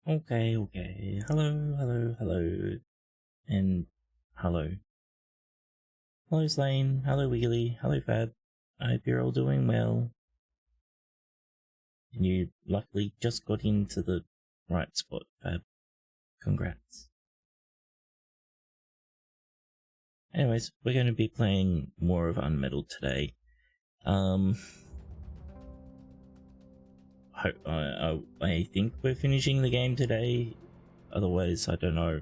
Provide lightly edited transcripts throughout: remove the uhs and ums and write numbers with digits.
Okay. Hello. And hello. Hello, Slane. Hello, Wiggly. Hello, Fab. I hope you're all doing well. And you luckily just got into the right spot, Fab. Congrats. Anyways, we're going to be playing more of UnMetal today. I think we're finishing the game today. Otherwise, I don't know.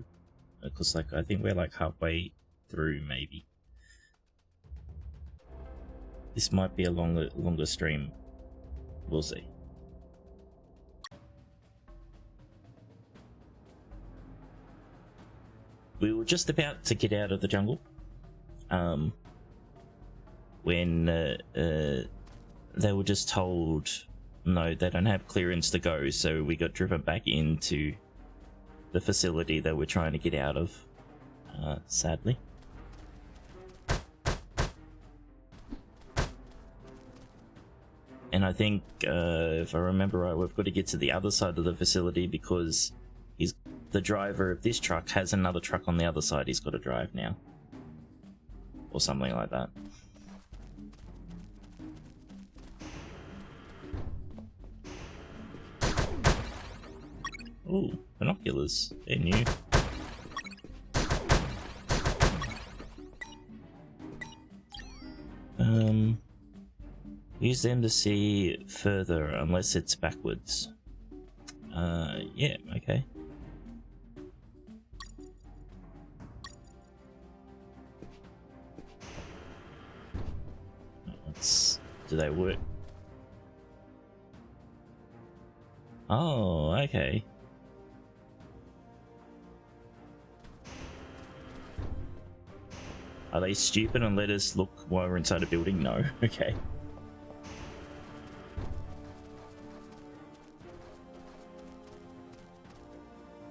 Because I think we're halfway through, maybe. This might be a longer stream. We'll see. We were just about to get out of the jungle. When they were just told no, they don't have clearance to go, so we got driven back into the facility that we're trying to get out of, sadly. And I think, if I remember right, we've got to get to the other side of the facility because the driver of this truck has another truck on the other side he's got to drive now. Or something like that. Ooh, binoculars. They're new. Use them to see further unless it's backwards. Yeah, okay. Do they work? Oh, okay. Are they stupid and let us look while we're inside a building? No. Okay.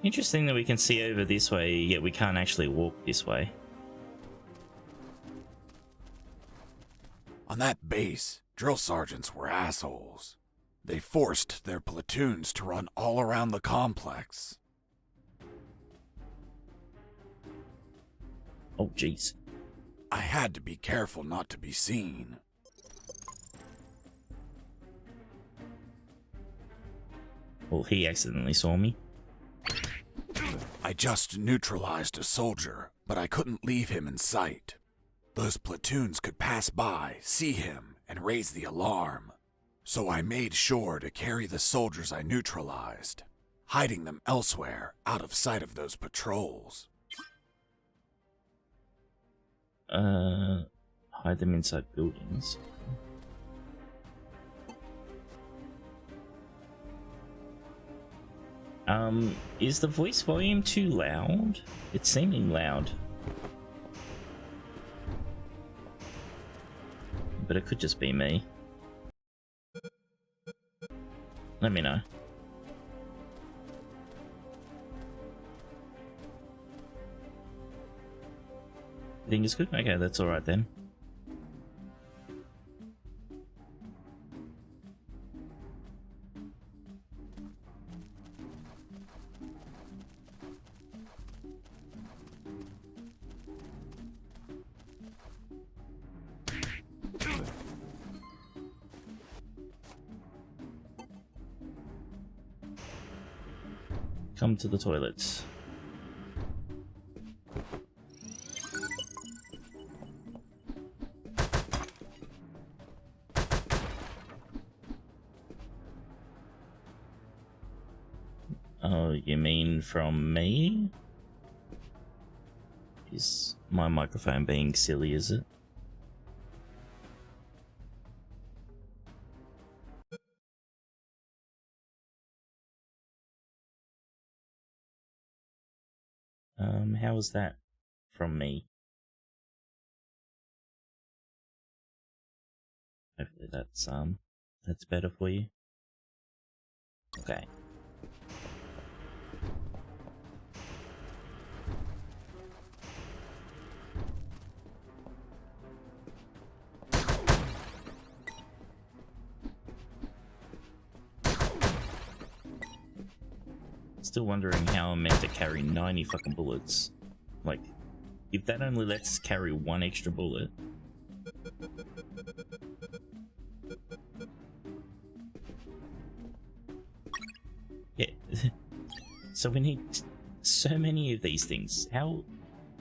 Interesting that we can see over this way, yet we can't actually walk this way. On that base, drill sergeants were assholes. They forced their platoons to run all around the complex. Oh, jeez. I had to be careful not to be seen. Well, he accidentally saw me. I just neutralized a soldier, but I couldn't leave him in sight. Those platoons could pass by, see him, and raise the alarm. So I made sure to carry the soldiers I neutralized, hiding them elsewhere out of sight of those patrols. Hide them inside buildings. Is the voice volume too loud? It's seeming loud. But it could just be me. Let me know. You think it's good? Okay, that's alright then. Come to the toilets. Oh, you mean from me? Is my microphone being silly, is it? How is that from me? Hopefully that's better for you. Okay. still wondering how I'm meant to carry 90 fucking bullets. Like, if that only lets us carry one extra bullet. Yeah. So we need so many of these things. How?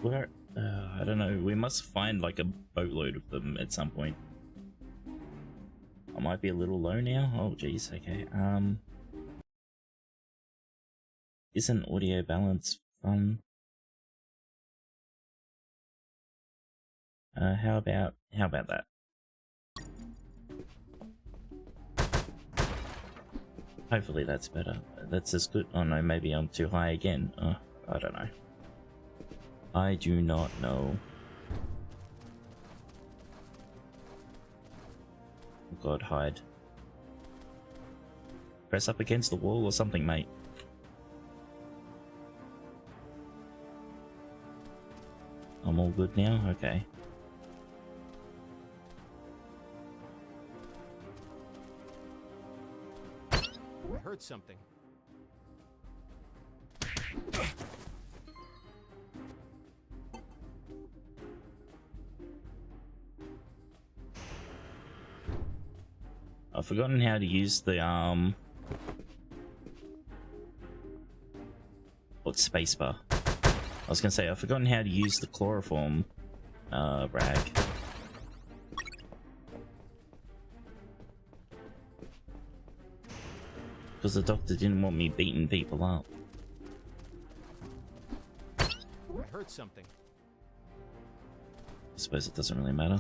Where? I don't know. We must find like a boatload of them at some point. I might be a little low now. Oh geez. Okay. Isn't audio balance fun? How about that? Hopefully that's better. That's as good. Oh no, maybe I'm too high again. I don't know. I do not know. Oh God, hide. Press up against the wall or something, mate. I'm all good now? Okay. I heard something. I've forgotten how to use the what's spacebar? I was gonna say I've forgotten how to use the chloroform rag. Because the doctor didn't want me beating people up. I heard something. I suppose it doesn't really matter.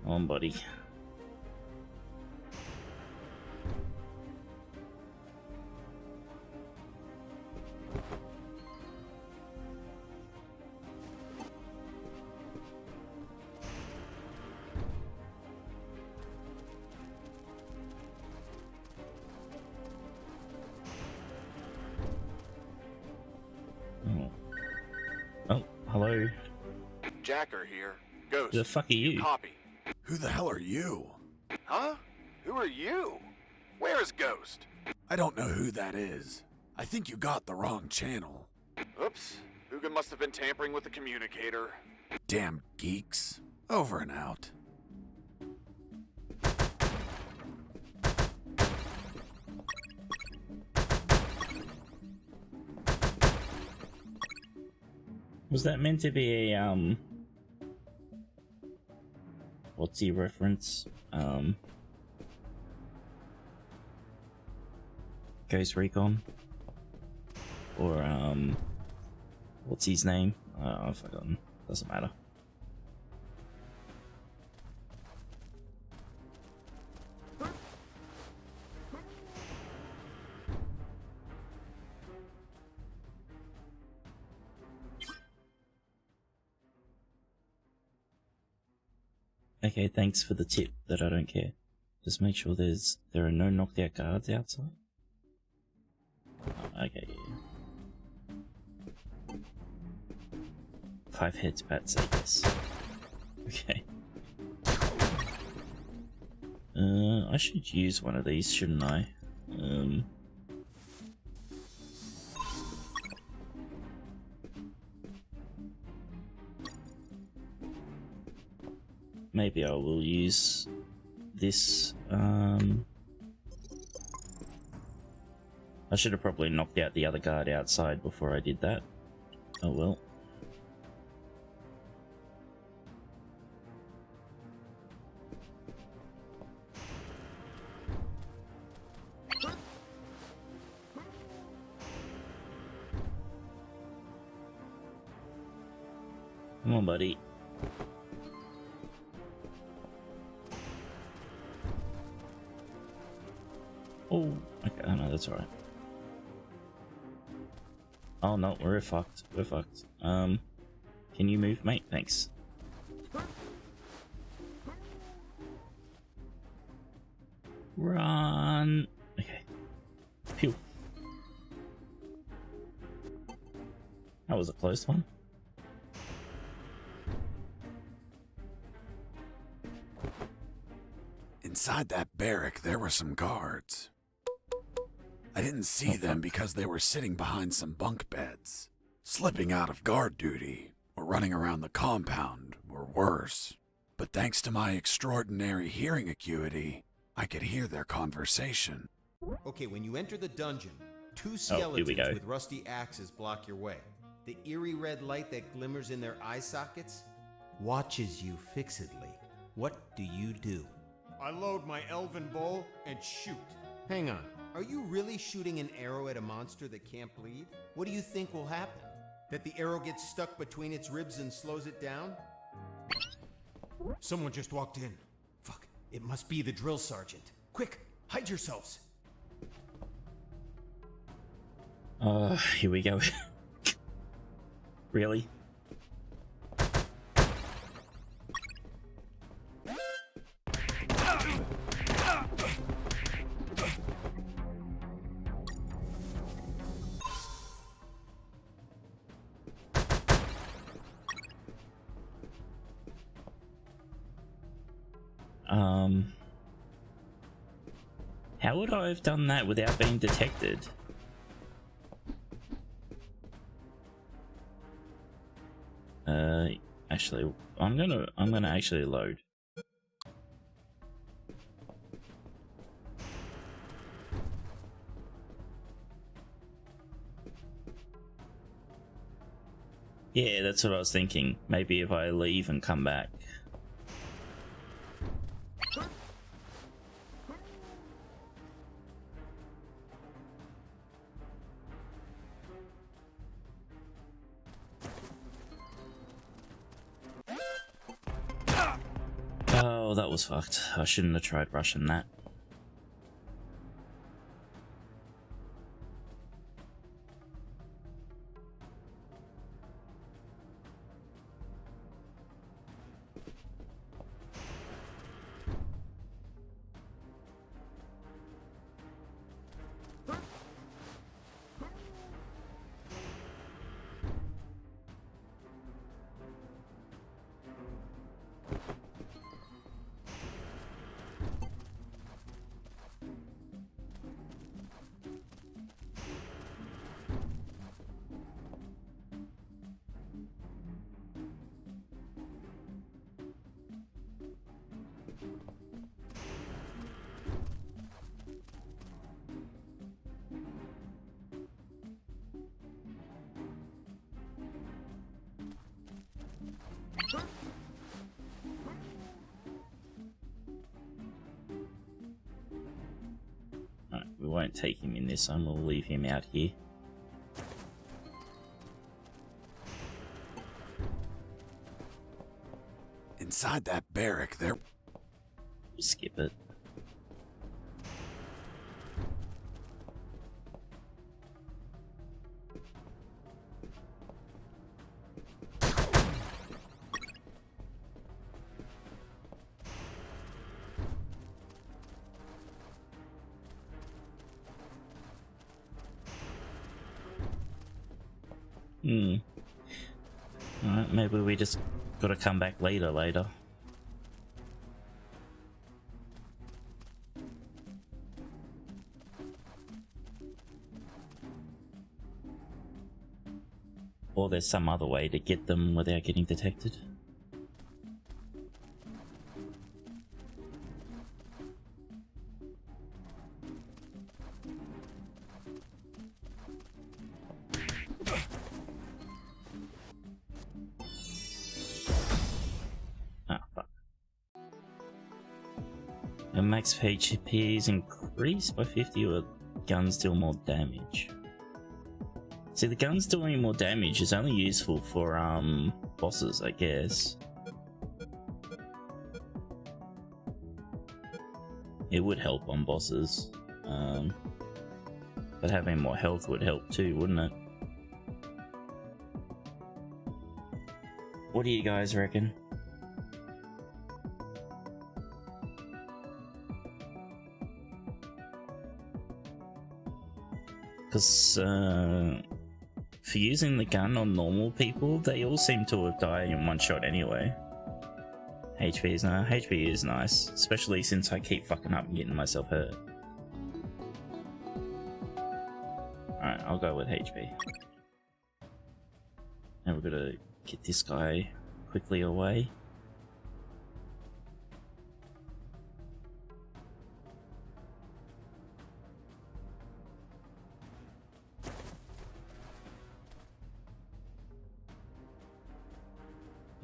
Come on, buddy. Oh, hello. Jacker here. Ghost. The fuck are you? Copy. Who the hell are you? Huh? Who are you? Where's Ghost? I don't know who that is. I think you got the wrong channel. Oops. Hugo must have been tampering with the communicator. Damn geeks. Over and out. Was that meant to be a what's the reference? Ghost Recon? Or what's his name? I've forgotten. Doesn't matter. Okay, thanks for the tip that I don't care. Just make sure there are no knocked out guards outside. Oh, okay. 5 heads bats, I guess. Okay. I should use one of these, shouldn't I? Maybe I will use this. I should have probably knocked out the other guard outside before I did that. Oh well. Come on, buddy. Oh, okay, oh no, that's alright. Oh no, we're fucked. We're fucked. Can you move, mate? Thanks. Run! Okay. Phew. That was a close one. Inside that barrack, there were some guards. I didn't see them because they were sitting behind some bunk beds, slipping out of guard duty, or running around the compound, or worse. But thanks to my extraordinary hearing acuity, I could hear their conversation. Okay, when you enter the dungeon, two Here we skeletons go. with rusty axes block your way. The eerie red light that glimmers in their eye sockets watches you fixedly. What do you do? I load my elven bow and shoot. Hang on. Are you really shooting an arrow at a monster that can't bleed? What do you think will happen? That the arrow gets stuck between its ribs and slows it down? Someone just walked in. Fuck, it must be the drill sergeant. Quick, hide yourselves. Here we go. Really? How would I have done that without being detected? Actually, I'm gonna actually load. Yeah, that's what I was thinking. Maybe if I leave and come back. Oh, that was fucked. I shouldn't have tried rushing that. Alright, we won't take him in this one, we'll leave him out here. Inside that barrack, there... Skip it. Alright, maybe we just gotta come back later. Or there's some other way to get them without getting detected. And max HP is increased by 50 or guns deal more damage. See, the guns doing more damage is only useful for bosses, I guess. It would help on bosses. But having more health would help too, wouldn't it? What do you guys reckon? Because for using the gun on normal people, they all seem to have died in one shot anyway. HP is nice, especially since I keep fucking up and getting myself hurt. Alright, I'll go with HP. And we're gonna get this guy quickly away.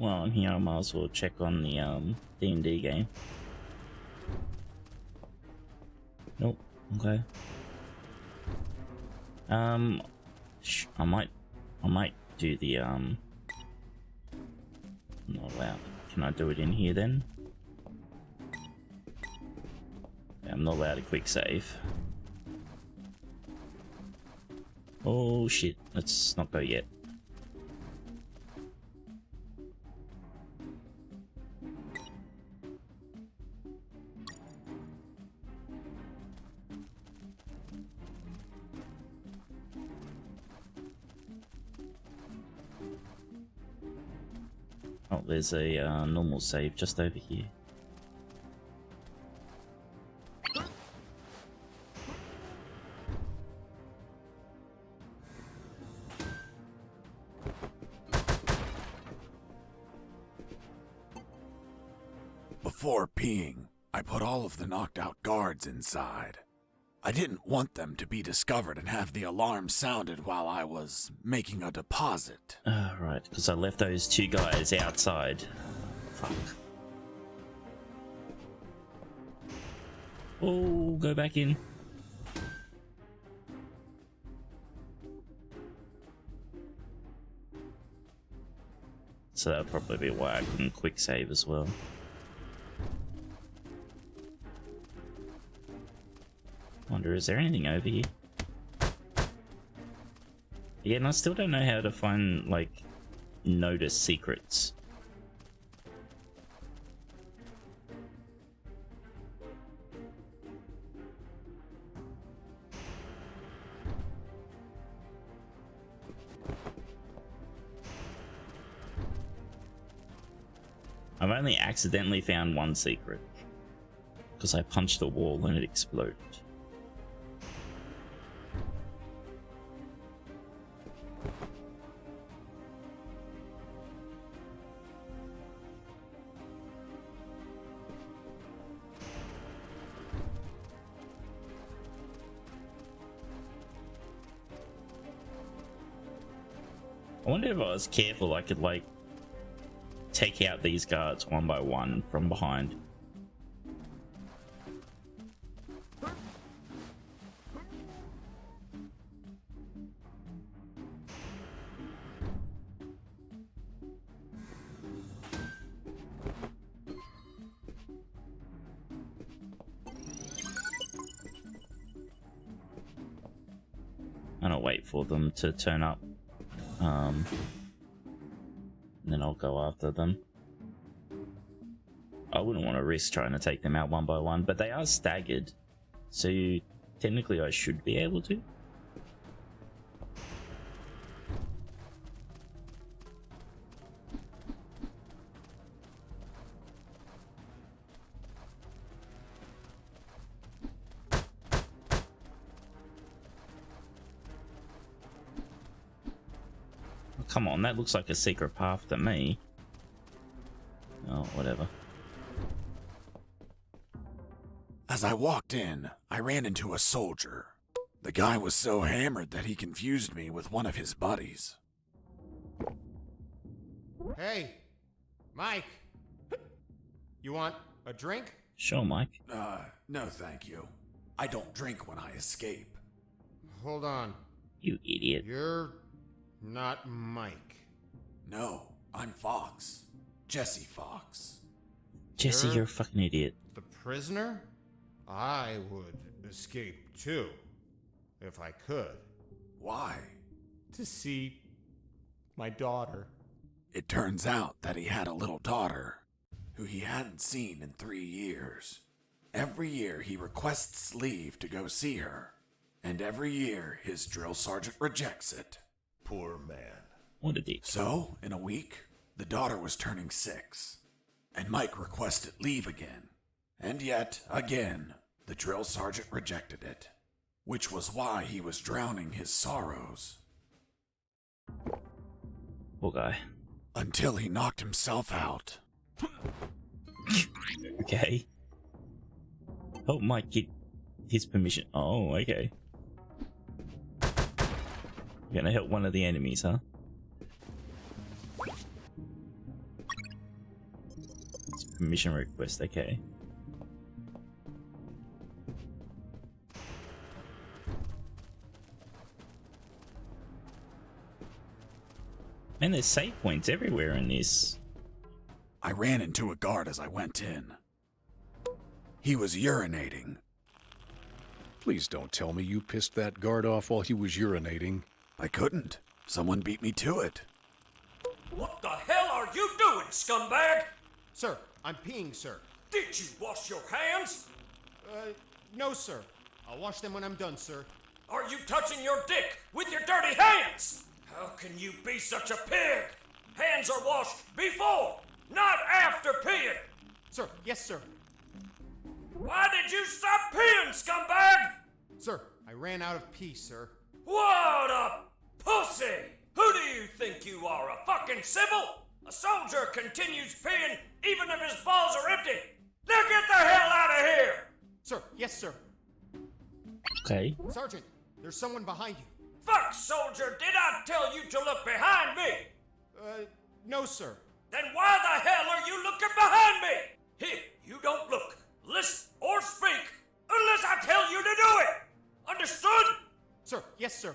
Well, I'm here, I might as well check on the D&D game. Nope. Okay. I might do the I'm not allowed. Can I do it in here then? Yeah, I'm not allowed a quick save. Oh shit! Let's not go yet. Oh, there's a normal save just over here. Before peeing, I put all of the knocked out guards inside. I didn't want them to be discovered and have the alarm sounded while I was making a deposit. Right, because I left those two guys outside. Fuck. Oh, go back in. So that'll probably be why I couldn't quick save as well. Wonder, is there anything over here? Yeah, and I still don't know how to find, like, notice secrets. I've only accidentally found one secret, because I punched the wall and it exploded. I wonder if I was careful, I could, like, take out these guards one by one from behind. And I'll wait for them to turn up. And then I'll go after them. I wouldn't want to risk trying to take them out one by one, but they are staggered, so technically I should be able to. Come on, that looks like a secret path to me. Oh, whatever. As I walked in, I ran into a soldier. The guy was so hammered that he confused me with one of his buddies. Hey, Mike. You want a drink? Sure, Mike. No thank you. I don't drink when I escape. Hold on. You idiot. You're not Mike. No, I'm Fox. Jesse Fox. Jesse, you're a fucking idiot. The prisoner? I would escape too, if I could. Why? To see my daughter. It turns out that he had a little daughter who he hadn't seen in 3 years. Every year he requests leave to go see her, and every year his drill sergeant rejects it. Poor man. What a dick. So, in a week, the daughter was turning 6. and Mike requested leave again. And yet, again, the drill sergeant rejected it, which was why he was drowning his sorrows. Poor guy. Until he knocked himself out. Okay. Help Mike get his permission. Oh, okay. You're gonna help one of the enemies, huh? It's permission request, okay. Man, there's save points everywhere in this. I ran into a guard as I went in. He was urinating. Please don't tell me you pissed that guard off while he was urinating. I couldn't. Someone beat me to it. What the hell are you doing, scumbag? Sir, I'm peeing, sir. Did you wash your hands? No, sir. I'll wash them when I'm done, sir. Are you touching your dick with your dirty hands? How can you be such a pig? Hands are washed before, not after peeing. Sir, yes, sir. Why did you stop peeing, scumbag? Sir, I ran out of pee, sir. What a pussy! Who do you think you are, a fucking civil? A soldier continues peeing even if his balls are empty. Now get the hell out of here! Sir, yes, sir. Okay. Sergeant, there's someone behind you. Fuck, soldier, did I tell you to look behind me? No, sir. Then why the hell are you looking behind me? Here, you don't look, listen, or speak unless I tell you to do it. Understood? Sir, yes, sir.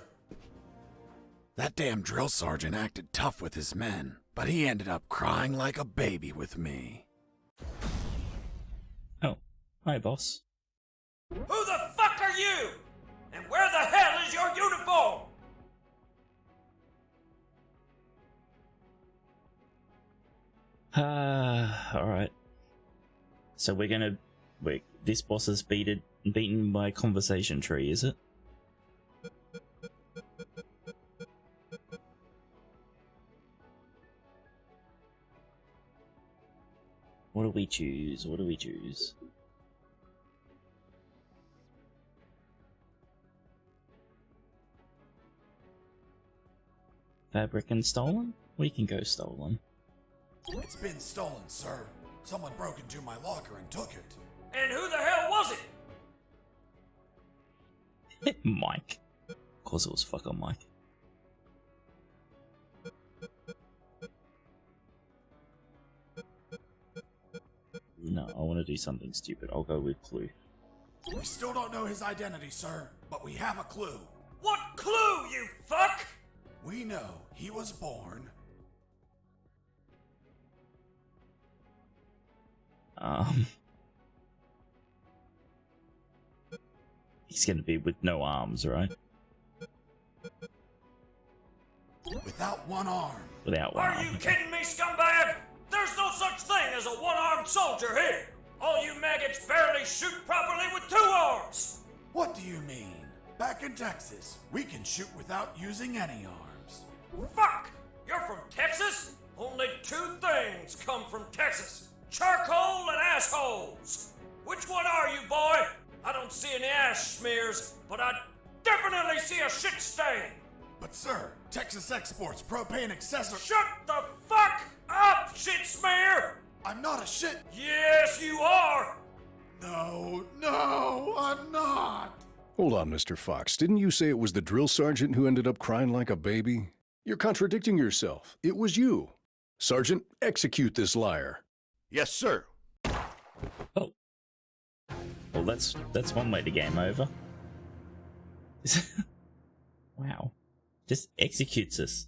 That damn drill sergeant acted tough with his men, but he ended up crying like a baby with me. Oh, hi, boss. Who the fuck are you? And where the hell is your uniform? Alright. So we're gonna... this boss is beaten by a conversation tree, is it? What do we choose? What do we choose? Fabric and stolen? We can go stolen. It's been stolen, sir. Someone broke into my locker and took it. And who the hell was it? Mike. Of course it was fucking Mike. No, I want to do something stupid. I'll go with clue. We still don't know his identity, sir, but we have a clue. What clue, you fuck? We know he was born. He's gonna be with no arms, right? Without one arm. Without one Are arm. you kidding me, scumbag? There's no such thing as a one-armed soldier here. All you maggots barely shoot properly with 2 arms. What do you mean? Back in Texas, we can shoot without using any arms. Fuck! You're from Texas? Only 2 things come from Texas. Charcoal and assholes. Which one are you, boy? I don't see any ash smears, but I definitely see a shit stain. But sir, Texas exports propane accessories. Shut the fuck up, shit smear! I'm not a shit. Yes, you are! No, I'm not. Hold on, Mr. Fox. Didn't you say it was the drill sergeant who ended up crying like a baby? You're contradicting yourself. It was you. Sergeant, execute this liar. Yes, sir. Oh. Well, that's one way to game over. Wow. Just executes us.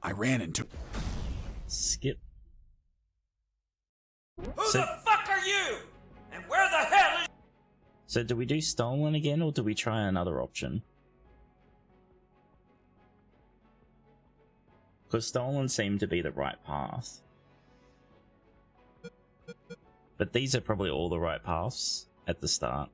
I ran into... Skip. Who the fuck are you? And where the hell is... So do we do stolen again, or do we try another option? Because stolen seemed to be the right path. But these are probably all the right paths at the start.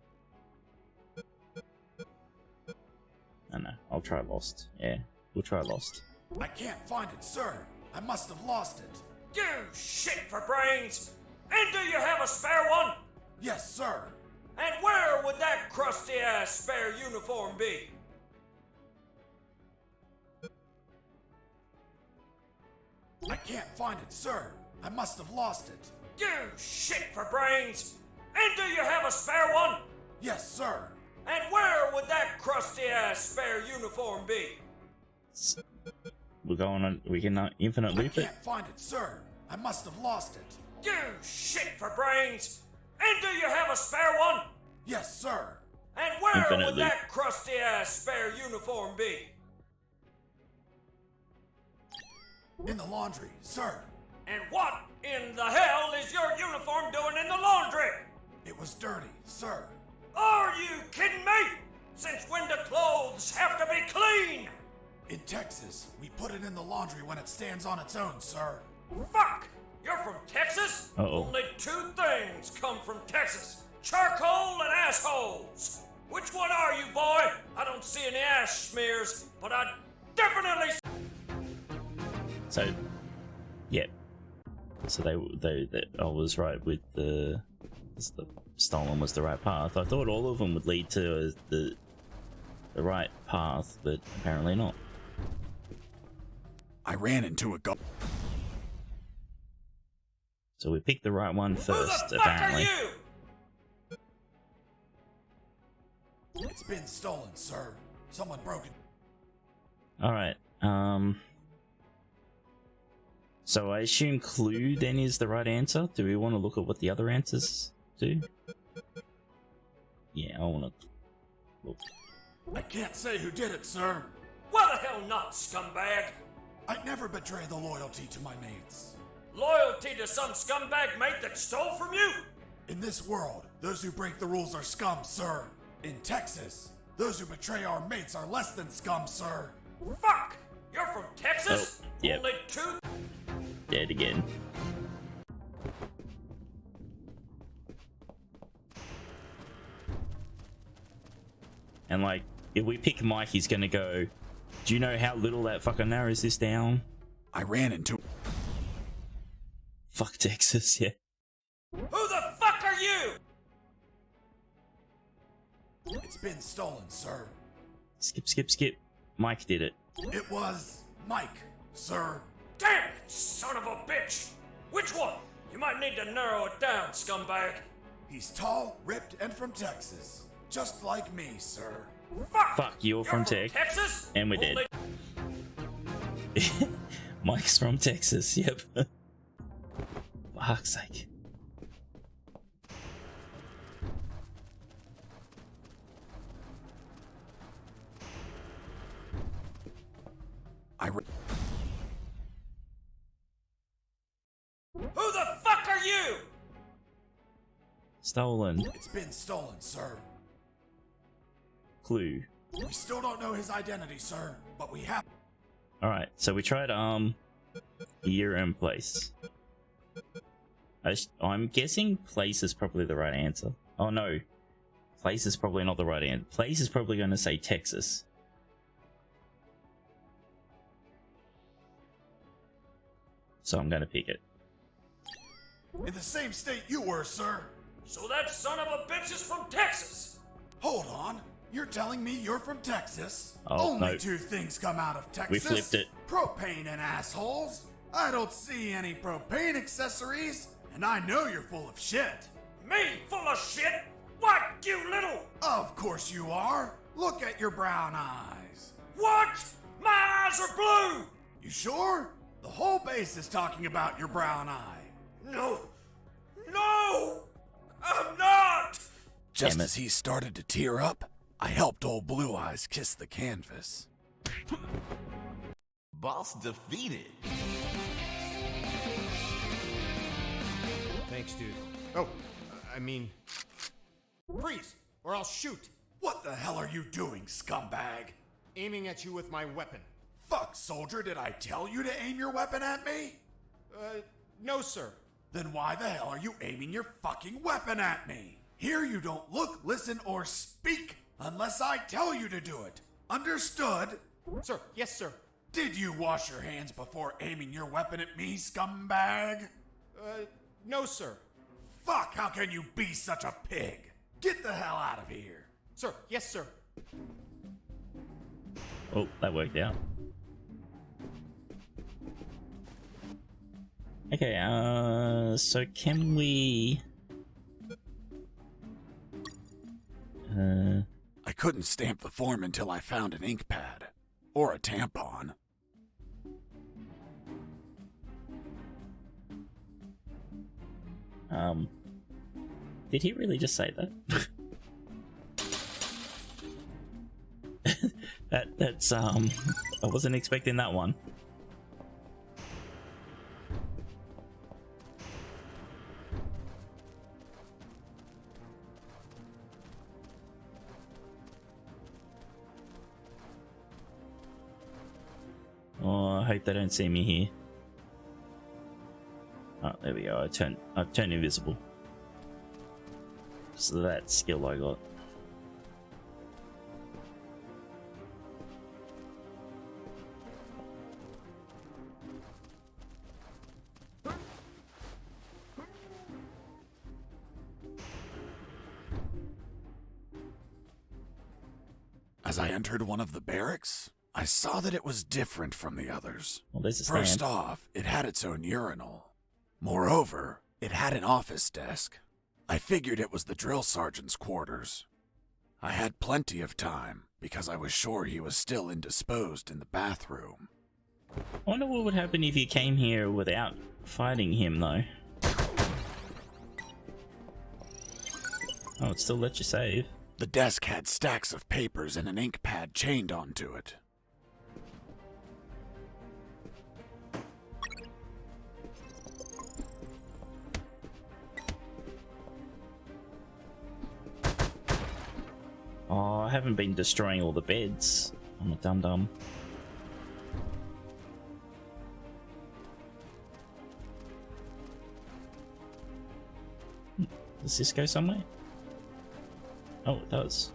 I know. I'll try Lost. Yeah, we'll try Lost. I can't find it, sir. I must have lost it. You shit for brains! And do you have a spare one? Yes, sir. And where would that crusty-ass spare uniform be? I can't find it, sir. I must have lost it. You shit for brains! And do you have a spare one? Yes, sir. And where would that crusty-ass spare uniform be? We're going on. We can infinite loop I it. can't find it, sir. I must have lost it. You shit for brains! And do you have a spare one? Yes, sir. And where Infinite would loop. that crusty-ass spare uniform be? In the laundry, sir. And what in the hell is your uniform doing in the laundry? It was dirty, sir. Are you kidding me? Since when do clothes have to be clean? In Texas, we put it in the laundry when it stands on its own, sir. Fuck! You're from Texas? Uh-oh. Only two things come from Texas. Charcoal and assholes. Which one are you, boy? I don't see any ash smears, but I definitely... So, yeah. So I was right with the stolen was the right path. I thought all of them would lead to the right path, but apparently not. I ran into a So we picked the right one first, Who the fuck apparently. are you? It's been stolen, sir. Someone broke it. Alright, so I assume clue then is the right answer? Do we want to look at what the other answers do? Yeah, I want to look. I can't say who did it, sir. Why the hell not, scumbag? I'd never betray the loyalty to my mates. Loyalty to some scumbag mate that stole from you? In this world, those who break the rules are scum, sir. In Texas, those who betray our mates are less than scum, sir. Fuck! You're from Texas? Oh, yep. Only two... Dead again. And like, if we pick Mike, he's gonna go, do you know how little that fucking narrows this down? I ran into... Fuck Texas, yeah. Who the fuck are you? It's been stolen, sir. Skip. Mike did it. It was Mike, sir. Damn it, son of a bitch! Which one? You might need to narrow it down, scumbag. He's tall, ripped, and from Texas. Just like me, sir. Fuck! You're from Texas? And we're dead. Mike's from Texas, yep. Fuck's sake. Who the fuck are you? Stolen. It's been stolen, sir. Clue. We still don't know his identity, sir, but we have... Alright, so we tried year and place. I'm guessing place is probably the right answer. Oh no, place is probably not the right answer. Place is probably going to say Texas. So I'm going to pick it. In the same state you were, sir. So that son of a bitch is from Texas. Hold on. You're telling me you're from Texas? Oh, Only no. two things come out of Texas. We flipped it. Propane and assholes. I don't see any propane accessories, and I know you're full of shit. Me full of shit? What, you little... Of course you are. Look at your brown eyes. What? My eyes are blue! You sure? The whole base is talking about your brown eye. No! I'm not! Just Damn it. as he started to tear up, I helped old Blue Eyes kiss the canvas. Boss defeated. Thanks, dude. Oh, I mean... Freeze, or I'll shoot. What the hell are you doing, scumbag? Aiming at you with my weapon. Fuck, soldier, did I tell you to aim your weapon at me? No, sir. Then why the hell are you aiming your fucking weapon at me? Here you don't look, listen, or speak unless I tell you to do it. Understood? Sir, yes, sir. Did you wash your hands before aiming your weapon at me, scumbag? No, sir. Fuck, how can you be such a pig? Get the hell out of here. Sir, yes, sir. Oh, that worked out. Okay, so can we... I couldn't stamp the form until I found an ink pad. Or a tampon. Did he really just say that? That's I wasn't expecting that one. Oh, I hope they don't see me here. Oh, there we go. I've turned invisible. So that skill I got. As I entered one of the barracks, I saw that it was different from the others. Well, there's a First stand. off, it had its own urinal. Moreover, it had an office desk. I figured it was the drill sergeant's quarters. I had plenty of time, because I was sure he was still indisposed in the bathroom. I wonder what would happen if you came here without fighting him, though. Oh, it still lets you save. The desk had stacks of papers and an ink pad chained onto it. Oh, I haven't been destroying all the beds. I'm a dum-dum. Does this go somewhere? Oh, it does.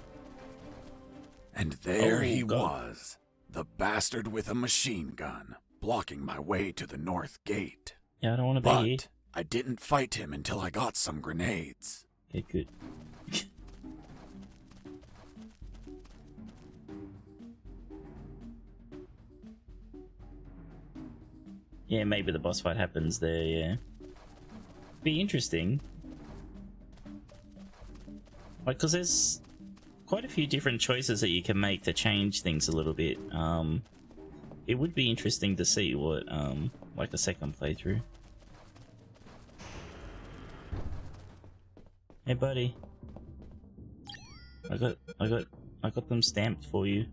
And there Oh, he God. was, the bastard with a machine gun, blocking my way to the north gate. Yeah, I don't want to be here. But I didn't fight him until I got some grenades. Yeah, good. Yeah, maybe the boss fight happens there, yeah. Be interesting. Like, because there's quite a few different choices that you can make to change things a little bit. It would be interesting to see what, like a second playthrough. Hey, buddy. I got them stamped for you.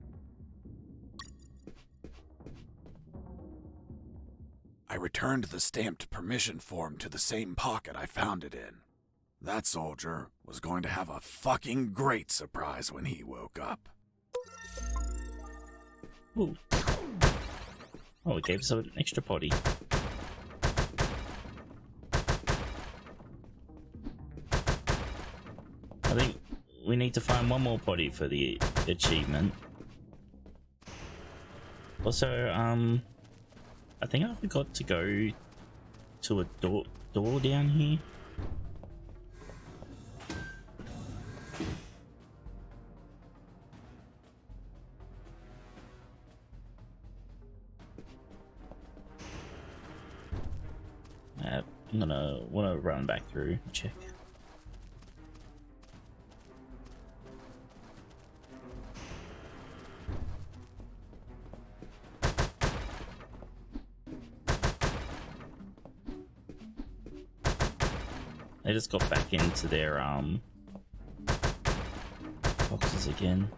I returned the stamped permission form to the same pocket I found it in. That soldier was going to have a fucking great surprise when he woke up. Ooh. Oh, it gave us an extra potty. I think we need to find one more potty for the achievement. Also, I think I forgot to go to a door down here. I'm gonna wanna run back through and check. They just got back into their boxes again.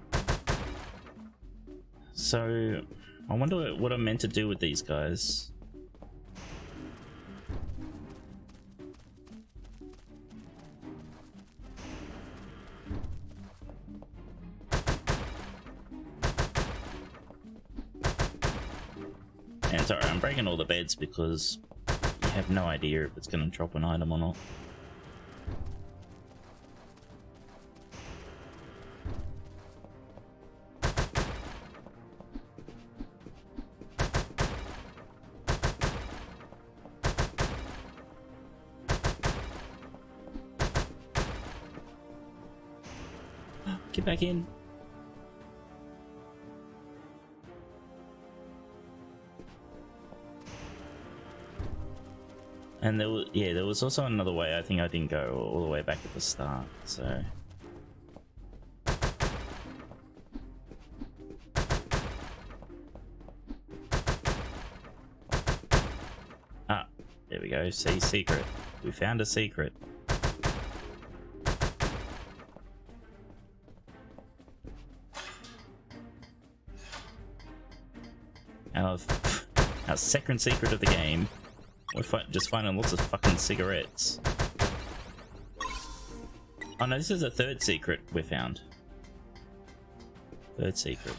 So I wonder what I'm meant to do with these guys. And sorry, I'm breaking all the beds because, have no idea if it's going to drop an item or not. Get back in. And there was also another way. I think I didn't go all the way back at the start, so. Ah, there we go. See, secret. We found a secret. Our second secret of the game. We're just finding lots of fucking cigarettes. Oh no, this is a third secret we found. Third secret.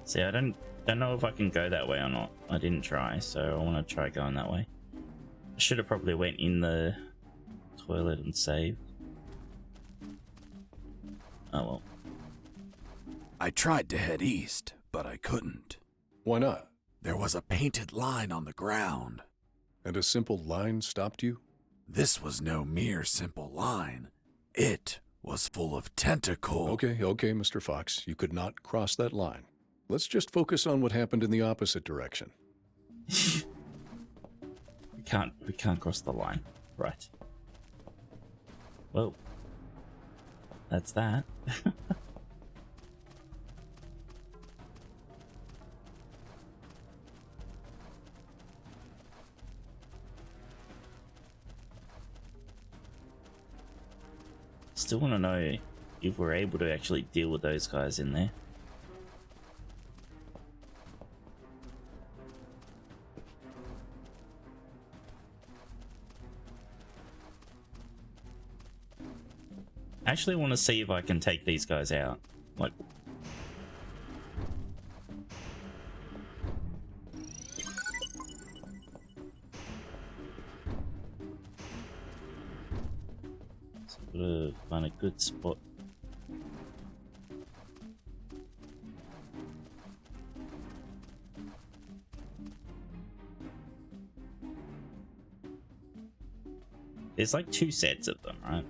See, I don't know if I can go that way or not. I didn't try, so I want to try going that way. I should have probably went in the toilet and saved. Oh well. I tried to head east, but I couldn't. Why not? There was a painted line on the ground. And a simple line stopped you? This was no mere simple line. It was full of tentacles. Okay, Mr. Fox. You could not cross that line. Let's just focus on what happened in the opposite direction. We can't cross the line. Right. Well, that's that. Still want to know if we're able to actually deal with those guys in there. I actually want to see if I can take these guys out. Like, so I've got to find a good spot. There's like 2 sets of them, right?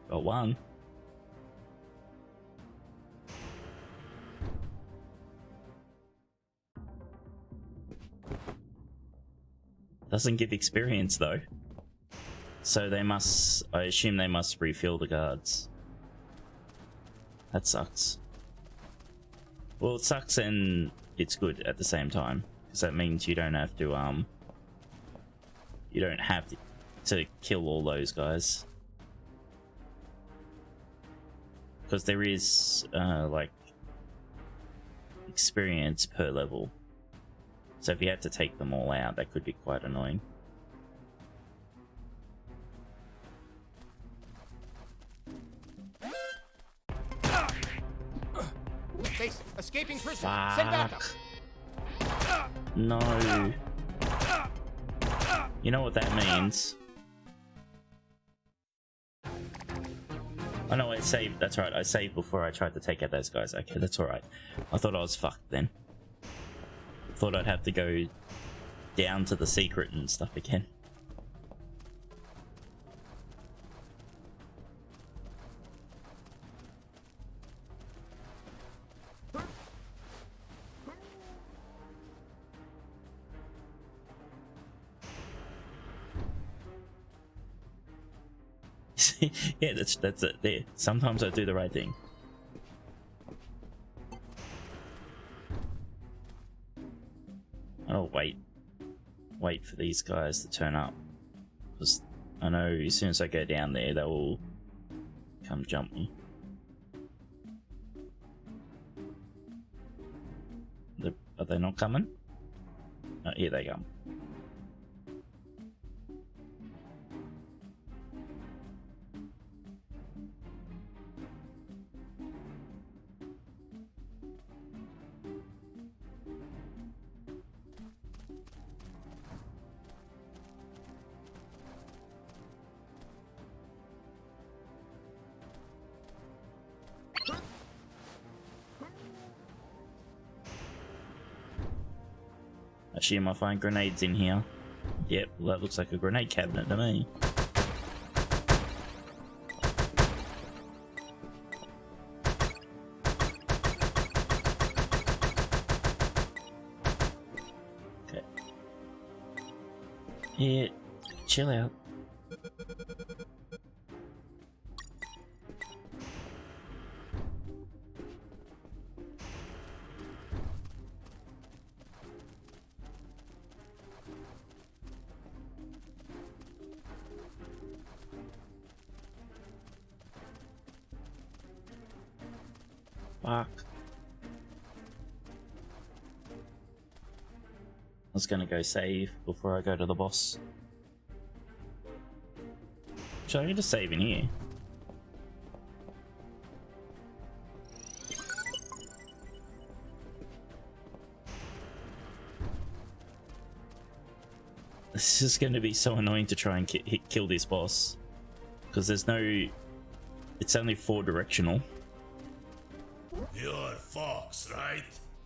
Got one. Doesn't give experience though. So they must, I assume they must refill the guards. That sucks. Well, it sucks and it's good at the same time, because that means you don't have to to kill all those guys. Because there is like experience per level, so if you had to take them all out, that could be quite annoying. Base, escaping prisoner. Send backup. No. You know what that means? Oh no, I saved. That's right. I saved before I tried to take out those guys. Okay, that's alright. I thought I was fucked then. Thought I'd have to go down to the secret and stuff again. Yeah, that's it. There. Sometimes I do the right thing. I'll wait for these guys to turn up, because I know as soon as I go down there, they will come jump me. Are they not coming? Oh, here they come. I assume I find grenades in here. Yep, well, that looks like a grenade cabinet to me. Okay. Yeah, chill out. Fuck. I was gonna go save before I go to the boss. Should I just save in here? This is going to be so annoying to try and kill this boss, because there's no... It's only 4 directional. You're Fox, right?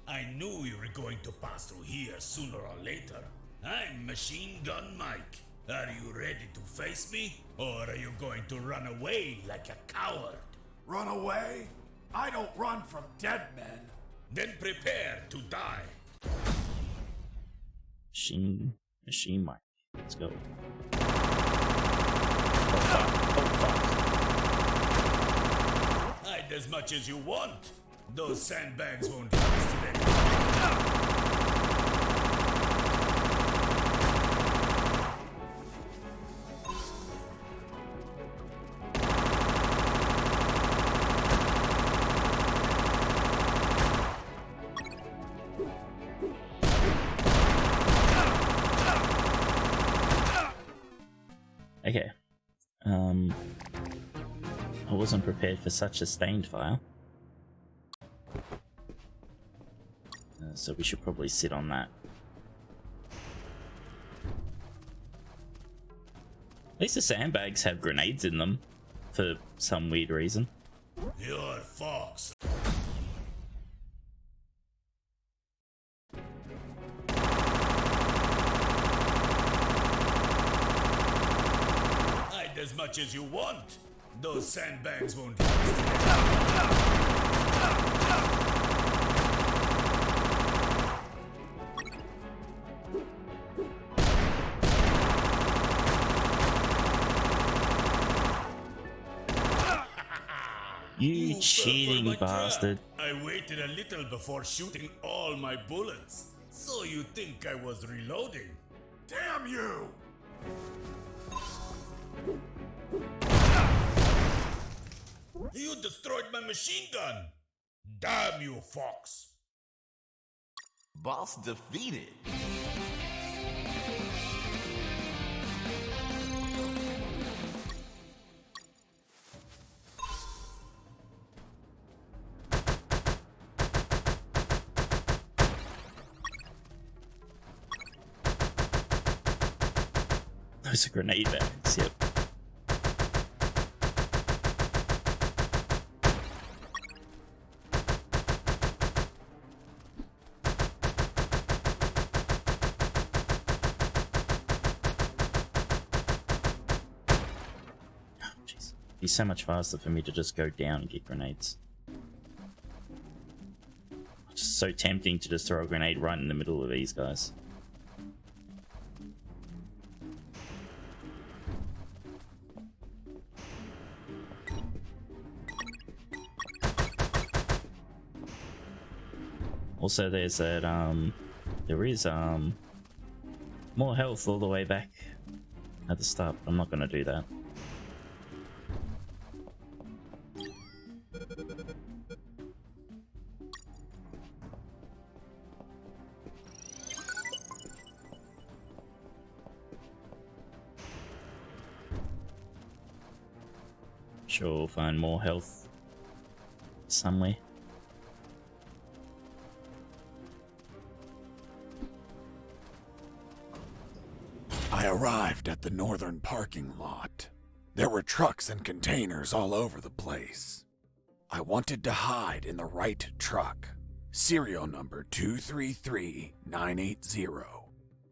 I knew you were going to pass through here sooner or later. I'm Machine Gun Mike. Are you ready to face me? Or are you going to run away like a coward? Run away? I don't run from dead men. Then prepare to die. Machine Mike. Let's go. Oh fuck. Oh fuck. Hide as much as you want. Those sandbags won't last today. Okay. I wasn't prepared for such a sustained fire. So we should probably sit on that. At least the sandbags have grenades in them for some weird reason. You're Fox. Hide as much as you want. Those sandbags won't last. You cheating bastard. I waited a little before shooting all my bullets. So you think I was reloading? Damn you! You destroyed my machine gun! Damn you, Fox! Boss defeated. Those are grenade bags, yep. Be so much faster for me to just go down and get grenades. It's just so tempting to just throw a grenade right in the middle of these guys. Also, there's that there is more health all the way back at the start. I'm not gonna do that. Sure, we'll find more health somewhere. I arrived at the northern parking lot. There were trucks and containers all over the place. I wanted to hide in the right truck, serial number 233980.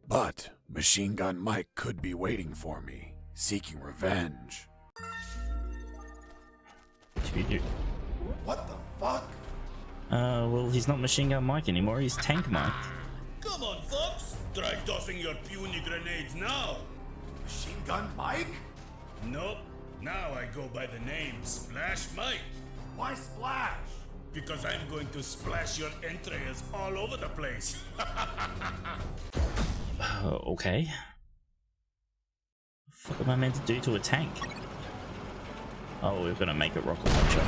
But Machine Gun Mike could be waiting for me, seeking revenge. What the fuck? Well, he's not Machine Gun Mike anymore, he's Tank Mike. Come on, Fox! Try tossing your puny grenades now! Machine Gun Mike? Nope. Now I go by the name Splash Mike. Why Splash? Because I'm going to splash your entrails all over the place. Okay. What the fuck am I meant to do to a tank? Oh, we're gonna make a rocket launcher.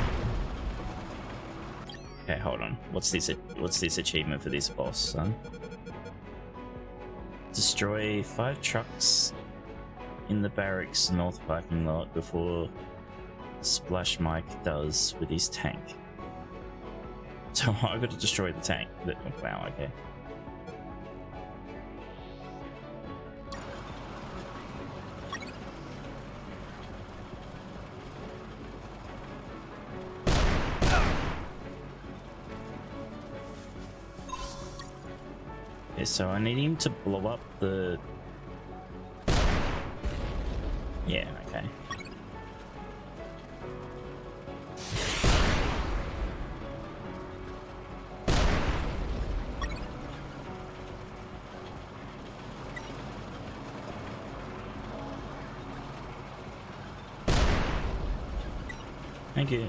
Okay, hold on. What's this achievement for this boss, son? Destroy 5 trucks in the barracks north parking lot before Splash Mike does with his tank. So I got to destroy the tank. Wow, okay. Okay, so I need him to blow up the... Yeah, okay. Thank you.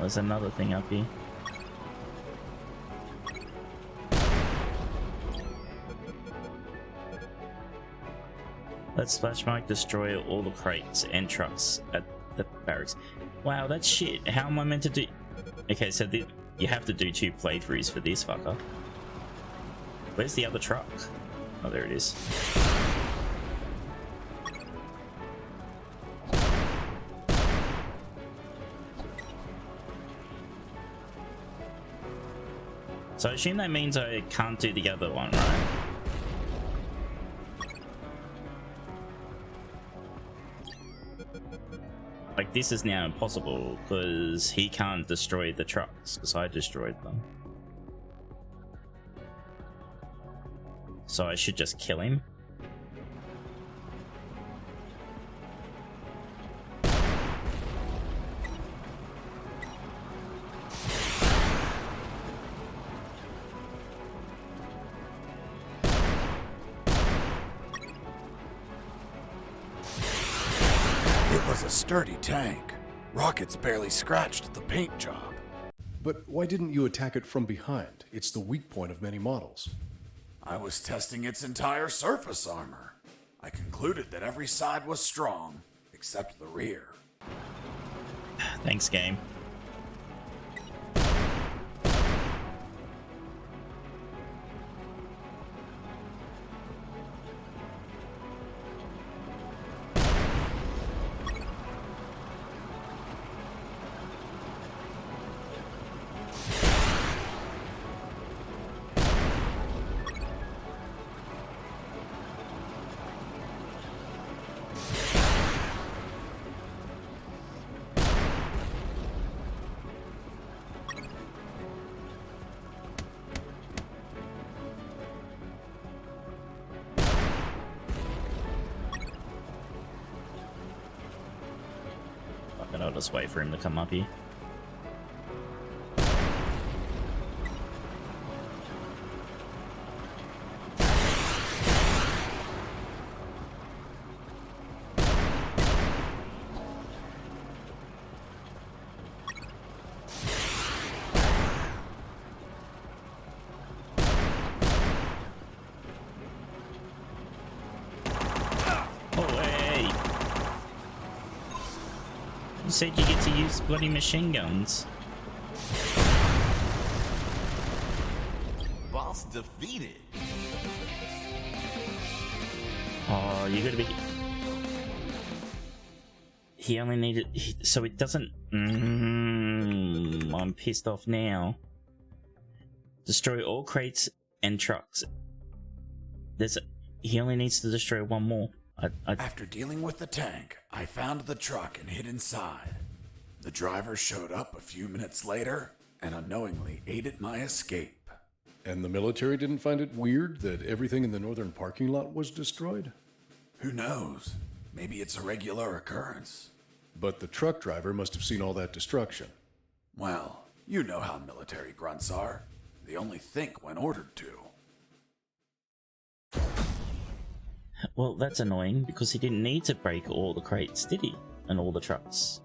There's another thing up here. Let Splash Mike destroy all the crates and trucks at the barracks. Wow, that's shit. How am I meant to do... Okay, so you have to do 2 playthroughs for this fucker. Where's the other truck? Oh, there it is. So I assume that means I can't do the other one, right? Like, this is now impossible because he can't destroy the trucks because I destroyed them. So I should just kill him. Sturdy tank. Rockets barely scratched the paint job. But why didn't you attack it from behind? It's the weak point of many models. I was testing its entire surface armor. I concluded that every side was strong, except the rear. Thanks, game. I'll just wait for him to come up here. You said you get to use bloody machine guns. Boss defeated. Oh, you gotta be... He only needed... So it doesn't... I'm pissed off now. Destroy all crates and trucks. He only needs to destroy one more. After dealing with the tank, I found the truck and hid inside. The driver showed up a few minutes later and unknowingly aided my escape. And the military didn't find it weird that everything in the northern parking lot was destroyed? Who knows? Maybe it's a regular occurrence. But the truck driver must have seen all that destruction. Well, you know how military grunts are. They only think when ordered to. Well, that's annoying, because he didn't need to break all the crates, did he? And all the trucks.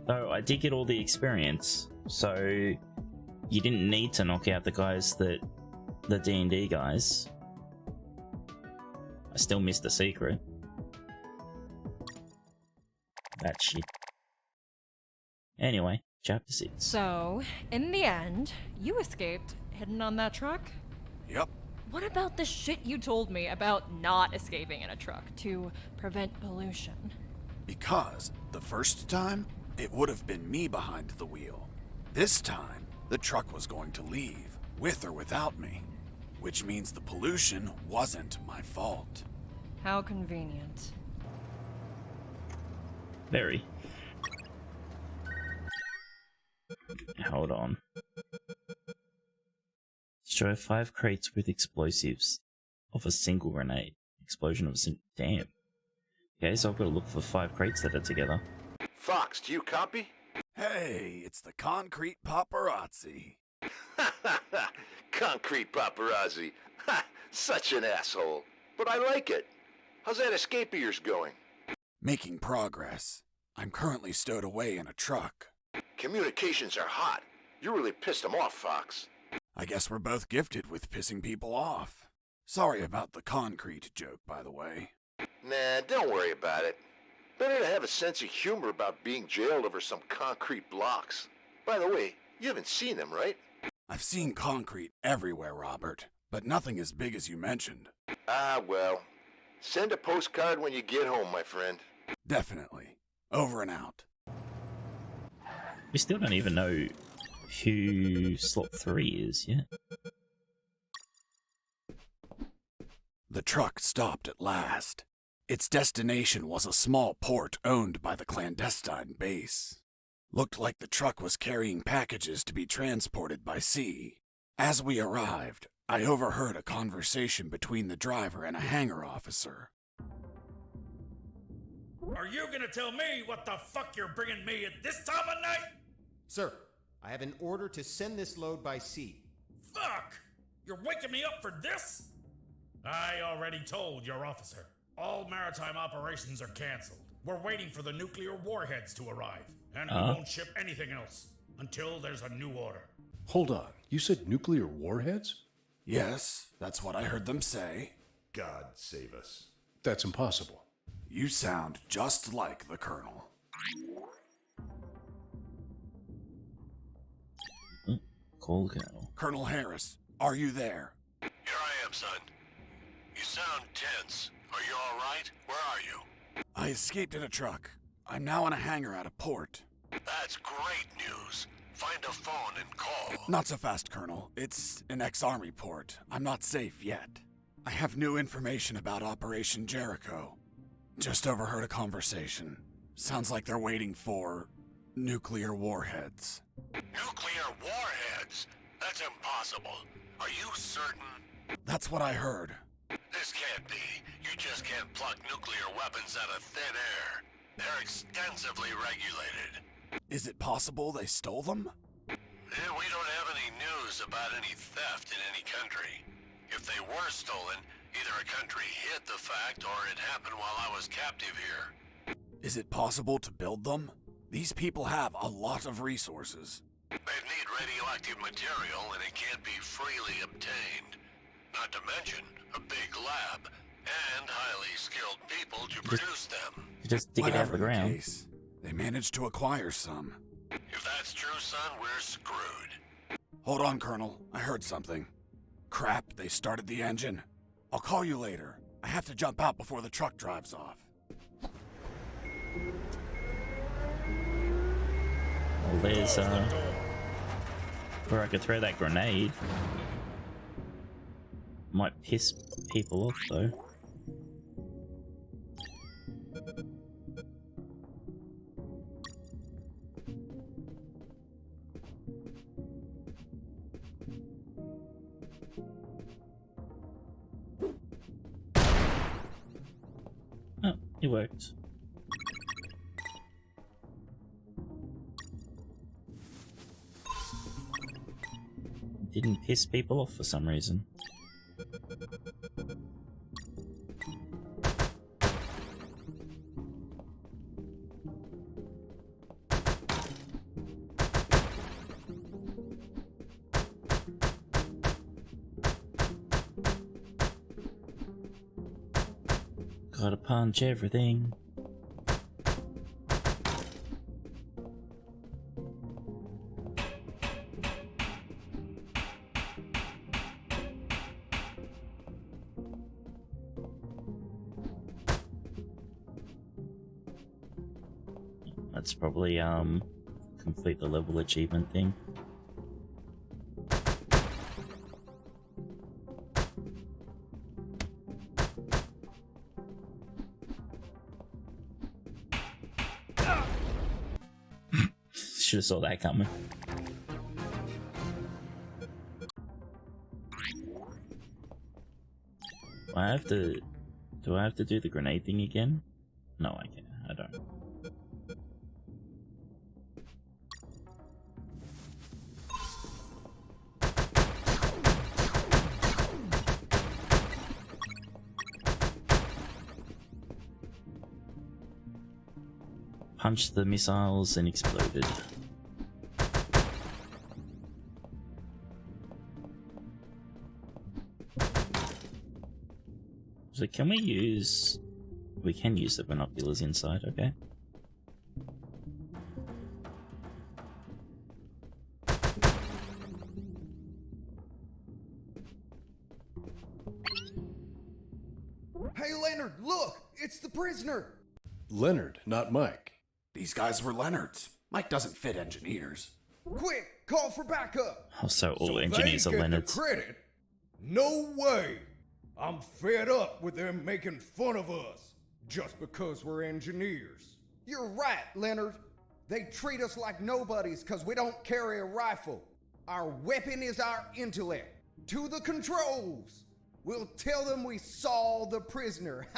Though I did get all the experience, so you didn't need to knock out the guys the D&D guys. I still missed the secret. That shit. Anyway, chapter 6. So, in the end, you escaped, hidden on that truck? Yep. What about the shit you told me about not escaping in a truck to prevent pollution? Because the first time, it would have been me behind the wheel. This time, the truck was going to leave, with or without me. Which means the pollution wasn't my fault. How convenient. Very. Hold on. Destroy 5 crates with explosives of a single grenade. Explosion of a single... Damn. Okay, so I've got to look for 5 crates that are together. Fox, do you copy? Hey, it's the concrete paparazzi. Concrete paparazzi. Ha! Such an asshole. But I like it. How's that escape of yours going? Making progress. I'm currently stowed away in a truck. Communications are hot. You really pissed them off, Fox. I guess we're both gifted with pissing people off. Sorry about the concrete joke, by the way. Nah, don't worry about it. Better to have a sense of humor about being jailed over some concrete blocks. By the way, you haven't seen them, right? I've seen concrete everywhere, Robert, but nothing as big as you mentioned. Ah, well. Send a postcard when you get home, my friend. Definitely. Over and out. We still don't even know who slot 3 is yet. The truck stopped at last. Its destination was a small port owned by the clandestine base. Looked like the truck was carrying packages to be transported by sea. As we arrived, I overheard a conversation between the driver and a hangar officer. Are you gonna tell me what the fuck you're bringing me at this time of night? Sir, I have an order to send this load by sea. Fuck! You're waking me up for this? I already told your officer. All maritime operations are canceled. We're waiting for the nuclear warheads to arrive, and we won't ship anything else until there's a new order. Hold on, you said nuclear warheads? Yes, that's what I heard them say. God save us. That's impossible. You sound just like the Colonel. Call Colonel. Colonel Harris, are you there? Here I am, son. You sound tense. Are you all right? Where are you? I escaped in a truck. I'm now in a hangar at a port. That's great news. Find a phone and call. Not so fast, Colonel. It's an ex-army port. I'm not safe yet. I have new information about Operation Jericho. Just overheard a conversation. Sounds like they're waiting for nuclear warheads. Nuclear warheads? That's impossible. Are you certain? That's what I heard. This can't be. You just can't pluck nuclear weapons out of thin air. They're extensively regulated. Is it possible they stole them? We don't have any news about any theft in any country. If they were stolen, either a country hid the fact or it happened while I was captive here. Is it possible to build them? These people have a lot of resources. They'd need radioactive material and it can't be freely obtained. Not to mention a big lab and highly skilled people to produce them. You just dig it out of the Whatever ground. case, they managed to acquire some. If that's true, son, we're screwed. Hold on, Colonel. I heard something. Crap, they started the engine. I'll call you later. I have to jump out before the truck drives off. Well, there's where I could throw that grenade. Might piss people off though. Oh, it worked. Didn't piss people off for some reason. Gotta punch everything. That's probably complete the level achievement thing. Should have saw that coming. Do I have to do the grenade thing again? No, I can't. I don't. Punched the missiles and exploded. So can we use... We can use the binoculars inside, okay? Hey, Leonard, look! It's the prisoner! Leonard, not Mike. These guys were Leonard's. Mike doesn't fit engineers. Quick, call for backup! Oh, so all engineers are Leonard's. Credit? No way! I'm fed up with them making fun of us just because we're engineers. You're right, Leonard. They treat us like nobodies because we don't carry a rifle. Our weapon is our intellect. To the controls! We'll tell them we saw the prisoner.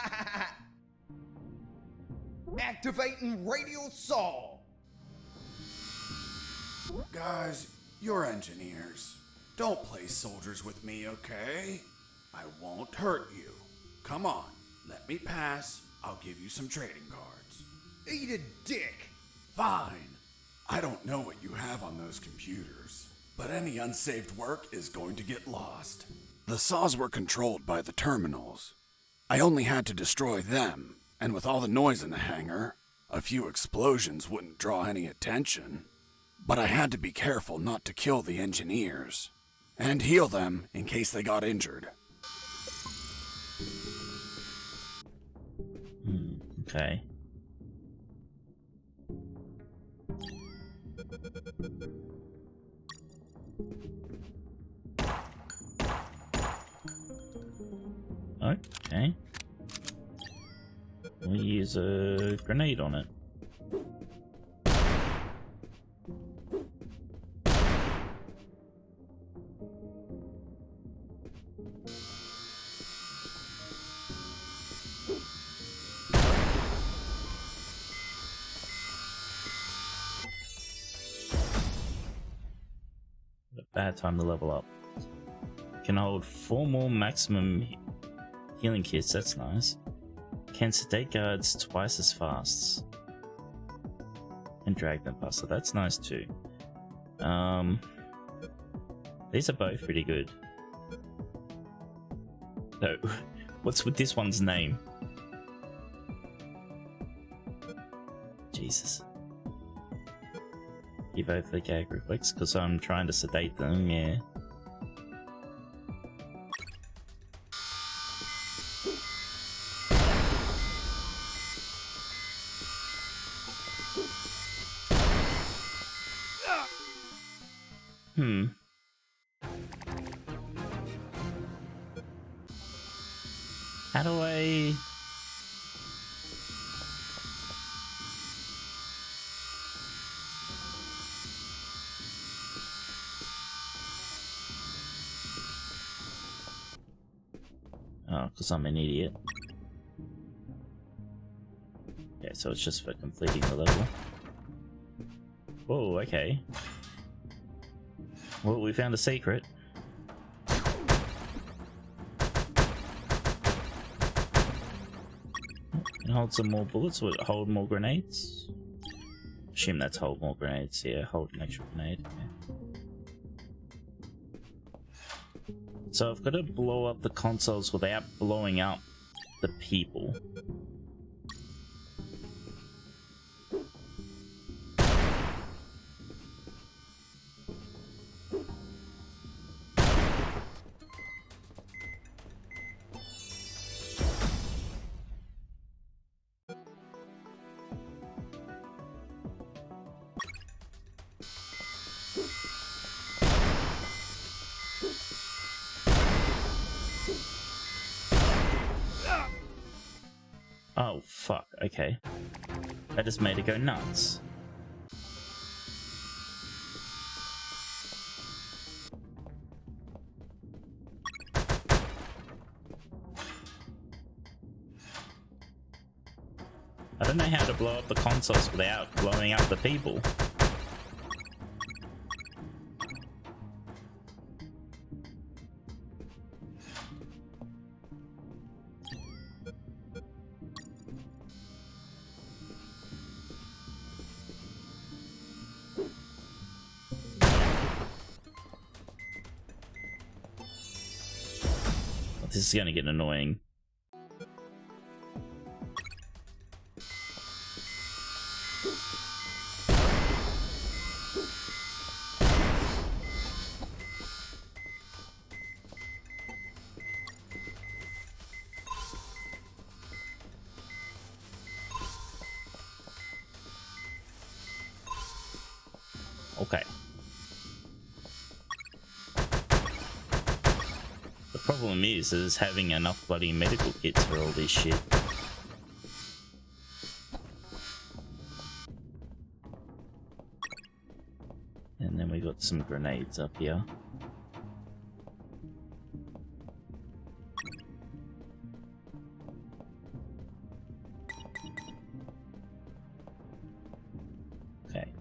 Activating radial saw. Guys, you're engineers. Don't play soldiers with me, okay? I won't hurt you. Come on, let me pass. I'll give you some trading cards. Eat a dick. Fine. I don't know what you have on those computers, but any unsaved work is going to get lost. The saws were controlled by the terminals. I only had to destroy them, and with all the noise in the hangar, a few explosions wouldn't draw any attention. But I had to be careful not to kill the engineers, and heal them in case they got injured. Okay. Okay. We'll use a grenade on it. bad time to level up. Can hold 4 more maximum healing kits, that's nice. Can sedate guards twice as fast. And drag them faster, that's nice too. These are both pretty good. So, what's with this one's name? Jesus. Give over the gag reflex because I'm trying to sedate them, yeah. How do I... Oh, because I'm an idiot. Okay, so it's just for completing the level. Whoa, okay. Well, we found a secret. And hold some more bullets. Would it hold more grenades? Assume that's hold more grenades. Yeah, hold an extra grenade. Okay. So I've got to blow up the consoles without blowing up the people. Oh, fuck, okay. That just made it go nuts. I don't know how to blow up the consoles without blowing up the people. This is gonna get annoying. Okay. The problem is having enough bloody medical kits for all this shit. And then we got some grenades up here. Okay.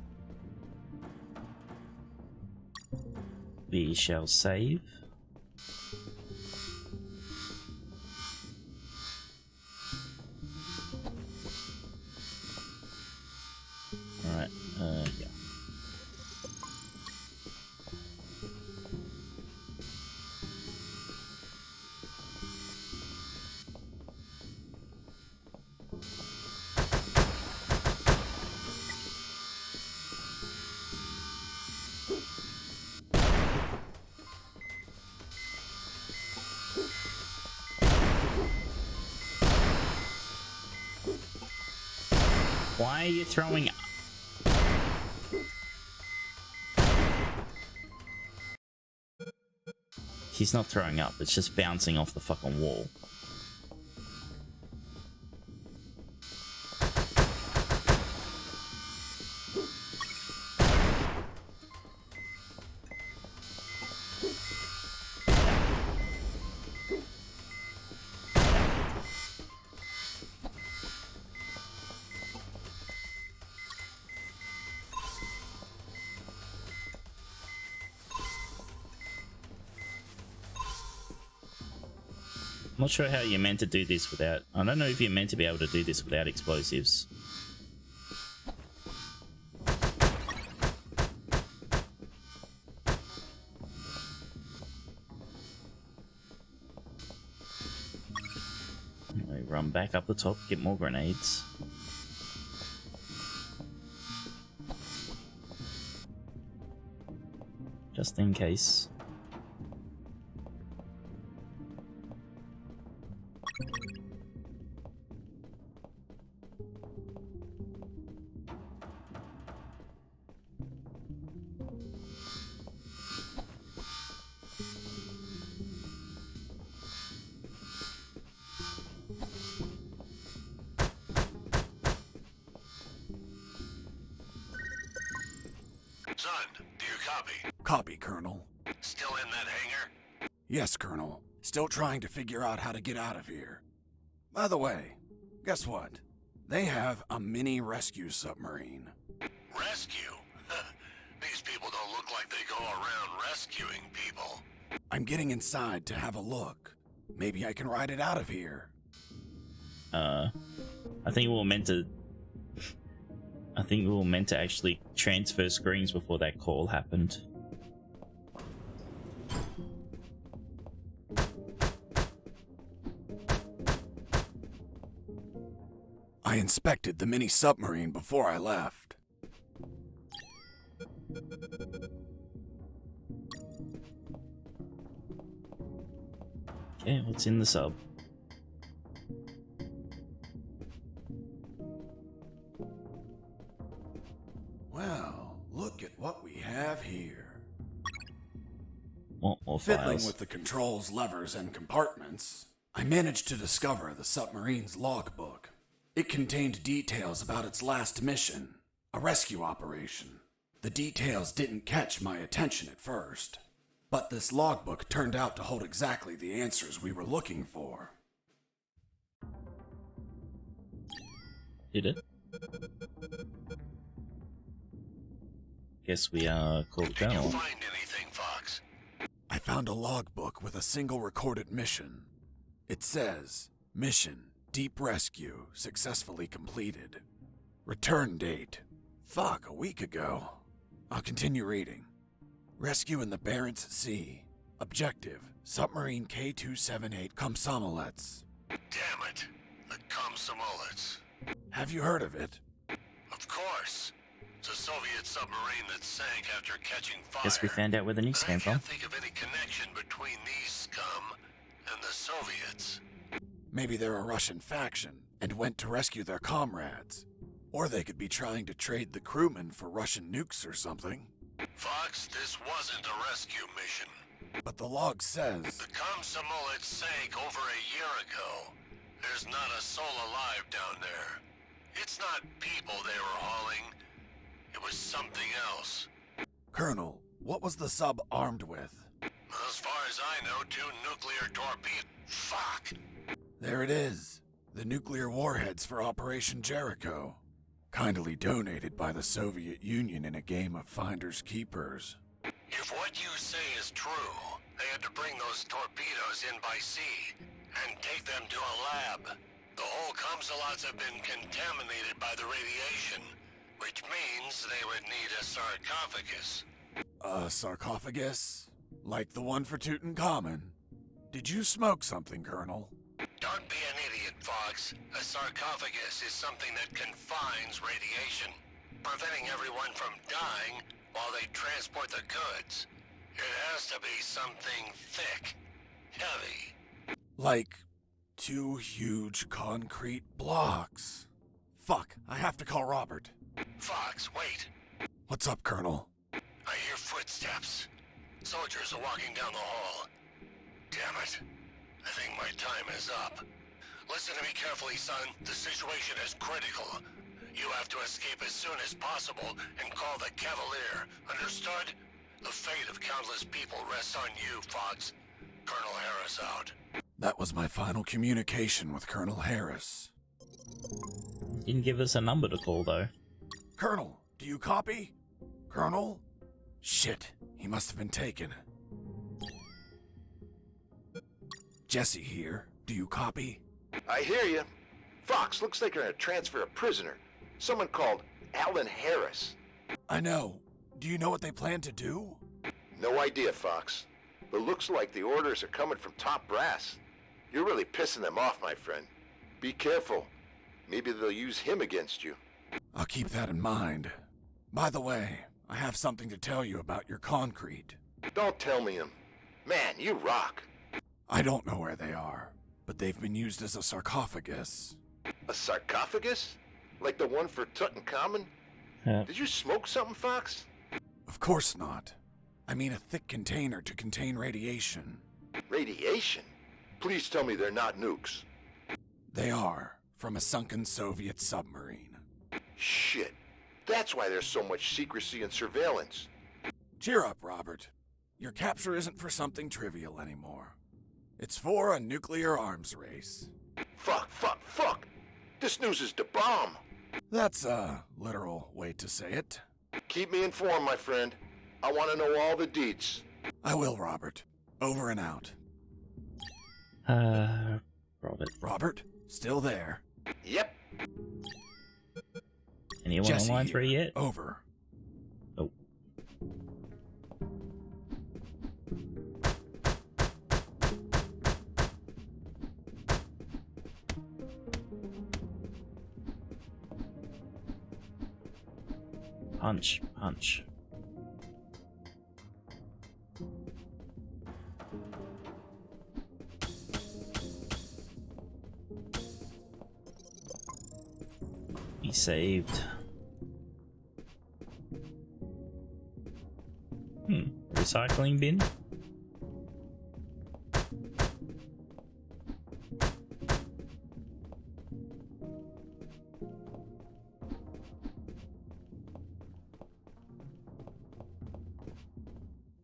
We shall save. Alright, yeah. Why are you throwing... He's not throwing up, it's just bouncing off the fucking wall. I'm not sure how you're meant to do this without... I don't know if you're meant to be able to do this without explosives. Anyway, run back up the top, get more grenades. Just in case. Son, do you copy? Copy, Colonel. Still in that hangar? Yes, Colonel. Still trying to figure out how to get out of here. By the way, guess what? They have a mini rescue submarine. Rescue? These people don't look like they go around rescuing people. I'm getting inside to have a look. Maybe I can ride it out of here. I think we were meant to... I think we were meant to actually transfer screens before that call happened. I inspected the mini submarine before I left. Okay, what's in the sub? Well, look at what we have here. What more Fiddling files? with the controls, levers, and compartments, I managed to discover the submarine's logbook. It contained details about its last mission, a rescue operation. The details didn't catch my attention at first, but this logbook turned out to hold exactly the answers we were looking for. Did it? Guess we are called Did you Colonel. find anything, Fox? I found a logbook with a single recorded mission. It says, Mission, Deep Rescue, successfully completed. Return date. Fuck, a week ago. I'll continue reading. Rescue in the Barents Sea. Objective, submarine K-278 Komsomolets. Damn it. The Komsomolets. Have you heard of it? Of course. It's a Soviet submarine that sank after catching fire. Guess we found out where the news But I came from. can't think of any connection between these scum and the Soviets. Maybe they're a Russian faction and went to rescue their comrades. Or they could be trying to trade the crewmen for Russian nukes or something. Fox, this wasn't a rescue mission. But the log says... The Komsomolets sank over a year ago. There's not a soul alive down there. It's not people they were hauling. It was something else. Colonel, what was the sub armed with? As far as I know, 2 nuclear torpedoes. Fuck. There it is. The nuclear warheads for Operation Jericho. Kindly donated by the Soviet Union in a game of finders keepers. If what you say is true, they had to bring those torpedoes in by sea and take them to a lab. The whole Komsomolets have been contaminated by the radiation, which means they would need a sarcophagus. A sarcophagus? Like the one for Tutankhamun? Did you smoke something, Colonel? Don't be an idiot, Fox. A sarcophagus is something that confines radiation, preventing everyone from dying while they transport the goods. It has to be something thick, heavy. Like 2 huge concrete blocks. Fuck, I have to call Robert. Fox, wait. What's up, Colonel? I hear footsteps. Soldiers are walking down the hall. Damn it. I think my time is up. Listen to me carefully, son. The situation is critical. You have to escape as soon as possible and call the Cavalier. Understood? The fate of countless people rests on you, Fox. Colonel Harris out. That was my final communication with Colonel Harris. Didn't give us a number to call though. Colonel, do you copy? Colonel? Shit, he must have been taken. Jesse here. Do you copy? I hear you. Fox, looks like you're gonna transfer a prisoner. Someone called Alan Harris. I know. Do you know what they plan to do? No idea, Fox. But looks like the orders are coming from top brass. You're really pissing them off, my friend. Be careful. Maybe they'll use him against you. I'll keep that in mind. By the way, I have something to tell you about your concrete. Don't tell me him. Man, you rock. I don't know where they are, but they've been used as a sarcophagus. A sarcophagus? Like the one for Tutankhamun? Did you smoke something, Fox? Of course not. I mean a thick container to contain radiation. Radiation? Please tell me they're not nukes. They are, from a sunken Soviet submarine. Shit. That's why there's so much secrecy and surveillance. Cheer up, Robert. Your capture isn't for something trivial anymore. It's for a nuclear arms race. Fuck. This news is the bomb. That's a literal way to say it. Keep me informed, my friend. I want to know all the deets. I will, Robert. Over and out. Robert. Robert? Still there? Yep. Anyone Jesse online here. for you yet? Over. Oh. Punch. Be saved. Recycling bin?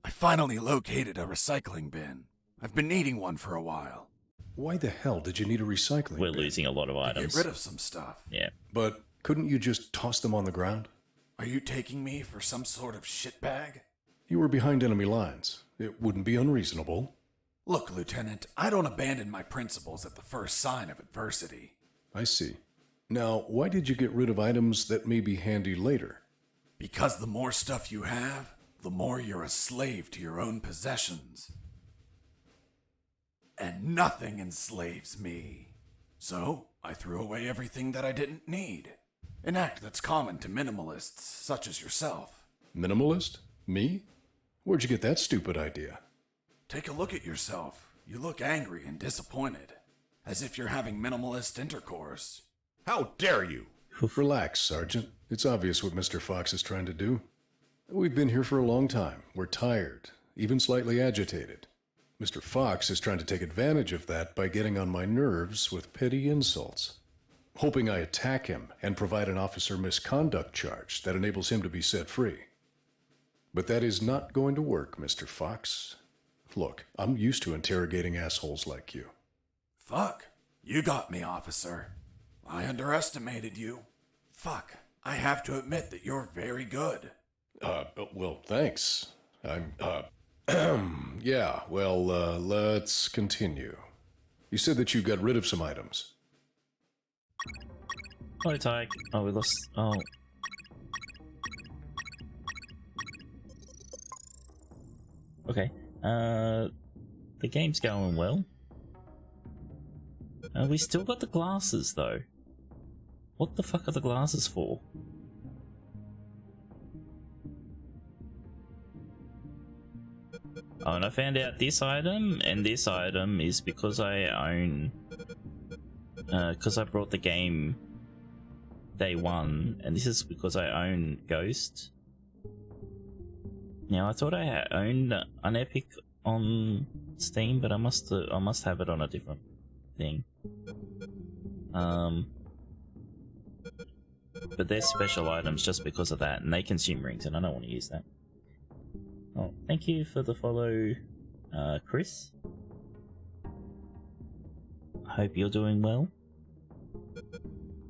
I finally located a recycling bin. I've been needing one for a while. Why the hell did you need a recycling We're bin? losing a lot of items. Get rid of some stuff. Yeah. But couldn't you just toss them on the ground? Are you taking me for some sort of shitbag? You were behind enemy lines. It wouldn't be unreasonable. Look, Lieutenant, I don't abandon my principles at the first sign of adversity. I see. Now, why did you get rid of items that may be handy later? Because the more stuff you have, the more you're a slave to your own possessions. And nothing enslaves me. So, I threw away everything that I didn't need. An act that's common to minimalists such as yourself. Minimalist? Me? Where'd you get that stupid idea? Take a look at yourself. You look angry and disappointed. As if you're having minimalist intercourse. How dare you? Relax, Sergeant. It's obvious what Mr. Fox is trying to do. We've been here for a long time. We're tired, even slightly agitated. Mr. Fox is trying to take advantage of that by getting on my nerves with petty insults, hoping I attack him and provide an officer misconduct charge that enables him to be set free. But that is not going to work, Mr. Fox. Look, I'm used to interrogating assholes like you. Fuck. You got me, officer. I underestimated you. Fuck. I have to admit that you're very good. Well, thanks. Yeah, well, let's continue. You said that you got rid of some items. Oh, Tyke. Oh, we lost. Oh. Okay. The game's going well. We still got the glasses, though. What the fuck are the glasses for? Oh, and I found out this item and this item is because I own... because I brought the game day one, and this is because I own Ghost. Now, I thought I owned Unepic on Steam, but I must have it on a different thing. But they're special items just because of that, and they consume rings, and I don't want to use that. Oh, thank you for the follow, Chris. I hope you're doing well.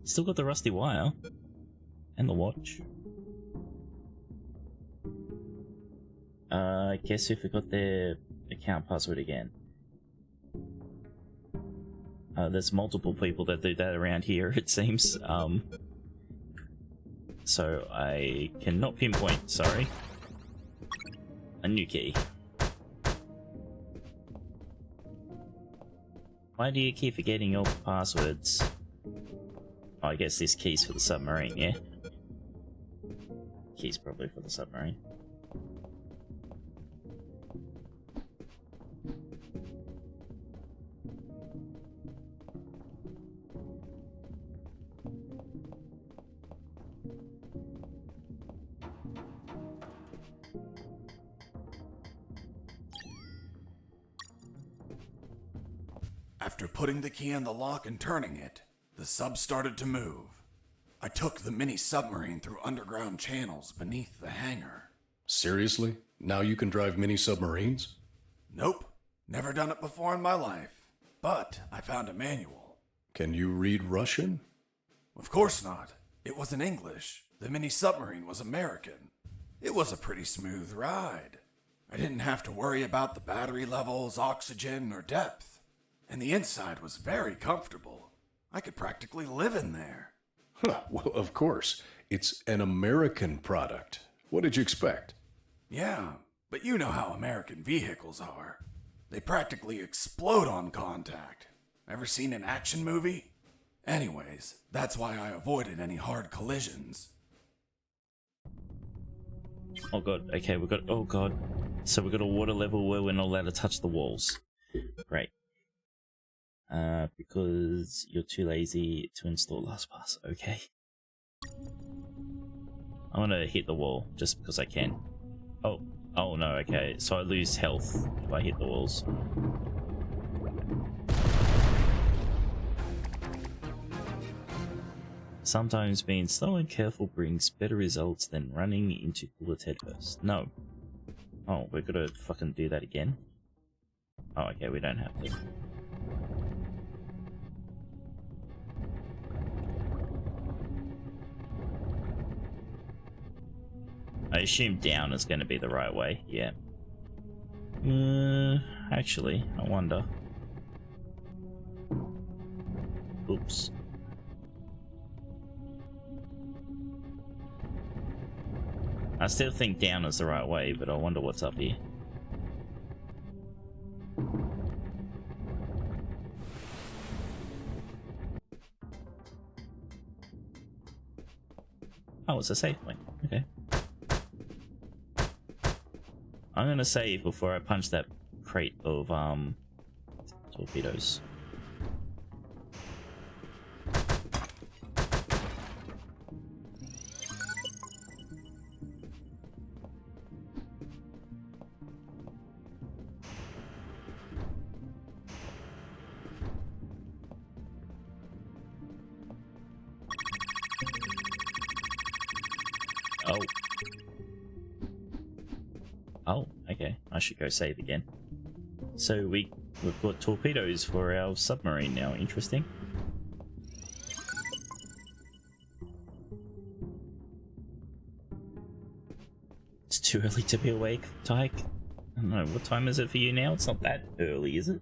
Still got the rusty wire. And the watch. Guess who forgot their account password again? There's multiple people that do that around here, it seems. So I cannot pinpoint, sorry. A new key. Why do you keep forgetting your passwords? Oh, I guess this key's for the submarine, yeah? Key's probably for the submarine. After putting the key in the lock and turning it, the sub started to move. I took the mini submarine through underground channels beneath the hangar. Seriously? Now you can drive mini submarines? Nope, never done it before in my life. But I found a manual. Can you read Russian? Of course not. It was in English. The mini submarine was American. It was a pretty smooth ride. I didn't have to worry about the battery levels, oxygen, or depth. And the inside was very comfortable. I could practically live in there. Huh, well, of course. It's an American product. What did you expect? Yeah, but you know how American vehicles are. They practically explode on contact. Ever seen an action movie? Anyways, that's why I avoided any hard collisions. Oh god, okay, we've got, oh god. So we've got a water level where we're not allowed to touch the walls. Great. Because you're too lazy to install LastPass. Okay. I'm gonna hit the wall just because I can. Oh no, okay. So I lose health if I hit the walls. Sometimes being slow and careful brings better results than running into bullets head first. No. Oh, we're gonna fucking do that again? Oh, okay, we don't have to. I assume down is going to be the right way, yeah. Actually, I wonder. Oops. I still think down is the right way, but I wonder what's up here. Oh, it's a safe point. Okay. I'm gonna save before I punch that crate of torpedoes. Oh, okay. I should go save again. So we've got torpedoes for our submarine now. Interesting. It's too early to be awake, Tyke. I don't know, what time is it for you now? It's not that early, is it?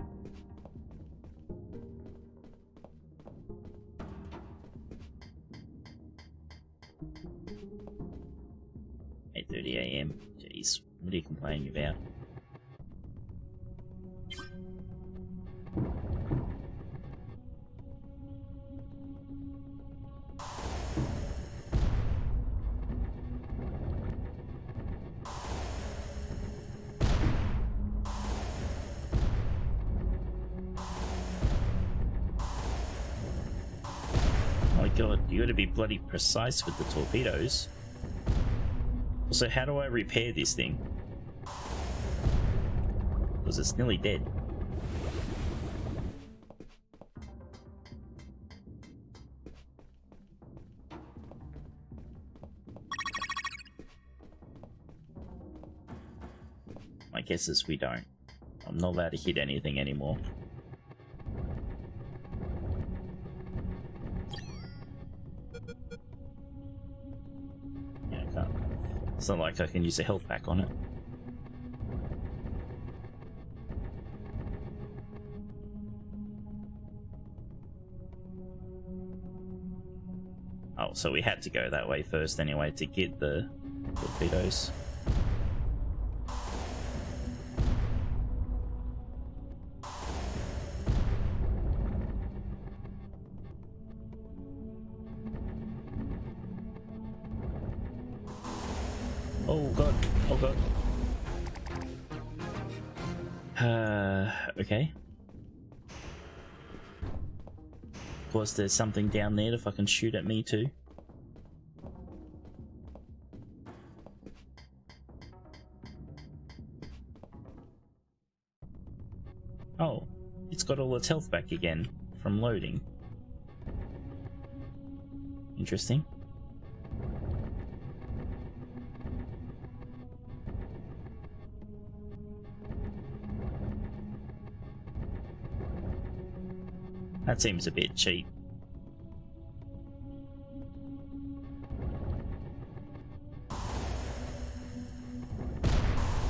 AM. Jeez, what are you complaining about? Oh my god, you gotta be bloody precise with the torpedoes. So how do I repair this thing? Because it's nearly dead. My guess is we don't. I'm not allowed to hit anything anymore. Yeah, I can't. It's not like I can use a health pack on it. Oh, so we had to go that way first anyway to get the torpedoes. Oh god, oh god. Okay. Of course, there's something down there to fucking shoot at me too. Oh, it's got all its health back again from loading. Interesting. That seems a bit cheap.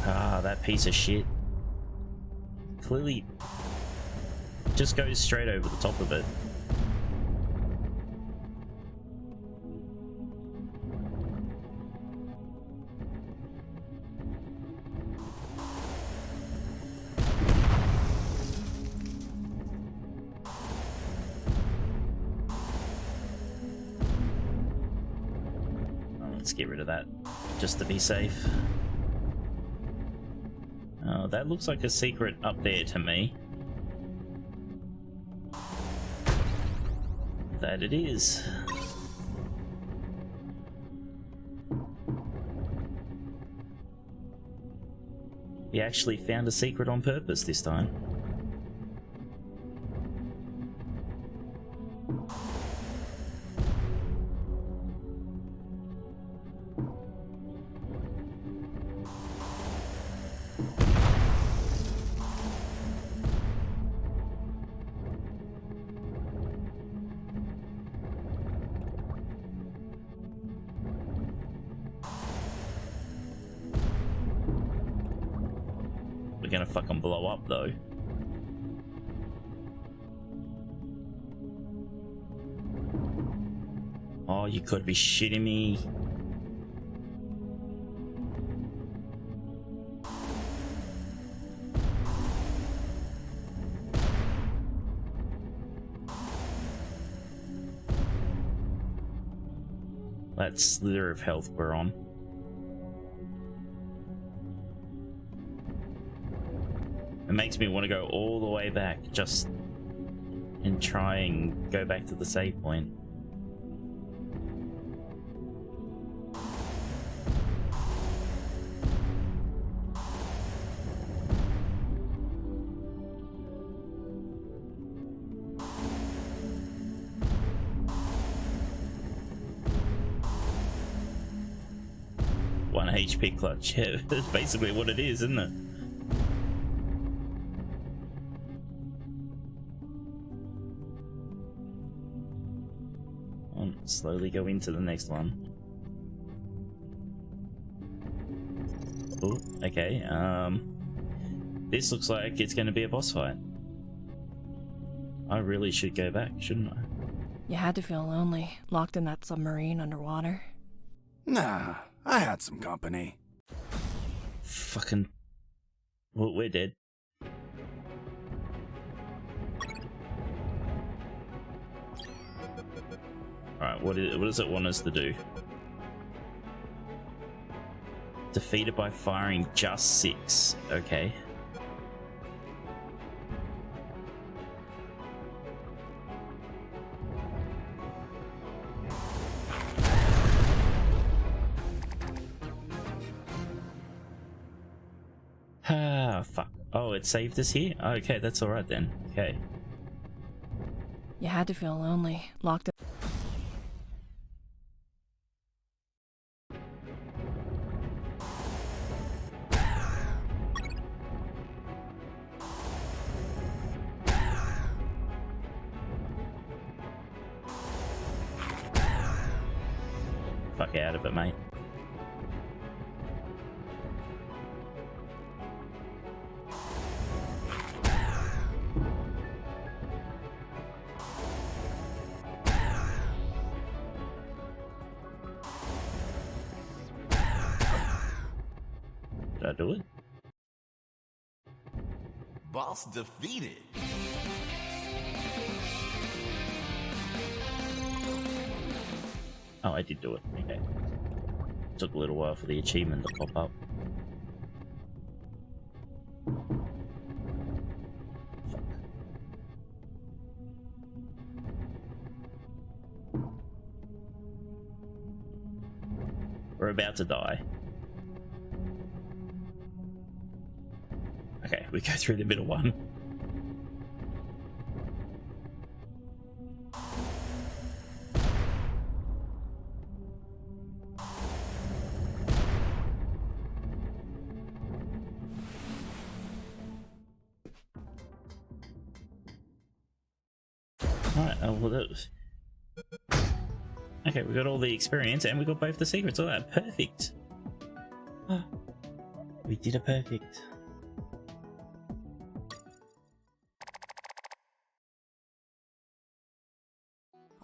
Ah, that piece of shit. Clearly just goes straight over the top of it. Let's get rid of that, just to be safe. Oh, that looks like a secret up there to me. That it is. We actually found a secret on purpose this time. Gonna fucking blow up though. Oh, you could be shitting me. That slither of health we're on. It makes me want to go all the way back just and try and go back to the save point. One HP clutch. Yeah, that's basically what it is, isn't it? Slowly go into the next one. Oh, okay. This looks like it's going to be a boss fight. I really should go back, shouldn't I? You had to feel lonely, locked in that submarine underwater. Nah, I had some company. Fucking... Well, we're dead. Alright, what does it want us to do? Defeated by firing just 6. Okay. Ah, fuck. Oh, it saved us here? Okay, that's alright then. Okay. You had to feel lonely, locked in... Fuck out of it, mate. I do it? Boss defeated. Oh, I did do it. Okay. Took a little while for the achievement to pop up. Fuck. We're about to die. Okay, we go through the middle one. Alright, well that was... Okay, we got all the experience and we got both the secrets. All that, perfect. We did a perfect.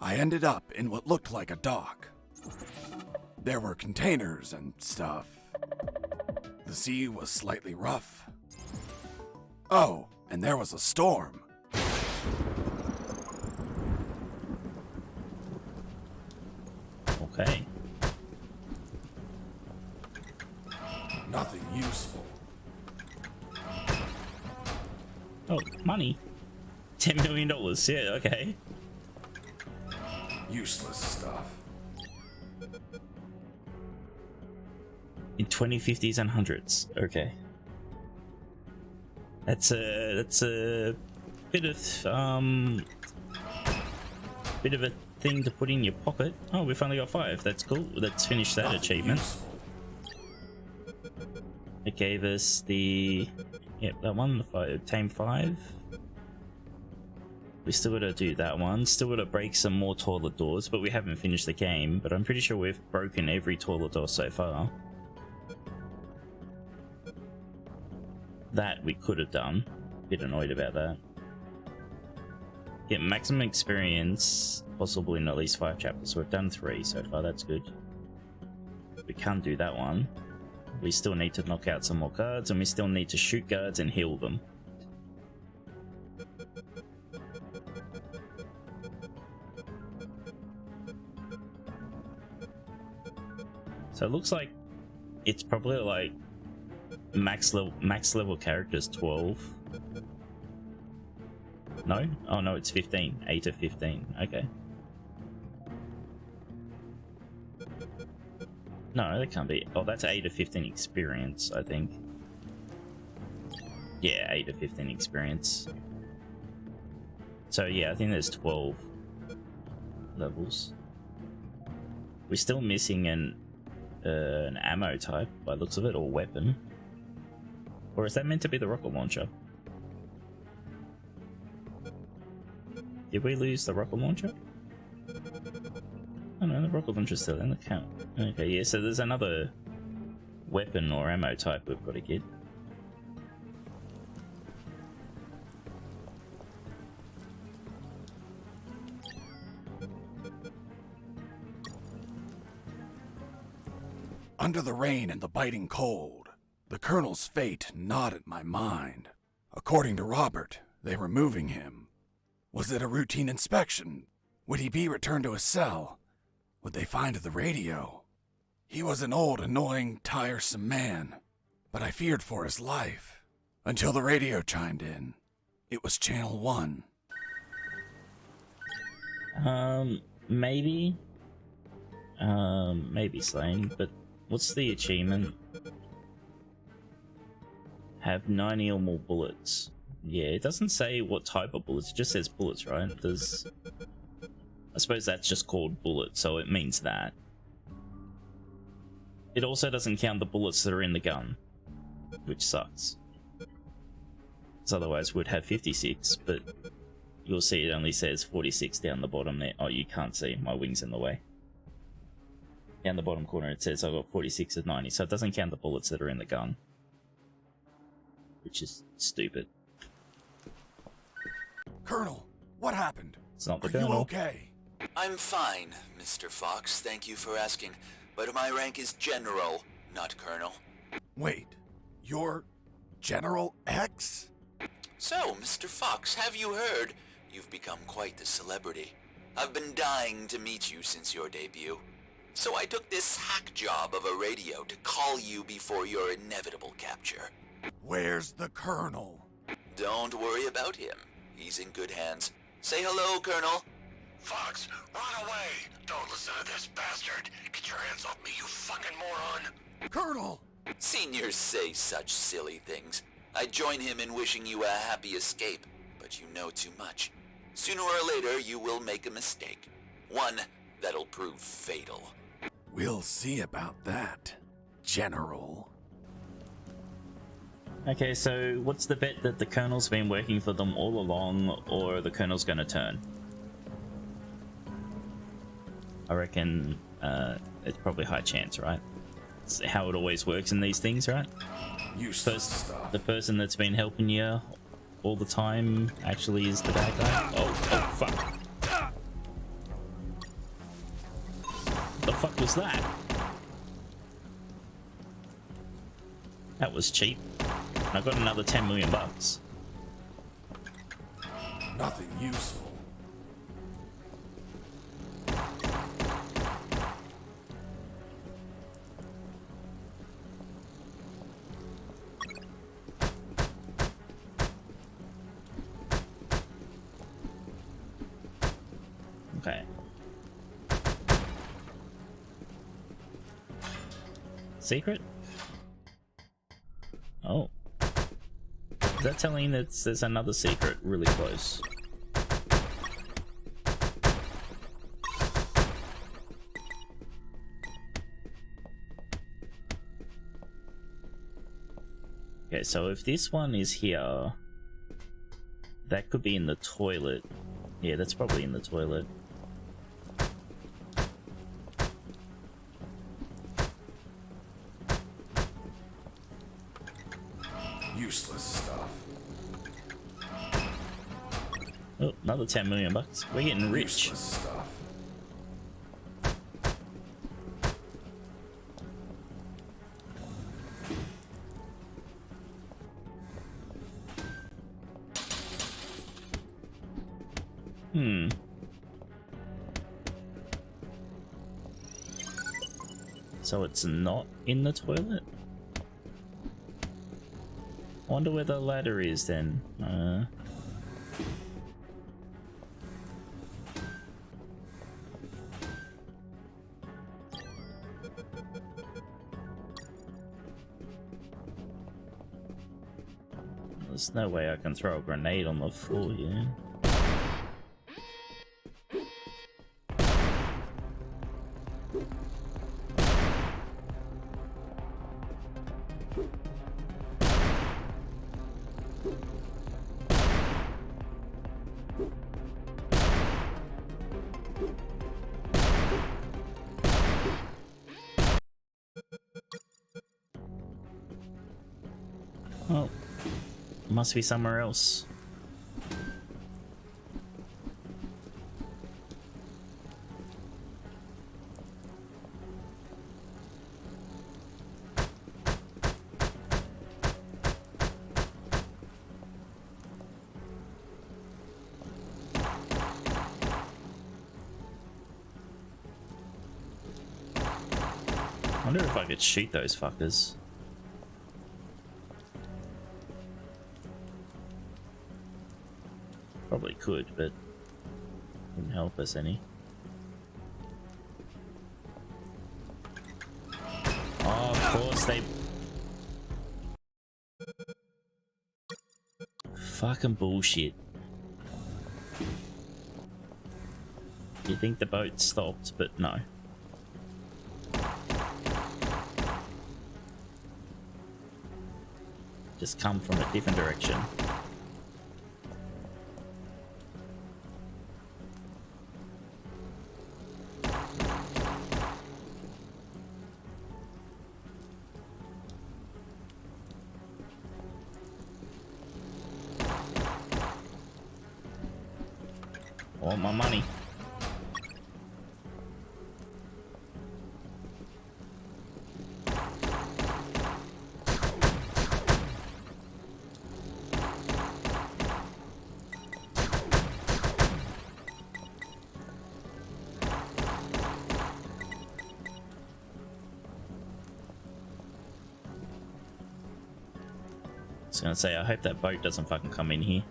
I ended up in what looked like a dock. There were containers and stuff. The sea was slightly rough. Oh, and there was a storm. Okay. Nothing useful. Oh, money. $10 million. Yeah, okay. Useless stuff. In 2050s and hundreds. Okay. That's a bit of a thing to put in your pocket. Oh, we've only got 5. That's cool. Let's finish that achievement. It gave us the that one, the tame 5. We still gotta do that one. Still gotta break some more toilet doors, but we haven't finished the game. But I'm pretty sure we've broken every toilet door so far. That we could have done. Bit annoyed about that. Get maximum experience possible in at least 5 chapters. We've done 3 so far, that's good. We can't do that one. We still need to knock out some more guards, and we still need to shoot guards and heal them. So it looks like it's probably like max level characters 12. No? Oh no, it's 15. 8 of 15. Okay. No, that can't be. Oh, that's 8 of 15 experience, I think. Yeah, 8 of 15 experience. So yeah, I think there's 12 levels. We're still missing an ammo type by the looks of it, or weapon. Or is that meant to be the rocket launcher? Did we lose the rocket launcher? Oh no, the rocket launcher's still in the count. Okay, yeah, so there's another weapon or ammo type we've got to get. Under the rain and the biting cold, the Colonel's fate gnawed at my mind. According to Robert, they were moving him. Was it a routine inspection? Would he be returned to his cell? Would they find the radio? He was an old, annoying, tiresome man, but I feared for his life. Until the radio chimed in. It was Channel 1. Maybe. Maybe Slane, but what's the achievement? Have 90 or more bullets. Yeah, it doesn't say what type of bullets, it just says bullets, right? There's... I suppose that's just called bullet, so it means that. It also doesn't count the bullets that are in the gun, which sucks. Because otherwise we'd have 56, but you'll see it only says 46 down the bottom there. Oh, you can't see, my wing's in the way. Down the bottom corner it says I've got 46 of 90, so it doesn't count the bullets that are in the gun. Which is stupid. Colonel, what happened? It's not the Are Colonel. you okay? I'm fine, Mr. Fox. Thank you for asking. But my rank is General, not Colonel. Wait, You're General X? So, Mr. Fox, have you heard? You've become quite the celebrity. I've been dying to meet you since your debut. So I took this hack job of a radio to call you before your inevitable capture. Where's the Colonel? Don't worry about him. He's in good hands. Say hello, Colonel. Fox, run away! Don't listen to this bastard! Get your hands off me, you fucking moron! Colonel! Seniors say such silly things. I join him in wishing you a happy escape, but you know too much. Sooner or later, you will make a mistake. One that'll prove fatal. We'll see about that, General. Okay, so what's the bet that the Colonel's been working for them all along, or the Colonel's gonna turn? I reckon it's probably high chance, right? It's how it always works in these things, right? Useless stuff. The person that's been helping you all the time actually is the bad guy. Oh fuck. The fuck was that? That was cheap. I got another 10 million bucks. Nothing useful. Okay. Secret? Oh. Is that telling that there's another secret really close? Okay, so if this one is here, that could be in the toilet. Yeah, that's probably in the toilet. Useless stuff. Oh, another 10 million bucks. We're getting rich. Useless stuff. So it's not in the toilet? I wonder where the ladder is then. There's no way I can throw a grenade on the floor here. Oh, must be somewhere else. I wonder if I could shoot those fuckers. Probably could, but wouldn't help us any. Oh, of course they... Fucking bullshit. You think the boat stopped, but no. Just come from a different direction. I want my money. was gonna say, I hope that boat doesn't fucking come in here.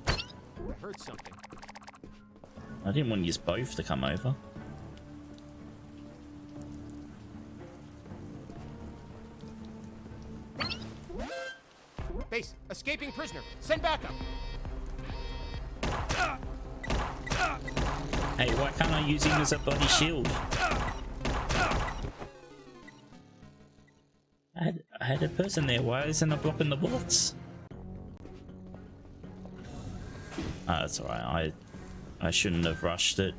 I heard something. I didn't want you both to come over. Base, escaping prisoner. Send backup. Hey, why can't I use him as a bloody shield? I had a person there. Why isn't it blocking the bullets? That's alright. I shouldn't have rushed it.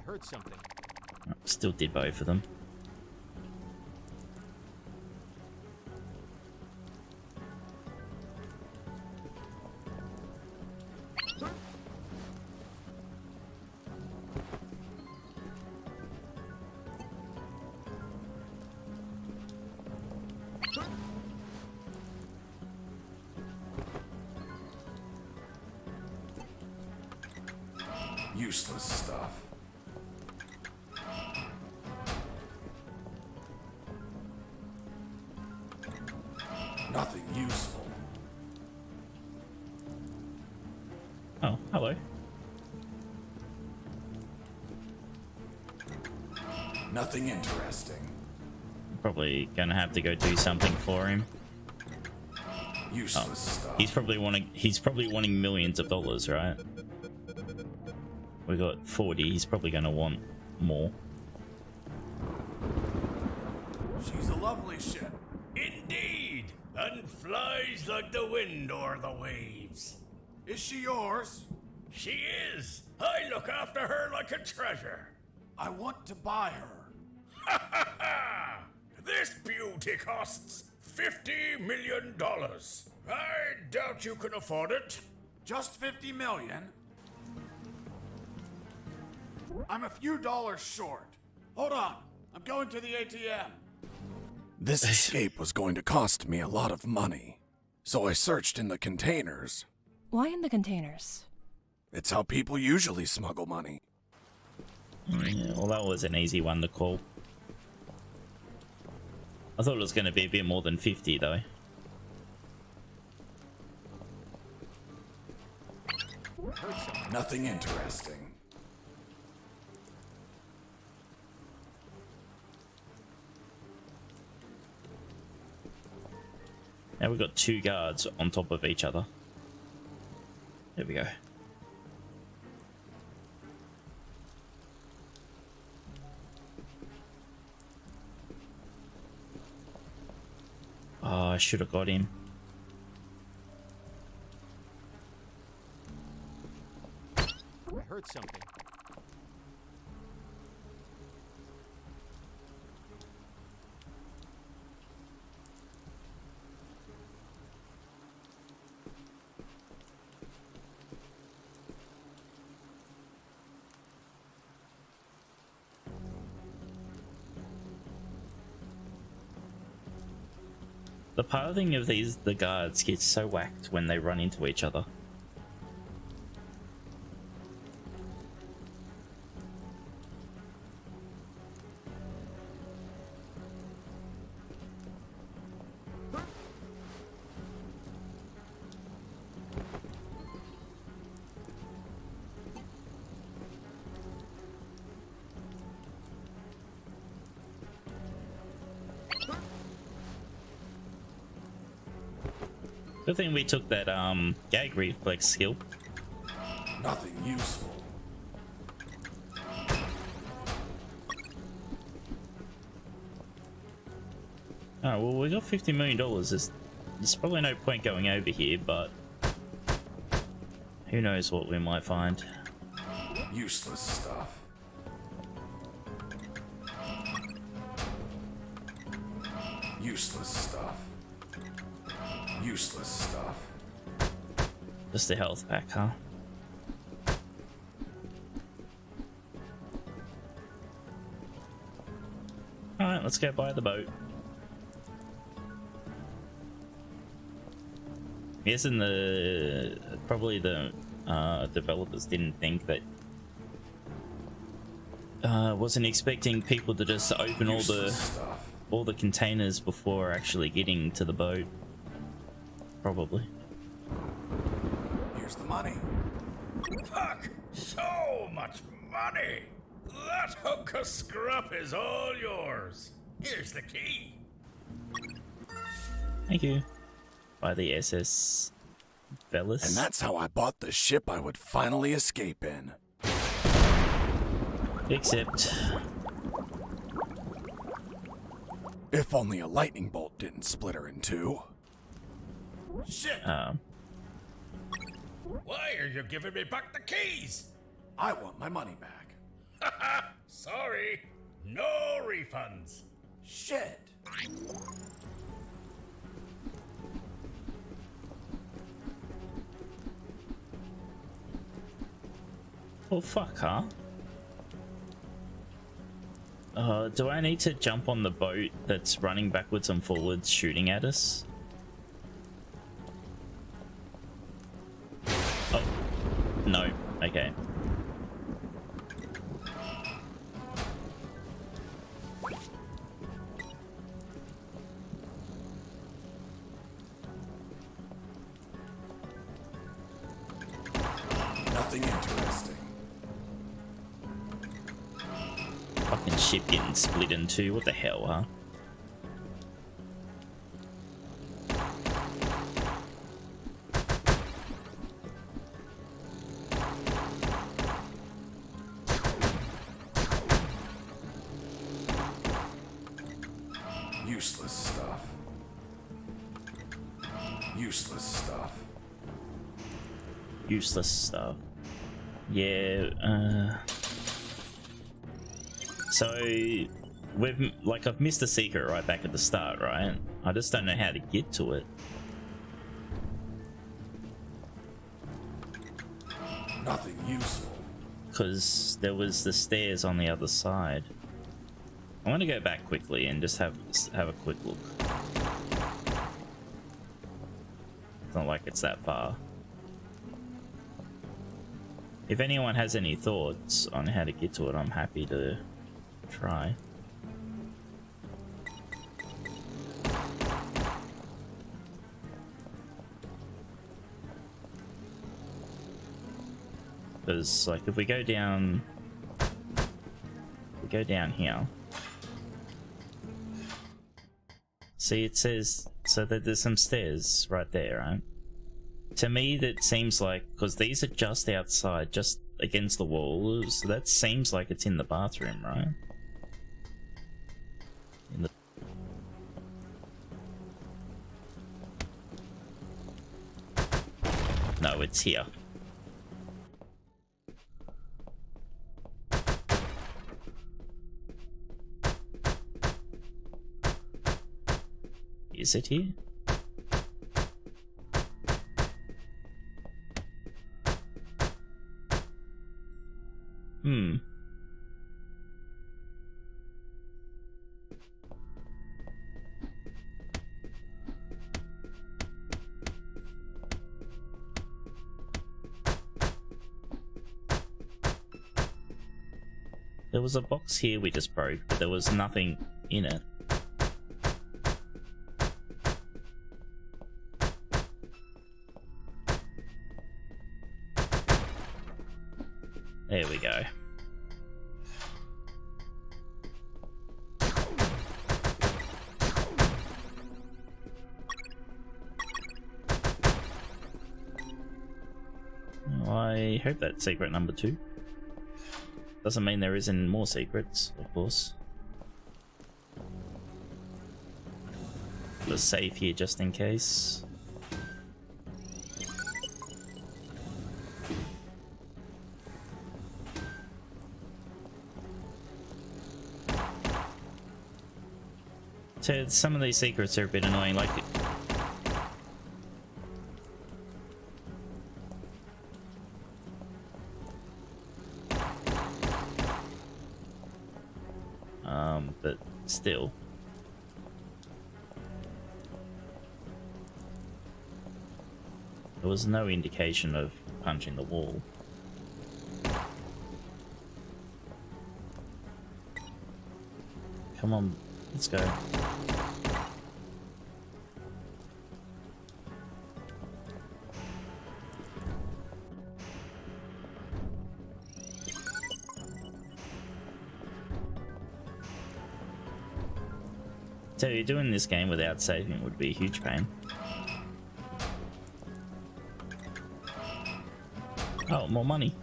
Heard something. Still did both of them. Useless stuff. Nothing useful. Oh, hello. Nothing interesting. Probably gonna have to go do something for him. Useless stuff. He's probably wanting millions of dollars, right? We got 40. He's probably gonna want more. She's a lovely ship. Indeed, and flies like the wind or the waves. Is she yours? She is. I look after her like a treasure. I want to buy her. Ha ha ha! This beauty costs $50 million. I doubt you can afford it. Just 50 million? I'm a few dollars short. Hold on, I'm going to the ATM. This escape was going to cost me a lot of money, so I searched in the containers. Why in the containers? It's how people usually smuggle money. Yeah, well, that was an easy one to call. I thought it was going to be a bit more than 50, though. Nothing interesting. Now we've got two guards on top of each other. There we go. Oh, I should have got him. I heard something. The pathing of the guards gets so whacked when they run into each other. Good thing we took that gag reflex skill. Nothing useful. Oh, well, we got $50 million. There's probably no point going over here, but who knows what we might find. Useless stuff. Useless stuff. Useless stuff. Just a health pack, huh? Alright, let's go buy the boat. Yes, and probably the developers didn't think that wasn't expecting people to just open all the containers before actually getting to the boat. Probably. Here's the money. Fuck! So much money! That hunk of scrap is all yours. Here's the key. Thank you. By the SS Velis. And that's how I bought the ship I would finally escape in. Except... If only a lightning bolt didn't split her in two. Shit! Why are you giving me back the keys? I want my money back. Haha! Sorry. No refunds. Shit! Well, fuck, huh? Do I need to jump on the boat that's running backwards and forwards shooting at us? Oh, no. Okay. Nothing interesting. Fucking ship getting split in two. What the hell, huh? Useless stuff. Useless stuff. Useless stuff. Yeah, so I've missed a secret right back at the start, right? I just don't know how to get to it. Nothing useful. Because there was the stairs on the other side. I want to go back quickly and just have a quick look. It's not like it's that far. If anyone has any thoughts on how to get to it, I'm happy to try. Because, like, if we go down here. See, it says so that there's some stairs right there, right? To me, that seems like, because these are just outside, just against the wall, so that seems like it's in the bathroom, right? No, it's here. Is it here? There was a box here we just broke, but there was nothing in it. There we go. Well, I hope that's secret number 2. Doesn't mean there isn't more secrets, of course. the safe here just in case. So some of these secrets are a bit annoying, like but still. There was no indication of punching the wall. Come on, let's go. So doing this game without saving would be a huge pain. Oh, more money.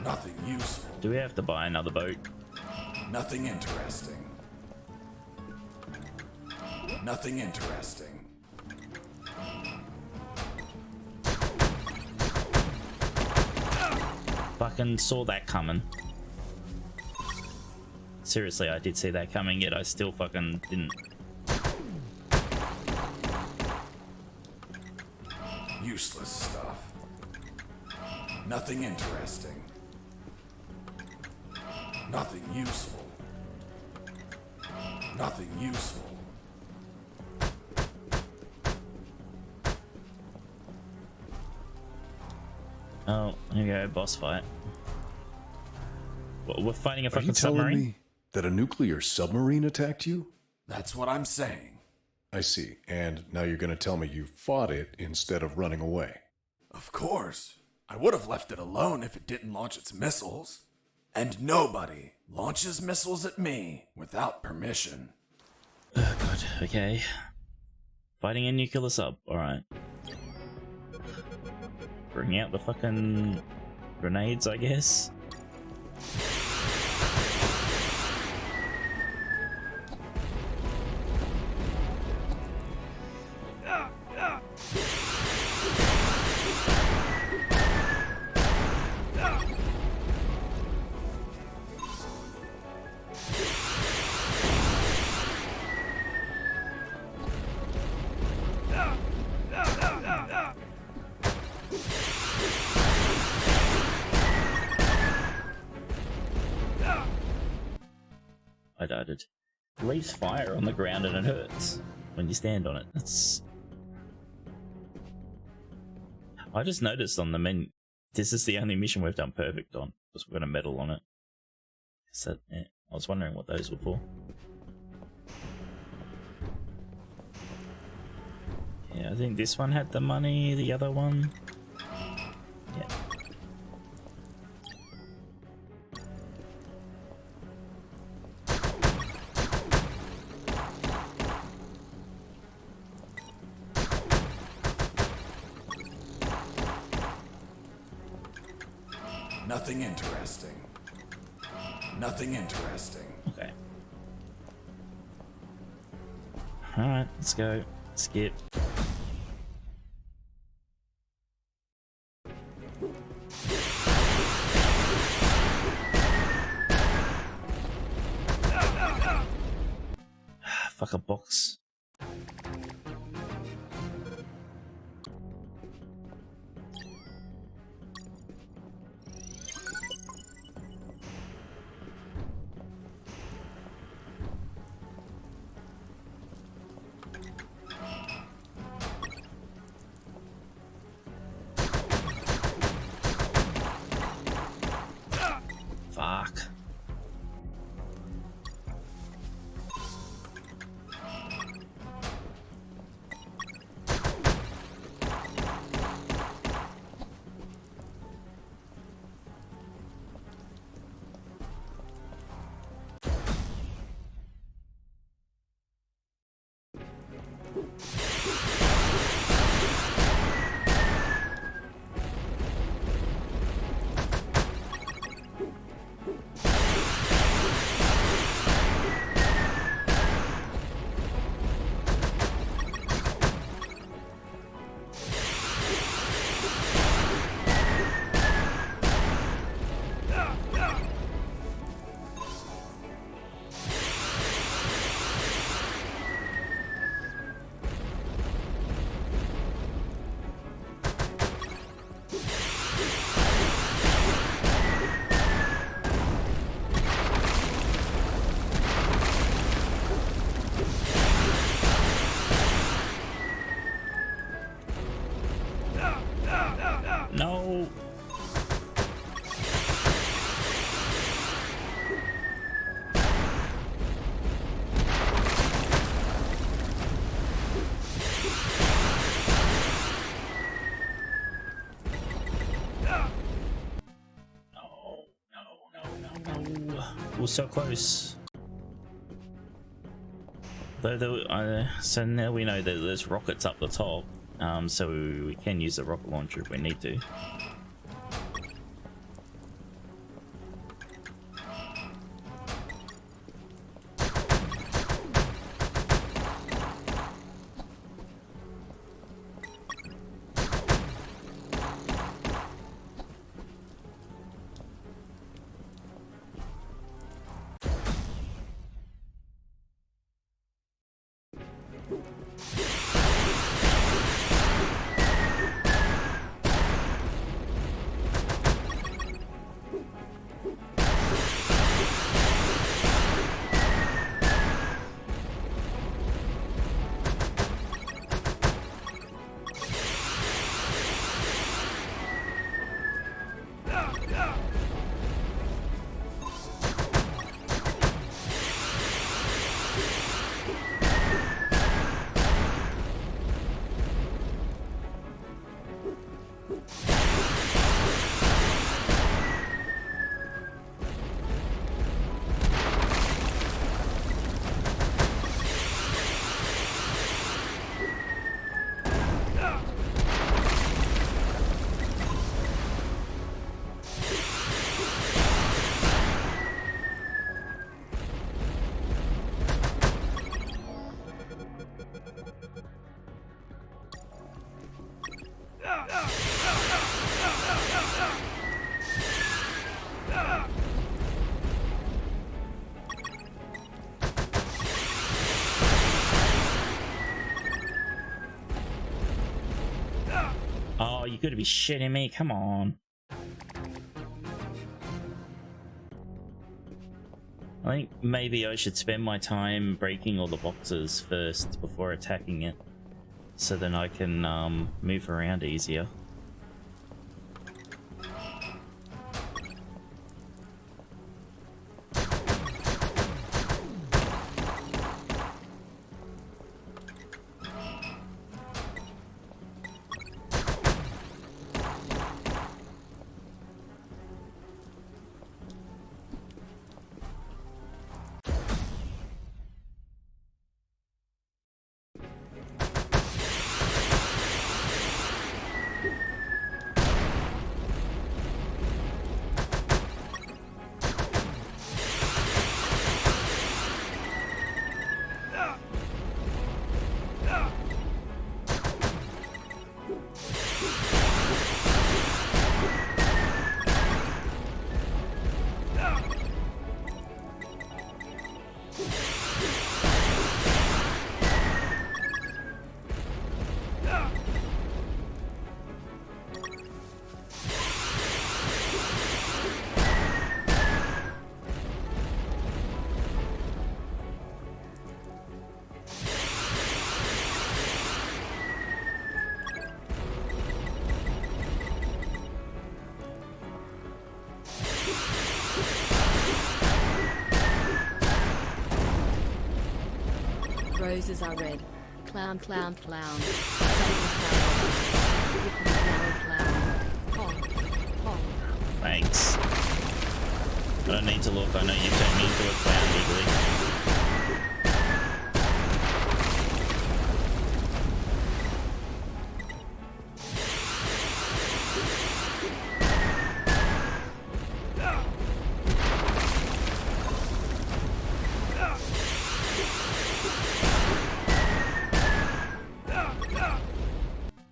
Nothing useful. Do we have to buy another boat? Nothing interesting. Nothing interesting. Fucking saw that coming. Seriously, I did see that coming, yet I still fucking didn't. Useless stuff. Nothing interesting. Nothing useful. Nothing useful. Oh, here we go, boss fight. We're fighting a fucking Are you telling submarine? me that a nuclear submarine attacked you? That's what I'm saying. I see. And now you're going to tell me you fought it instead of running away. Of course. I would have left it alone if it didn't launch its missiles. And nobody launches missiles at me without permission. Oh god, okay. Fighting a nuclear sub, alright. Bring out the fucking grenades, I guess. I died. It leaves fire on the ground and it hurts when you stand on it. That's. I just noticed on the menu, this is the only mission we've done perfect on, because we've got a medal on it. So, yeah, I was wondering what those were for. Yeah, I think this one had the money, the other one. Yeah. Nothing interesting. Nothing interesting. Okay. Alright, let's go. Skip. Fuck a box. Fuck. we're so close. So now we know that there's rockets up the top, so we can use the rocket launcher if we need to. Oh, you gotta be shitting me, come on. I think maybe I should spend my time breaking all the boxes first before attacking it, so then I can move around easier. Roses are red. Clown, clown, clown. Thanks. I don't need to look, I know you turned me into a clown legally.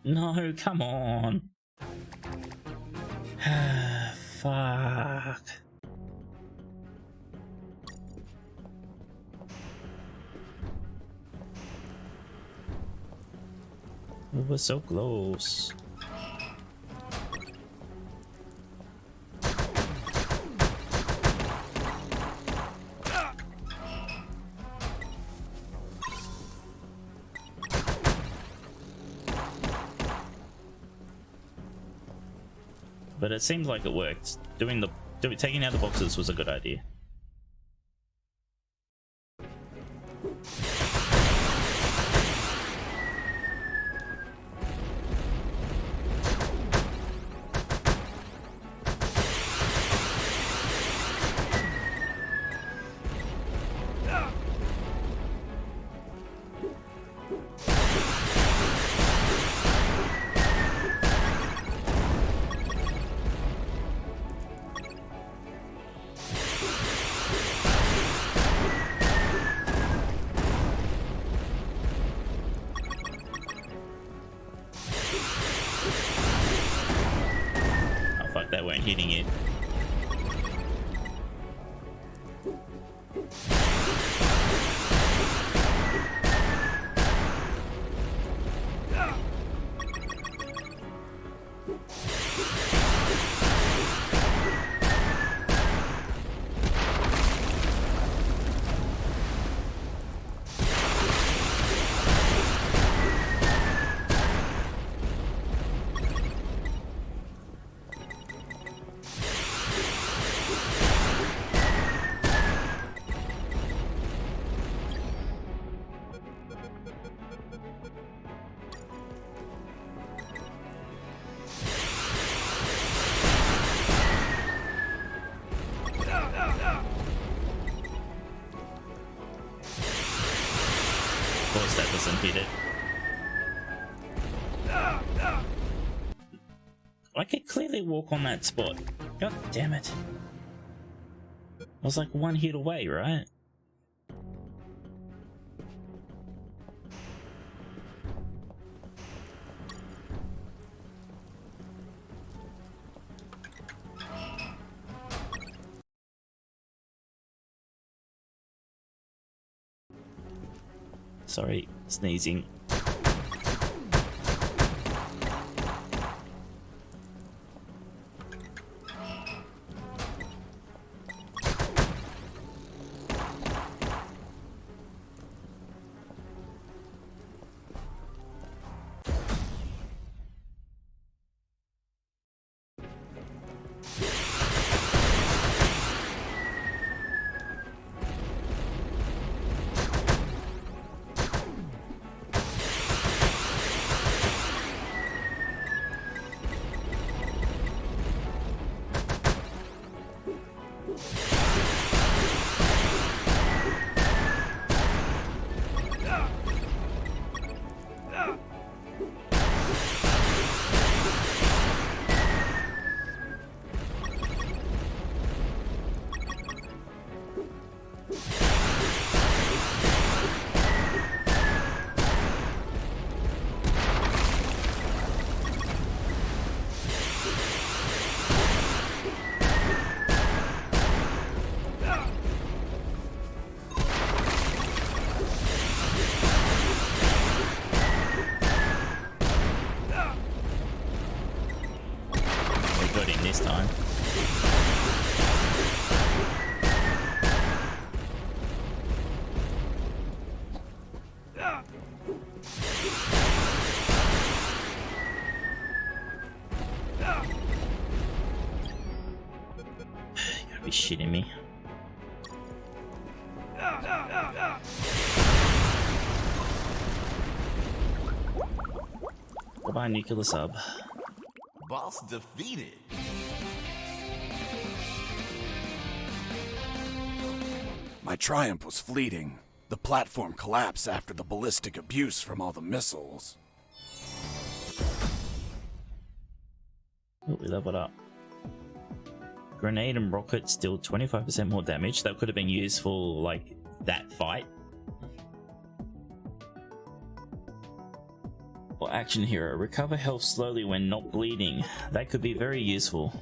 No, come on. Fuck. We were so close. But it seems like it worked. Taking out the boxes was a good idea. doesn't hit it. I could clearly walk on that spot. God damn it. I was like one hit away, right? Sorry, sneezing. This time. You gotta be shitting me. Goodbye, nuclear sub. Boss defeated. My triumph was fleeting. The platform collapsed after the ballistic abuse from all the missiles. Oh, we leveled up. Grenade and rockets deal 25% more damage. That could have been used for, like, that fight. Or action hero. Recover health slowly when not bleeding. That could be very useful.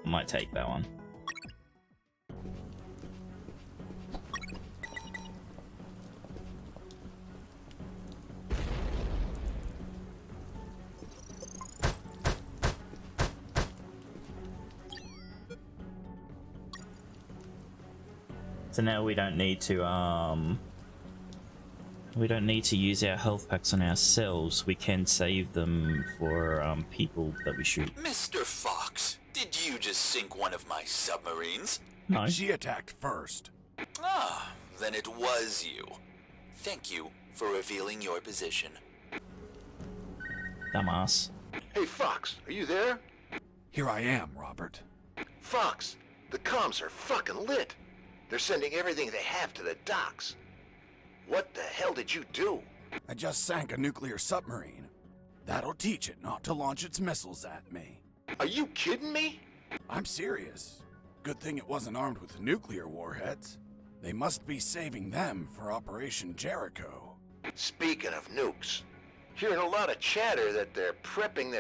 Might take that one. So now we don't need to use our health packs on ourselves. We can save them for people that we shoot. Mr. Fox, did you just sink one of my submarines? No. She attacked first. Ah, then it was you. Thank you for revealing your position. Dumbass. Hey, Fox, are you there? Here I am, Robert. Fox, the comms are fucking lit. They're sending everything they have to the docks. What the hell did you do? I just sank a nuclear submarine. That'll teach it not to launch its missiles at me. Are you kidding me? I'm serious. Good thing it wasn't armed with nuclear warheads. They must be saving them for Operation Jericho. Speaking of nukes, hearing a lot of chatter that they're prepping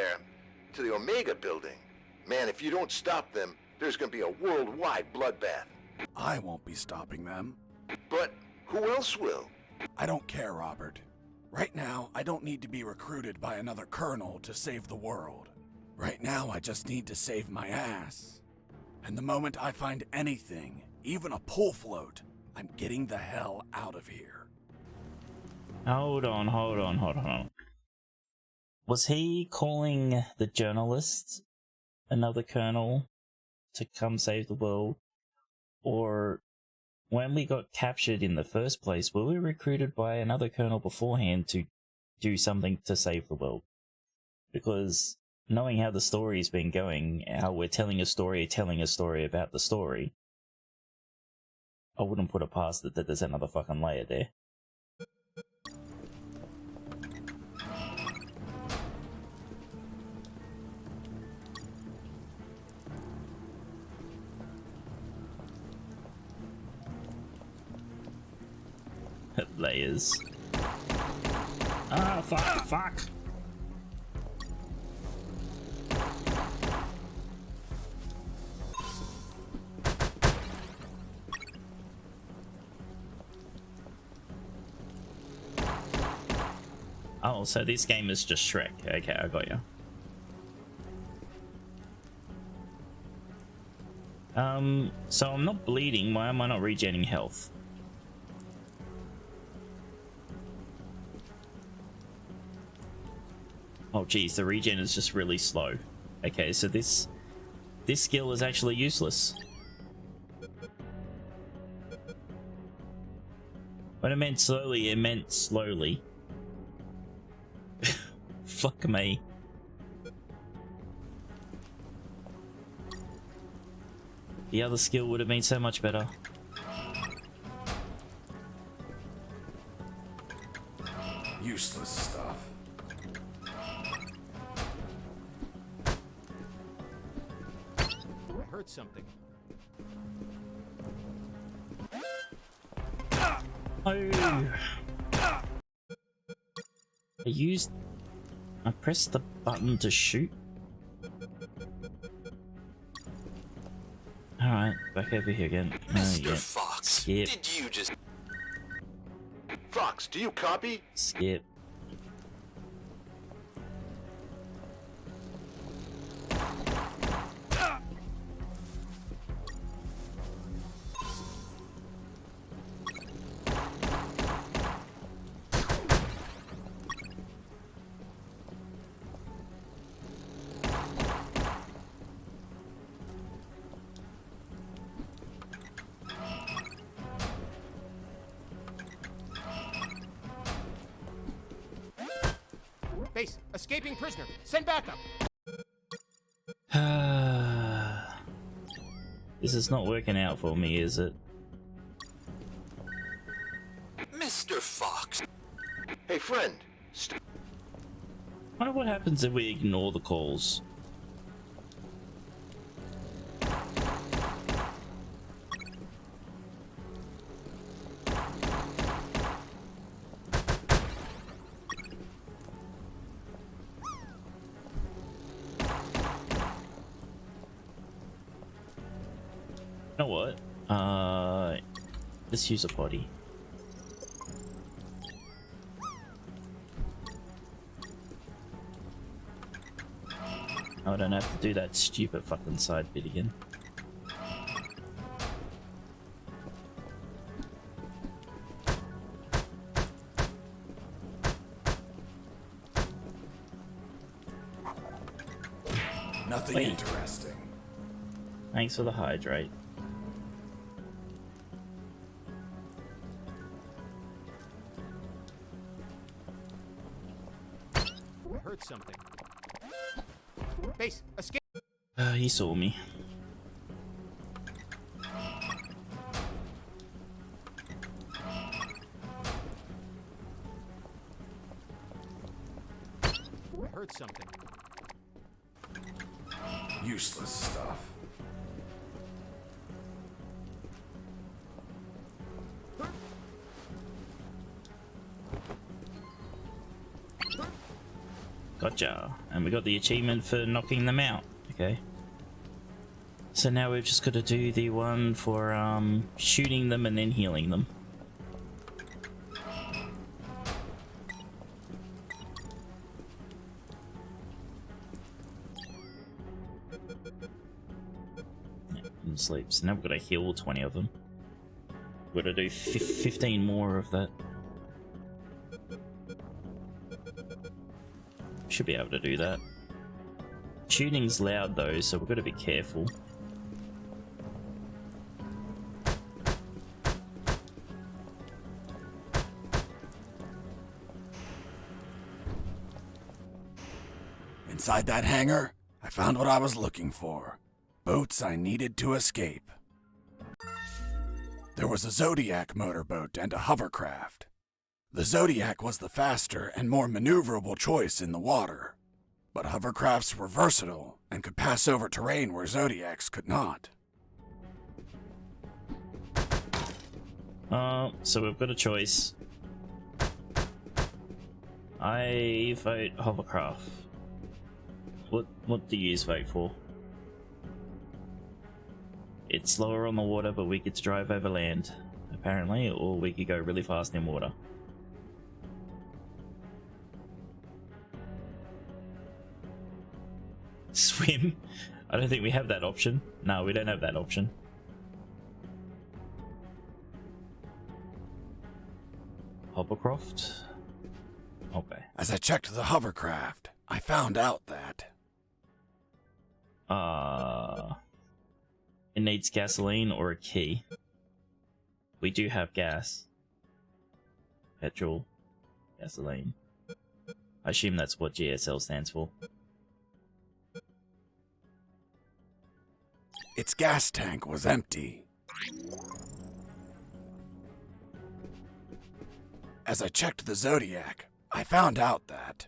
to the Omega building. Man, if you don't stop them, there's gonna be a worldwide bloodbath. I won't be stopping them. But who else will? I don't care, Robert. Right now, I don't need to be recruited by another colonel to save the world. Right now, I just need to save my ass. And the moment I find anything, even a pull float, I'm getting the hell out of here. Hold on. Was he calling the journalist another colonel to come save the world? Or when we got captured in the first place, were we recruited by another colonel beforehand to do something to save the world? Because knowing how the story's been going, how we're telling a story about the story, I wouldn't put it past it that there's another fucking layer there. Layers. Ah, fuck. Oh, so this game is just Shrek. Okay, I got you. So I'm not bleeding. Why am I not regenerating health? Oh geez, the regen is just really slow. Okay, so this skill is actually useless. When it meant slowly, it meant slowly. Fuck me. The other skill would have been so much better. Useless stuff. I heard something. Oh. I pressed the button to shoot. Alright, back over here again. Mr. Fox, skip. did you just... Fox, do you copy? Skip. Base, escaping prisoner. Send backup. This is not working out for me, is it? Mr. Fox. Hey, friend. I wonder what happens if we ignore the calls. You know what? Let's use a body. I don't have to do that stupid fucking side bit again. Nothing interesting. Thanks for the hydrate. I heard something. Base, escape. He saw me. I heard something. Useless stuff. Gotcha. And we got the achievement for knocking them out. Okay. So now we've just got to do the one for shooting them and then healing them. And sleep. So now we've got to heal 20 of them. We've got to do 15 more of that. Should be able to do that. Shooting's loud though, so we've got to be careful. Inside that hangar, I found what I was looking for. Boats I needed to escape. There was a Zodiac motorboat and a hovercraft. The Zodiac was the faster and more maneuverable choice in the water, but hovercrafts were versatile and could pass over terrain where Zodiacs could not. So we've got a choice. I vote hovercraft. What do you vote for? It's slower on the water, but we get to drive over land, apparently, or we could go really fast in water. Swim? I don't think we have that option. No, we don't have that option. Hovercraft? Okay. As I checked the hovercraft, I found out that... It needs gasoline or a key. We do have gas. Petrol. Gasoline. I assume that's what GSL stands for. Its gas tank was empty. As I checked the Zodiac, I found out that...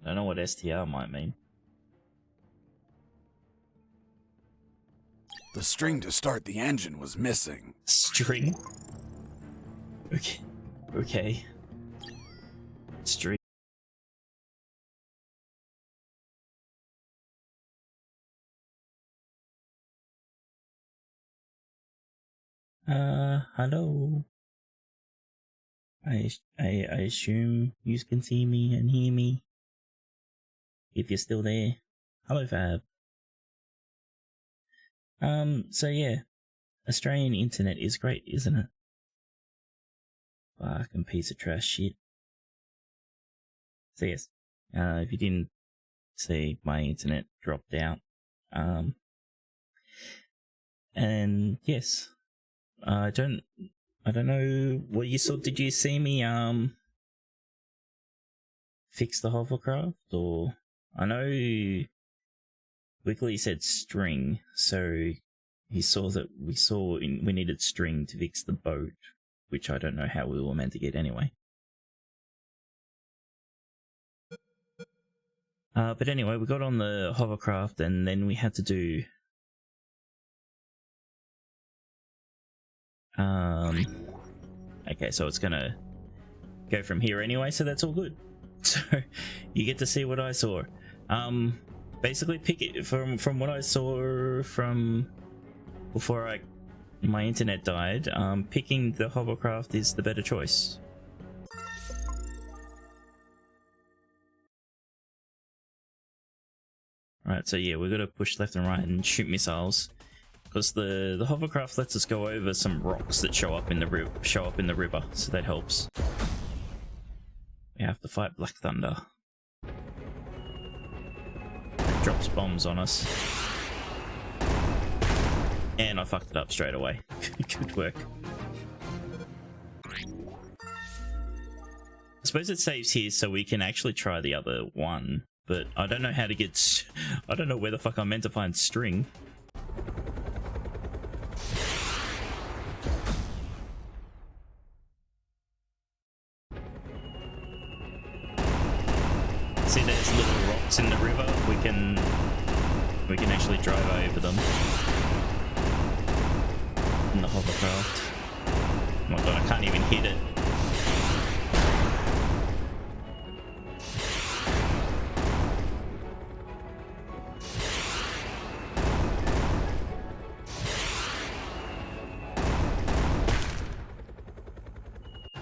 I don't know what STR might mean. The string to start the engine was missing. String? Okay. Okay. String. Hello. I assume you can see me and hear me. If you're still there. Hello, Fab. So yeah. Australian internet is great, isn't it? Fucking piece of trash shit. So yes, if you didn't see, my internet dropped out. And yes, I don't know what you saw. Did you see me fix the hovercraft? Or I know Wickley said string, so he saw that we needed string to fix the boat, which I don't know how we were meant to get anyway. But anyway, we got on the hovercraft and then we had to do okay, so it's gonna go from here anyway, so that's all good. So you get to see what I saw. Basically pick it from what I saw from before my internet died. Picking the hovercraft is the better choice. Right, so yeah, we're gonna push left and right and shoot missiles, because the hovercraft lets us go over some rocks that show up in the river, so that helps. We have to fight Black Thunder. It drops bombs on us, and I fucked it up straight away. Good work. I suppose it saves here so we can actually try the other one. But I don't know how to get... I don't know where the fuck I'm meant to find string. See, there's little rocks in the river. We can actually drive over them in the hovercraft. Oh my god, I can't even hit it.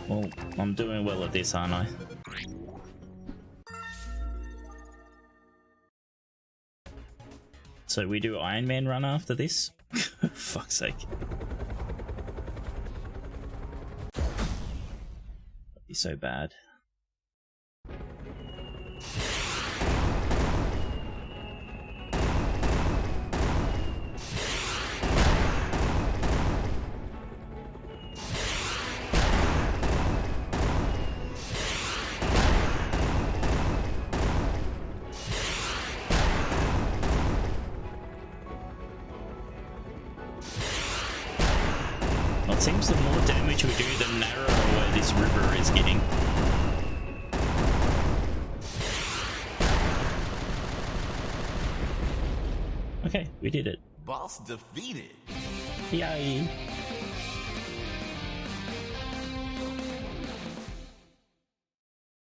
Well, I'm doing well at this, aren't I? So we do Iron Man run after this? Fuck's sake. That'd be so bad. It seems the more damage we do, the narrower this river is getting. Okay, we did it. Boss defeated. Yay!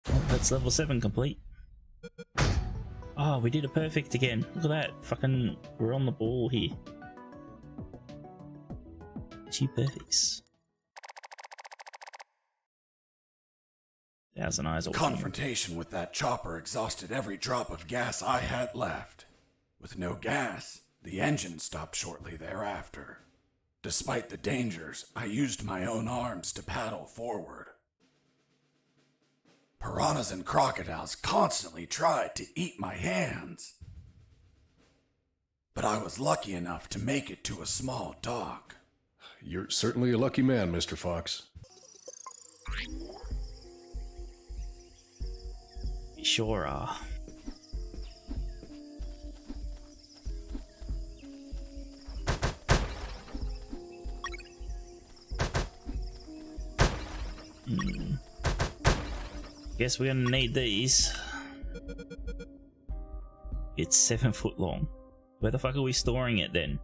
Well, that's level 7 complete. Oh, we did it perfect again. Look at that. Fucking, we're on the ball here. 2 perfects. 1,000 eyes. Confrontation with that chopper exhausted every drop of gas I had left. With no gas, the engine stopped shortly thereafter. Despite the dangers, I used my own arms to paddle forward. Piranhas and crocodiles constantly tried to eat my hands. But I was lucky enough to make it to a small dock. You're certainly a lucky man, Mr. Fox. We sure are. Guess we're gonna need these. It's 7 foot long. Where the fuck are we storing it then?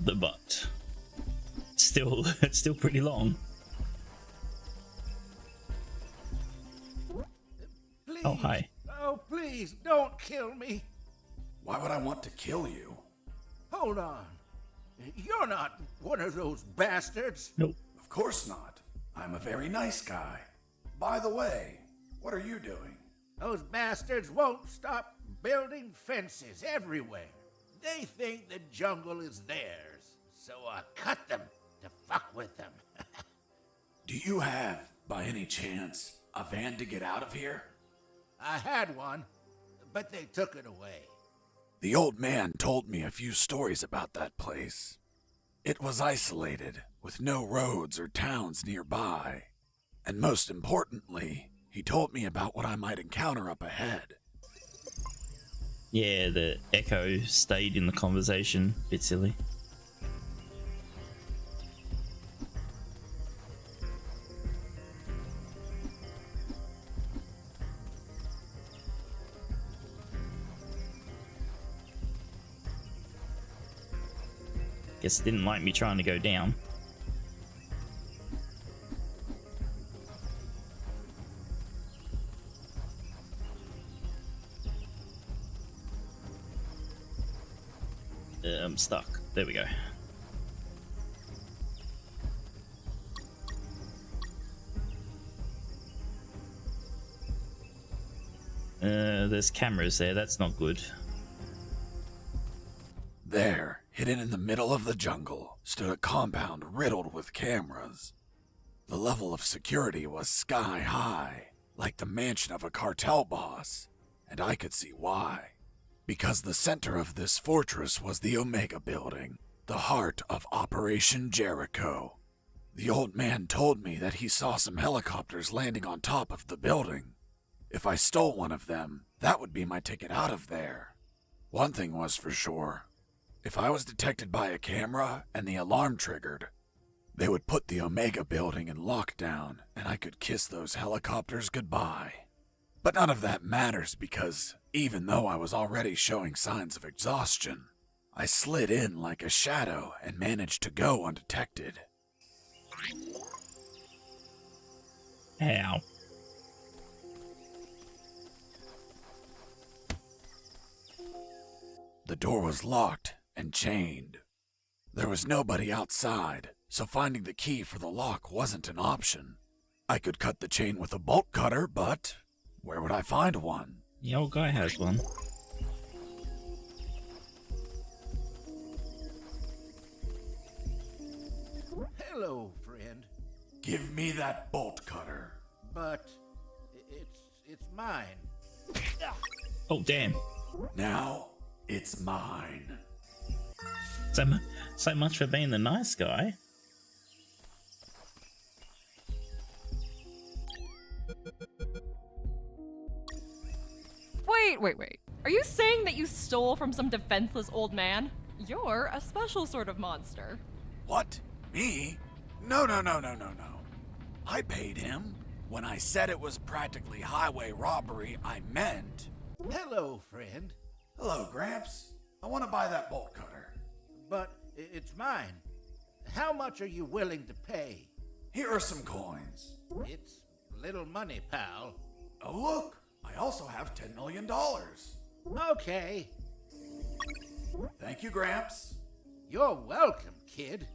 The butt. It's still pretty long. Please. Oh, hi. Oh, please, don't kill me. Why would I want to kill you? Hold on. You're not one of those bastards. Nope. Of course not. I'm a very nice guy. By the way, what are you doing? Those bastards won't stop building fences everywhere. They think the jungle is theirs, so I cut them to fuck with them. Do you have, by any chance, a van to get out of here? I had one, but they took it away. The old man told me a few stories about that place. It was isolated, with no roads or towns nearby. And most importantly, he told me about what I might encounter up ahead. Yeah, the echo stayed in the conversation. Bit silly. Guess it didn't like me trying to go down. I'm stuck. There we go. There's cameras there. That's not good. There, hidden in the middle of the jungle, stood a compound riddled with cameras. The level of security was sky high, like the mansion of a cartel boss, and I could see why. Because the center of this fortress was the Omega Building, the heart of Operation Jericho. The old man told me that he saw some helicopters landing on top of the building. If I stole one of them, that would be my ticket out of there. One thing was for sure. If I was detected by a camera and the alarm triggered, they would put the Omega Building in lockdown and I could kiss those helicopters goodbye. But none of that matters because even though I was already showing signs of exhaustion, I slid in like a shadow and managed to go undetected. Ow. The door was locked and chained. There was nobody outside, so finding the key for the lock wasn't an option. I could cut the chain with a bolt cutter, but where would I find one? The old guy has one. Hello, friend. Give me that bolt cutter. But it's mine. Oh, damn. Now it's mine. So much for being the nice guy. Wait. Are you saying that you stole from some defenseless old man? You're a special sort of monster. What? Me? No. I paid him. When I said it was practically highway robbery, I meant... Hello, friend. Hello, Gramps. I want to buy that bolt cutter. But it's mine. How much are you willing to pay? Here are some coins. It's little money, pal. Oh, look. I also have $10 million. Okay. Thank you, Gramps. You're welcome, kid.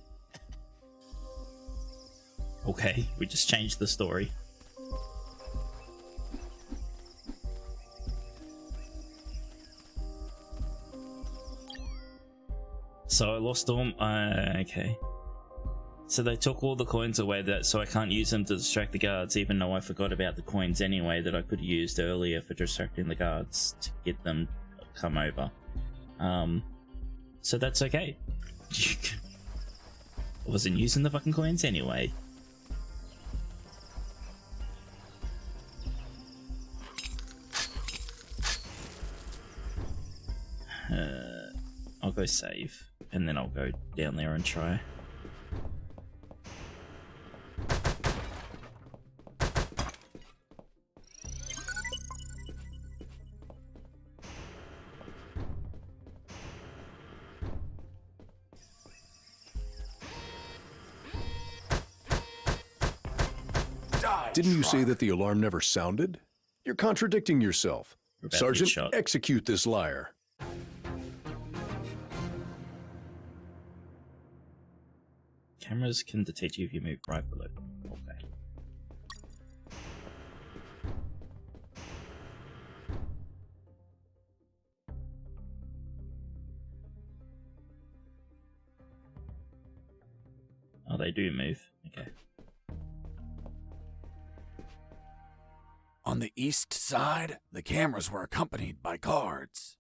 Okay, we just changed the story. So I lost all. Okay. So they took all the coins away, so I can't use them to distract the guards, even though I forgot about the coins anyway that I could have used earlier for distracting the guards to get them to come over. So that's okay. I wasn't using the fucking coins anyway. I'll go save, and then I'll go down there and try. Didn't you say that the alarm never sounded? You're contradicting yourself. Sergeant, execute this liar. Cameras can detect you if you move right below them. Okay. Oh, they do move. Okay. On the east side, the cameras were accompanied by guards.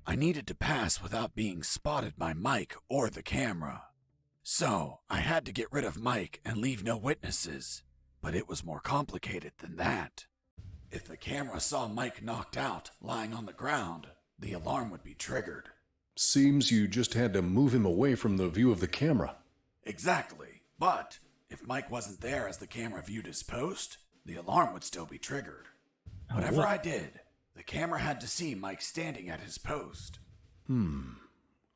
I needed to pass without being spotted by Mike or the camera. So, I had to get rid of Mike and leave no witnesses. But it was more complicated than that. If the camera saw Mike knocked out, lying on the ground, the alarm would be triggered. Seems you just had to move him away from the view of the camera. Exactly. But if Mike wasn't there as the camera viewed his post, the alarm would still be triggered. Whatever I did, the camera had to see Mike standing at his post.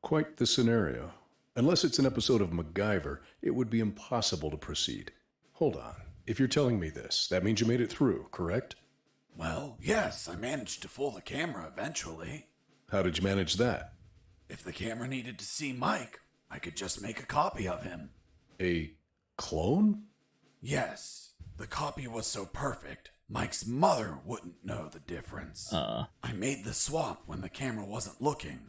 Quite the scenario. Unless it's an episode of MacGyver, it would be impossible to proceed. Hold on. If you're telling me this, that means you made it through, correct? Well, yes, I managed to fool the camera eventually. How did you manage that? If the camera needed to see Mike, I could just make a copy of him. A clone? Yes. The copy was so perfect, Mike's mother wouldn't know the difference. I made the swap when the camera wasn't looking.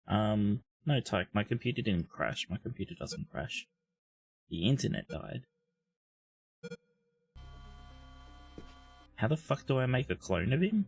No, Tyke, my computer didn't crash. My computer doesn't crash. The internet died. How the fuck do I make a clone of him?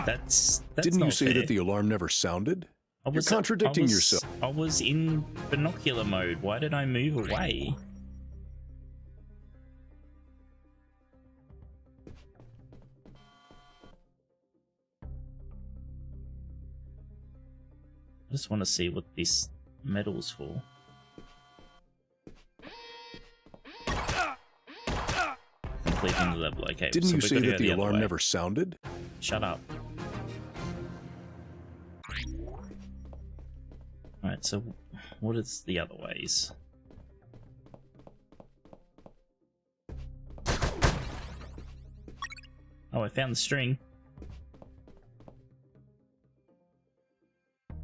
That's Didn't not you say fair. that the alarm never sounded? You're contradicting yourself. I was in binocular mode. Why did I move away? I just want to see what this medal's for. Completing the level. Okay. Didn't so you we've say got to that go the other alarm way. never sounded? Shut up. Alright, so what is the other ways? Oh, I found the string. Are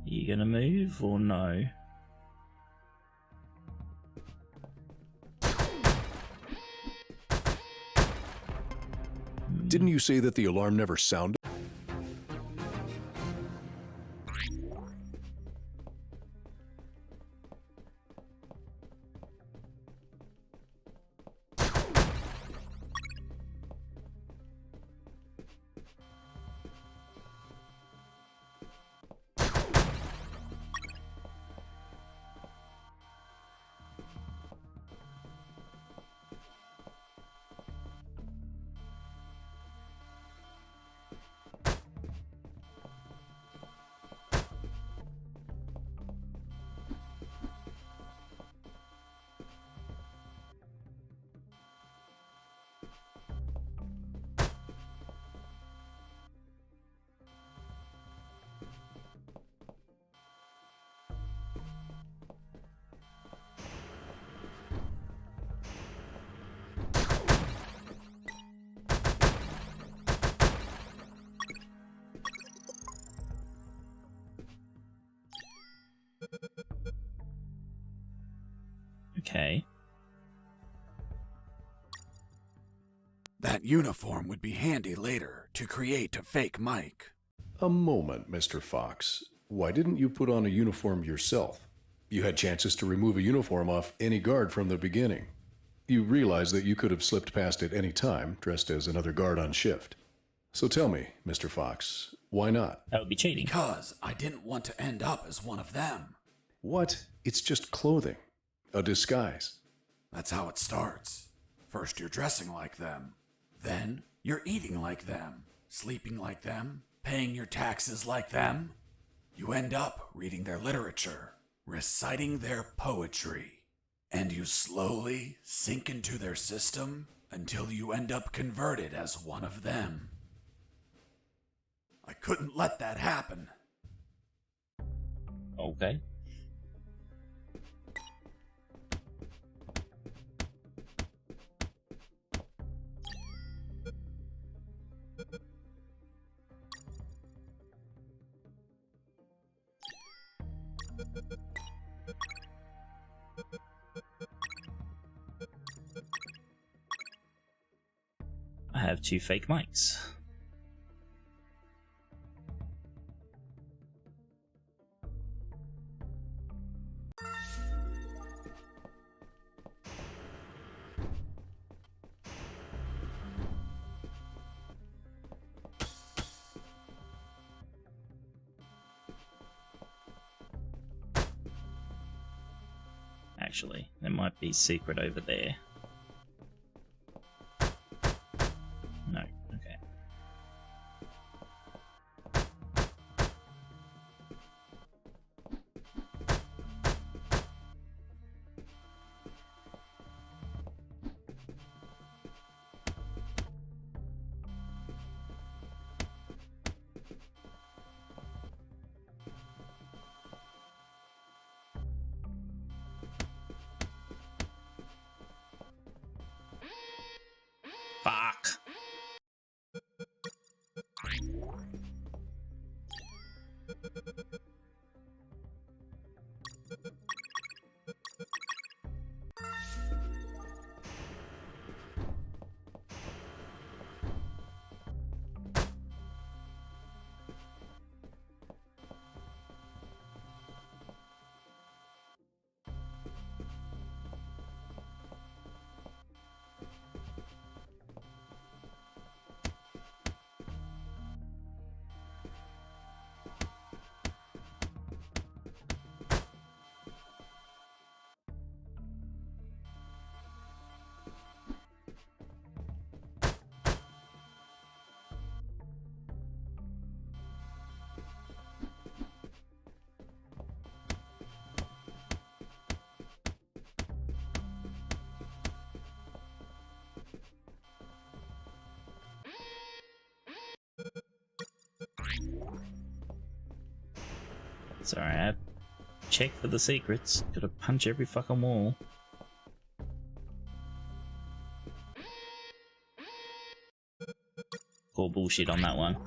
you gonna move or no? Didn't you say that the alarm never sounded? Okay. That uniform would be handy later to create a fake mic. A moment, Mr. Fox. Why didn't you put on a uniform yourself? You had chances to remove a uniform off any guard from the beginning. You realize that you could have slipped past it any time, dressed as another guard on shift. So tell me, Mr. Fox, why not? That would be cheating. Because I didn't want to end up as one of them. What? It's just clothing. A disguise. That's how it starts. First you're dressing like them. Then you're eating like them, sleeping like them, paying your taxes like them. You end up reading their literature, reciting their poetry, and you slowly sink into their system until you end up converted as one of them. I couldn't let that happen. Okay. I have 2 fake mics. Actually, there might be secret over there. No, okay. Fuck. Sorry, I checked for the secrets. Gotta punch every fucking wall. Call bullshit on that one.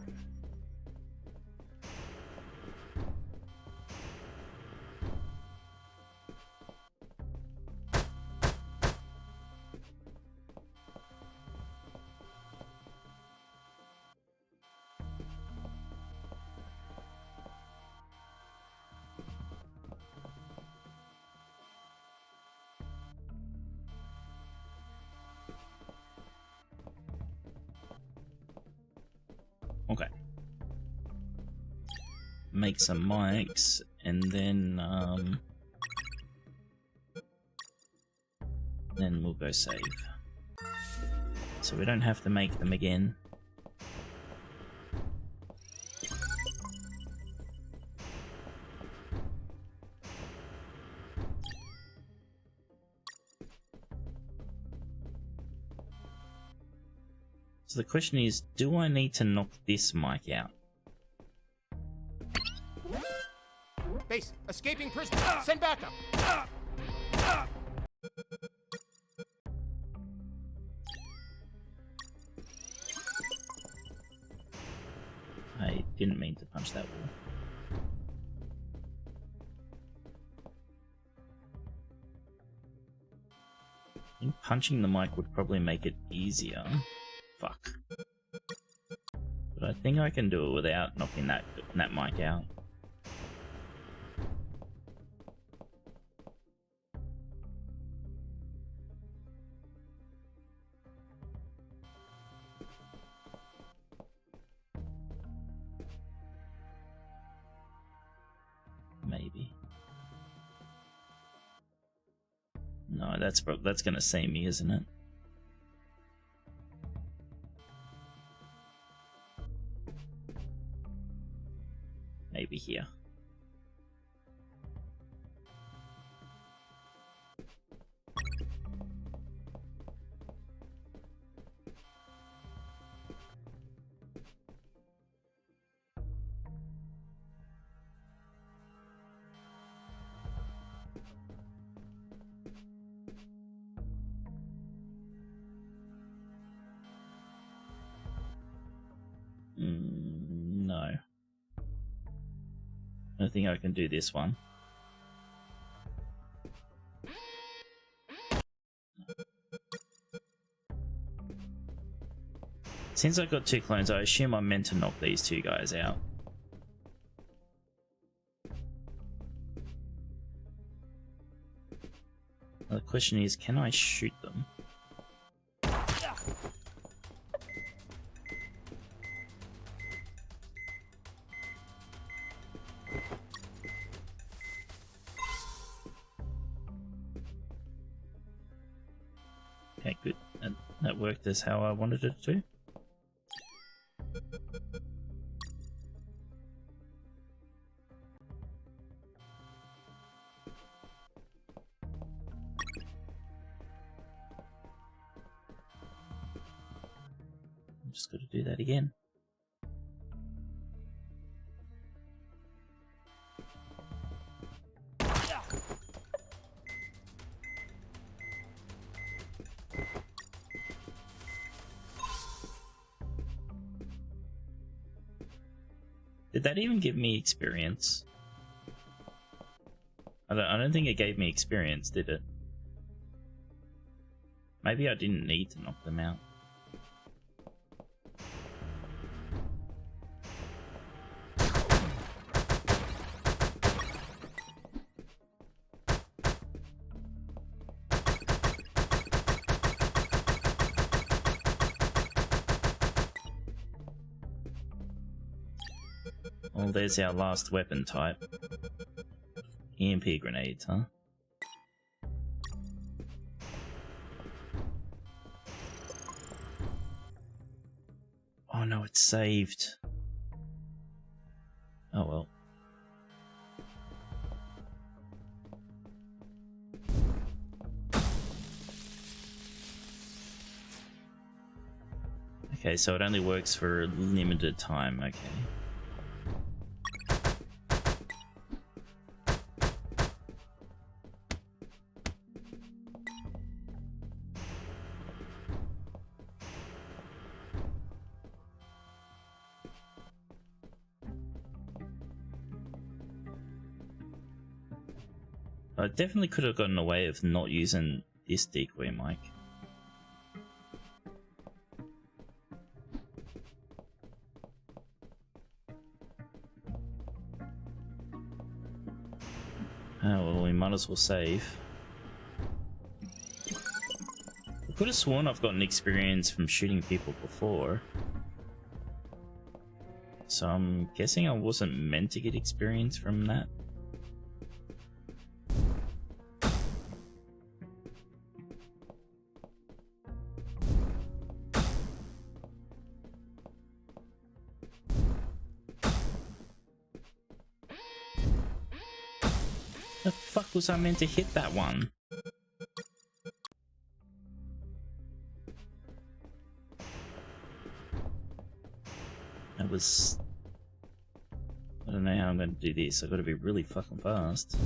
make some mics, and then we'll go save. So we don't have to make them again. So the question is, do I need to knock this mic out? Base, escaping prisoner. Send backup. I didn't mean to punch that wall. I think punching the mic would probably make it easier. Fuck. But I think I can do it without knocking that mic out. Maybe. No, that's gonna save me, isn't it? Maybe here. No. I don't think I can do this one. Since I got 2 clones, I assume I'm meant to knock these 2 guys out. The question is, can I shoot them? Okay, good. That worked as how I wanted it to. I'm just going to do that again. Did that even give me experience? I don't think it gave me experience, did it? Maybe I didn't need to knock them out. Well, there's our last weapon type. EMP grenades, huh? Oh no, it's saved. Oh well. Okay, so it only works for a limited time, okay. I definitely could have gotten away with not using this decoy mic. Oh well, we might as well save. I could have sworn I've gotten experience from shooting people before. So I'm guessing I wasn't meant to get experience from that. The fuck was I meant to hit that one? That was... I don't know how I'm going to do this. I've got to be really fucking fast.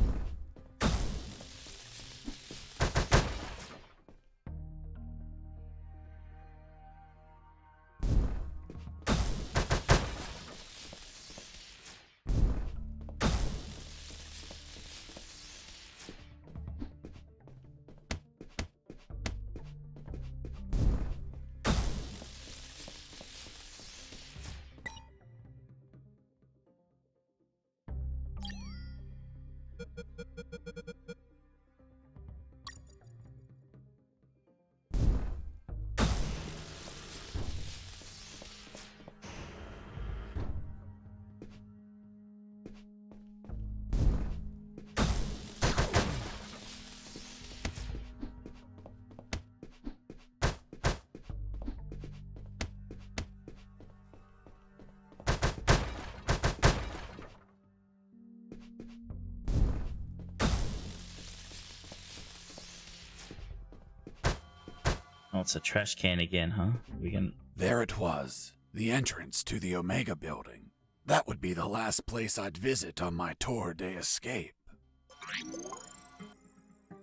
Oh, it's a trash can again, huh? We can... There it was, the entrance to the Omega building. That would be the last place I'd visit on my tour de escape.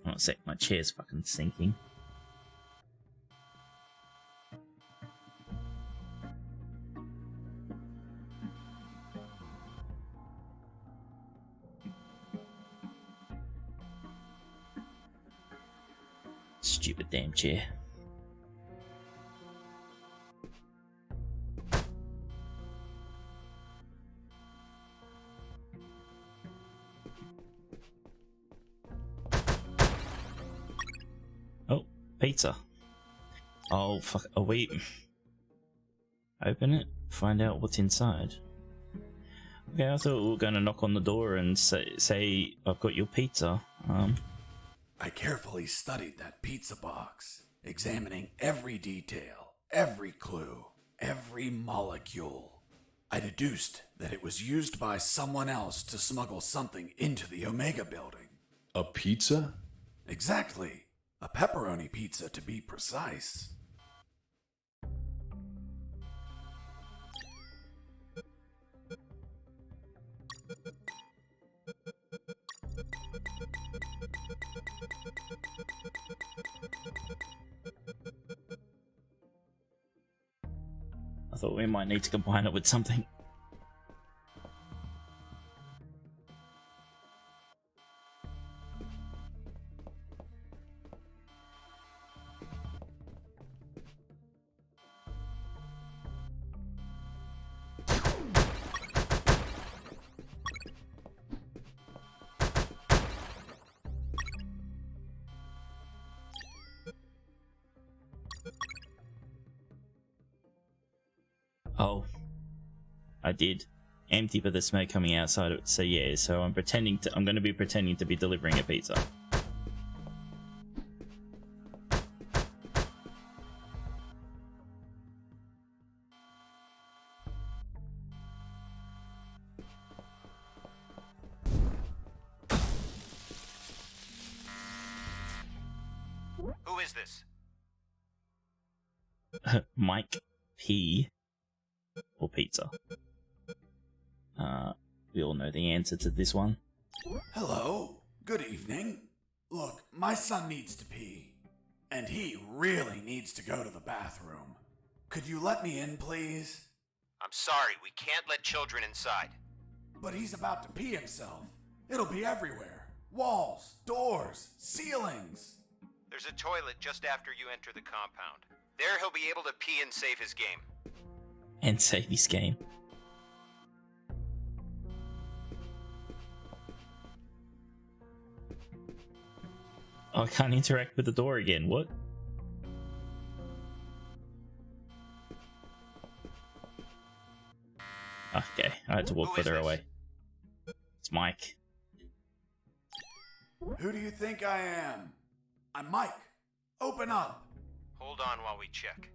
Oh, a sec, my chair's fucking sinking. Stupid damn chair. Oh, pizza. Oh, fuck. Oh, wait. Open it, find out what's inside. Okay, I thought we were going to knock on the door and say I've got your pizza. I carefully studied that pizza box, examining every detail, every clue, every molecule. I deduced that it was used by someone else to smuggle something into the Omega building. A pizza? Exactly. A pepperoni pizza, to be precise. I thought we might need to combine it with something. Oh, I did. Empty, but the smoke coming outside of it. So yeah, so I'm going to be pretending to be delivering a pizza. Who is this? Mike P. Or pizza. We all know the answer to this one. Hello. Good evening. Look, my son needs to pee. And he really needs to go to the bathroom. Could you let me in, please? I'm sorry, we can't let children inside. But he's about to pee himself. It'll be everywhere. Walls, doors, ceilings. There's a toilet just after you enter the compound. There he'll be able to pee and save his game. And save his game. Oh, I can't interact with the door again. What? Ah, I had to walk further away. It's Mike. Who do you think I am? I'm Mike. Open up. Hold on while we check.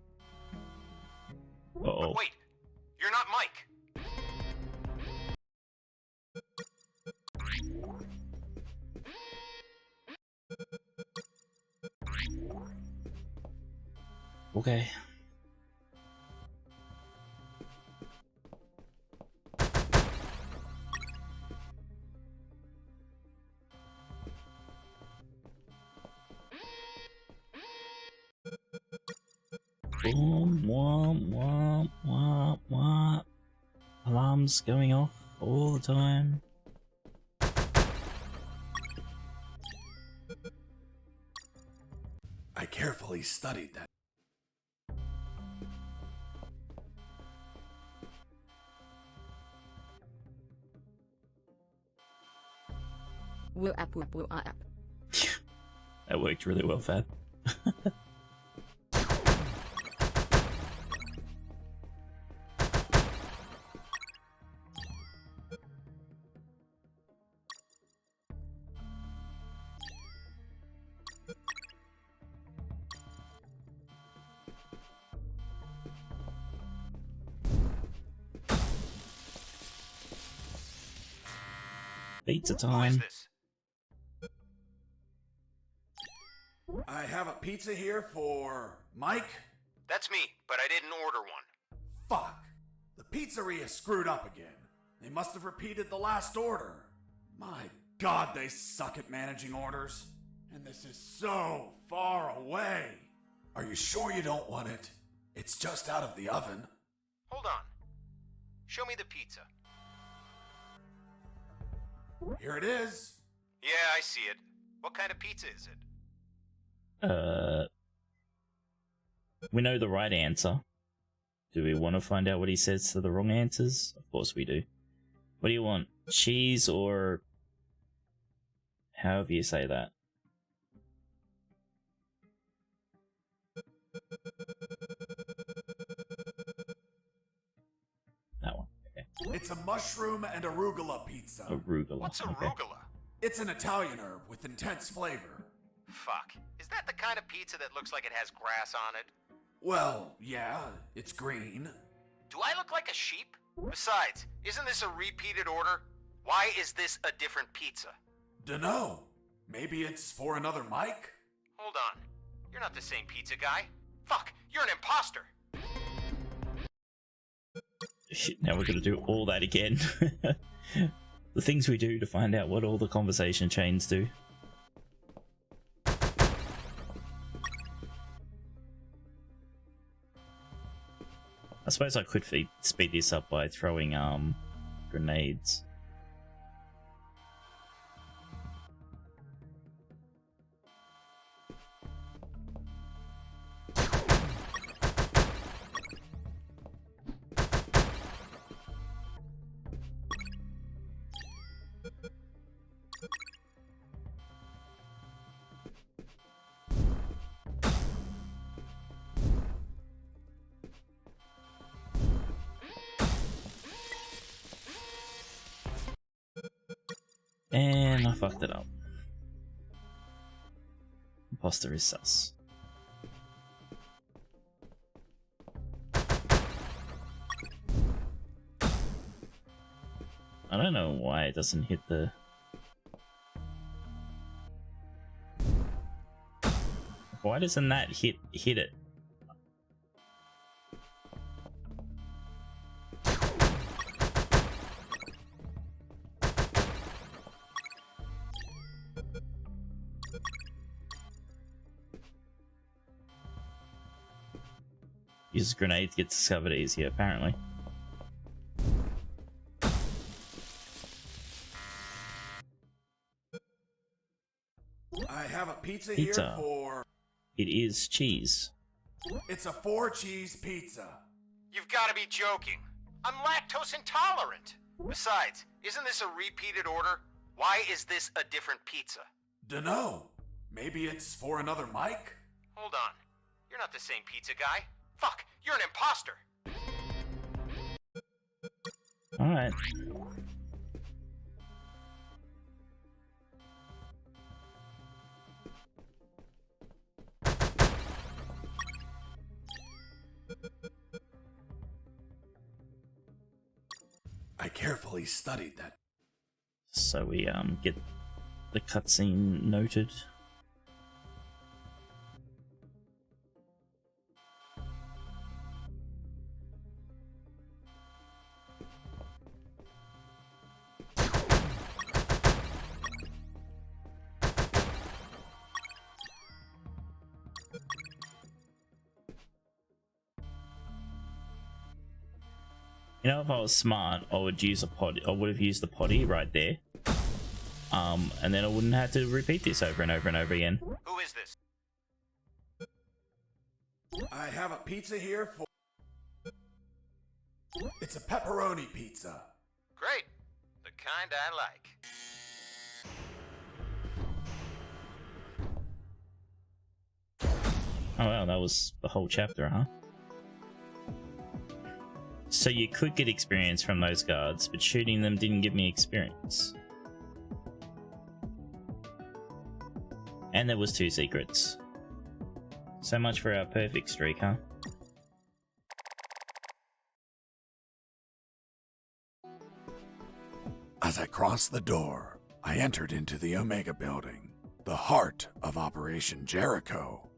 Uh-oh. Wait, you're not Mike. Okay. Boom, womp, womp, womp, womp. Alarms going off all the time. I carefully studied that. That worked really well, Fab. Pizza time. I have a pizza here for Mike. That's me, but I didn't order one. Fuck. The pizzeria screwed up again. They must have repeated the last order. My God, they suck at managing orders. And this is so far away. Are you sure you don't want it? It's just out of the oven. Hold on. Show me the pizza. Here it is. Yeah, I see it. What kind of pizza is it? We know the right answer. Do we want to find out what he says to the wrong answers? Of course we do. What do you want? Cheese or however you say that? That one. Okay. It's a mushroom and arugula pizza. Arugula. What's okay. arugula? It's an Italian herb with intense flavor. Fuck. Is that the kind of pizza that looks like it has grass on it? Well, yeah, it's green. Do I look like a sheep? Besides, isn't this a repeated order? Why is this a different pizza? Dunno. Maybe it's for another Mike? Hold on. You're not the same pizza guy. Fuck, you're an imposter. Now we're gonna do all that again. The things we do to find out what all the conversation chains do. I suppose I could speed this up by throwing grenades. And I fucked it up. Imposter is sus. I don't know why it doesn't hit the... Why doesn't that hit it? Uses grenades, gets discovered easier, apparently. I have a pizza Pizza. here for... It is cheese. It's a 4-cheese pizza. You've got to be joking. I'm lactose intolerant. Besides, isn't this a repeated order? Why is this a different pizza? Dunno. Maybe it's for another Mike? Hold on. You're not the same pizza guy. Fuck, you're an imposter. Alright. I carefully studied that. So we get the cutscene noted. You know, if I was smart, I would use a potty. I would have used the potty right there, and then I wouldn't have to repeat this over and over and over again. Who is this? I have a pizza here for... It's a pepperoni pizza. Great. The kind I like. Oh well, that was the whole chapter, huh? So you could get experience from those guards, but shooting them didn't give me experience. And there was 2 secrets. So much for our perfect streak, huh? As I crossed the door, I entered into the Omega building, the heart of Operation Jericho.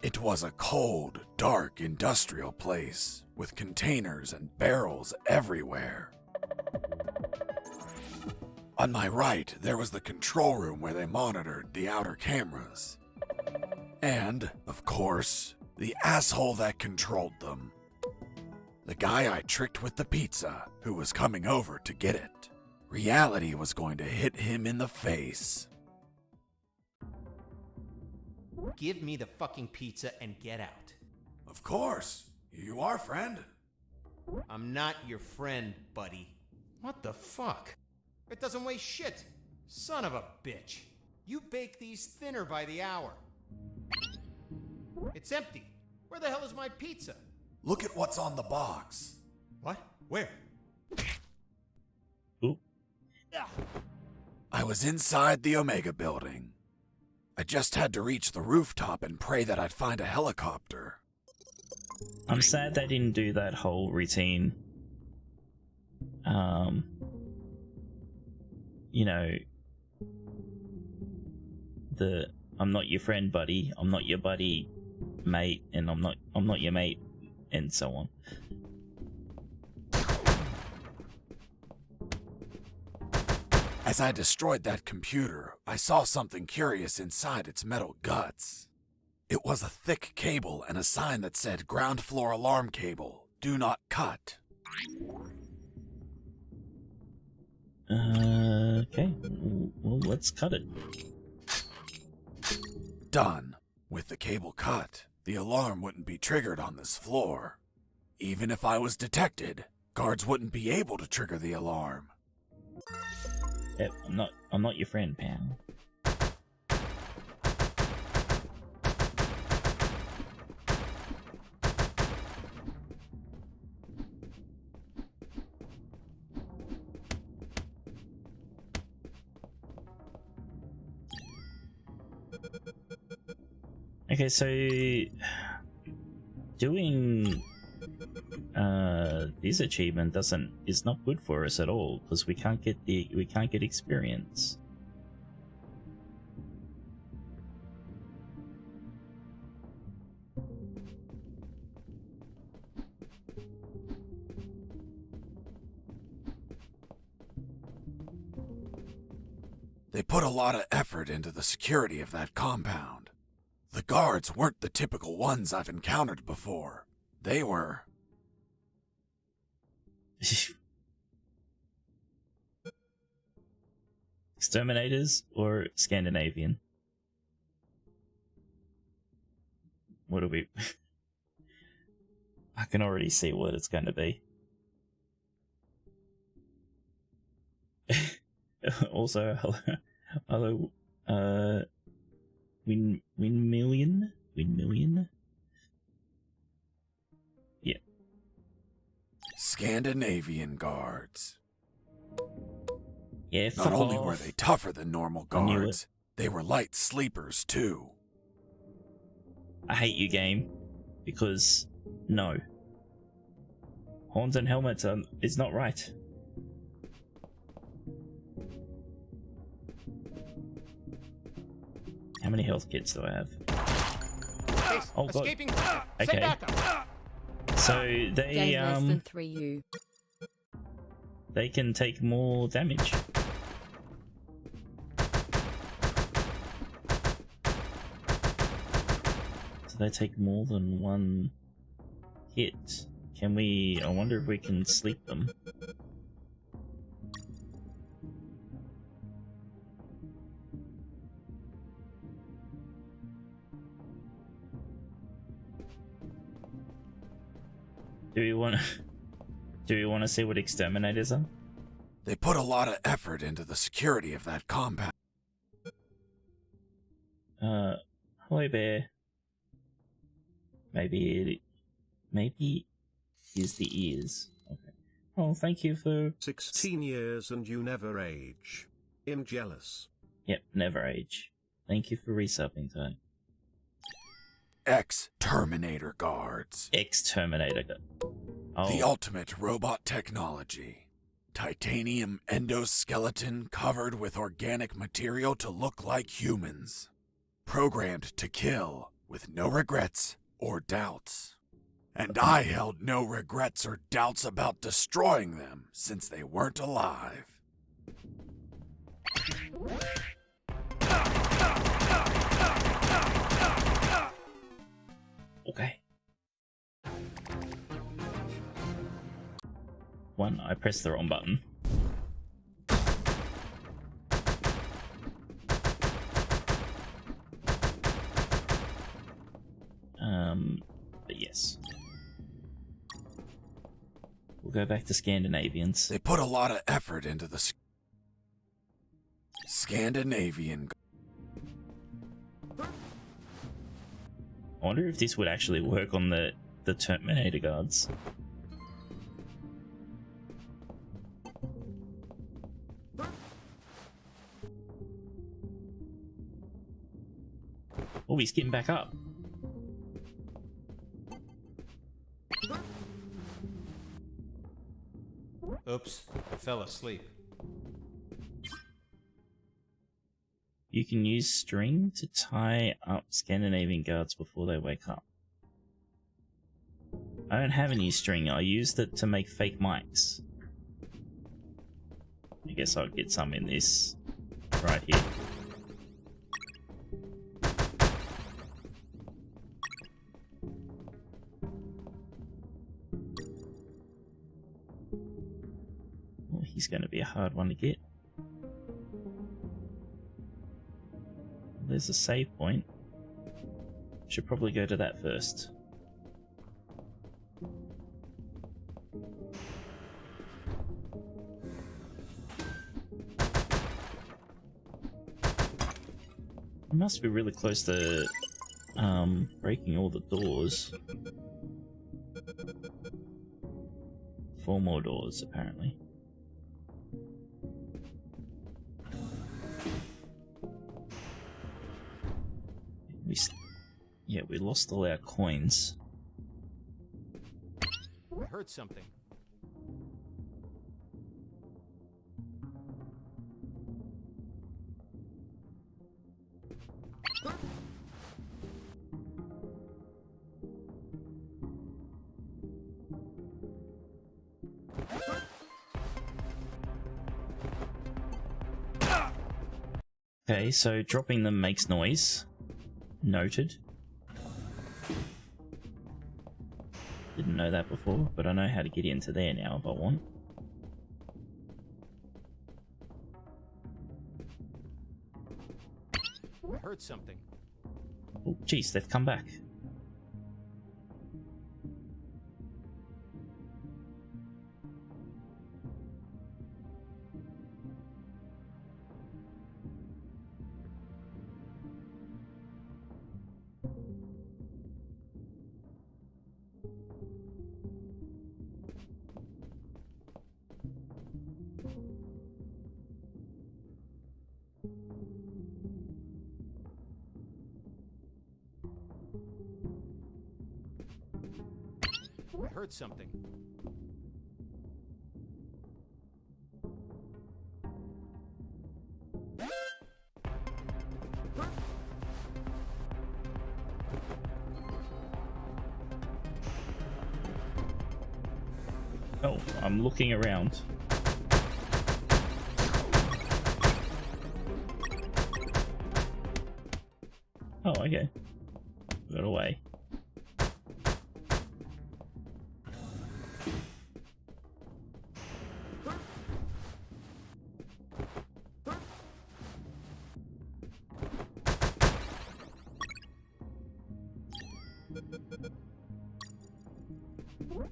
It was a cold, dark industrial place with containers and barrels everywhere. On my right, there was the control room where they monitored the outer cameras. And, of course, the asshole that controlled them. The guy I tricked with the pizza, who was coming over to get it. Reality was going to hit him in the face. Give me the fucking pizza and get out. Of course. You are, friend. I'm not your friend, buddy. What the fuck? It doesn't weigh shit. Son of a bitch. You bake these thinner by the hour. It's empty. Where the hell is my pizza? Look at what's on the box. What? Where? Ooh. I was inside the Omega building. I just had to reach the rooftop and pray that I'd find a helicopter. I'm sad they didn't do that whole routine. You know, the I'm not your friend, buddy. I'm not your buddy, mate, and I'm not your mate, and so on. As I destroyed that computer, I saw something curious inside its metal guts. It was a thick cable and a sign that said ground floor alarm cable, do not cut. Okay. Well, let's cut it. Done. With the cable cut, the alarm wouldn't be triggered on this floor. Even if I was detected, guards wouldn't be able to trigger the alarm. Yep, I'm not your friend, pal. Okay, so doing this achievement is not good for us at all because we can't get experience. They put a lot of effort into the security of that compound. The guards weren't the typical ones I've encountered before. They were... Exterminators or Scandinavian? What do we... I can already see what it's going to be. Also, hello, Windmillion? Yeah. Scandinavian guards. Yeah, Not fuck only off. were they tougher than normal I knew guards, they were light sleepers too. I hate you, game, because no. Horns and helmets is not right. How many health kits do I have? Oh god. Escaping. Okay. So they Gain less than 3U. they can take more damage. So they take more than one hit. Can we... I wonder if we can sleep them. Do we want to see what exterminators are? They put a lot of effort into the security of that compound. Hello bear. Maybe is the ears. Okay. Oh, thank you for 16 years and you never age. I'm jealous. Yep, never age. Thank you for resubbing, Ty. Ex-Terminator guards. Ex-Terminator. Oh. The ultimate robot technology. Titanium endoskeleton covered with organic material to look like humans. Programmed to kill with no regrets or doubts. And I held no regrets or doubts about destroying them since they weren't alive. Okay. One, I pressed the wrong button. But yes. We'll go back to Scandinavians. They put a lot of effort into the Scandinavian. I wonder if this would actually work on the Terminator guards. Oh, he's getting back up. Oops, I fell asleep. You can use string to tie up Scandinavian guards before they wake up. I don't have any string, I used it to make fake mics. I guess I'll get some in this right here. Well, he's going to be a hard one to get. There's a save point. Should probably go to that first. We must be really close to breaking all the doors. 4 more doors, apparently. We lost all our coins. I heard something. Okay, so dropping them makes noise. Noted. Didn't know that before, but I know how to get into there now if I want. I heard something. Oh, jeez, they've come back. I heard something. Oh, I'm looking around. Oh, okay. Got away.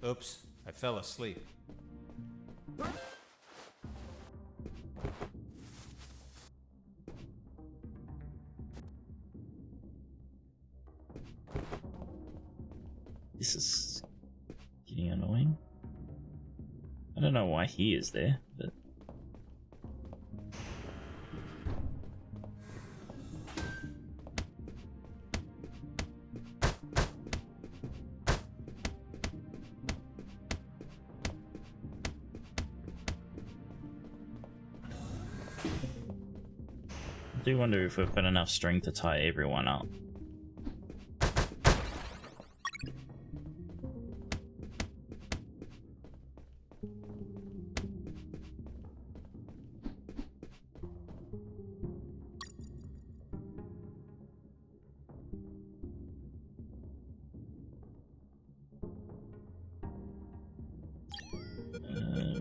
Oops, I fell asleep. This is getting annoying. I don't know why he is there, but... I do wonder if we've got enough string to tie everyone up.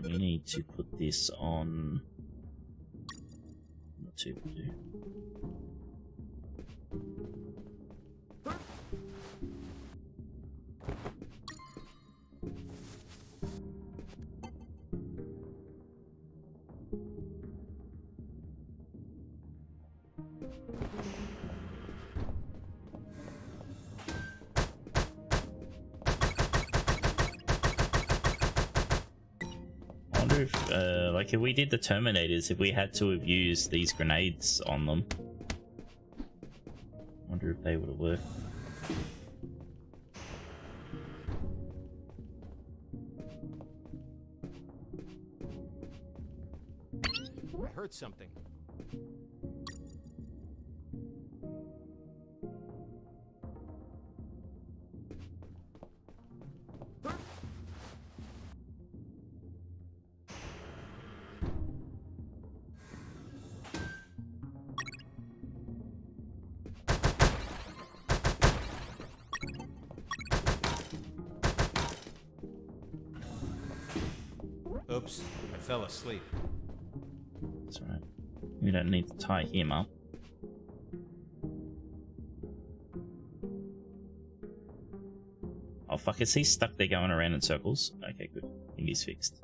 We need to put this on... Not to do. I wonder if, like, if we did the Terminators, if we had to have used these grenades on them. I wonder if they would have worked. I heard something. Oops, I fell asleep. That's alright. We don't need to tie him up. Oh fuck, is he stuck there going around in circles? Okay, good. I think he's fixed.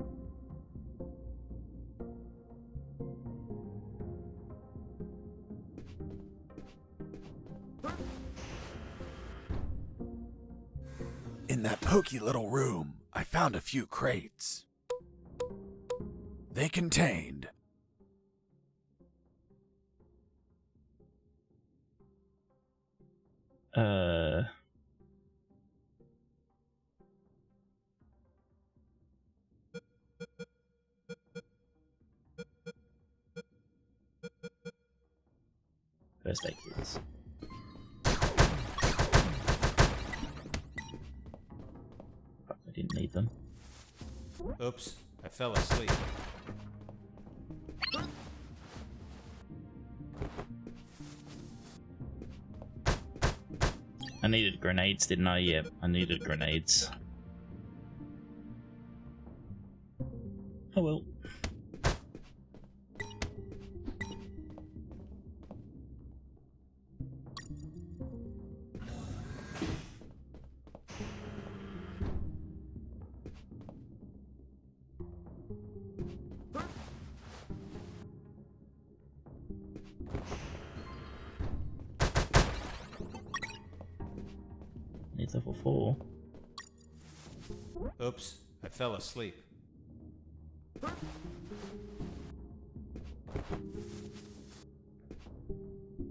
In that pokey little room, I found a few crates. They contained... First aid kits. Fuck, I didn't need them. Oops, I fell asleep. I needed grenades, didn't I? Yep, I needed grenades. Oh well. Need level 4. Oops, I fell asleep.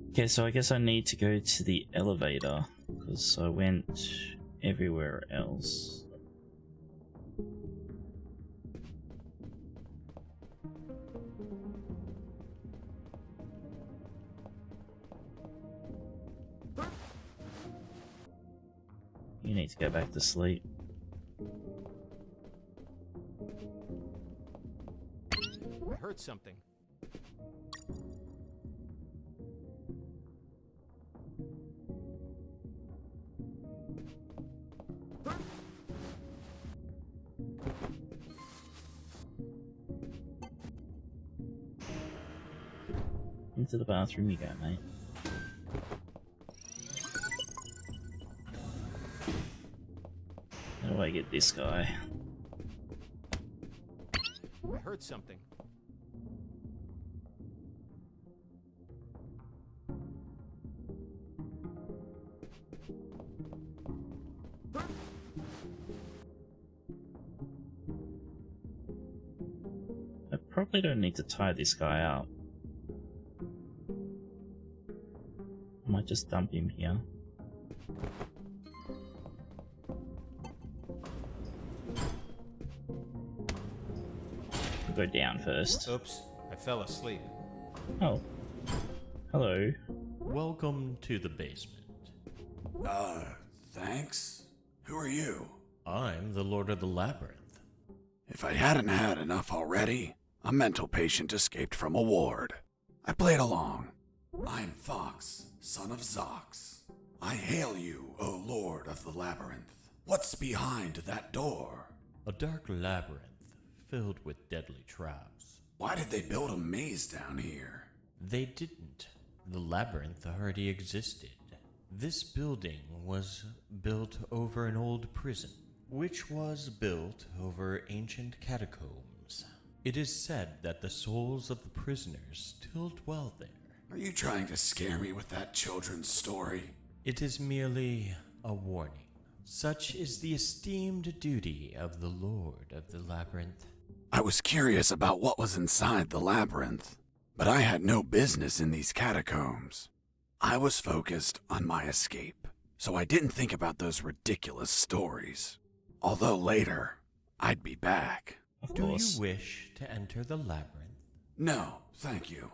Okay, so I guess I need to go to the elevator because I went everywhere else. You need to go back to sleep. I heard something. Into the bathroom you go, mate. How do I get this guy? I heard something. I probably don't need to tie this guy up. I might just dump him here. Go down first. Oops, I fell asleep. Oh. Hello. Welcome to the basement. Thanks? Who are you? I'm the Lord of the Labyrinth. If I hadn't had enough already, a mental patient escaped from a ward. I played along. I'm Fox, son of Zox. I hail you, O Lord of the Labyrinth. What's behind that door? A dark labyrinth filled with deadly traps. Why did they build a maze down here? They didn't. The labyrinth already existed. This building was built over an old prison, which was built over ancient catacombs. It is said that the souls of the prisoners still dwell there. Are you trying to scare me with that children's story? It is merely a warning. Such is the esteemed duty of the Lord of the Labyrinth. I was curious about what was inside the labyrinth, but I had no business in these catacombs. I was focused on my escape, so I didn't think about those ridiculous stories. Although later, I'd be back. Do you wish to enter the labyrinth? No, thank you.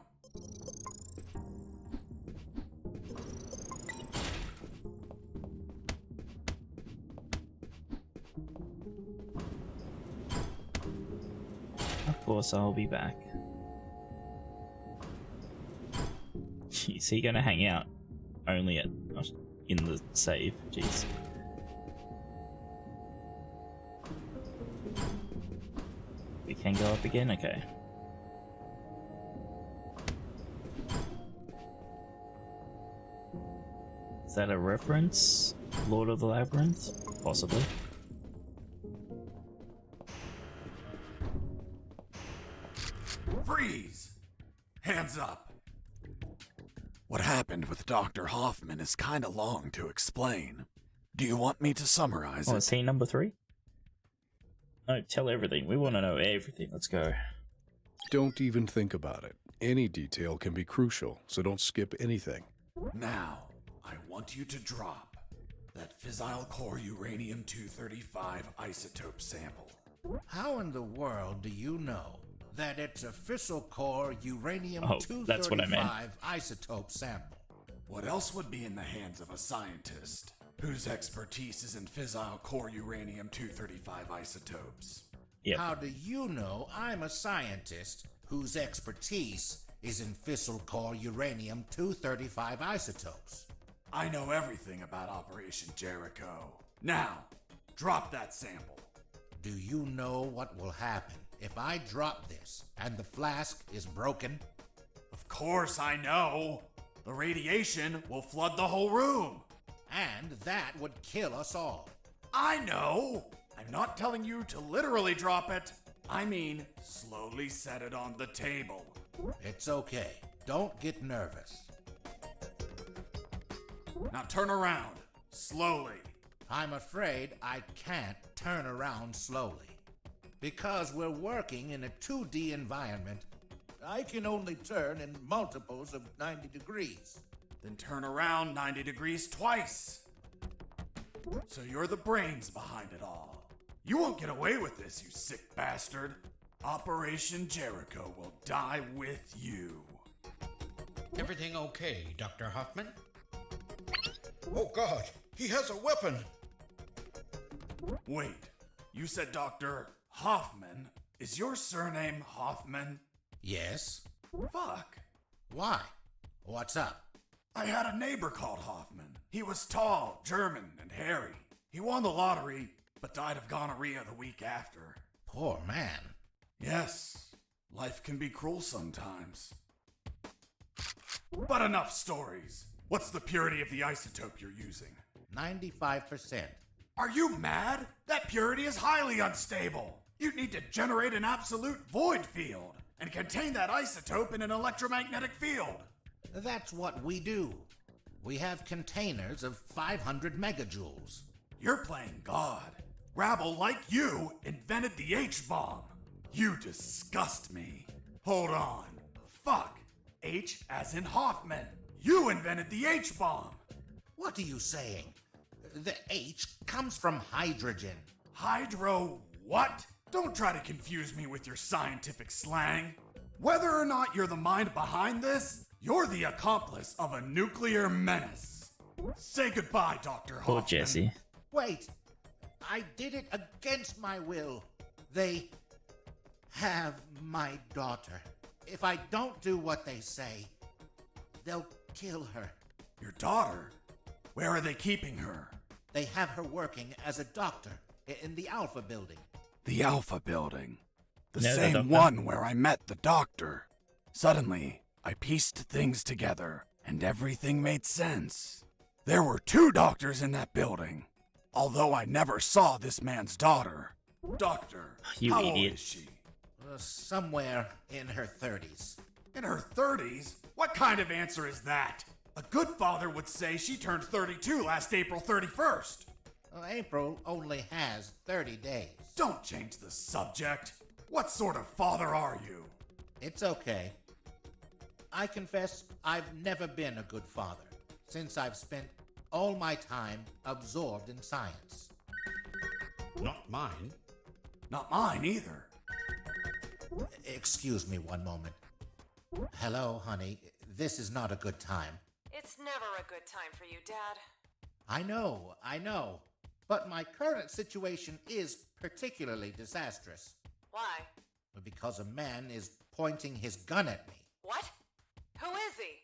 Of course, I'll be back. Is he gonna hang out only at in the save? Jeez. We can go up again? Okay. Is that a reference? Lord of the Labyrinth? Possibly. Freeze! Hands up! What happened with Dr. Hoffman is kinda long to explain. Do you want me to summarize it? Scene number 3? No, tell everything. We want to know everything. Let's go. Don't even think about it. Any detail can be crucial, so don't skip anything. Now, I want you to drop that fissile core uranium-235 isotope sample. How in the world do you know that it's a fissile core uranium-235 that's what I meant. isotope sample? What else would be in the hands of a scientist whose expertise is in fissile core uranium-235 isotopes? Yep. How do you know I'm a scientist whose expertise is in fissile core uranium-235 isotopes? I know everything about Operation Jericho. Now, drop that sample. Do you know what will happen if I drop this and the flask is broken? Of course I know. The radiation will flood the whole room. And that would kill us all. I know. I'm not telling you to literally drop it. I mean, slowly set it on the table. It's okay. Don't get nervous. Now turn around. Slowly. I'm afraid I can't turn around slowly. Because we're working in a 2D environment, I can only turn in multiples of 90 degrees. Then turn around 90 degrees twice. So you're the brains behind it all. You won't get away with this, you sick bastard. Operation Jericho will die with you. Everything okay, Dr. Hoffman? Oh God, he has a weapon! Wait, you said Dr. Hoffman. Is your surname Hoffman? Yes. Fuck. Why? What's up? I had a neighbor called Hoffman. He was tall, German, and hairy. He won the lottery, but died of gonorrhea the week after. Poor man. Yes, life can be cruel sometimes. But enough stories. What's the purity of the isotope you're using? 95%. Are you mad? That purity is highly unstable. You'd need to generate an absolute void field and contain that isotope in an electromagnetic field. That's what we do. We have containers of 500 megajoules. You're playing God. Rabble like you invented the H-bomb. You disgust me. Hold on. Fuck. H as in Hoffman. You invented the H-bomb. What are you saying? The H comes from hydrogen. Hydro what? Don't try to confuse me with your scientific slang. Whether or not you're the mind behind this, you're the accomplice of a nuclear menace. Say goodbye, Dr. Hoffman. Poor Jesse. Wait. I did it against my will. They have my daughter. If I don't do what they say, they'll kill her. Your daughter? Where are they keeping her? They have her working as a doctor in the Alpha building. The Alpha building. The No, same doctor. one where I met the doctor. Suddenly, I pieced things together, and everything made sense. There were 2 doctors in that building, although I never saw this man's daughter. Doctor, You how idiot. old is she? Somewhere in her 30s. In her 30s? What kind of answer is that? A good father would say she turned 32 last April 31st. Well, April only has 30 days. Don't change the subject. What sort of father are you? It's okay. I confess I've never been a good father, since I've spent all my time absorbed in science. Not mine. Not mine either. Excuse me one moment. Hello, honey. This is not a good time. It's never a good time for you, Dad. I know. But my current situation is particularly disastrous. Why? Because a man is pointing his gun at me. What? Who is he?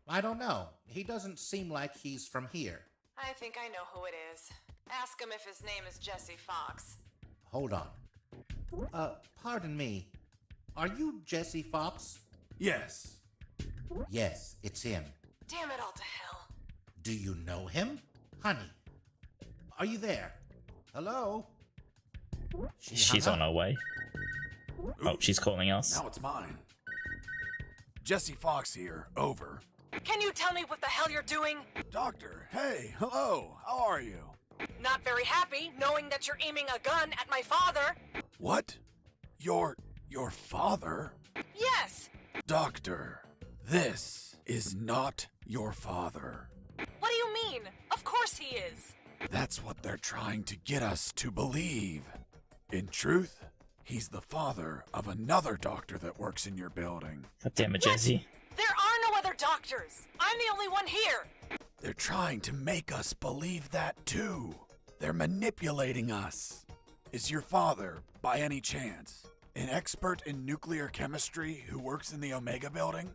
I don't know. He doesn't seem like he's from here. I think I know who it is. Ask him if his name is Jesse Fox. Hold on. Pardon me. Are you Jesse Fox? Yes. Yes, it's him. Damn it all to hell. Do you know him? Honey, are you there? Hello? She's on her way. Oh, she's calling us. Now it's mine. Jesse Fox here. Over. Can you tell me what the hell you're doing? Doctor, hey, hello. How are you? Not very happy knowing that you're aiming a gun at my father. What? Your father? Yes. Doctor, this is not your father. What do you mean? Of course he is. That's what they're trying to get us to believe. In truth, he's the father of another doctor that works in your building. God damn it, Jesse. There are no other doctors. I'm the only one here. They're trying to make us believe that too. They're manipulating us. Is your father, by any chance, an expert in nuclear chemistry who works in the Omega building?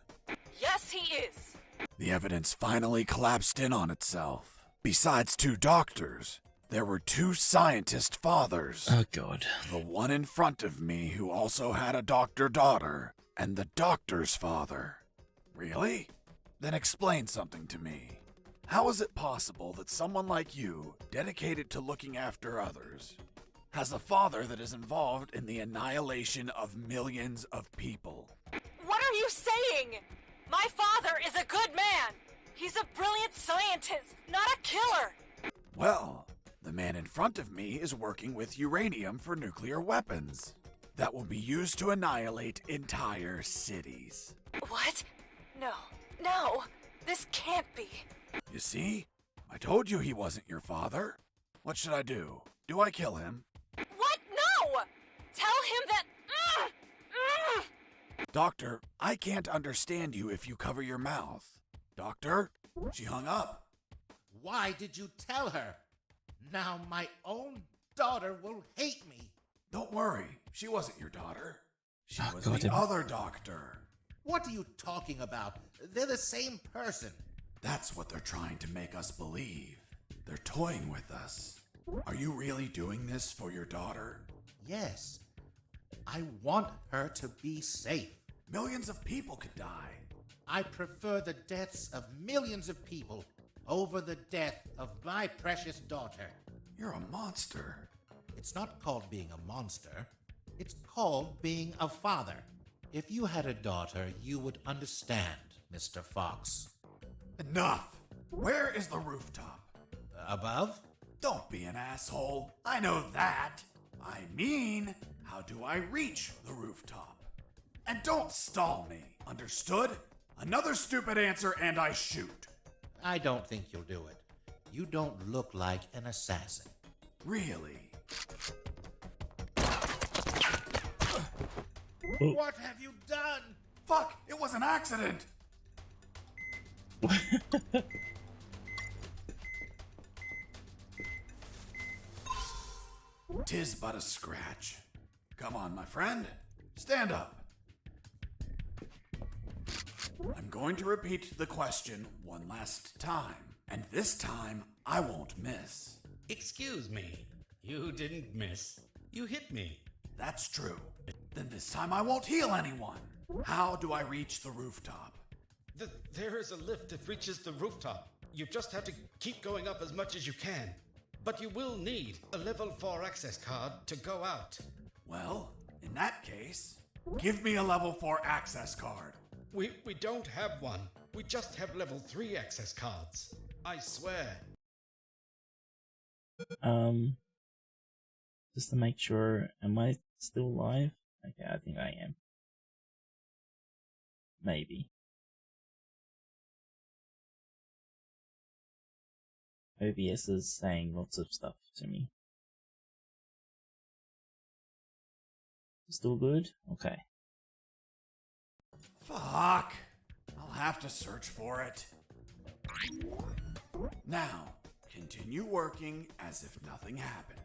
Yes, he is. The evidence finally collapsed in on itself. Besides 2 doctors, there were 2 scientist fathers. Oh, God. The one in front of me who also had a doctor daughter, and the doctor's father. Really? Then explain something to me. How is it possible that someone like you, dedicated to looking after others, has a father that is involved in the annihilation of millions of people? What are you saying? My father is a good man. He's a brilliant scientist, not a killer. Well, the man in front of me is working with uranium for nuclear weapons that will be used to annihilate entire cities. What? No, this can't be. You see? I told you he wasn't your father. What should I do? Do I kill him? What? No! Tell him that... Doctor, I can't understand you if you cover your mouth. Doctor? She hung up. Why did you tell her? Now my own daughter will hate me. Don't worry, she wasn't your daughter. She was God, the other doctor. What are you talking about? They're the same person. That's what they're trying to make us believe. They're toying with us. Are you really doing this for your daughter? Yes. I want her to be safe. Millions of people could die. I prefer the deaths of millions of people over the death of my precious daughter. You're a monster. It's not called being a monster. It's called being a father. If you had a daughter, you would understand, Mr. Fox. Enough! Where is the rooftop? Above? Don't be an asshole. I know that. I mean, how do I reach the rooftop? And don't stall me, understood? Another stupid answer and I shoot. I don't think you'll do it. You don't look like an assassin. Really? What have you done? Fuck, it was an accident! Tis but a scratch. Come on, my friend. Stand up. I'm going to repeat the question one last time, and this time I won't miss. Excuse me. You didn't miss. You hit me. That's true. Then this time I won't heal anyone. How do I reach the rooftop? There is a lift that reaches the rooftop. You just have to keep going up as much as you can. But you will need a level 4 access card to go out. Well, in that case, give me a level 4 access card. We don't have one. We just have level 3 access cards. I swear. Just to make sure, am I still live? Okay, I think I am. Maybe. OBS is saying lots of stuff to me. Still good? Okay. Fuck! I'll have to search for it. Now, continue working as if nothing happened.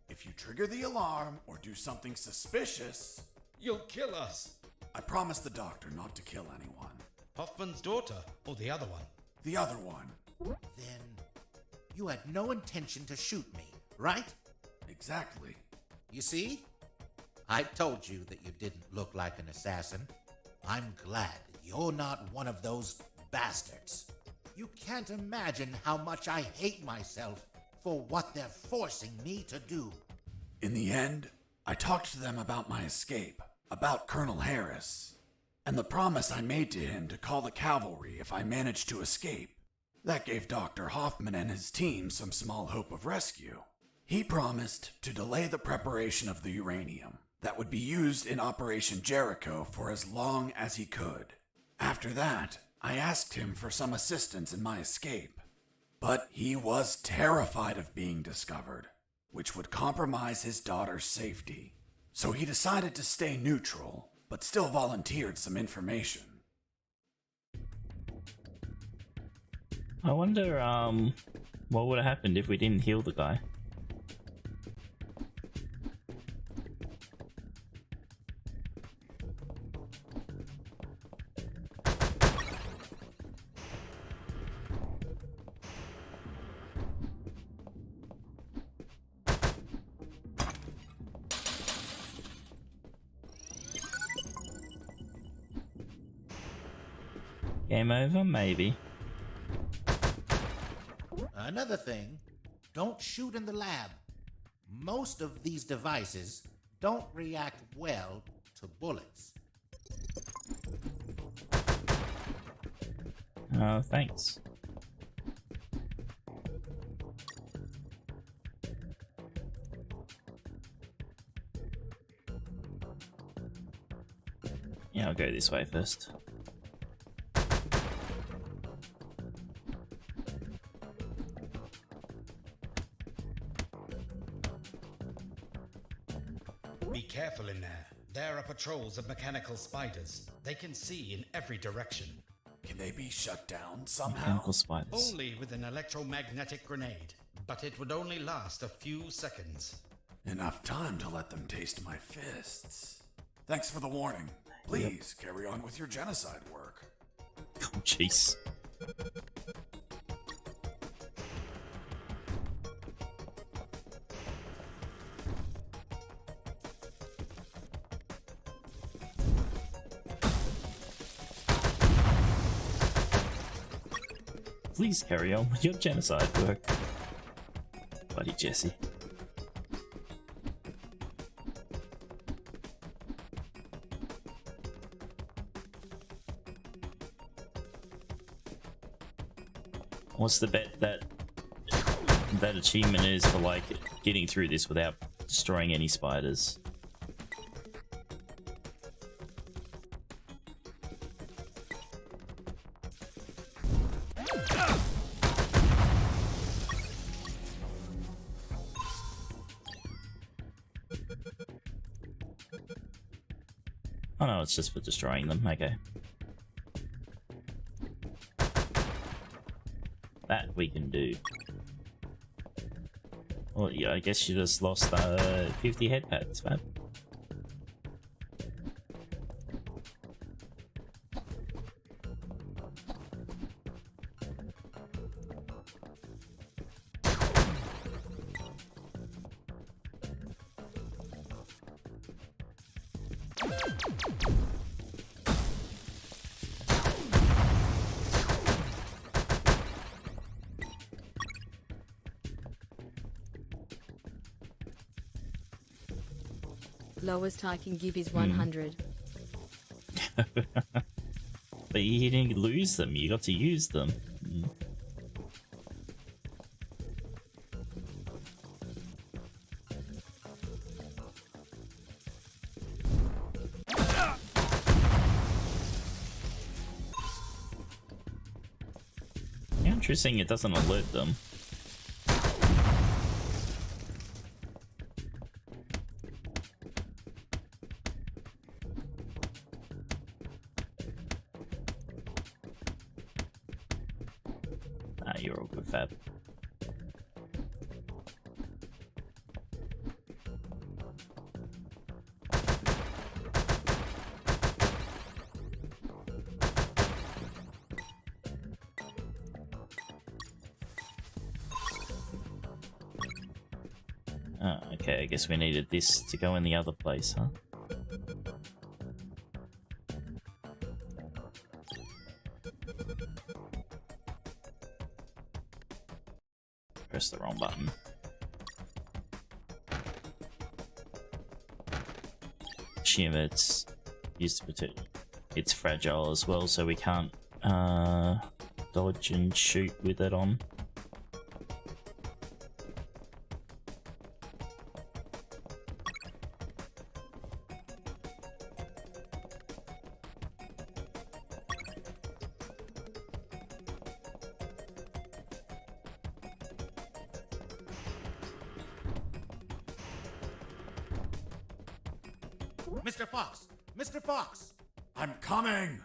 If you trigger the alarm or do something suspicious, you'll kill us. I promised the doctor not to kill anyone. Hoffman's daughter, or the other one? The other one. Then you had no intention to shoot me, right? Exactly. You see? I told you that you didn't look like an assassin. I'm glad you're not one of those bastards. You can't imagine how much I hate myself for what they're forcing me to do. In the end, I talked to them about my escape, about Colonel Harris, and the promise I made to him to call the cavalry if I managed to escape. That gave Dr. Hoffman and his team some small hope of rescue. He promised to delay the preparation of the uranium that would be used in Operation Jericho for as long as he could. After that, I asked him for some assistance in my escape, but he was terrified of being discovered, which would compromise his daughter's safety. So he decided to stay neutral, but still volunteered some information. I wonder, what would have happened if we didn't heal the guy? Game over? Maybe. Another thing, don't shoot in the lab. Most of these devices don't react well to bullets. Oh, thanks. Yeah, I'll go this way first. Be careful in there. There are patrols of mechanical spiders. They can see in every direction. Can they be shut down somehow? Mechanical spiders. Only with an electromagnetic grenade, but it would only last a few seconds. Enough time to let them taste my fists. Thanks for the warning. Please carry on with your genocide work. Oh, jeez. Please carry on with your genocide work. Buddy Jesse. What's the bet that achievement is for, like, getting through this without destroying any spiders? Oh no, it's just for destroying them. Okay. That we can do. Well, yeah, I guess you just lost 50 head pats, man. Lowest I can give is 100. But you didn't lose them, you got to use them. Interesting, it doesn't alert them. You're all good, Fab. Okay, I guess we needed this to go in the other place, huh? Press the wrong button. Assume it's used to protect. It's fragile as well, so we can't dodge and shoot with it on. Mr. Fox! Mr. Fox! I'm coming!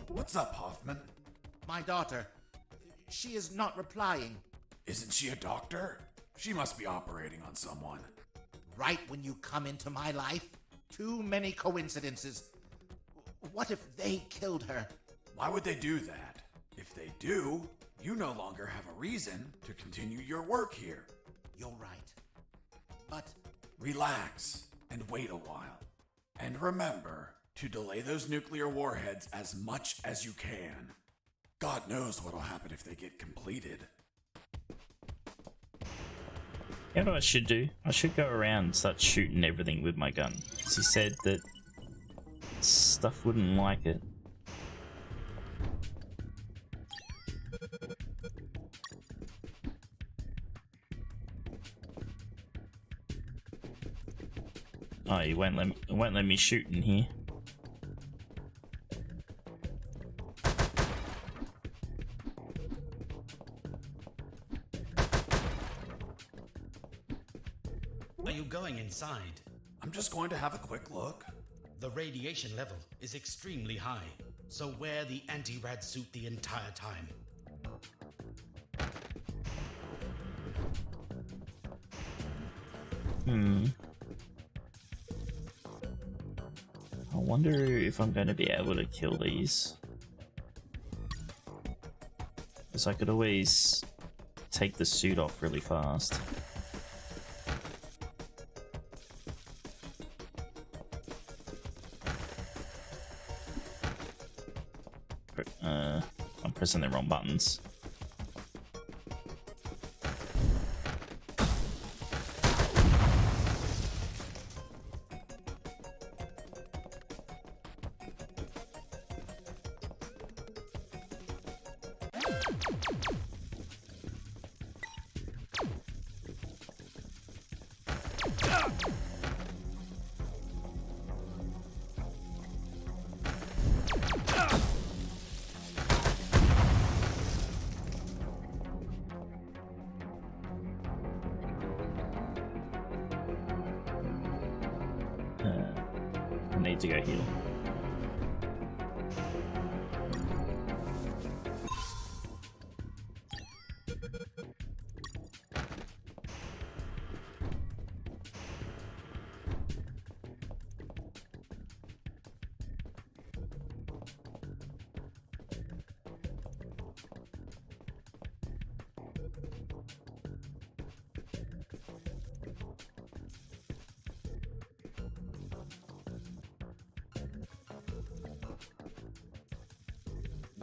What's up, Hoffman? My daughter. She is not replying. Isn't she a doctor? She must be operating on someone. Right when you come into my life? Too many coincidences. What if they killed her? Why would they do that? If they do, you no longer have a reason to continue your work here. You're right. But... relax and wait a while. And remember to delay those nuclear warheads as much as you can. God knows what'll happen if they get completed. You know what I should do? I should go around and start shooting everything with my gun. Because he said that stuff wouldn't like it. Oh, he won't let me shoot in here. Are you going inside? I'm just going to have a quick look. The radiation level is extremely high, so wear the anti-rad suit the entire time. I wonder if I'm going to be able to kill these. Because I could always take the suit off really fast. I'm pressing the wrong buttons. I need to go heal.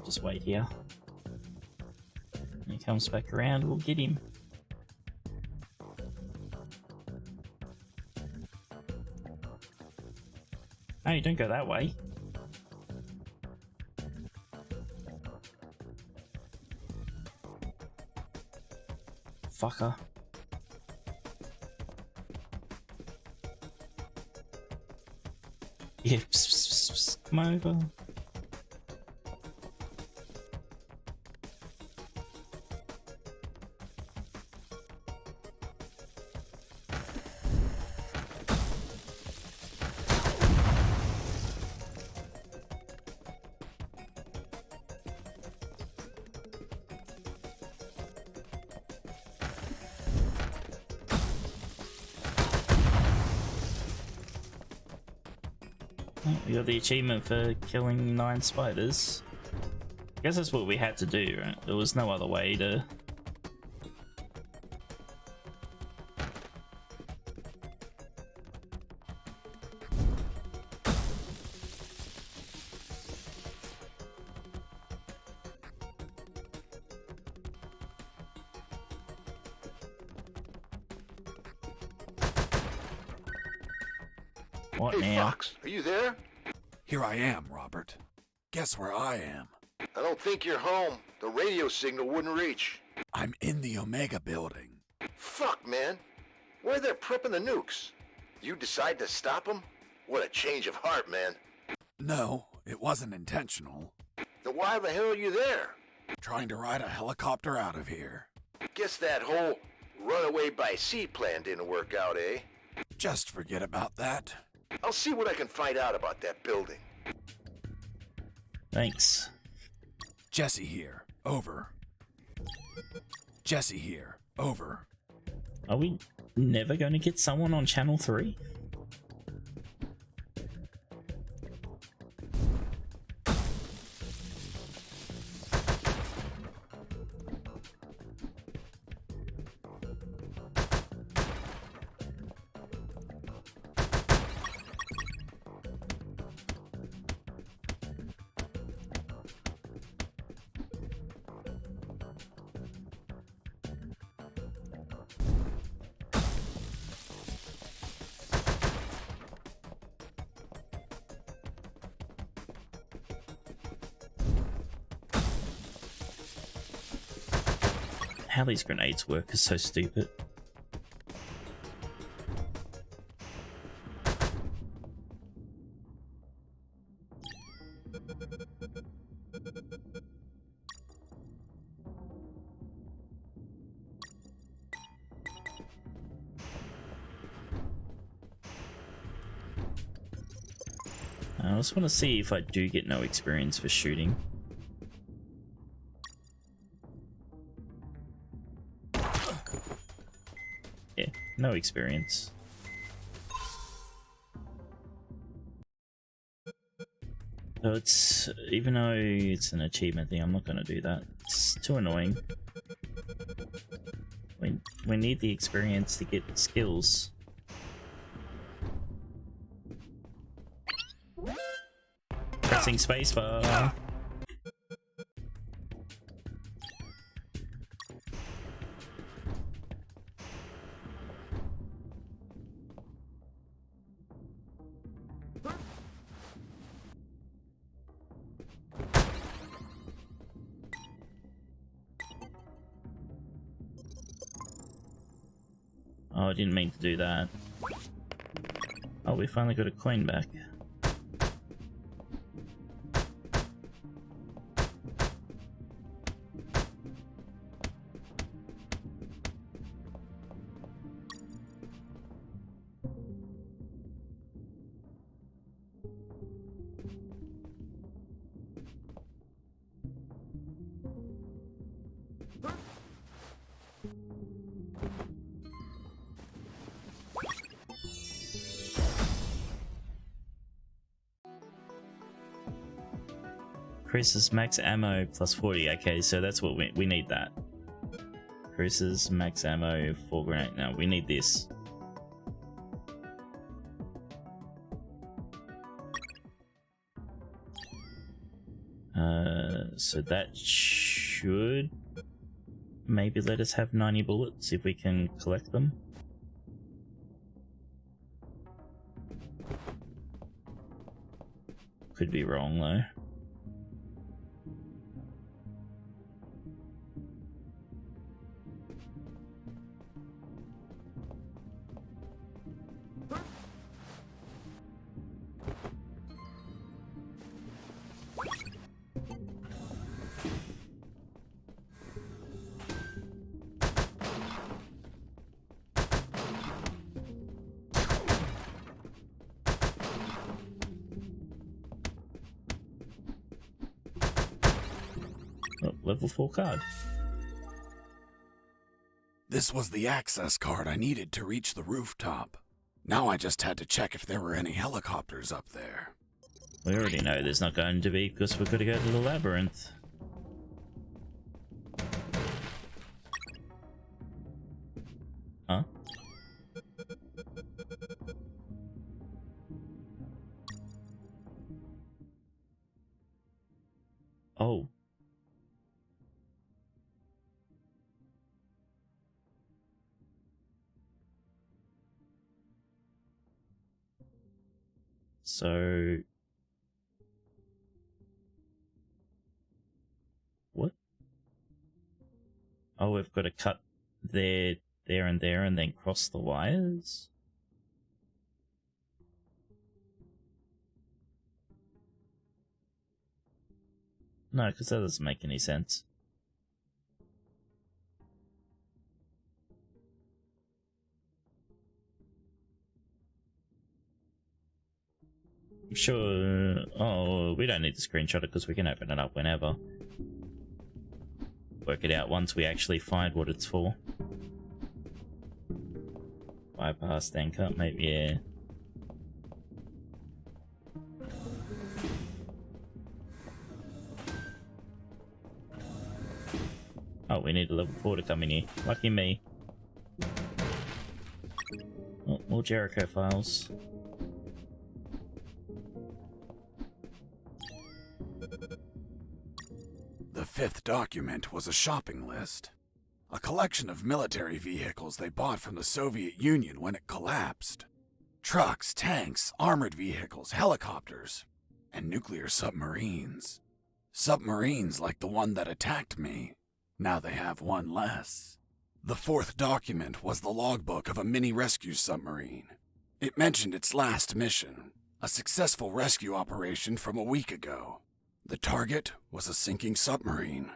Just wait here. When he comes back around, we'll get him. No, you don't go that way. Fucker. Yeah, come over. We got the achievement for killing 9 spiders. I guess that's what we had to do, right? There was no other way to... What hey, now? Fox, are you there? Here I am, Robert. Guess where I am? I don't think you're home. The radio signal wouldn't reach. I'm in the Omega building. Fuck, man. Where they're prepping the nukes? You decide to stop them? What a change of heart, man. No, it wasn't intentional. Then why the hell are you there? Trying to ride a helicopter out of here. Guess that whole runaway by sea plan didn't work out, eh? Just forget about that. I'll see what I can find out about that building. Thanks. Jesse here. Over. Jesse here. Over. Are we never going to get someone on Channel 3? How these grenades work is so stupid. I just want to see if I do get no experience for shooting. Yeah, no experience. So it's, even though it's an achievement thing, I'm not going to do that. It's too annoying. We need the experience to get skills. Pressing spacebar. Oh, I didn't mean to do that. Oh, we finally got a coin back. Increases max ammo plus 40. Okay, so that's what we need. That increases max ammo for grenade. Now we need this. So that should maybe let us have 90 bullets if we can collect them. Could be wrong though. Level 4 card. This was the access card I needed to reach the rooftop. Now I just had to check if there were any helicopters up there. We already know there's not going to be because we've got to go to the labyrinth. Huh? Oh. So what? Oh, we've got to cut there, and then cross the wires? No, because that doesn't make any sense. Sure. Oh, we don't need to screenshot it because we can open it up whenever. Work it out once we actually find what it's for. Bypass anchor, maybe, yeah. Oh, we need a level 4 to come in here. Lucky me. Oh, more Jericho files. The fifth document was a shopping list. A collection of military vehicles they bought from the Soviet Union when it collapsed. Trucks, tanks, armored vehicles, helicopters, and nuclear submarines. Submarines like the one that attacked me. Now they have one less. The fourth document was the logbook of a mini-rescue submarine. It mentioned its last mission, a successful rescue operation from a week ago. The target was a sinking submarine.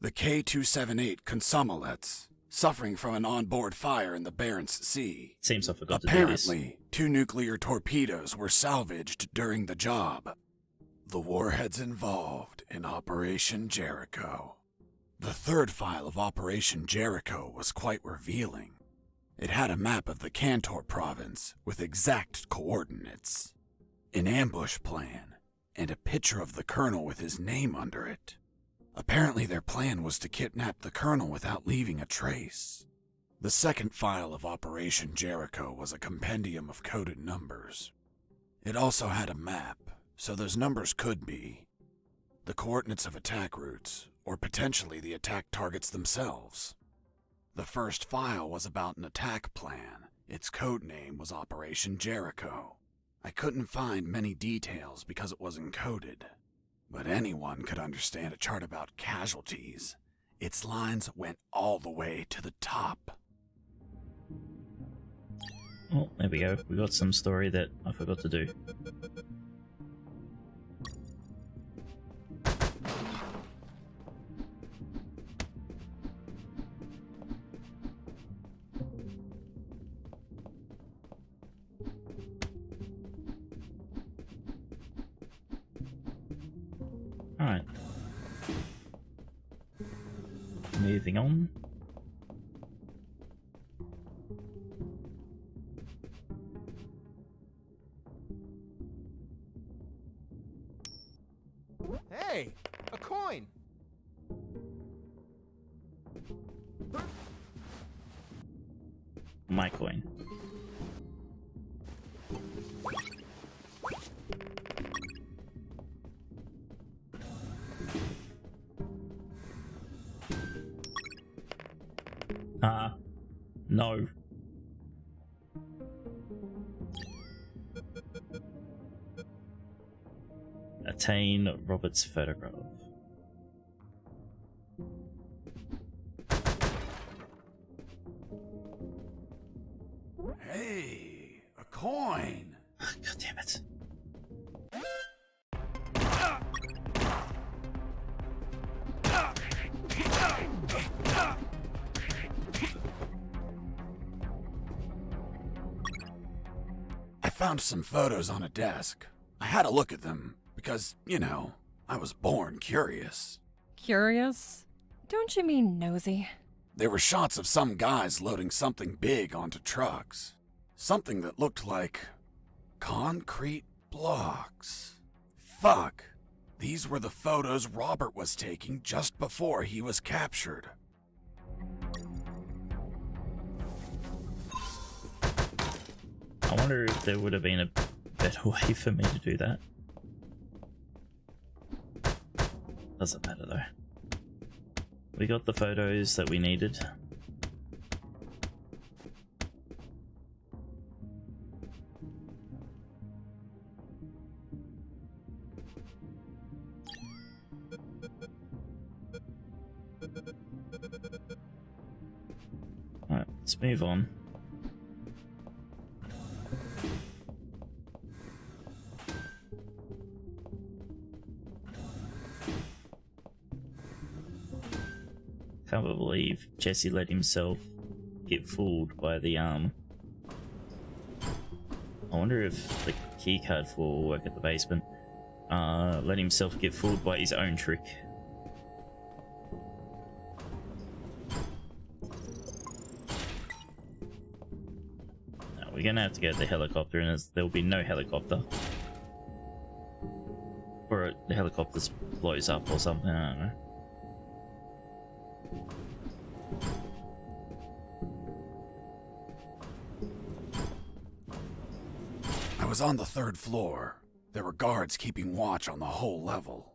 The K-278 Komsomolets, suffering from an onboard fire in the Barents Sea. Seems I forgot to do this. Apparently, 2 nuclear torpedoes were salvaged during the job. The warheads involved in Operation Jericho. The third file of Operation Jericho was quite revealing. It had a map of the Kantor province with exact coordinates, an ambush plan, and a picture of the colonel with his name under it. Apparently their plan was to kidnap the colonel without leaving a trace. The second file of Operation Jericho was a compendium of coded numbers. It also had a map, so those numbers could be the coordinates of attack routes, or potentially the attack targets themselves. The first file was about an attack plan. Its code name was Operation Jericho. I couldn't find many details because it was encoded, but anyone could understand a chart about casualties. Its lines went all the way to the top. Oh, there we go. We got some story that I forgot to do. Alright. Moving on. Hey, a coin! My coin. No. Attain Robert's photograph. Hey, a coin! God damn it. I found some photos on a desk. I had a look at them because, you know, I was born curious. Curious? Don't you mean nosy? There were shots of some guys loading something big onto trucks. Something that looked like concrete blocks. Fuck. These were the photos Robert was taking just before he was captured. I wonder if there would have been a better way for me to do that. Doesn't matter though. We got the photos that we needed. Alright, let's move on. Can't believe Jesse let himself get fooled by the I wonder if the keycard will work at the basement. Let himself get fooled by his own trick. No, we're gonna have to get the helicopter, and there'll be no helicopter. Or the helicopter blows up or something, I don't know. I was on the 3rd floor. There were guards keeping watch on the whole level.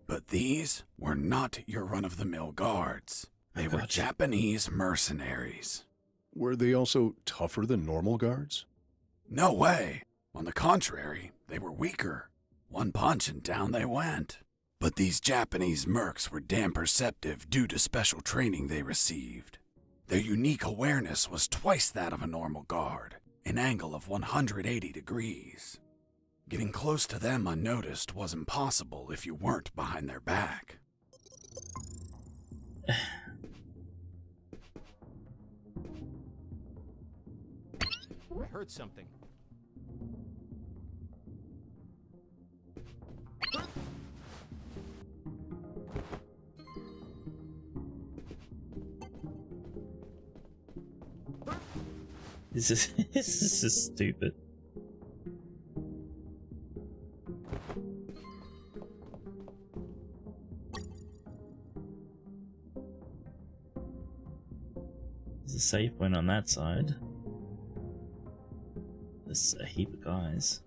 But these were not your run-of-the-mill guards. They were Japanese mercenaries. Were they also tougher than normal guards? No way. On the contrary, they were weaker. One punch and down they went. But these Japanese mercs were damn perceptive due to special training they received. Their unique awareness was twice that of a normal guard, an angle of 180 degrees. Getting close to them unnoticed was impossible if you weren't behind their back. I heard something. This is stupid. There's a safe point on that side. There's a heap of guys.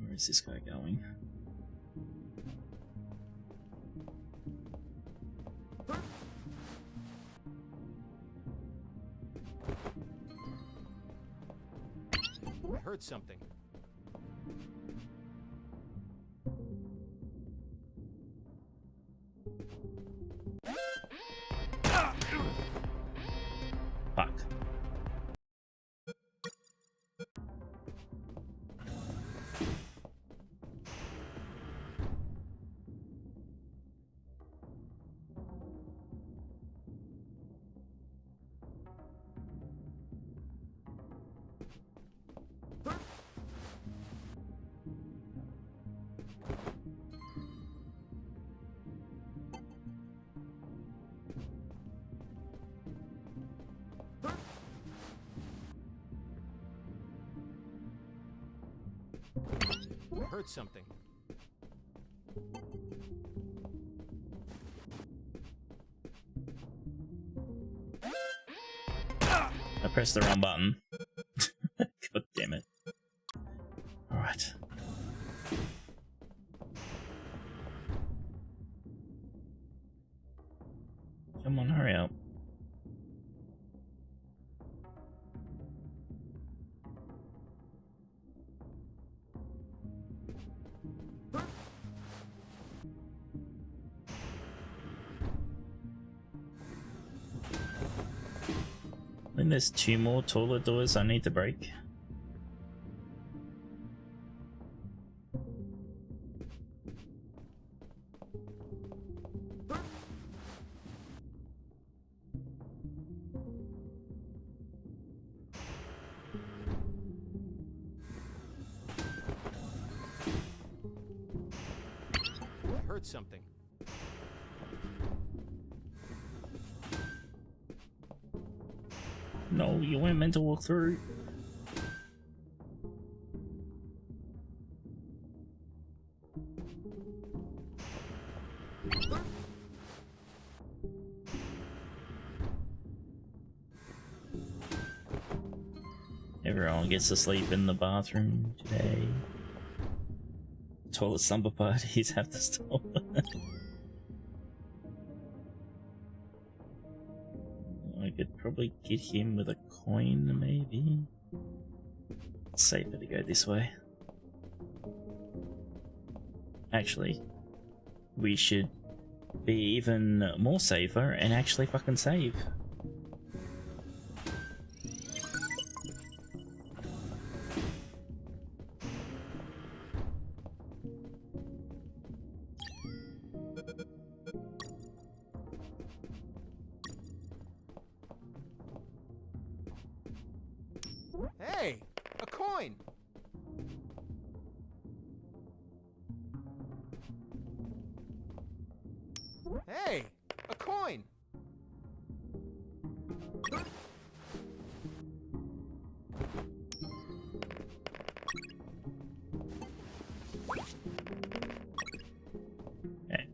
Where is this guy going? I heard something. Fuck. I heard something. I pressed the wrong button. God damn it. Alright. Come on, hurry up. I think there's 2 more taller doors I need to break. I heard something. No, you weren't meant to walk through. Everyone gets to sleep in the bathroom today. Toilet slumber parties have to stop. I could probably get him with a coin, maybe. It's safer to go this way. Actually, we should be even more safer and actually fucking save. Hey, a coin. Hey, a coin. Okay.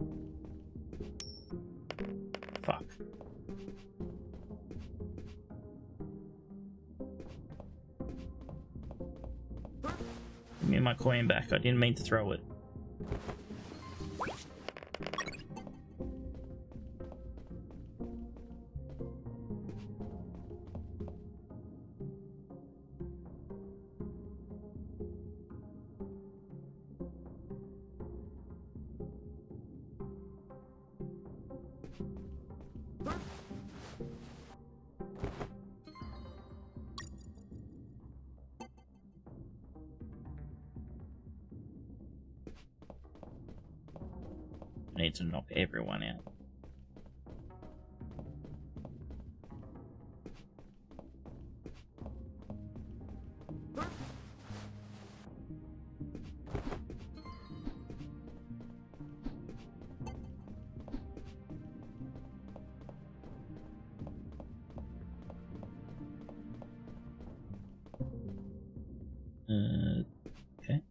Fuck. Give me my coin back. I didn't mean to throw it. I need to knock everyone out. Okay.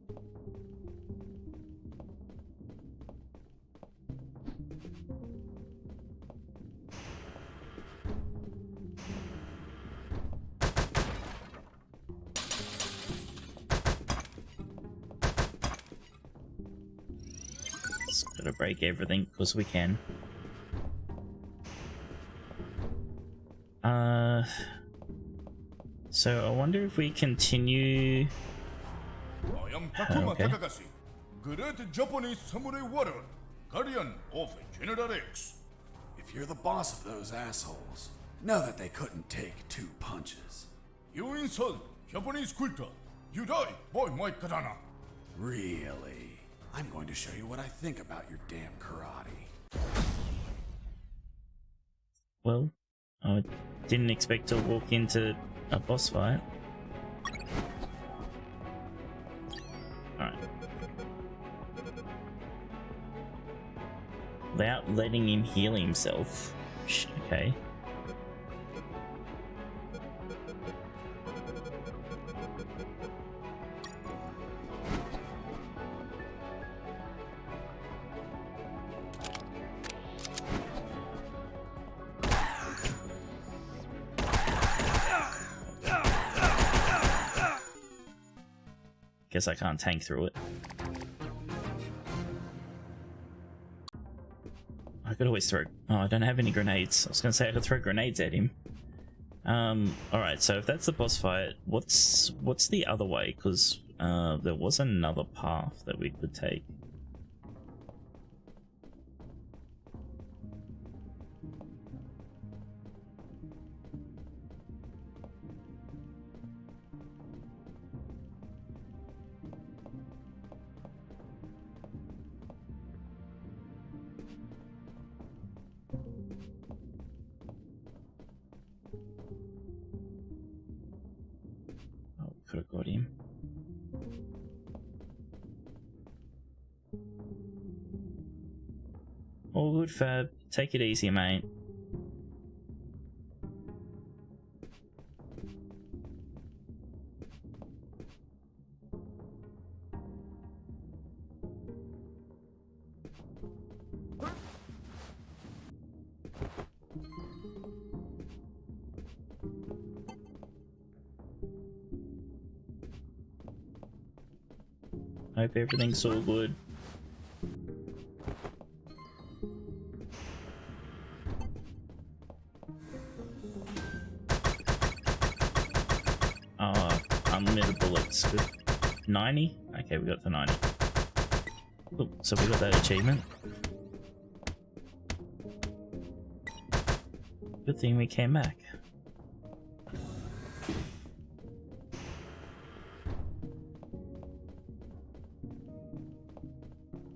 Just gotta break everything because we can. So I wonder if we continue. I am Takuma Okay. Takagashi, great Japanese samurai warrior, guardian of General X. If you're the boss of those assholes, know that they couldn't take 2 punches. You insult Japanese culture. You die by my katana. Really? I'm going to show you what I think about your damn karate. Well, I didn't expect to walk into a boss fight. Alright. Without letting him heal himself. Okay. Guess I can't tank through it. I could always throw... Oh, I don't have any grenades. I was gonna say I could throw grenades at him. Alright, so if that's the boss fight, what's the other way? Because there was another path that we could take. Could have got him. All good, Fab. Take it easy, mate. Hope everything's all good. Unlimited bullets. Good. 90? Okay, we got to 90. Cool. So we got that achievement. Good thing we came back.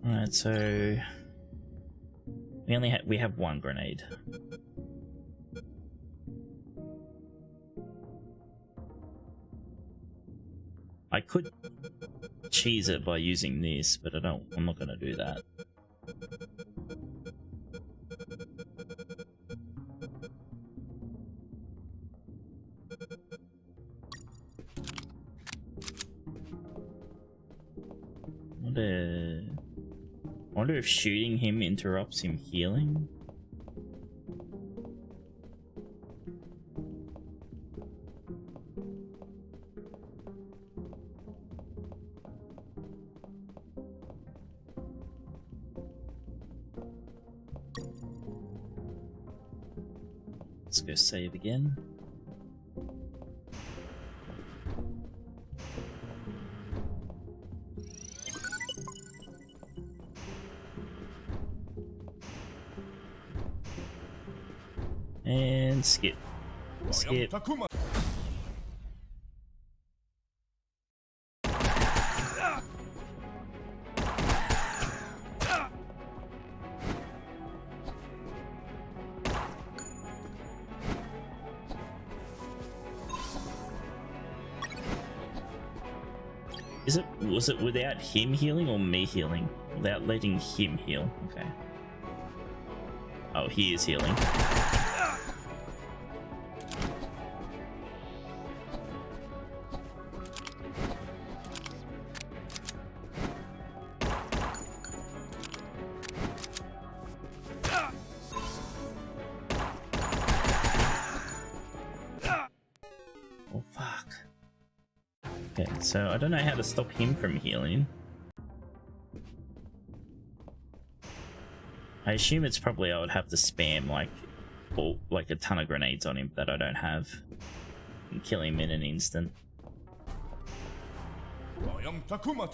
Alright, so we have one grenade. I could cheese it by using this, but I'm not gonna do that. I wonder if shooting him interrupts him healing? Let's go save again. And skip. Skip. Was it without him healing or me healing? Without letting him heal. Okay. Oh, he is healing. Oh, fuck. Okay, so I don't know how to stop him from healing. I assume it's probably I would have to spam like a ton of grenades on him that I don't have and kill him in an instant. I am Takuma.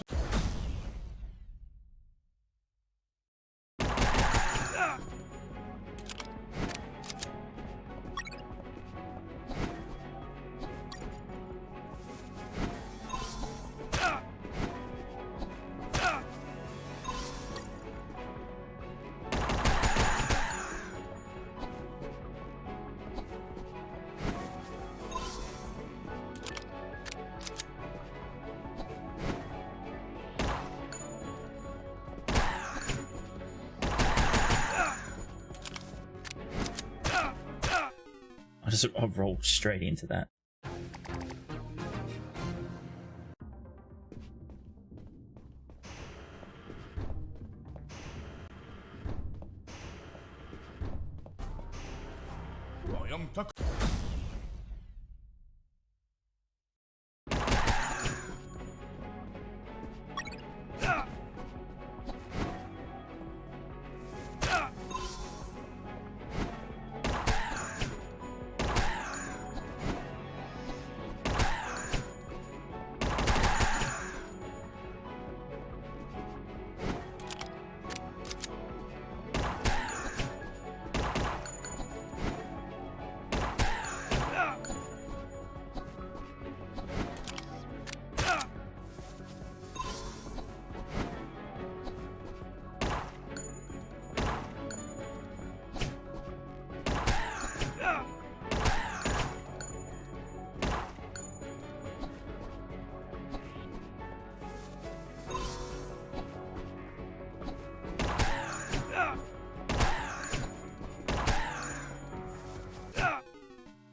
I'll roll straight into that. I am Takuma.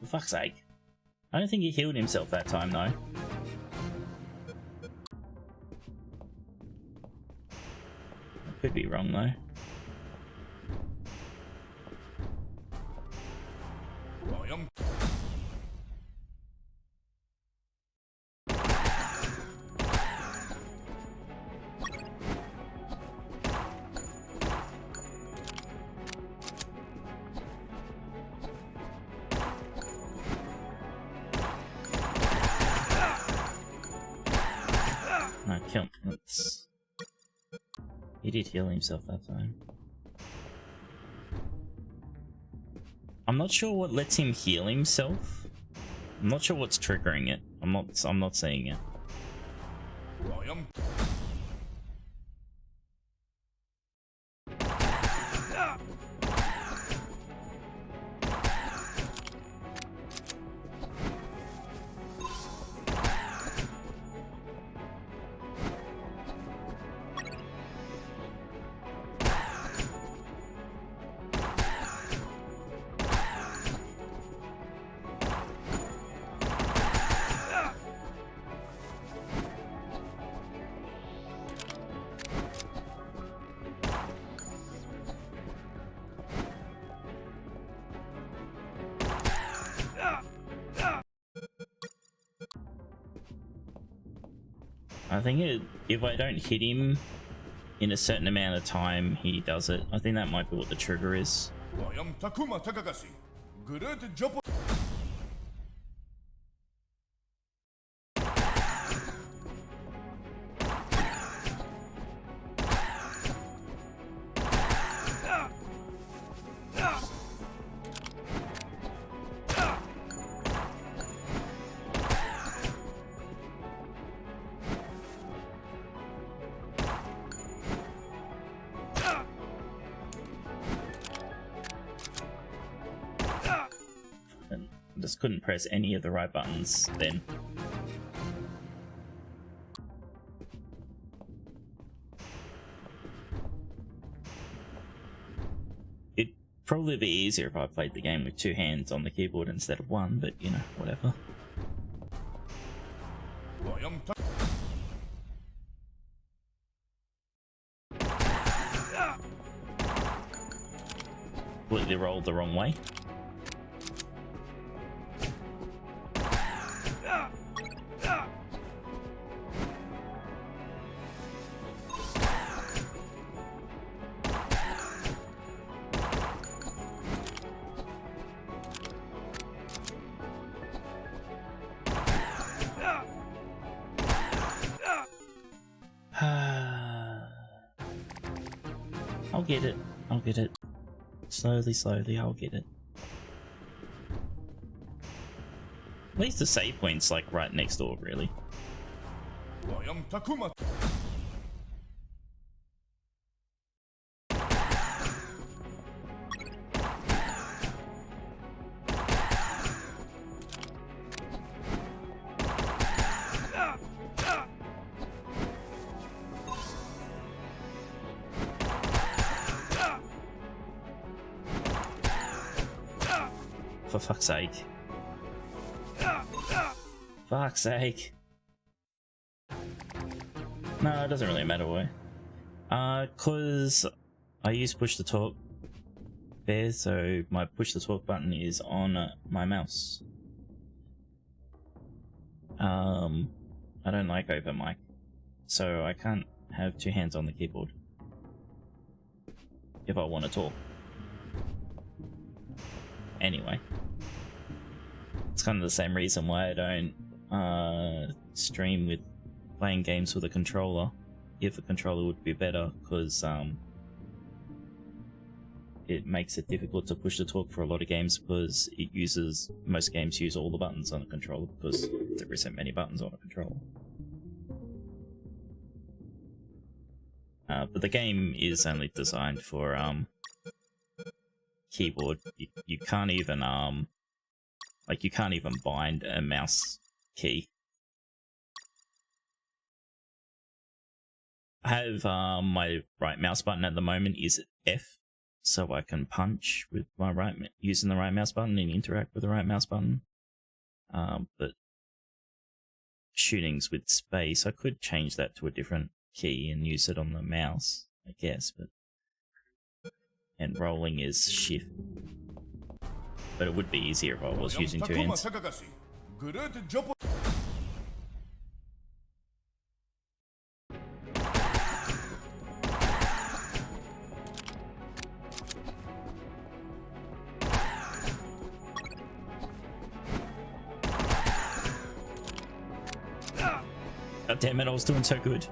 For fuck's sake. I don't think he healed himself that time though. I could be wrong though. I am. No, kill him. He did heal himself that time. I'm not sure what lets him heal himself. I'm not sure what's triggering it. I'm not seeing it. I am. I think if I don't hit him in a certain amount of time, he does it. I think that might be what the trigger is. I am Takuma Takagashi. Great Japan. Just couldn't press any of the right buttons then. Probably be easier if I played the game with 2 hands on the keyboard instead of 1, but you know, whatever. Completely rolled the wrong way. I'll get it. I'll get it. Slowly, slowly, I'll get it. At least the save point's like right next door, really. I am Takuma. For fuck's sake. Fuck's sake. No, it doesn't really matter why. Cause I use push to talk there, so my push to talk button is on my mouse. I don't like over mic, so I can't have 2 hands on the keyboard if I want to talk. Anyway, it's kind of the same reason why I don't stream with playing games with a controller. If a controller would be better, because it makes it difficult to push the talk for a lot of games, because most games use all the buttons on a controller because there isn't many buttons on a controller. But the game is only designed for keyboard. You can't even you can't even bind a mouse key. I have my right mouse button at the moment is F, so I can punch with my using the right mouse button and interact with the right mouse button. But shooting's with space. I could change that to a different key and use it on the mouse, I guess, but and rolling is shift. But it would be easier if I was using 2 hands. God damn it, I was doing so good.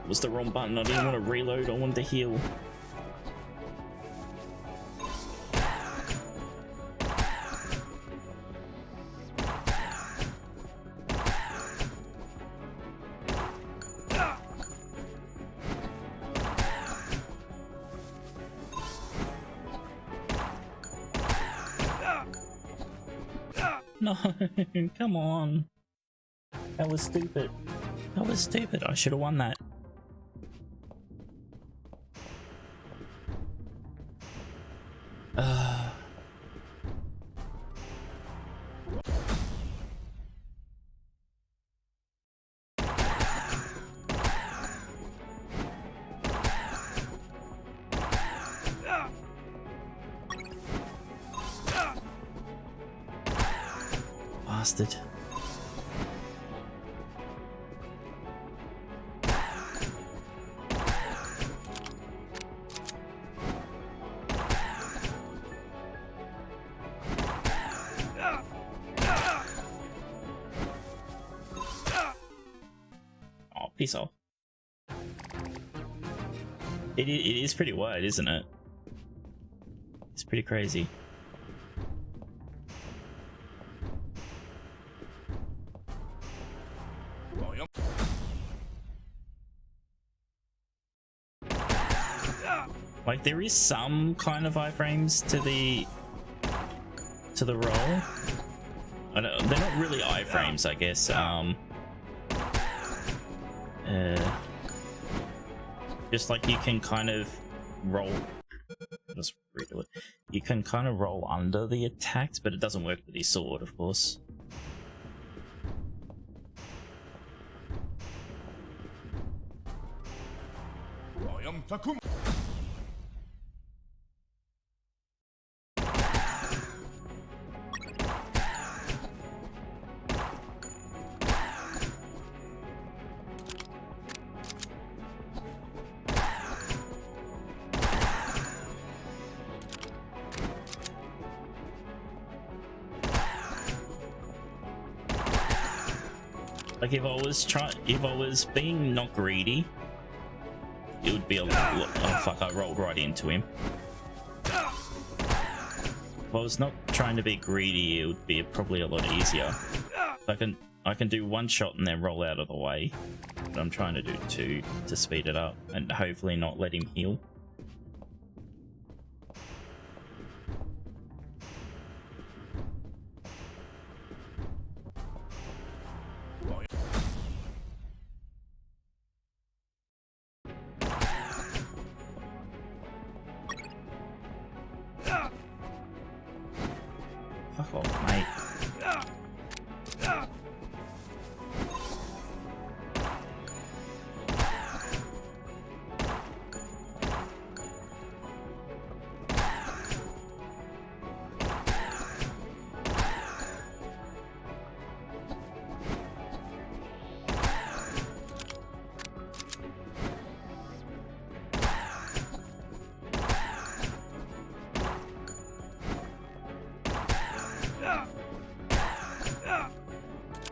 It was the wrong button. I didn't want to reload, I wanted to heal. No, come on. That was stupid. That was stupid. I should have won that. Bastard. Oh, piece off. It is pretty wide, isn't it? It's pretty crazy. Like, there is some kind of iframes to the roll. They're not really iframes, I guess. Just like you can kind of roll. Let's redo it. You can kind of roll under the attacks, but it doesn't work with his sword, of course. I am Takuma. Like if I was being not greedy, it would be a lot. Oh fuck! I rolled right into him. If I was not trying to be greedy, it would be probably a lot easier. I can do one shot and then roll out of the way, but I'm trying to do two to speed it up and hopefully not let him heal. Fuck off, mate.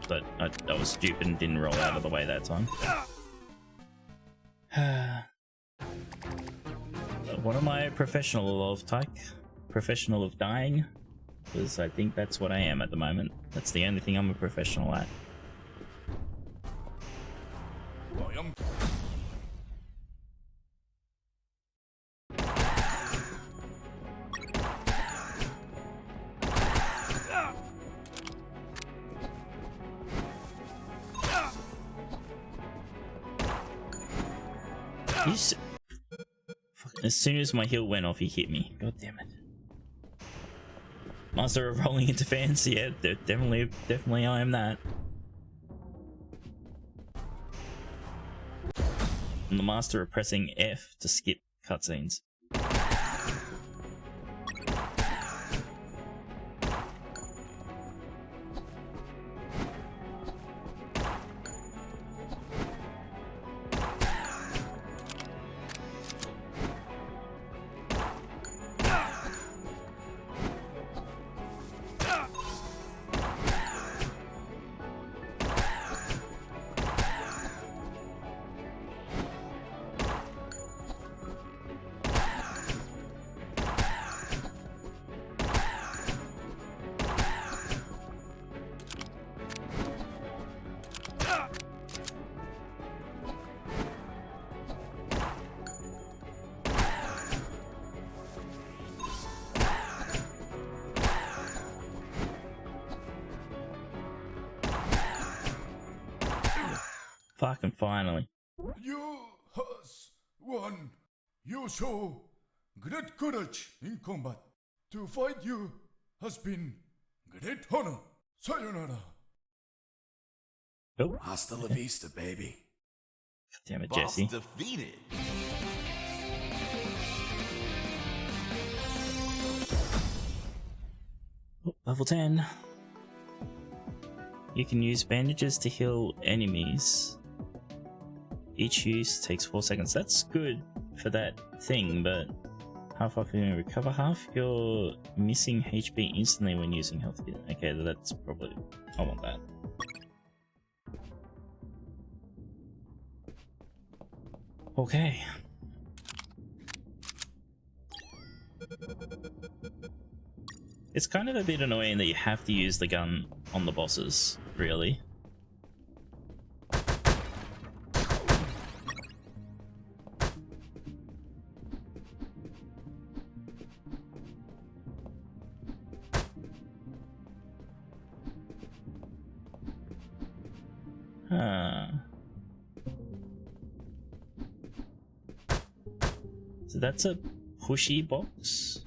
But I was stupid and didn't roll out of the way that time. What am I professional of, Tyke? Professional of dying? Because I think that's what I am at the moment. That's the only thing I'm a professional at. As soon as my heal went off, he hit me. God damn it. Master of rolling into fans? Yeah, definitely I am that. I'm the master of pressing F to skip cutscenes. Fucking finally. You has won. You show great courage in combat. To fight you has been great honor. Sayonara. Oh. Hasta la vista, baby. God damn it, Boss Jesse. defeated. Oh, level 10. You can use bandages to heal enemies. Each use takes 4 seconds. That's good for that thing, but how far can you recover half your missing HP instantly when using health kit? Okay, that's probably... I want that. Okay. It's kind of a bit annoying that you have to use the gun on the bosses, really. Huh. So that's a pushy box.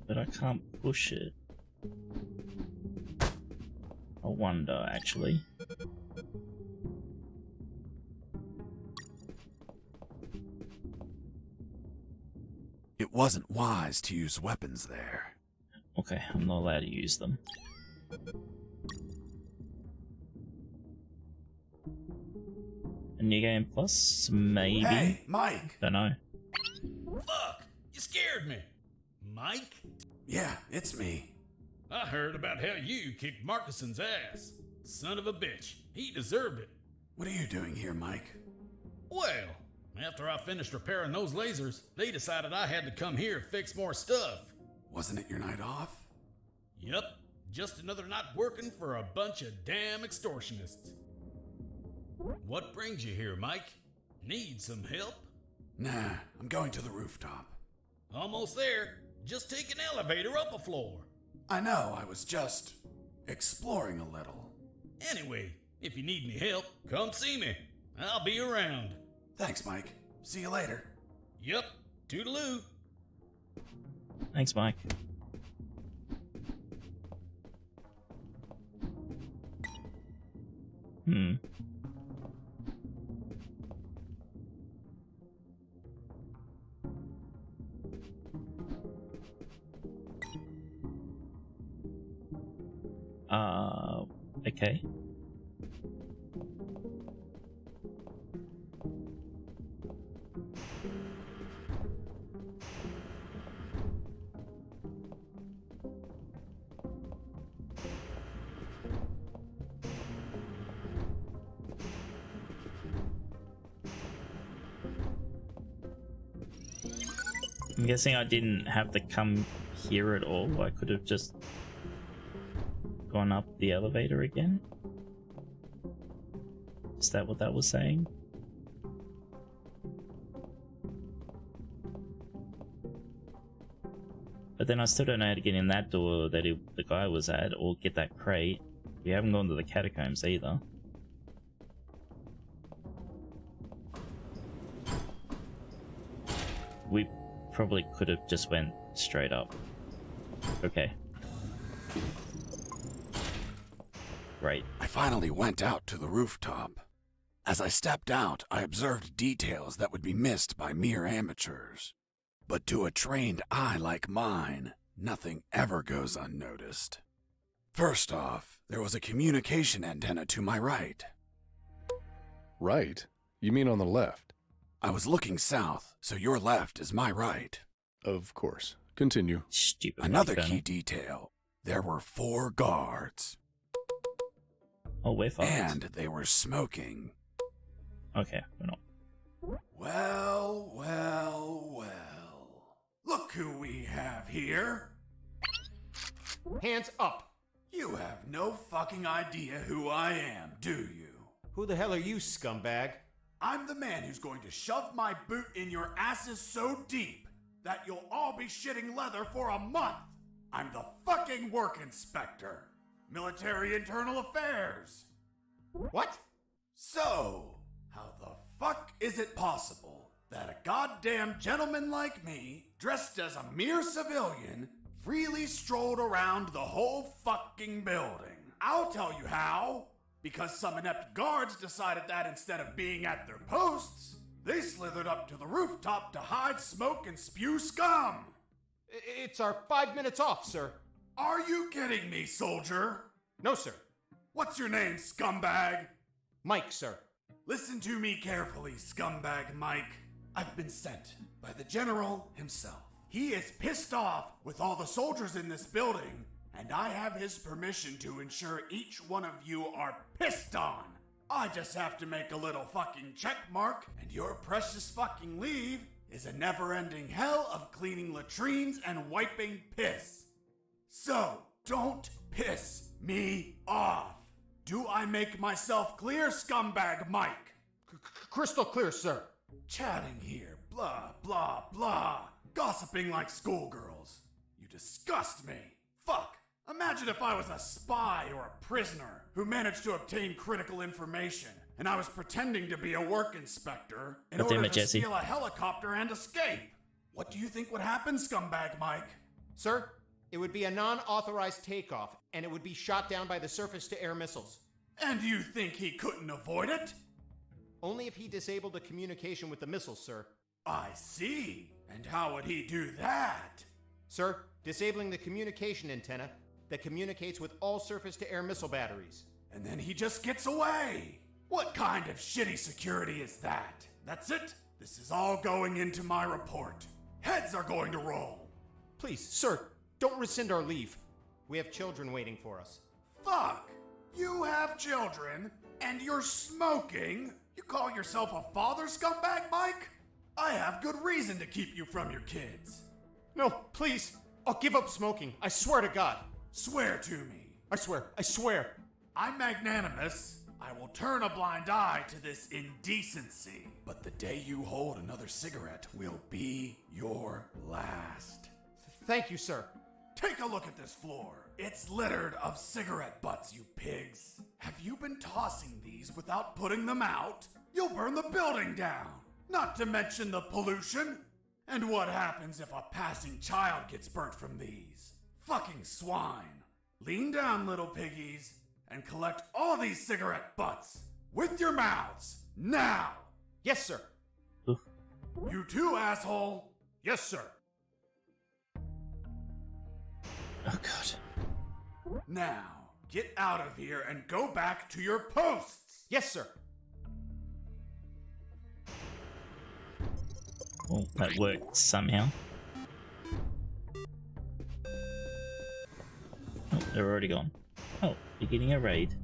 But I can't push it. I wonder, actually. It wasn't wise to use weapons there. Okay, I'm not allowed to use them. A new game plus? Maybe? Hey, Mike! Don't know. Fuck! You scared me! Mike? Yeah, it's me. I heard about how you kicked Marcuson's ass. Son of a bitch. He deserved it. What are you doing here, Mike? Well, after I finished repairing those lasers, they decided I had to come here to fix more stuff. Wasn't it your night off? Yep, just another night working for a bunch of damn extortionists. What brings you here, Mike? Need some help? Nah, I'm going to the rooftop. Almost there. Just take an elevator up a floor. I know, I was just exploring a little. Anyway, if you need any help, come see me. I'll be around. Thanks, Mike. See you later. Yep, toodaloo. Thanks, Mike. Okay. I'm guessing I didn't have to come here at all. I could have just gone up the elevator again. Is that what that was saying? But then I still don't know how to get in that door that the guy was at, or get that crate. We haven't gone to the catacombs either. We probably could have just went straight up. Okay. Right. I finally went out to the rooftop. As I stepped out, I observed details that would be missed by mere amateurs. But to a trained eye like mine, nothing ever goes unnoticed. First off, there was a communication antenna to my right. Right? You mean on the left? I was looking south, so your left is my right. Of course. Continue. Stupid. Another key detail. There were 4 guards. Oh, we're fucked. And they were smoking. Okay, we're not. Well, well, well. Look who we have here. Hands up. You have no fucking idea who I am, do you? Who the hell are you, scumbag? I'm the man who's going to shove my boot in your asses so deep that you'll all be shitting leather for a month. I'm the fucking work inspector. Military Internal Affairs. What? So, how the fuck is it possible that a goddamn gentleman like me, dressed as a mere civilian, freely strolled around the whole fucking building? I'll tell you how. Because some inept guards decided that instead of being at their posts, they slithered up to the rooftop to hide, smoke, and spew scum. It's our 5 minutes off, sir. Are you kidding me, soldier? No, sir. What's your name, scumbag? Mike, sir. Listen to me carefully, scumbag Mike. I've been sent by the general himself. He is pissed off with all the soldiers in this building, and I have his permission to ensure each one of you are pissed on. I just have to make a little fucking check mark, and your precious fucking leave is a never-ending hell of cleaning latrines and wiping piss. So, don't piss me off. Do I make myself clear, scumbag Mike? Crystal clear, sir. Chatting here, blah, blah, blah. Gossiping like schoolgirls. You disgust me. Fuck. Imagine if I was a spy or a prisoner who managed to obtain critical information and I was pretending to be a work inspector in God damn order it, to Jesse. steal a helicopter and escape. What do you think would happen, scumbag Mike? Sir, it would be a non-authorized takeoff, and it would be shot down by the surface-to-air missiles. And you think he couldn't avoid it? Only if he disabled the communication with the missiles, sir. I see. And how would he do that? Sir, disabling the communication antenna that communicates with all surface-to-air missile batteries. And then he just gets away. What kind of shitty security is that? That's it? This is all going into my report. Heads are going to roll. Please, sir, don't rescind our leave. We have children waiting for us. Fuck! You have children, and you're smoking? You call yourself a father, scumbag Mike? I have good reason to keep you from your kids. No, please. I'll give up smoking. I swear to God. Swear to me. I swear. I'm magnanimous. I will turn a blind eye to this indecency. But the day you hold another cigarette will be your last. Thank you, sir. Take a look at this floor. It's littered of cigarette butts, you pigs. Have you been tossing these without putting them out? You'll burn the building down. Not to mention the pollution. And what happens if a passing child gets burnt from these? Fucking swine. Lean down, little piggies, and collect all these cigarette butts. With your mouths. Now. Yes, sir. Oof. You too, asshole. Yes, sir. Oh god. Now, get out of here and go back to your posts. Yes, sir. Well, that worked somehow. Oh, they're already gone. Oh, beginning a raid.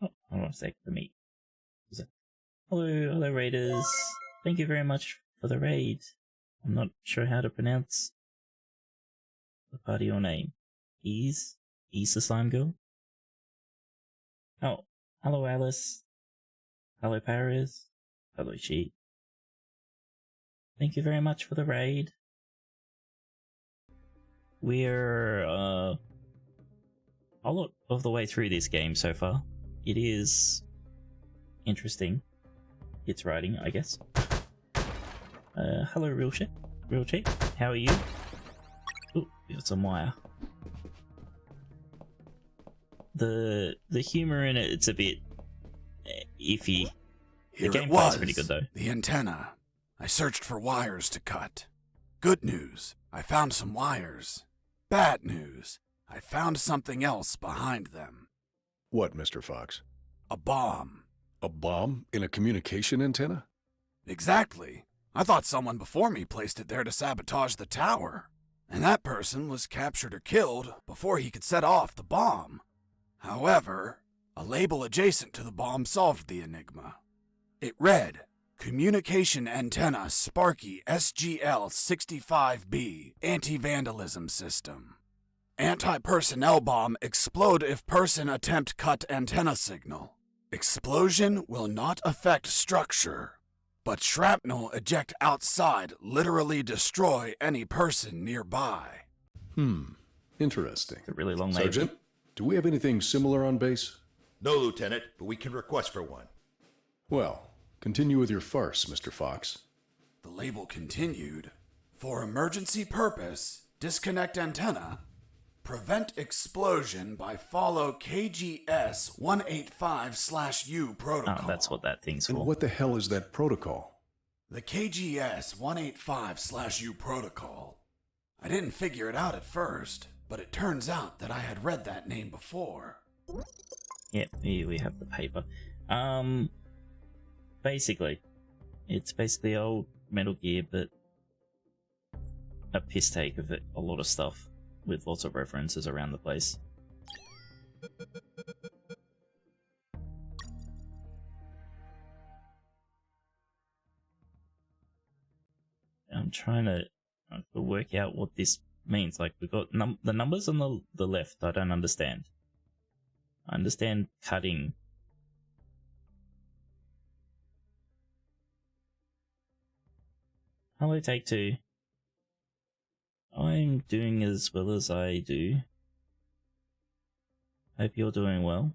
Oh, hold on a sec, the meat. Hello raiders. Thank you very much for the raid. I'm not sure how to pronounce the party or name. Ease the slime girl? Oh, hello Alice. Hello Paris. Hello She. Thank you very much for the raid. We're a lot of the way through this game so far. It is interesting. It's writing, I guess. Hello Real Chick. How are you? Ooh, we got some wire. The humor in it's a bit iffy. Here the it gameplay's was, pretty good though. The antenna. I searched for wires to cut. Good news, I found some wires. Bad news, I found something else behind them. What, Mr. Fox? A bomb. A bomb in a communication antenna? Exactly. I thought someone before me placed it there to sabotage the tower. And that person was captured or killed before he could set off the bomb. However, a label adjacent to the bomb solved the enigma. It read, Communication Antenna Sparky SGL-65B Anti-Vandalism System. Anti-personnel bomb explode if person attempt cut antenna signal. Explosion will not affect structure, but shrapnel eject outside literally destroy any person nearby. Interesting. It's a really long name. Sergeant, do we have anything similar on base? No, Lieutenant, but we can request for one. Well, continue with your farce, Mr. Fox. The label continued, For emergency purpose, disconnect antenna. Prevent explosion by follow KGS 185/U protocol. Oh, that's what that thing's And for. what the hell is that protocol? The KGS 185/U protocol. I didn't figure it out at first, but it turns out that I had read that name before. Yep, here we have the paper. Basically, it's basically old Metal Gear, but a piss take of it, a lot of stuff, with lots of references around the place. I'm trying to work out what this means. Like, we've got the numbers on the left, I don't understand. I understand cutting. Hello, Take Two. I'm doing as well as I do. Hope you're doing well.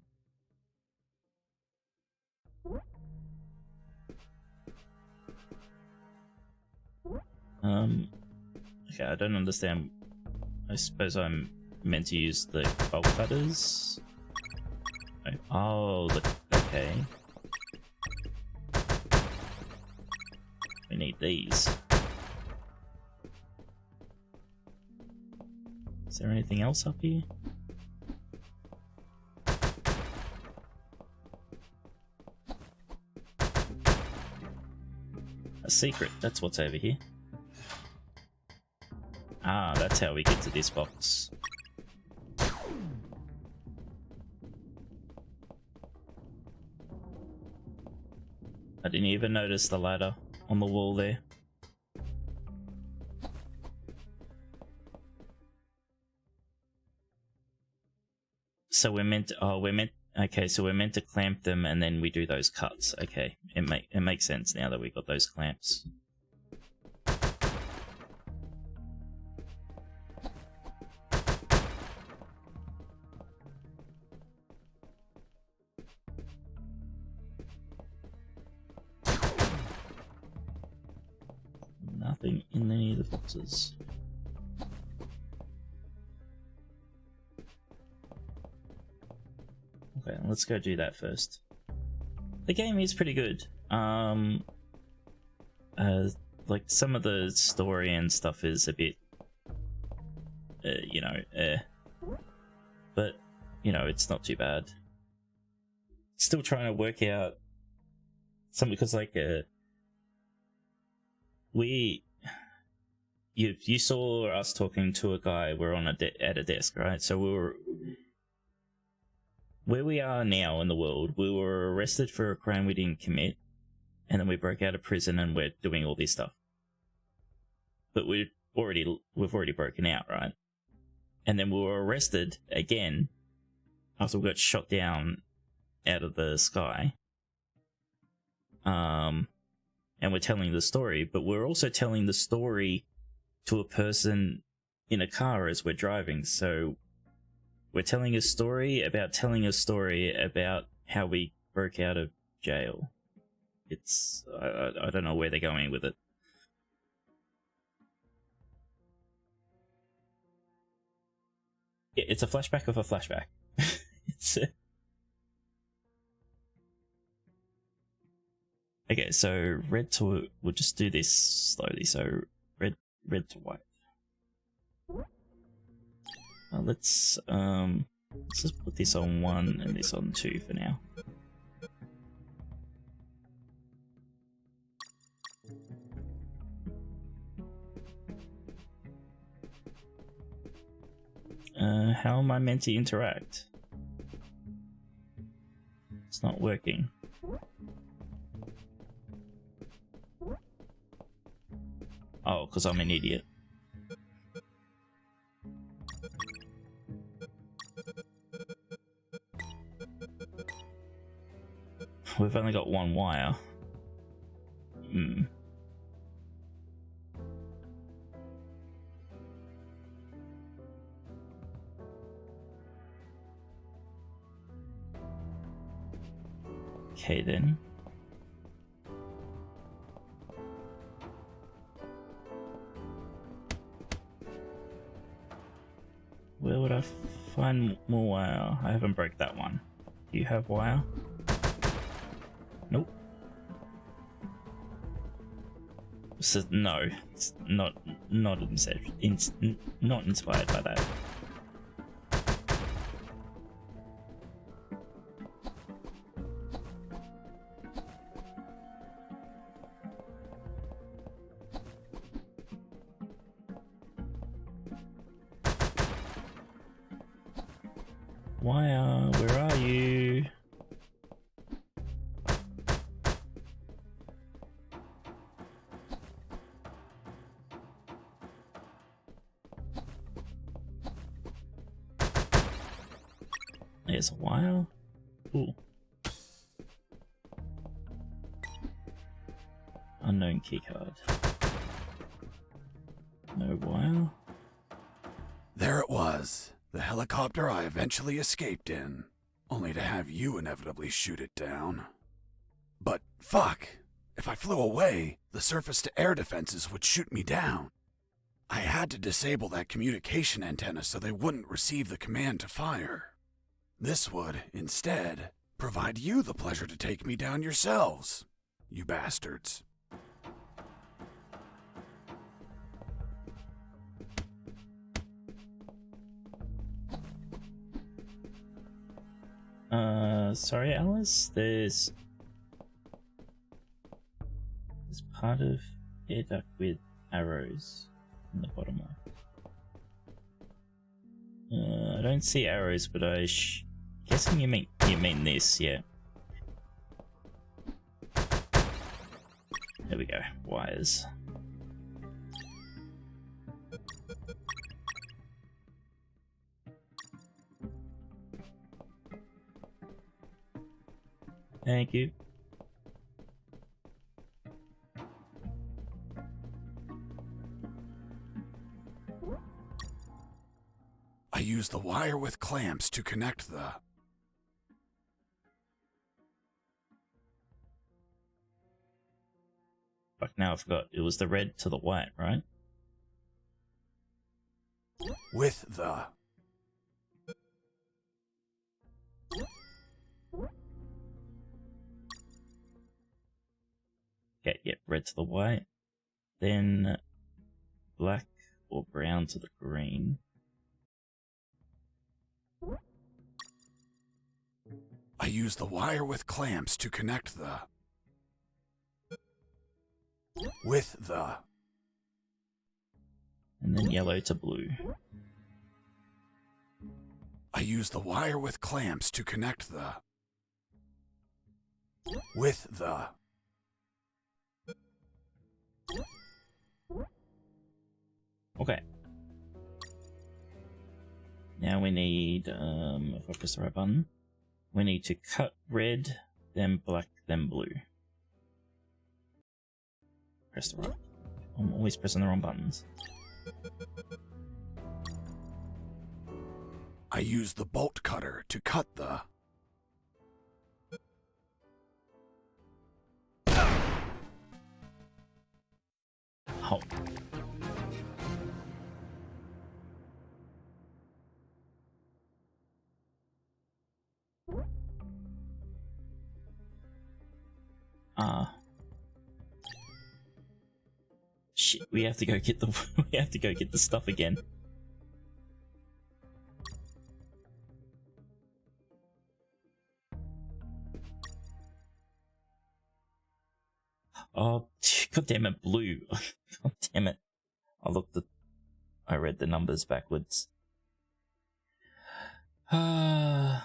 Okay, I don't understand. I suppose I'm meant to use the bolt cutters. Oh, okay. We need these. Is there anything else up here? A secret, that's what's over here. Ah, that's how we get to this box. I didn't even notice the ladder on the wall there. So we're meant to, okay, so we're meant to clamp them and then we do those cuts. Okay, it makes sense now that we got those clamps. Nothing in any of the boxes. Okay, let's go do that first. The game is pretty good. Like some of the story and stuff is a bit, but you know, it's not too bad. Still trying to work out something because, like, you saw us talking to a guy. We're on at a desk, right? So we were. Where we are now in the world, we were arrested for a crime we didn't commit, and then we broke out of prison and we're doing all this stuff. But we've already broken out, right? And then we were arrested again after we got shot down out of the sky. And we're telling the story, but we're also telling the story to a person in a car as we're driving, so we're telling a story about how we broke out of jail. It's... I don't know where they're going with it. It's a flashback of a flashback. It's... Okay, so red to... We'll just do this slowly, so red to white. Let's just put this on 1 and this on 2 for now. How am I meant to interact? It's not working. Oh, because I'm an idiot. We've only got one wire. Okay then. Where would I find more wire? I haven't broke that one. Do you have wire? Nope. So no, it's not inspired by that. Wire, where are you? There's a wire. Ooh. Unknown keycard. No wire. There it was. The helicopter I eventually escaped in, only to have you inevitably shoot it down. But fuck, If I flew away, the surface-to-air defenses would shoot me down. I had to disable that communication antenna so they wouldn't receive the command to fire. This would, instead, provide you the pleasure to take me down yourselves, you bastards. Sorry, Alice, there's part of air duct with arrows in the bottom left. I don't see arrows, but guessing you mean this, yeah. There we go, wires. Thank you. I use the wire with clamps to connect the... Fuck, now I forgot. It was the red to the white, right? With the... Yeah, red to the white. Then black or brown to the green. I use the wire with clamps to connect the... With the... And then yellow to blue. I use the wire with clamps to connect the... With the... Okay. Now we need, if I press the right button, we need to cut red, then black, then blue. Press the right. I'm always pressing the wrong buttons. I use the bolt cutter to cut the... Oh. Shit, we have to go get the we have to go get the stuff again. Oh, god damn it, blue. God damn it. I read the numbers backwards. Gotta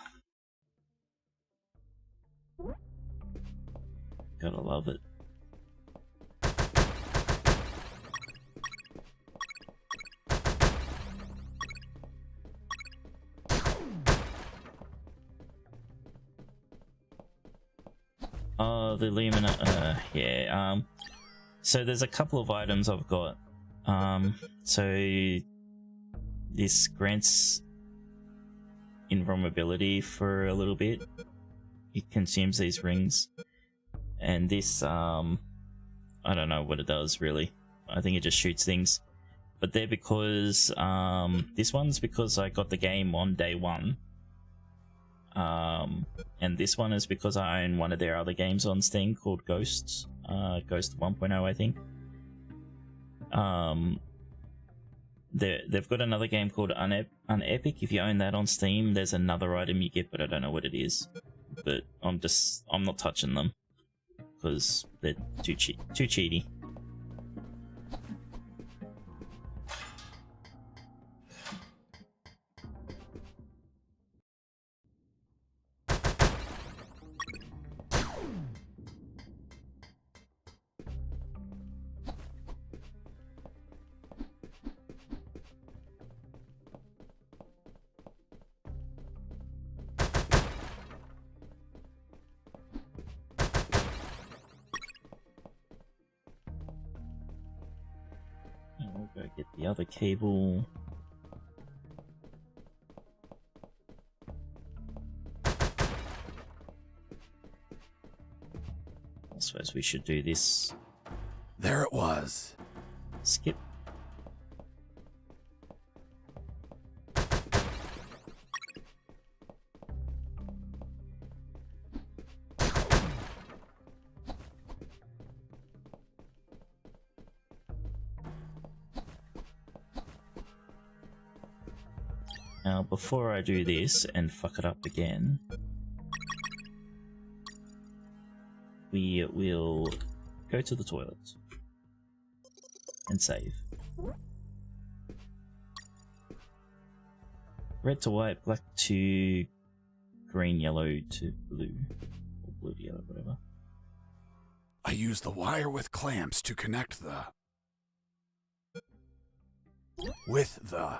love it. The Lumina, yeah, so there's a couple of items I've got. So this grants invulnerability for a little bit. It consumes these rings. And this, I don't know what it does really. I think it just shoots things. But they're because, this one's because I got the game on day one. And this one is because I own one of their other games on Steam called Ghosts. Ghost 1.0, I think. They've got another game called Unepic. If you own that on Steam, there's another item you get, but I don't know what it is. But I'm not touching them because they're too cheaty. We'll go get the other cable. I suppose we should do this. There it was. Skip. Now, before I do this and fuck it up again, we will go to the toilet and save. Red to white, black to green, yellow to blue, or blue to yellow, whatever. I used the wire with clamps to connect the... with the...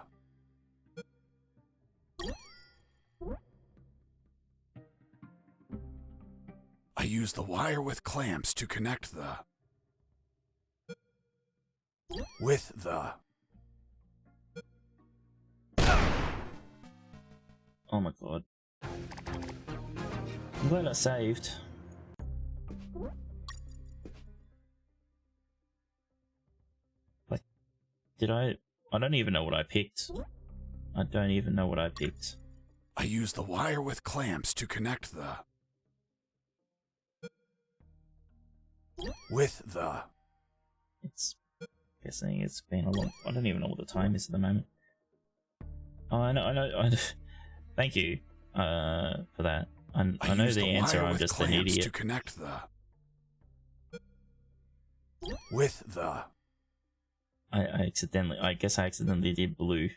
I used the wire with clamps to connect the... with the... Oh my god. I'm glad I saved. Like, did I don't even know what I picked. I don't even know what I picked. I used the wire with clamps to connect the... with the... It's guessing it's been a long... I don't even know what the time is at the moment. Oh, I know. Thank you for that. I know the answer, I'm just an idiot. To connect the... with the... I guess I accidentally did blue.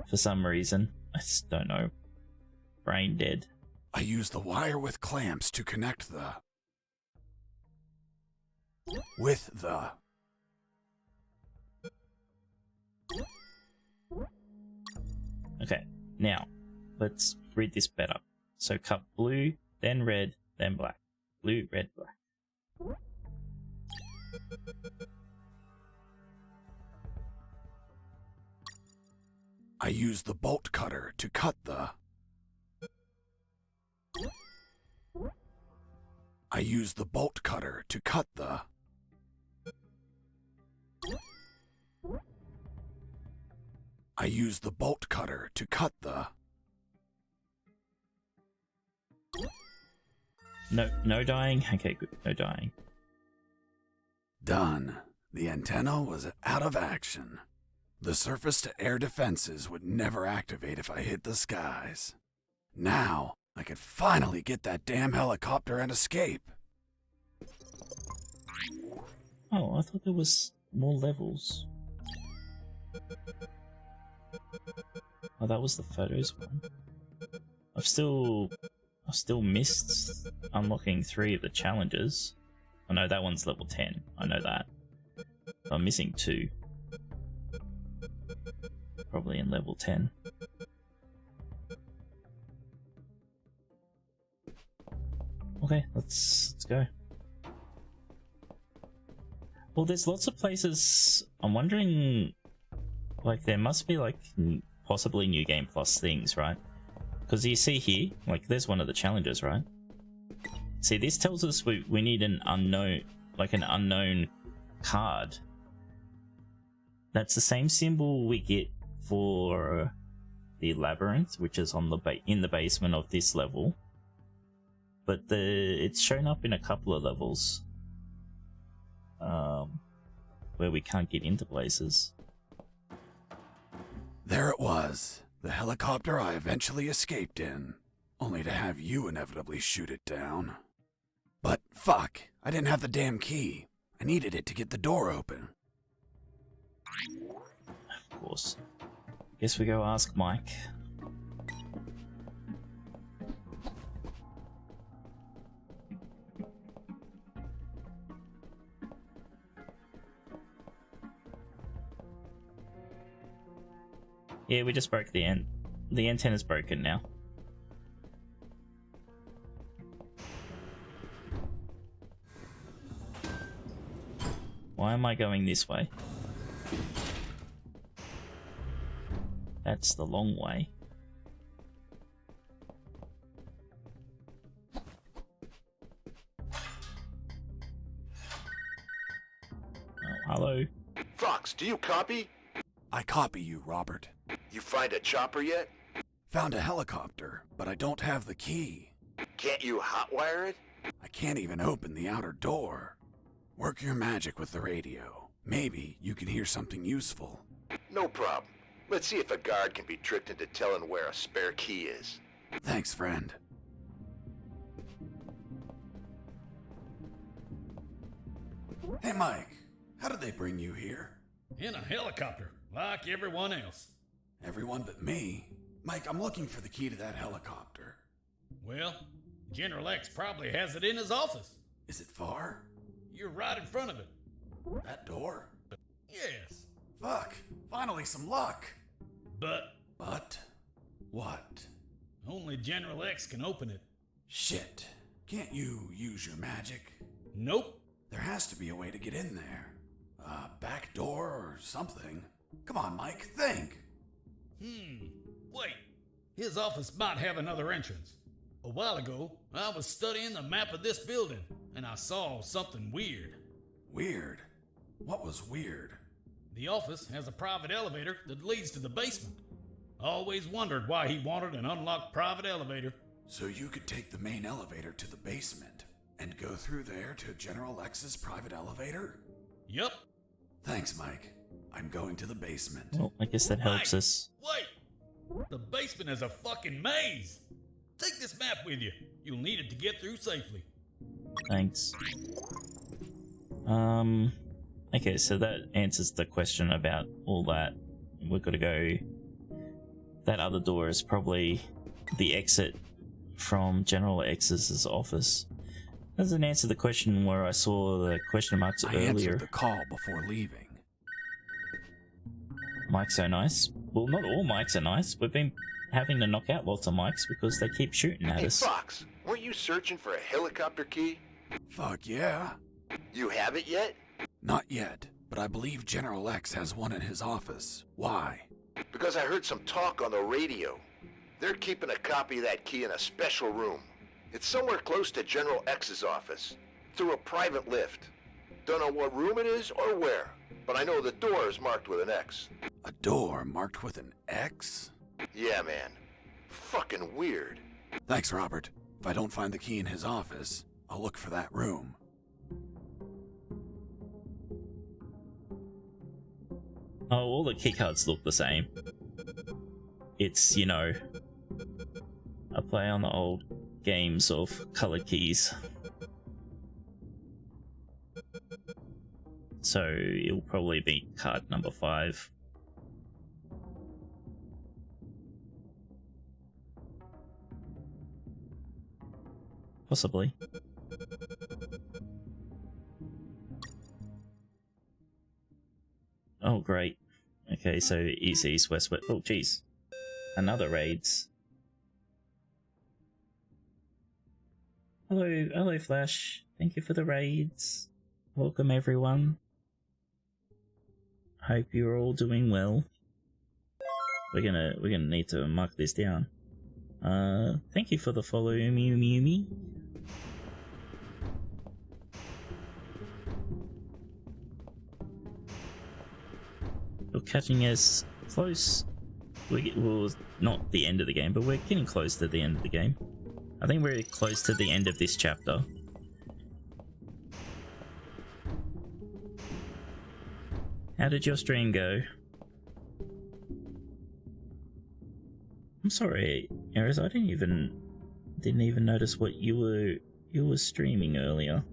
For some reason. I just don't know. Brain dead. I used the wire with clamps to connect the... with the... Okay, now, let's read this better. So cut blue, then red, then black. Blue, red, black. I used the bolt cutter to cut the... I used the bolt cutter to cut the... I used the bolt cutter to cut the... No dying? Okay, good. No dying. Done. The antenna was out of action. The surface-to-air defenses would never activate if I hit the skies. Now, I could finally get that damn helicopter and escape. Oh, I thought there was more levels. Oh, that was the photos one. I've still missed unlocking 3 of the challenges. I know that one's level 10. I know that. I'm missing 2. Probably in level 10. Okay, let's go. Well, there's lots of places. I'm wondering, like, there must be like possibly New Game Plus things, right? Because you see here, like, there's one of the challenges, right? See, this tells us we need an unknown, like an unknown card. That's the same symbol we get for the labyrinth, which is on the in the basement of this level. But it's shown up in a couple of levels where we can't get into places. There it was, the helicopter I eventually escaped in, only to have you inevitably shoot it down. But fuck, I didn't have the damn key. I needed it to get the door open. Of course. Guess we go ask Mike. Yeah, we just broke the end. The antenna's broken now. Why am I going this way? That's the long way. Fox, do you copy? I copy you, Robert. You find a chopper yet? Found a helicopter, but I don't have the key. Can't you hotwire it? I can't even open the outer door. Work your magic with the radio. Maybe you can hear something useful. No problem. Let's see if a guard can be tricked into telling where a spare key is. Thanks, friend. Hey, Mike. How did they bring you here? In a helicopter, like everyone else. Everyone but me. Mike, I'm looking for the key to that helicopter. Well, General X probably has it in his office. Is it far? You're right in front of it. That door? Yes. Fuck. Finally some luck. But what? Only General X can open it. Shit. Can't you use your magic? Nope. There has to be a way to get in there. A back door or something. Come on, Mike, think. Wait. His office might have another entrance. A while ago, I was studying the map of this building, and I saw something weird. Weird? What was weird? The office has a private elevator that leads to the basement. I always wondered why he wanted an unlocked private elevator. So you could take the main elevator to the basement and go through there to General X's private elevator? Yep. Thanks, Mike. I'm going to the basement. Well, I guess that helps us. Wait! The basement is a fucking maze! Take this map with you. You'll need it to get through safely. Thanks. Okay, so that answers the question about all that. We've got to go... That other door is probably the exit from General X's office. Doesn't answer the question where I saw the question marks I earlier. answered the call before leaving. Mics are nice. Well, not all mics are nice. We've been having to knock out lots of mics because they keep shooting at us. Hey, Fox, weren't you searching for a helicopter key? Fuck yeah. You have it yet? Not yet, but I believe General X has one in his office. Why? Because I heard some talk on the radio. They're keeping a copy of that key in a special room. It's somewhere close to General X's office, through a private lift. Don't know what room it is or where, but I know the door is marked with an X. A door marked with an X? Yeah, man. Fucking weird. Thanks, Robert. If I don't find the key in his office, I'll look for that room. Oh, all the keycards look the same. It's, you know, a play on the old games of colored keys. So it'll probably be card number 5. Possibly. Oh, great. Okay, so east, east, west, west. Oh, jeez. Another raids. Hello, Flash. Thank you for the raids. Welcome, everyone. Hope you're all doing well. We're gonna need to mark this down. Thank you for the follow, me. We're catching us close. Well, not the end of the game, but we're getting close to the end of the game. I think we're close to the end of this chapter. How did your stream go? I'm sorry, Eris, I didn't even notice what you were streaming earlier.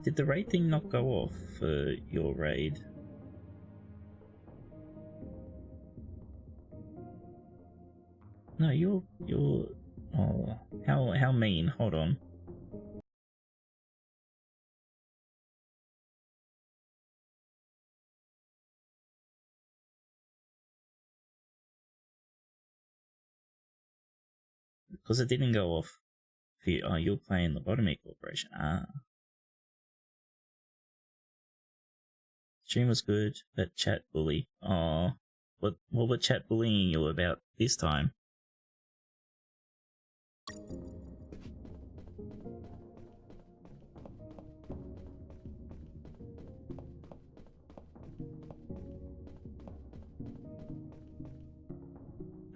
Did the raid thing not go off for your raid? No, you're oh, how mean. Hold on. Because it didn't go off. Oh, you're playing Lobotomy Corporation. Ah. Stream was good, but chat bully. Aw. What were chat bullying you about this time?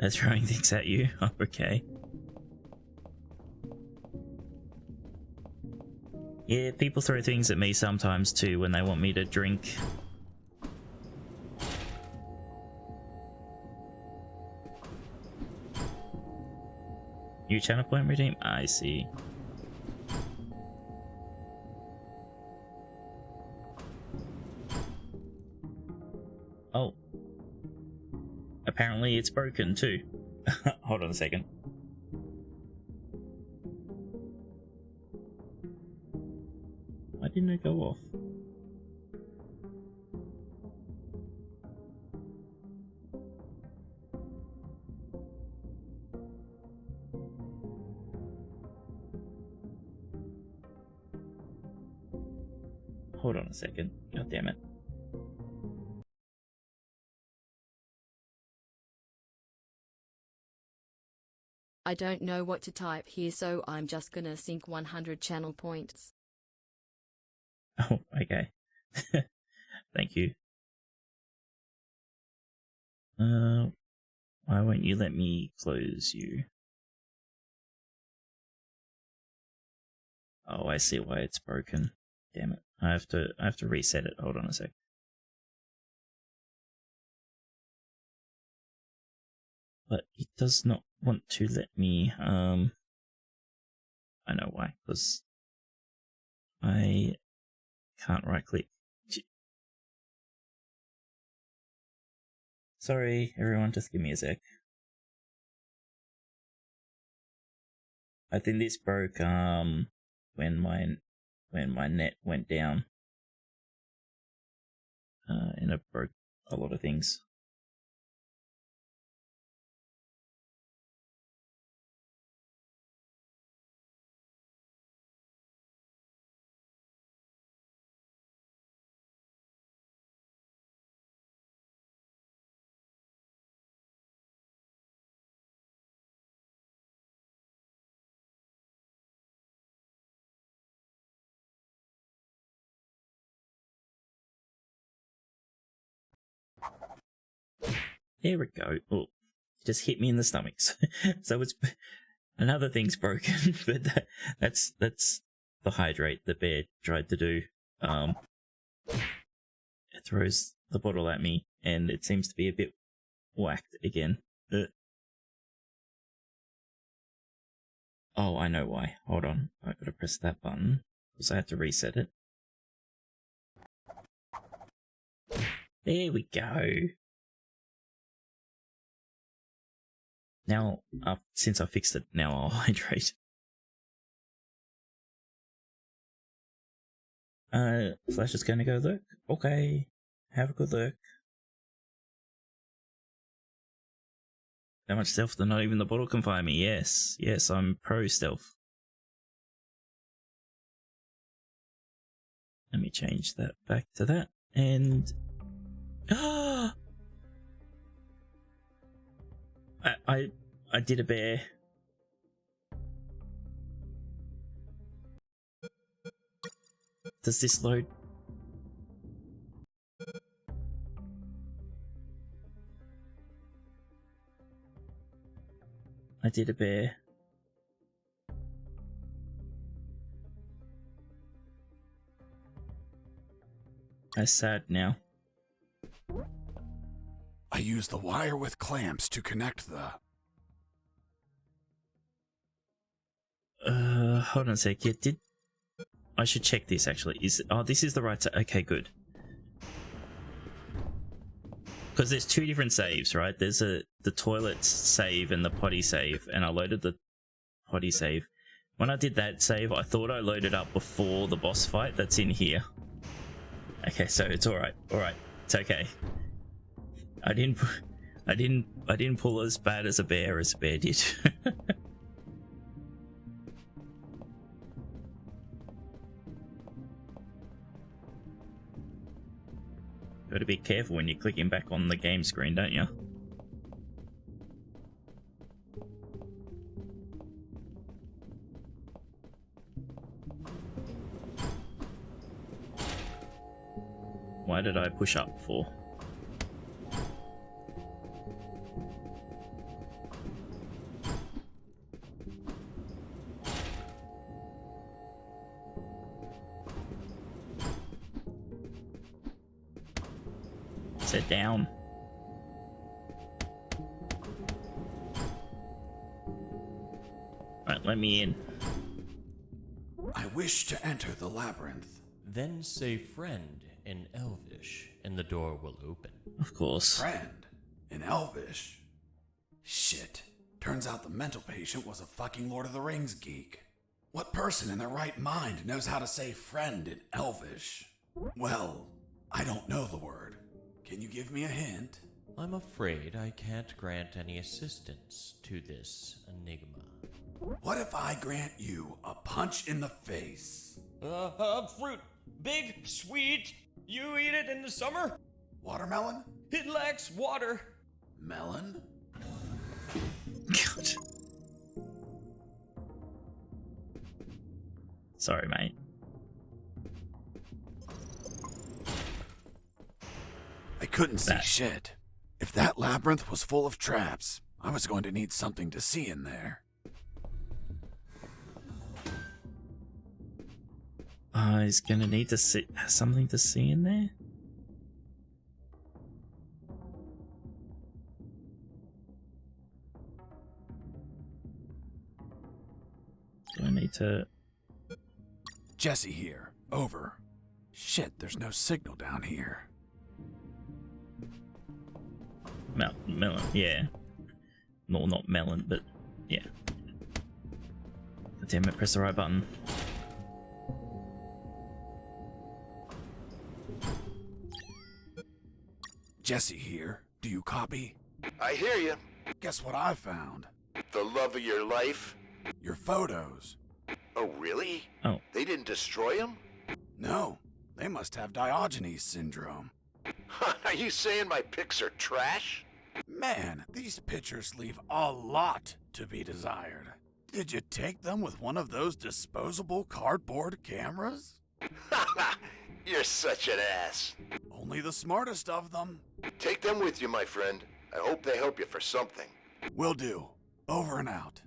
They're throwing things at you. Oh, okay. Yeah, people throw things at me sometimes too when they want me to drink. New channel point redeem? I see. Oh. Apparently it's broken too. Hold on a second. Why didn't it go off? Hold on a second. God damn it. I don't know what to type here, so I'm just gonna sync 100 channel points. Oh, okay. Thank you. Why won't you let me close you? Oh, I see why it's broken. Damn it. I have to reset it. Hold on a sec. But it does not want to let me, I know why, because I can't right click. Sorry, everyone, just give me a sec. I think this broke, when my net went down. And it broke a lot of things. There we go. Oh, just hit me in the stomach. So it's another thing's broken, but that's the hydrate the bear tried to do. It throws the bottle at me, and it seems to be a bit whacked again. Oh, I know why. Hold on, I gotta press that button because I had to reset it. There we go. Now, since I fixed it, now I'll hydrate. Flash is gonna go look. Okay, have a good look. That much stealth that not even the bottle can find me. Yes, yes, I'm pro stealth. Let me change that back to that, and I did a bear. Does this load? I did a bear. I'm sad now. I use the wire with clamps to connect the... Hold on a sec. Yeah, I should check this actually. This is the right side. Okay, good. Because there's two different saves, right? There's the toilet save and the potty save, and I loaded the potty save. When I did that save, I thought I loaded up before the boss fight that's in here. Okay, so it's alright. Alright. It's okay. I didn't pull as bad as a bear did. Gotta be careful when you're clicking back on the game screen, don't you? Why did I push up for? Sit down. Right, let me in. I wish to enter the labyrinth. Then say friend in Elvish, and the door will open. Of course. Friend? In Elvish? Shit. Turns out the mental patient was a fucking Lord of the Rings geek. What person in their right mind knows how to say friend in Elvish? Well, I don't know the word. Can you give me a hint? I'm afraid I can't grant any assistance to this enigma. What if I grant you a punch in the face? Fruit. Big, sweet. You eat it in the summer? Watermelon? It lacks water. Melon? God. Sorry, mate. I couldn't see shit. If that labyrinth was full of traps, I was going to need something to see in there. He's gonna need to see something to see in there. Do I need to? Jesse here. Over. Shit, there's no signal down here. Melon, yeah. No, not melon, but yeah. Damn it, press the right button. Jesse here. Do you copy? I hear you. Guess what I found? The love of your life? Your photos. Oh, really? Oh. They didn't destroy them? No. They must have Diogenes syndrome. Are you saying my pics are trash? Man, these pictures leave a lot to be desired. Did you take them with one of those disposable cardboard cameras? You're such an ass. Only the smartest of them. Take them with you, my friend. I hope they help you for something. Will do. Over and out.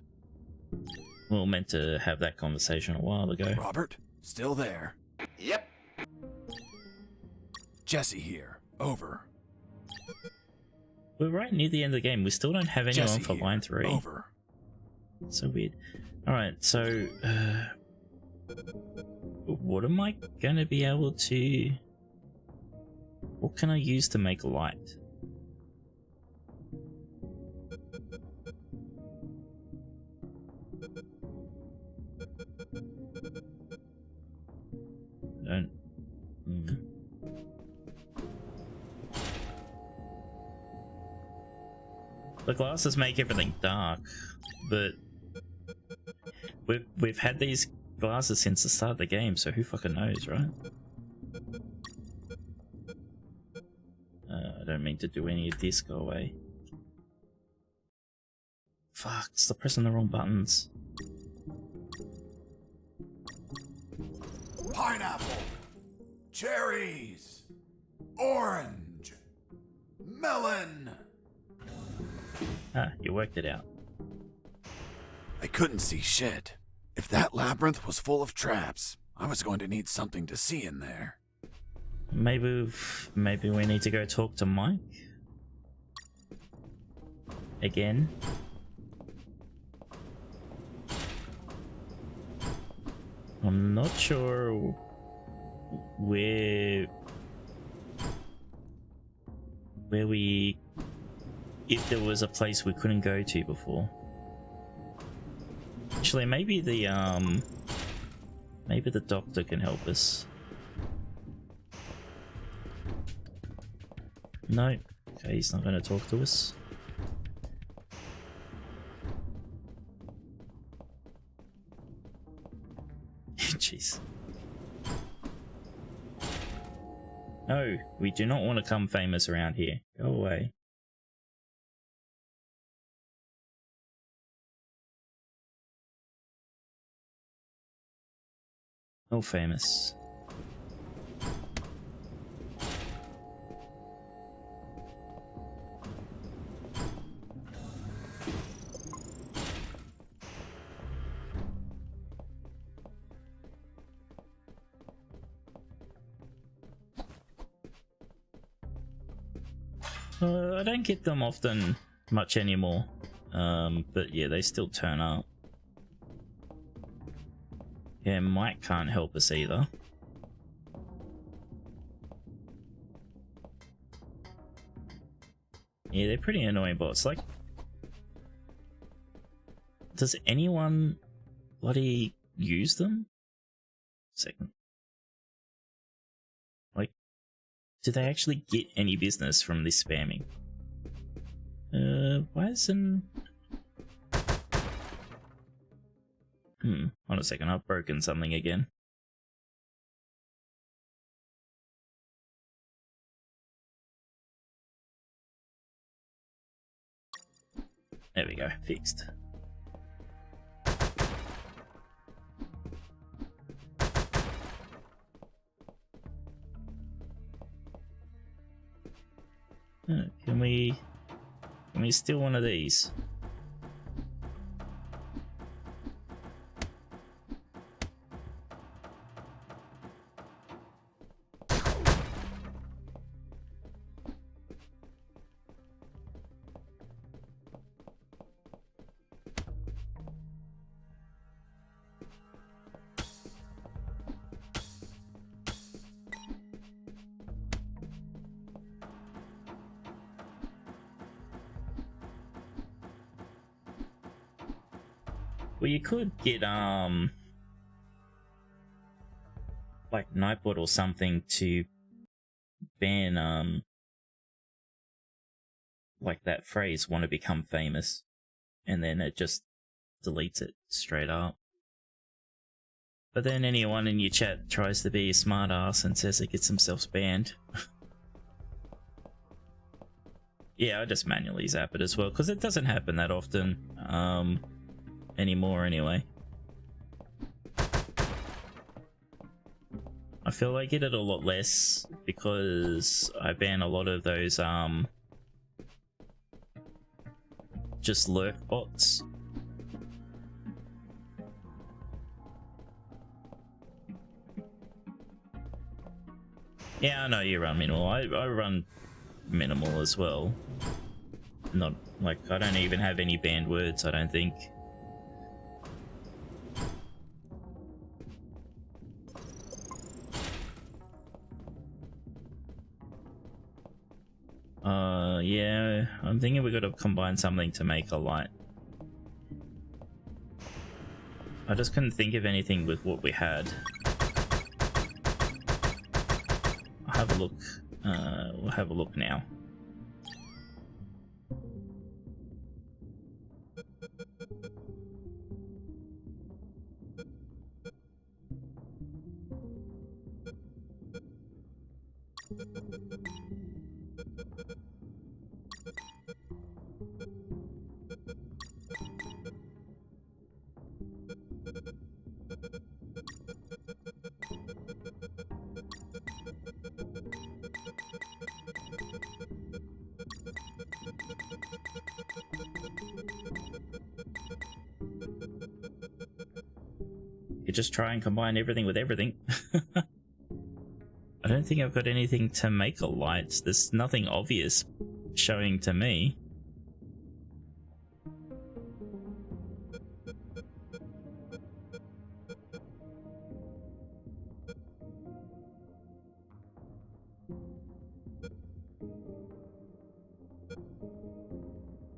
We were meant to have that conversation a while ago. Robert, still there? Yep. Jesse here. Over. We're right near the end of the game. We still don't have anyone Jesse for here. line 3. Over. So weird. Alright, so... what am I gonna be able to... What can I use to make light? Don't... The glasses make everything dark, but we've had these glasses since the start of the game, so who fucking knows, right? I don't mean to do any of this. Go away. Fuck! Stop pressing the wrong buttons. Pineapple. Cherries. Orange. Melon. Ah, you worked it out. I couldn't see shit. If that labyrinth was full of traps, I was going to need something to see in there. Maybe we need to go talk to Mike again. I'm not sure where we, if there was a place we couldn't go to before. Actually, maybe the doctor can help us. No. Okay, he's not going to talk to us. Jeez. No, we do not want to become famous around here. Go away. Oh, famous. I don't get them often much anymore. But yeah, they still turn up. Yeah, Mike can't help us either. Yeah, they're pretty annoying bots. Like, does anyone bloody use them? Second. Like, do they actually get any business from this spamming? Why isn't... Hold on a second, I've broken something again. There we go, fixed. Can we steal one of these? Well, you could get like Nightbot or something to ban like that phrase "want to become famous," and then it just deletes it straight up. But then anyone in your chat tries to be a smart ass and says it gets themselves banned. Yeah, I just manually zap it as well because it doesn't happen that often anymore anyway. I feel like I get it a lot less because I ban a lot of those just lurk bots. Yeah, I know you run minimal. I run minimal as well. Not like I don't even have any banned words, I don't think. Yeah, I'm thinking we gotta combine something to make a light. I just couldn't think of anything with what we had. I'll have a look. We'll have a look now. You just try and combine everything with everything. I don't think I've got anything to make a light. There's nothing obvious showing to me.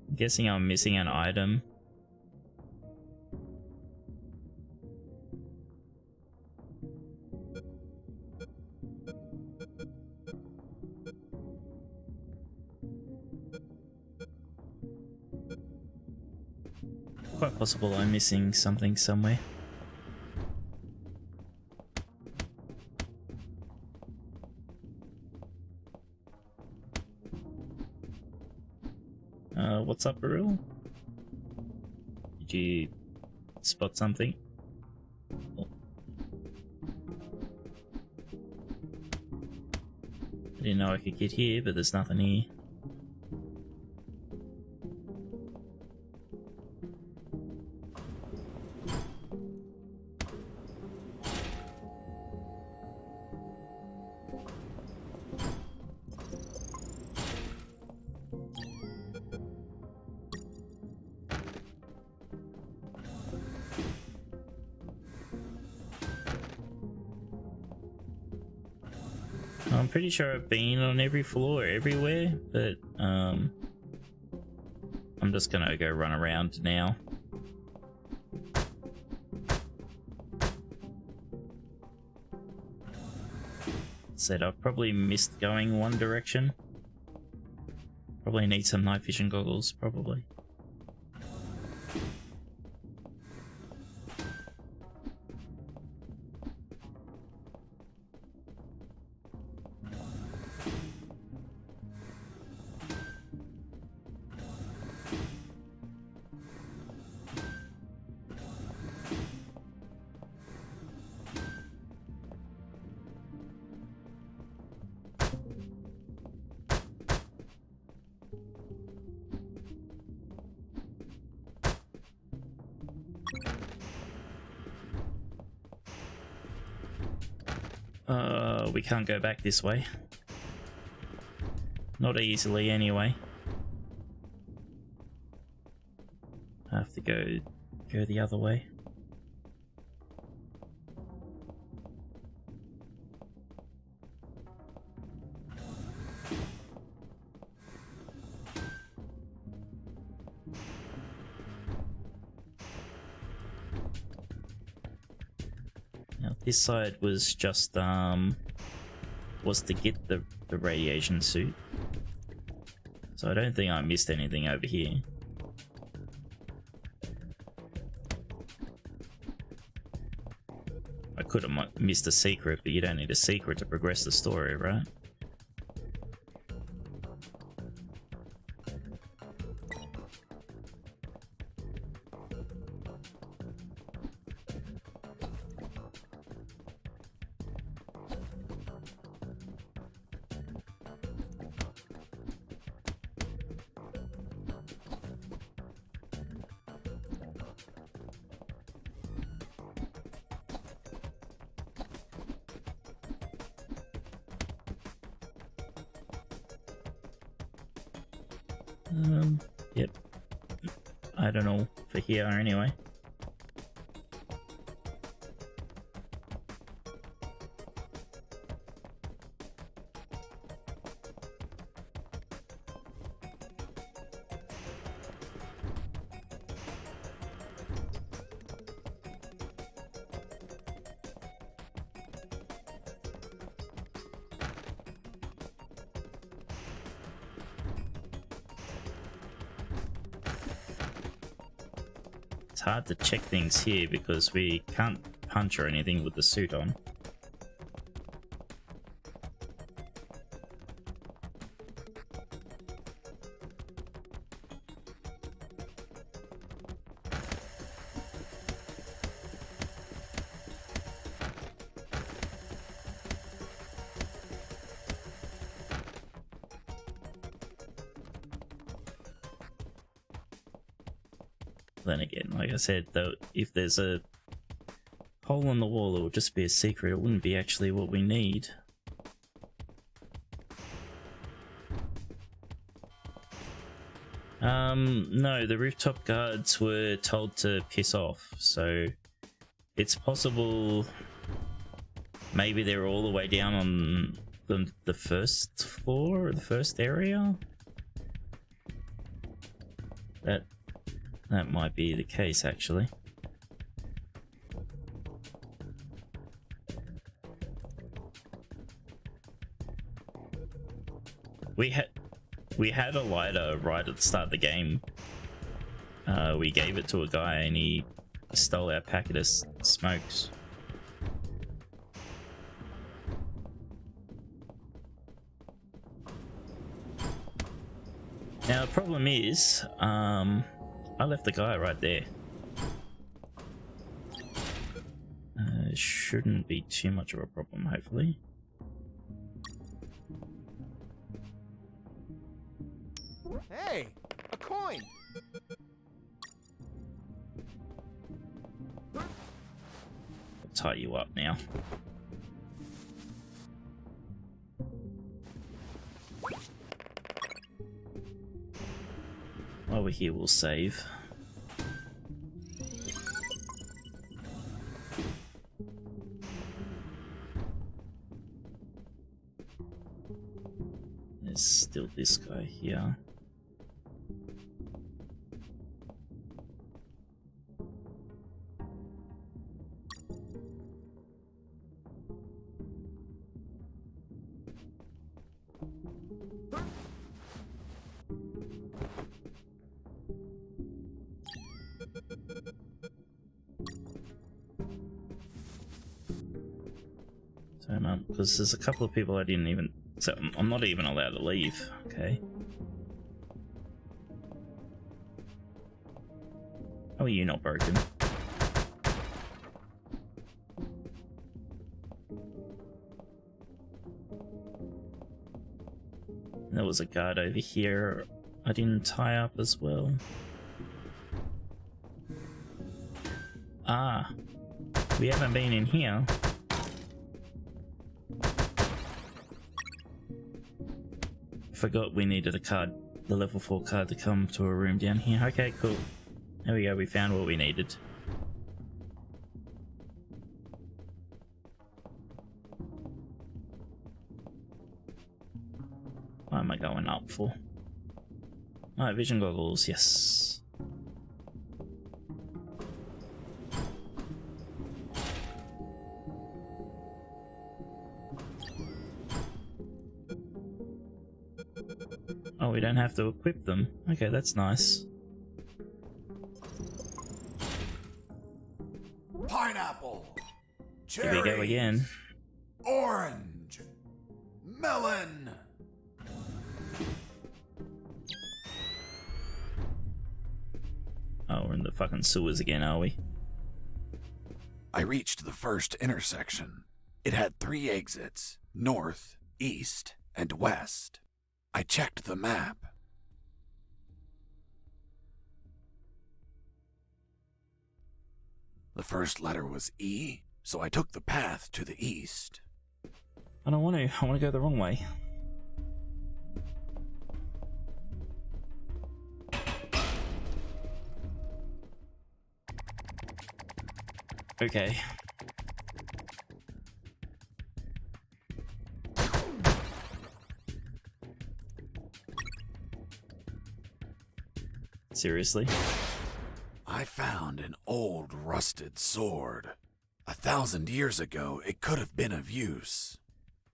I'm guessing I'm missing an item. Quite possible I'm missing something somewhere. What's up, Baril? Did you spot something? Oh. I didn't know I could get here, but there's nothing here. I'm pretty sure I've been on every floor everywhere, but I'm just gonna go run around now. Said I've probably missed going one direction. Probably need some night vision goggles, probably. We can't go back this way. Not easily, anyway. I have to go the other way. Now, this side was just was to get the radiation suit, so I don't think I missed anything over here. I could have missed a secret, but you don't need a secret to progress the story, right? Yep. I don't know for here anyway. It's hard to check things here because we can't punch or anything with the suit on. Then again, like I said, though, if there's a hole in the wall, it will just be a secret. It wouldn't be actually what we need. No, the rooftop guards were told to piss off, so it's possible maybe they're all the way down on the first floor, or the first area? That might be the case, actually. We had a lighter right at the start of the game. We gave it to a guy and he stole our packet of smokes. Now the problem is, I left the guy right there. Shouldn't be too much of a problem, hopefully. Hey, a coin! I'll tie you up now. While we're here, we'll save. this guy here. Because there's a couple of people I didn't even... So I'm not even allowed to leave, okay? How are you not broken? There was a guard over here I didn't tie up as well. Ah, we haven't been in here. Forgot we needed a card, the level 4 card, to come to a room down here. Okay, cool. There we go, we found what we needed. What am I going up for? Night vision goggles, yes. Oh, we don't have to equip them. Okay, that's nice. Pineapple. Here we go again. Orange. Melon. Oh, we're in the fucking sewers again, are we? I reached the first intersection. It had 3 exits, north, east, and west. I checked the map. The first letter was E, so I took the path to the east. I don't want to. I want to go the wrong way. Okay. Seriously? I found an old rusted sword. 1,000 years ago, it could have been of use.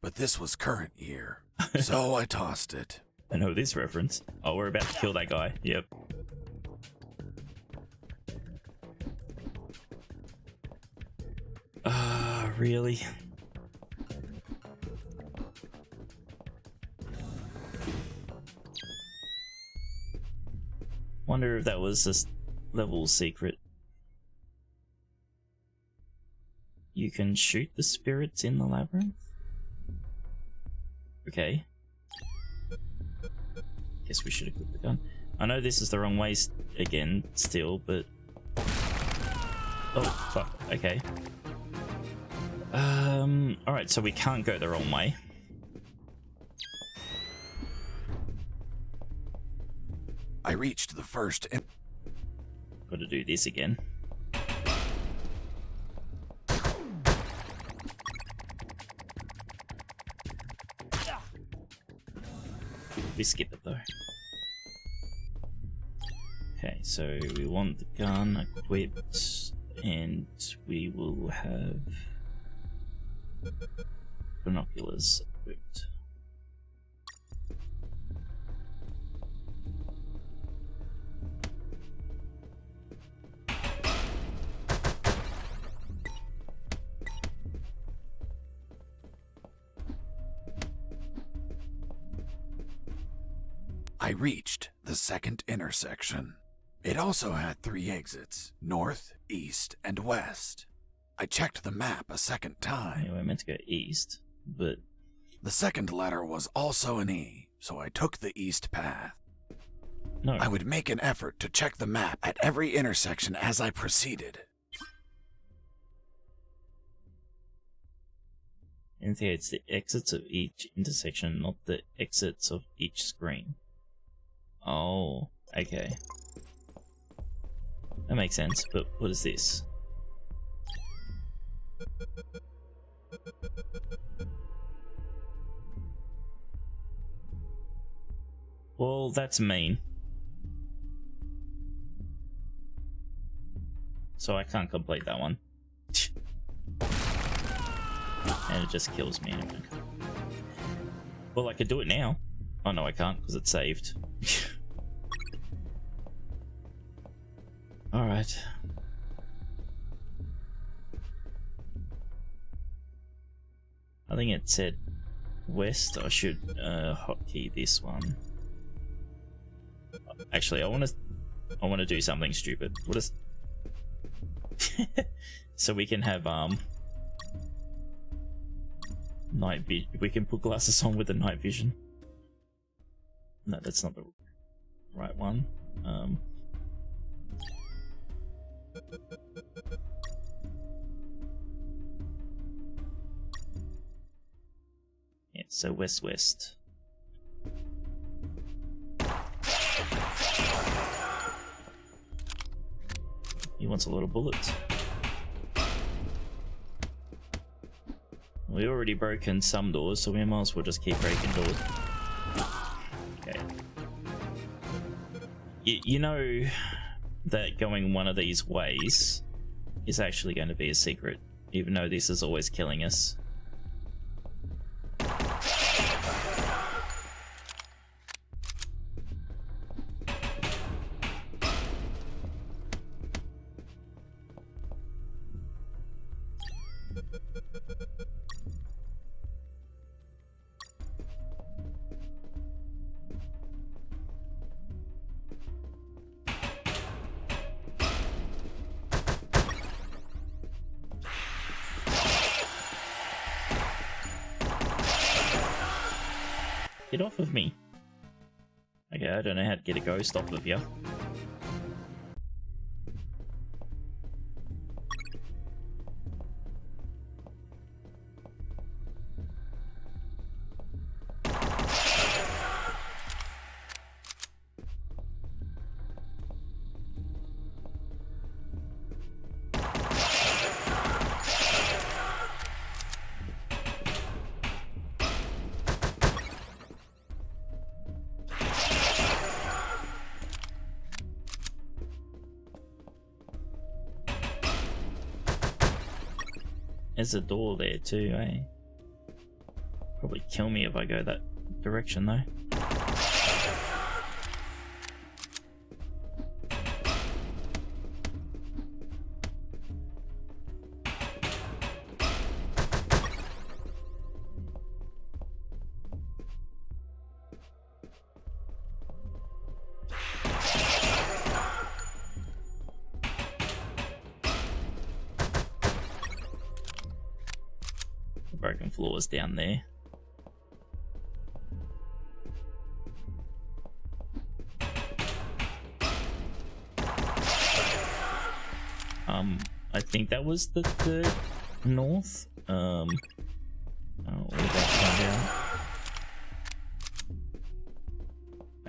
But this was current year, so I tossed it. I know this reference. Oh, we're about to kill that guy. Yep. Really? Wonder if that was a level secret. You can shoot the spirits in the labyrinth? Okay. Guess we should equip the gun. I know this is the wrong way again, still, but... Oh, fuck. Okay. Alright, so we can't go the wrong way. I reached the first... Gotta do this again. We skip it though. Okay, so we want the gun equipped, and we will have binoculars equipped. I reached the second intersection. It also had 3 exits, north, east, and west. I checked the map a second time. Yeah, we're meant to go east, but... The second letter was also an E, so I took the east path. No. I would make an effort to check the map at every intersection as I proceeded. Indicates the exits of each intersection, not the exits of each screen. Oh, okay. That makes sense, but what is this? Well, that's mean. So I can't complete that one. And it just kills me anyway. Well, I could do it now. Oh no, I can't because it's saved. Alright. I think it said west. I should hotkey this one. Actually, I want to do something stupid. What is? So we can have night vision. We can put glasses on with the night vision. No, that's not the right one. Yeah, so west. He wants a lot of bullets. We already broken some doors, so we might as well just keep breaking doors. Okay. You know that going one of these ways is actually going to be a secret, even though this is always killing us. Get off of me. Okay, I don't know how to get a ghost off of you. There's a door there too, eh? Probably kill me if I go that direction though. Broken floors down there. I think that was the third north. Oh, all that come down.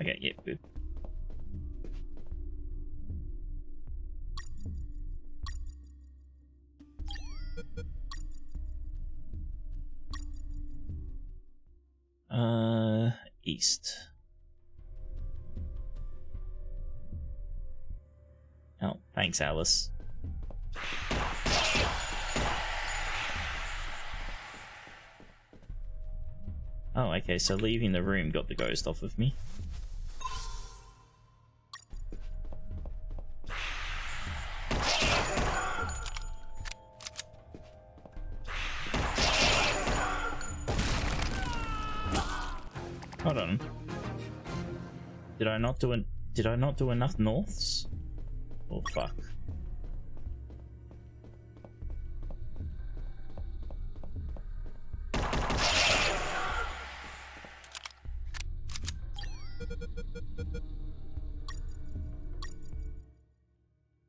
Okay, yeah, good. East. Oh, thanks, Alice. Oh, okay, so leaving the room got the ghost off of me. Hold on. Did I not do enough norths? Oh fuck.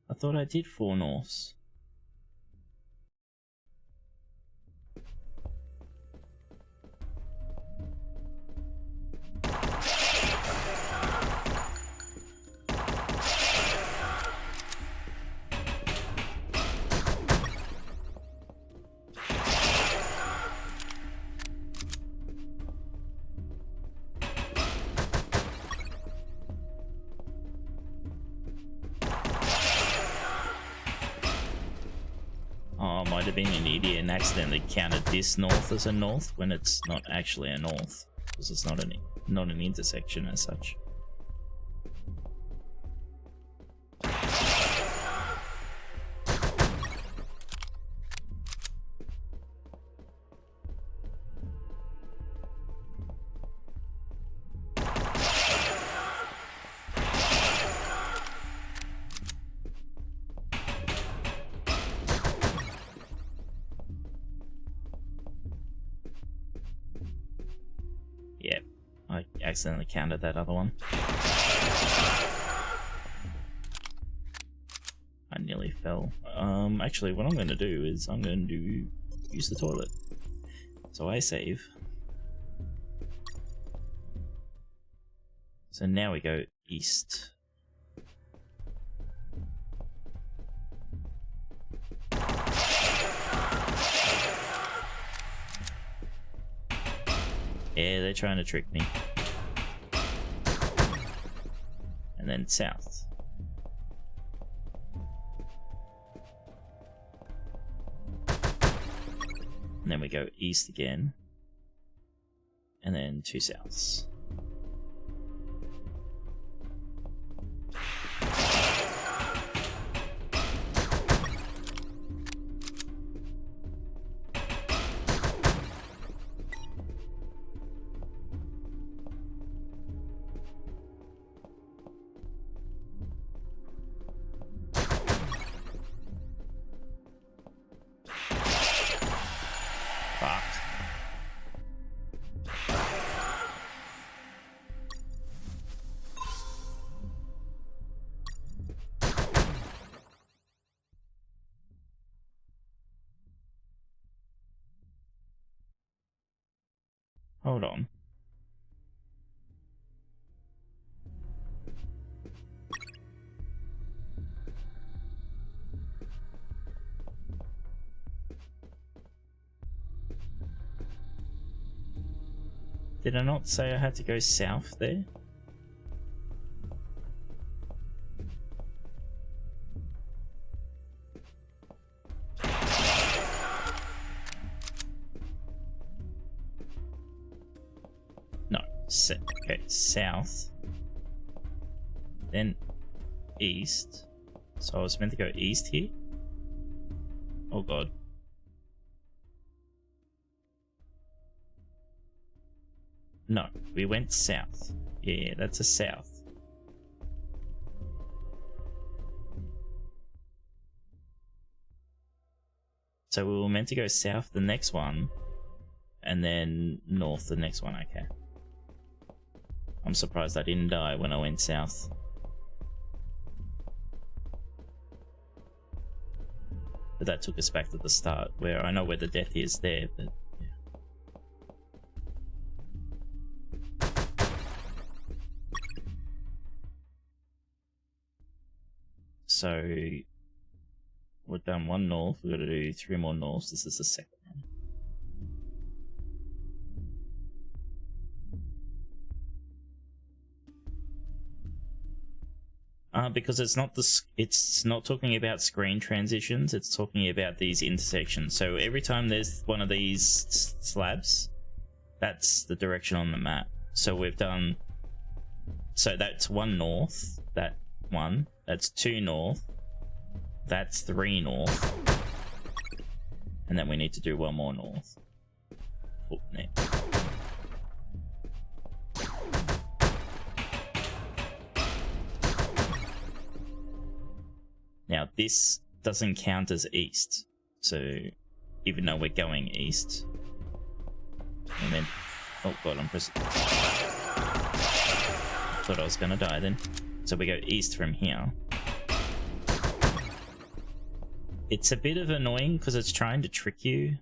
I thought I did 4 norths. have been an idiot and accidentally counted this north as a north when it's not actually a north, because it's not an intersection as such. Yep, I accidentally counted that other one. I nearly fell. Actually, what I'm going to do is I'm going to use the toilet. So I save. So now we go east. Yeah, they're trying to trick me. And then south. And then we go east again. And then 2 souths. Hold on. Did I not say I had to go south there? No. Okay, south. Then east. So I was meant to go east here? Oh god. No, we went south. Yeah, that's a south. So we were meant to go south the next one, and then north the next one, okay. I'm surprised I didn't die when I went south. But that took us back to the start, where I know where the death is there, but... So we've done 1 north, we've got to do 3 more norths. This is the second one. Because it's not talking about screen transitions, it's talking about these intersections. So every time there's one of these slabs, that's the direction on the map. So we've done, so that's 1 north, that 1, that's 2 north, that's 3 north, and then we need to do 1 more north. Now this doesn't count as east, so even though we're going east, and then, oh god, I'm pressing. Thought I was gonna die then. So we go east from here. It's a bit of annoying because it's trying to trick you.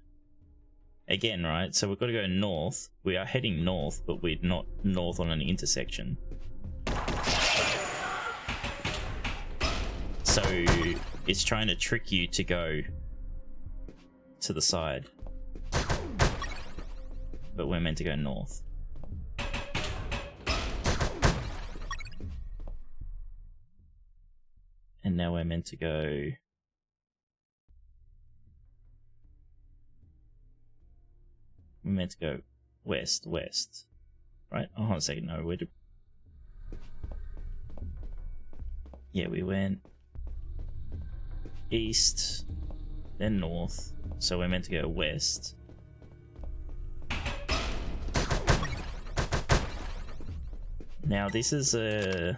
Again, right? So we've got to go north. We are heading north, but we're not north on an intersection. So it's trying to trick you to go to the side. But we're meant to go north. And now we're meant to go We meant to go west, right? Oh, hold on a second. No, where did? Yeah, we went east, then north. So we're meant to go west. Now this is a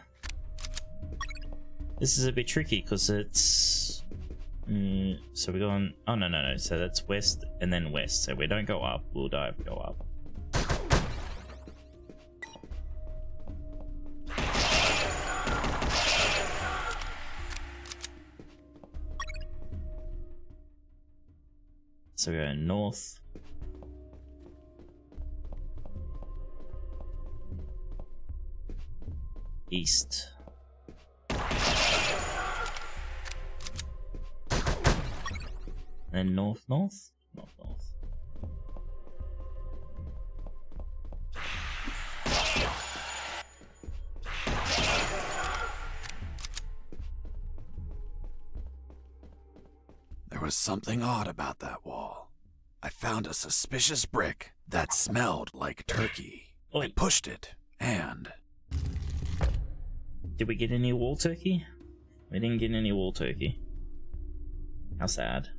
bit tricky because it's so we're going, oh no, so that's west and then west, so we don't go up, we'll go up. So we're going north, east, and north. There was something odd about that wall. I found a suspicious brick that smelled like turkey. Oi. I pushed it, and... Did we get any wall turkey? We didn't get any wall turkey. How sad.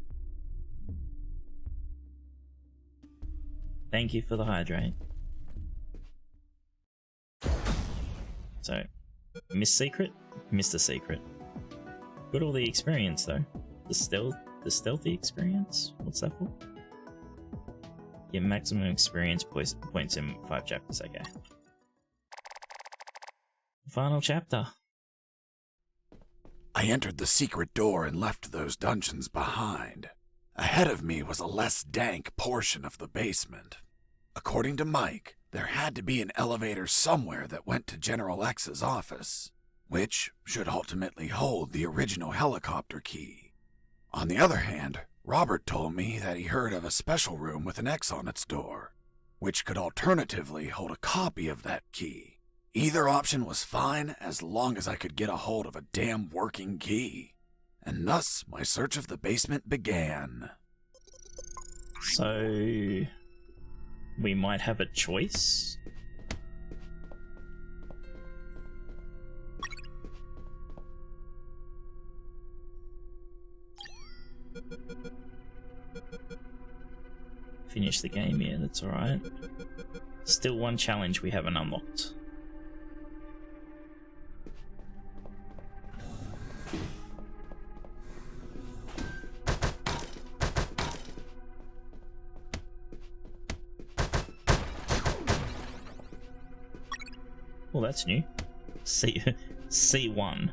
Thank you for the hydrate. So, missed secret? Missed a secret. Got all the experience though. The stealthy experience? What's that for? Yeah, maximum experience points in 5 chapters, okay. Final chapter. I entered the secret door and left those dungeons behind. Ahead of me was a less dank portion of the basement. According to Mike, there had to be an elevator somewhere that went to General X's office, which should ultimately hold the original helicopter key. On the other hand, Robert told me that he heard of a special room with an X on its door, which could alternatively hold a copy of that key. Either option was fine as long as I could get a hold of a damn working key. And thus, my search of the basement began. So... we might have a choice? Finish the game, yeah, that's alright. Still one challenge we haven't unlocked. Well, that's new. C1.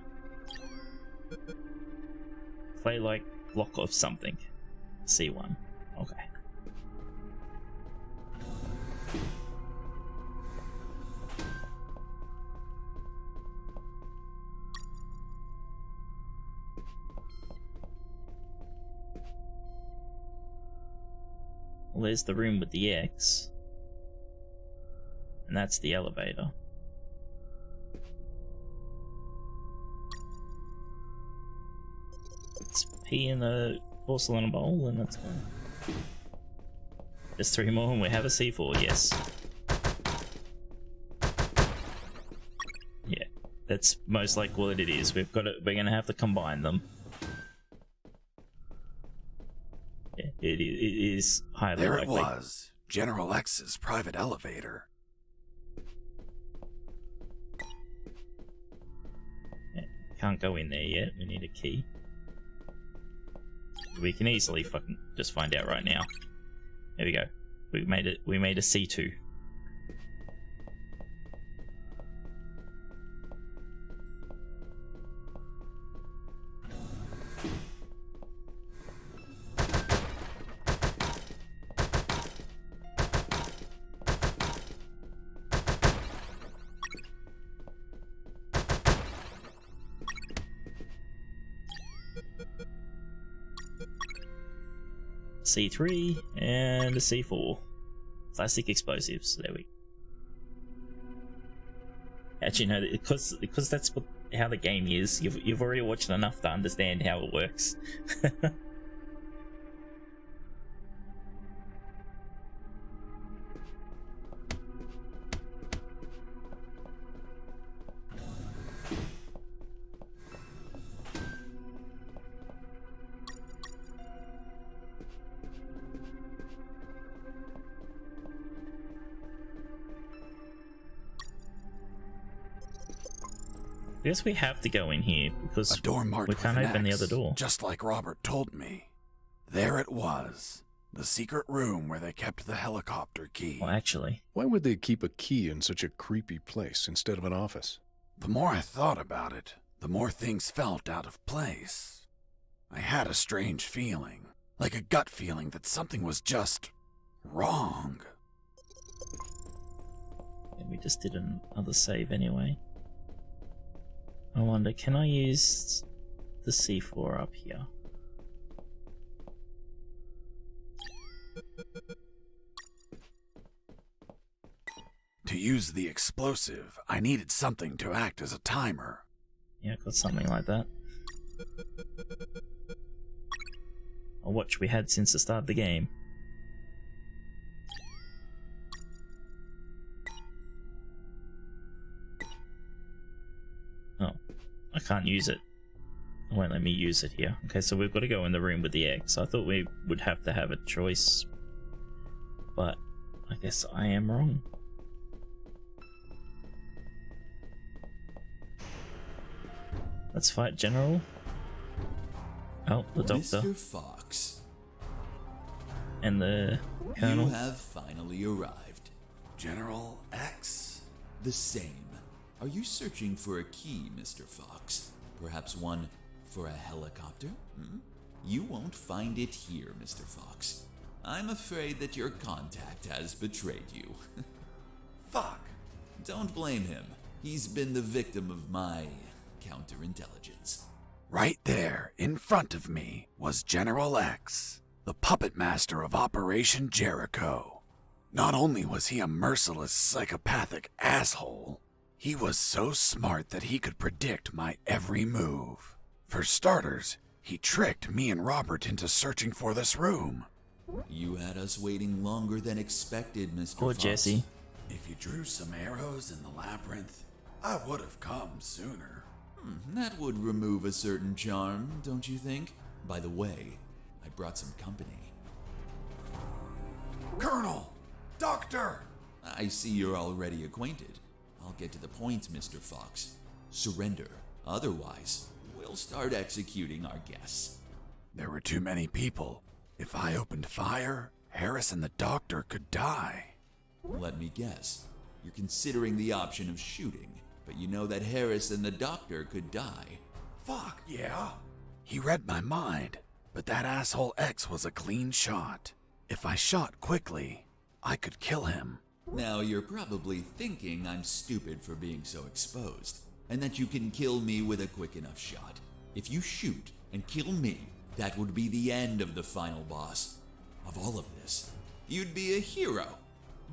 Play like block of something. C1. Okay. Well, there's the room with the X. And that's the elevator. Let's pee in the porcelain bowl and let's go. There's 3 more and we have a C4, yes. Yeah, that's most likely what it is. We're gonna have to combine them. Yeah, it is highly there likely. There it was, General X's private elevator. Yeah, can't go in there yet, we need a key. We can easily fucking just find out right now. There we go. We made it. We made a C2. C3 and a C4. Plastic explosives. There we go. Actually, no, because that's how the game is. You've already watched enough to understand how it works. guess we have to go in here because A door marked we can't with an open the X, other door. just like Robert told me. There it was. The secret room where they kept the helicopter key. Well, actually, why would they keep a key in such a creepy place instead of an office? The more I thought about it, the more things felt out of place. I had a strange feeling, like a gut feeling that something was just wrong. And we just did another save anyway. I wonder, can I use the C4 up here? To use the explosive, I needed something to act as a timer. Yeah, got something like that. A watch we had since the start of the game. Oh, I can't use it. It won't let me use it here. Okay, so we've got to go in the room with the X. I thought we would have to have a choice, but I guess I am wrong. Let's fight General. Oh, the doctor. Mr. Fox. And the Colonel. You have finally arrived. General X? The same. Are you searching for a key, Mr. Fox? Perhaps one for a helicopter? You won't find it here, Mr. Fox. I'm afraid that your contact has betrayed you. Fuck. Don't blame him. He's been the victim of my counterintelligence. Right there, in front of me, was General X, the puppet master of Operation Jericho. Not only was he a merciless, psychopathic asshole, he was so smart that he could predict my every move. For starters, he tricked me and Robert into searching for this room. You had us waiting longer than expected, Mr. Poor Fox. Jesse. If you drew some arrows in the labyrinth, I would have come sooner. That would remove a certain charm, don't you think? By the way, I brought some company. Colonel! Doctor! I see you're already acquainted. I'll get to the point, Mr. Fox. Surrender. Otherwise, we'll start executing our guests. There were too many people. If I opened fire, Harris and the doctor could die. Let me guess. You're considering the option of shooting, but you know that Harris and the doctor could die. Fuck, yeah. He read my mind, but that asshole X was a clean shot. If I shot quickly, I could kill him. Now you're probably thinking I'm stupid for being so exposed, and that you can kill me with a quick enough shot. If you shoot and kill me, that would be the end of the final boss. Of all of this, you'd be a hero.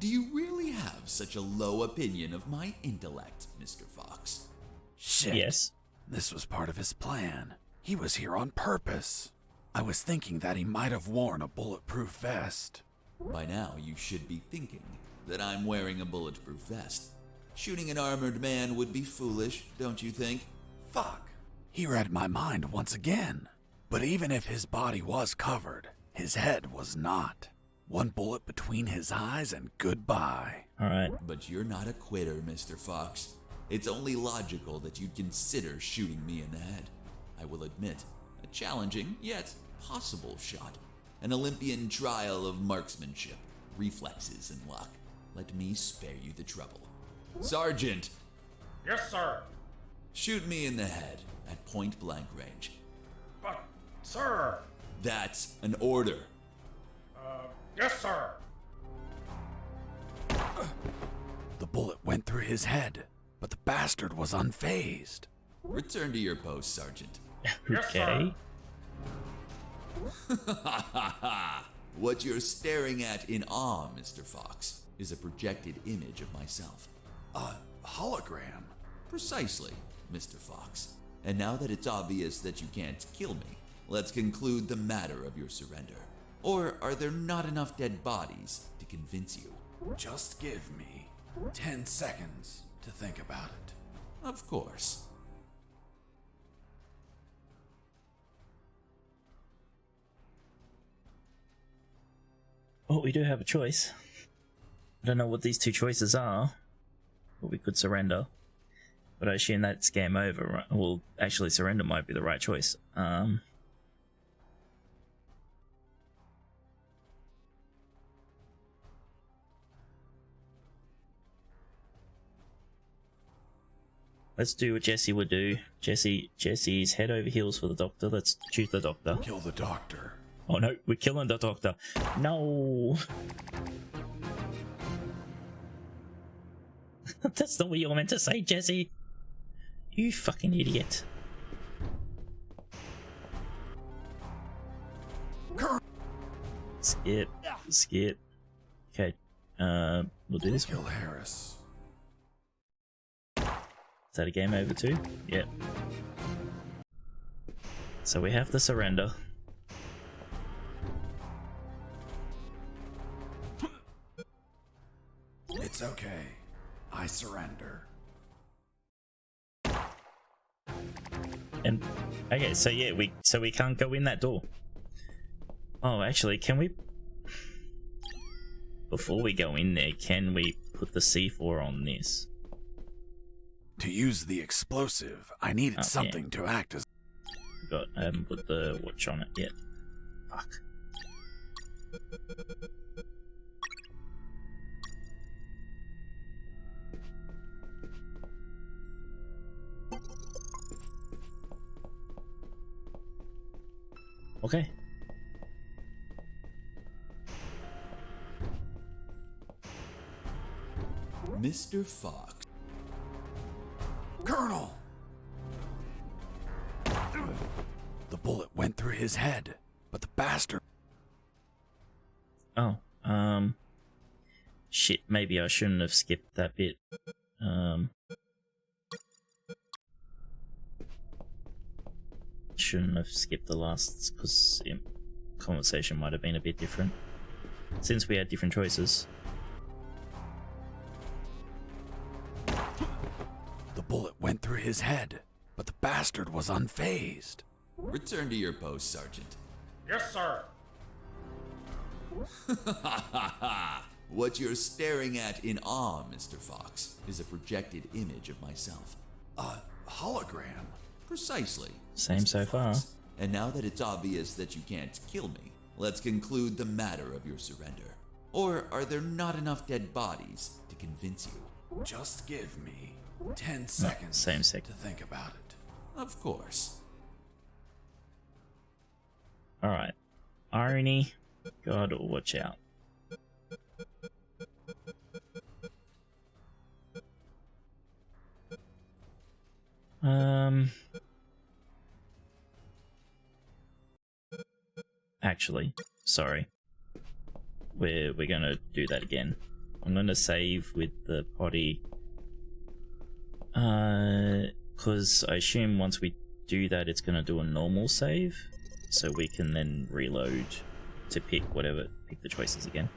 Do you really have such a low opinion of my intellect, Mr. Fox? Shit. Yes. This was part of his plan. He was here on purpose. I was thinking that he might have worn a bulletproof vest. By now, you should be thinking that I'm wearing a bulletproof vest. Shooting an armored man would be foolish, don't you think? Fuck. He read my mind once again. But even if his body was covered, his head was not. One bullet between his eyes and goodbye. Alright. But you're not a quitter, Mr. Fox. It's only logical that you'd consider shooting me in the head. I will admit, a challenging, yet possible shot. An Olympian trial of marksmanship, reflexes, and luck. Let me spare you the trouble. Sergeant! Yes, sir. Shoot me in the head at point blank range. But, sir. That's an order. Yes, sir. The bullet went through his head, but the bastard was unfazed. Return to your post, Sergeant. Okay. What you're staring at in awe, Mr. Fox, is a projected image of myself. A hologram? Precisely, Mr. Fox. And now that it's obvious that you can't kill me, let's conclude the matter of your surrender. Or are there not enough dead bodies to convince you? Just give me 10 seconds to think about it. Of course. Well, we do have a choice. I don't know what these two choices are, but we could surrender. But I assume that's game over, right? Well, actually, surrender might be the right choice. Let's do what Jesse would do. Jesse's head over heels for the doctor. Let's choose the doctor. Kill the doctor. Oh no, we're killing the doctor. No. That's not what you were meant to say, Jesse. You fucking idiot. Skip. Skip. Okay. We'll do this. Kill Harris. Is that a game over too? Yep. So we have to surrender. It's okay. I surrender. And okay, so yeah, we can't go in that door. Oh, actually, can we? Before we go in there, can we put the C4 on this? To use the explosive, I needed something to act as. I haven't put the watch on it yet. Fuck. Okay. Mr. Fox. Colonel! The bullet went through his head, but the bastard. Oh, shit, maybe I shouldn't have skipped that bit. Shouldn't have skipped the last, because conversation might have been a bit different. Since we had different choices. The bullet went through his head, but the bastard was unfazed. Return to your post, Sergeant. Yes, sir. What you're staring at in awe, Mr. Fox, is a projected image of myself. A hologram? Precisely. Same so far. And now that it's obvious that you can't kill me, let's conclude the matter of your surrender. Or are there not enough dead bodies to convince you? Just give me 10 seconds to think about it. Of course. Alright. Irony. God, watch out. Actually, sorry. We're gonna do that again. I'm gonna save with the potty. Cause I assume once we do that it's gonna do a normal save. So we can then reload to pick the choices again.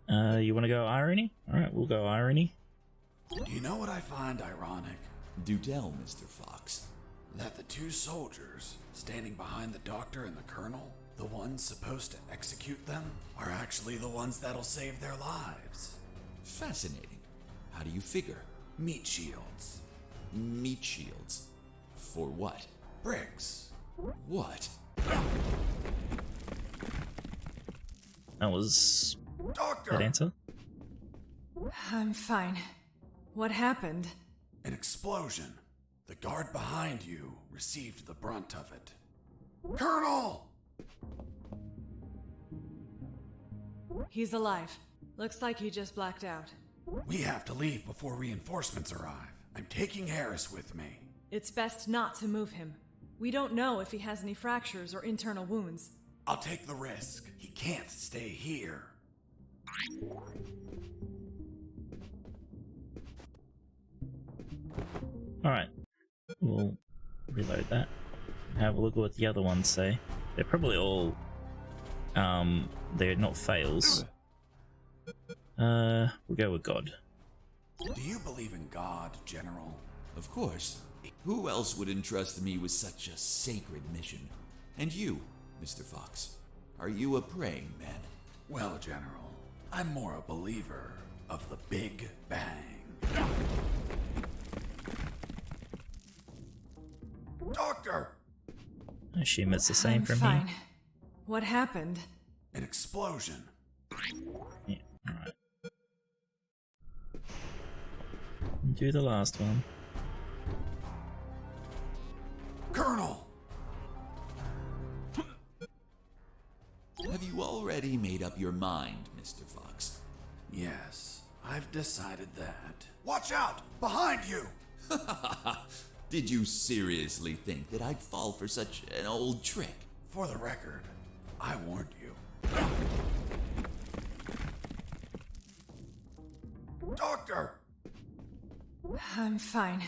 You wanna go irony? Alright, we'll go irony. Do you know what I find ironic? Do tell, Mr. Fox. That the two soldiers standing behind the doctor and the colonel, the ones supposed to execute them, are actually the ones that'll save their lives. Fascinating. How do you figure? Meat shields. Meat shields? For what? Bricks. What? That was Doctor! that answer? I'm fine. What happened? An explosion. The guard behind you received the brunt of it. Colonel! He's alive. Looks like he just blacked out. We have to leave before reinforcements arrive. I'm taking Harris with me. It's best not to move him. We don't know if he has any fractures or internal wounds. I'll take the risk. He can't stay here. Alright. We'll reload that. Have a look at what the other ones say. They're probably all they're not fails. We'll go with God. Do you believe in God, General? Of course. Who else would entrust me with such a sacred mission? And you, Mr. Fox, are you a praying man? Well, General, I'm more a believer. of the Big Bang. Doctor! I assume it's the same I'm from fine. here. What happened? An explosion. Yeah, alright. Do the last one. Colonel! Have you already made up your mind, Mr. Fox? Yes, I've decided that. Watch out! Behind you! Did you seriously think that I'd fall for such an old trick? For the record, I warned you. Doctor! I'm fine.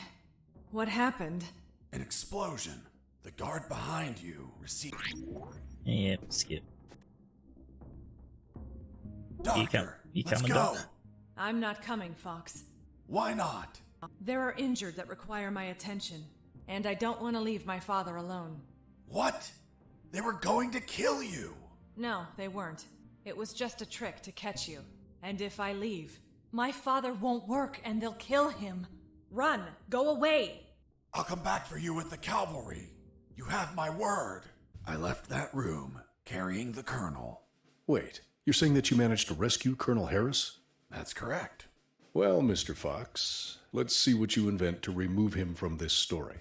What happened? An explosion. The guard behind you received... Yep, skip. Doctor, let's coming, go! Doc? I'm not coming, Fox. Why not? There are injured that require my attention, and I don't want to leave my father alone. What? They were going to kill you! No, they weren't. It was just a trick to catch you. And if I leave, my father won't work and they'll kill him. Run! Go away! I'll come back for you with the cavalry. You have my word. I left that room, carrying the colonel. Wait, you're saying that you managed to rescue Colonel Harris? That's correct. Well, Mr. Fox, let's see what you invent to remove him from this story.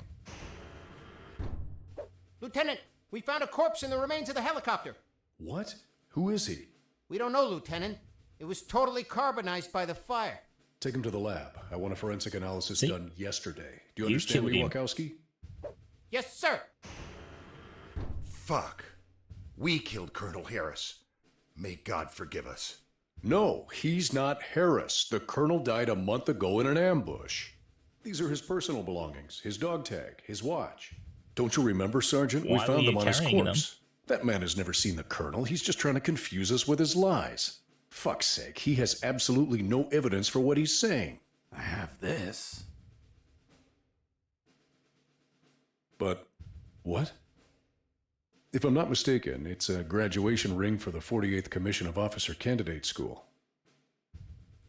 Lieutenant, we found a corpse in the remains of the helicopter. What? Who is he? We don't know, Lieutenant. It was totally carbonized by the fire. Take him to the lab. I want a forensic analysis See? done yesterday. Do you You understand me, killed him. Wachowski? Yes, sir. Fuck. We killed Colonel Harris. May God forgive us. No, he's not Harris. The colonel died a month ago in an ambush. These are his personal belongings, his dog tag, his watch. Don't you remember, Sergeant? Why We were found you them on his carrying corpse. That man has never seen the colonel. He's just trying to confuse us with his lies. Fuck's sake, he has absolutely no evidence for what he's saying. I have this. But what? If I'm not mistaken, it's a graduation ring for the 48th Commission of Officer Candidate School.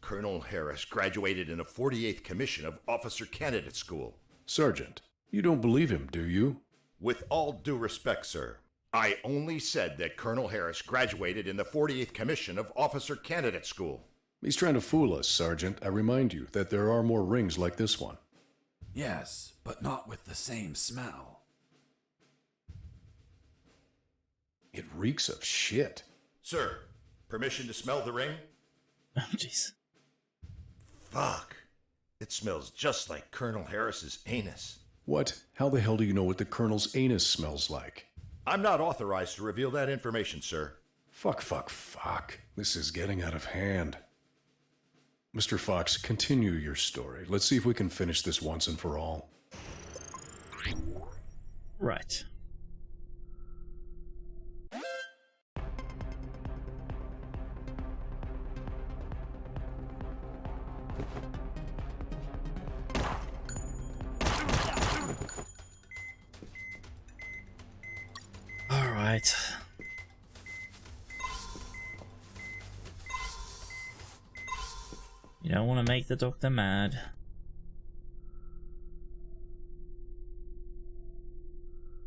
Colonel Harris graduated in the 48th Commission of Officer Candidate School. Sergeant, you don't believe him, do you? With all due respect, sir, I only said that Colonel Harris graduated in the 48th Commission of Officer Candidate School. He's trying to fool us, Sergeant. I remind you that there are more rings like this one. Yes, but not with the same smell. It reeks of shit. Sir, permission to smell the ring? Oh, jeez. Fuck. It smells just like Colonel Harris's anus. What? How the hell do you know what the colonel's anus smells like? I'm not authorized to reveal that information, sir. Fuck. This is getting out of hand. Mr. Fox, continue your story. Let's see if we can finish this once and for all. Right. Alright. You don't want to make the doctor mad.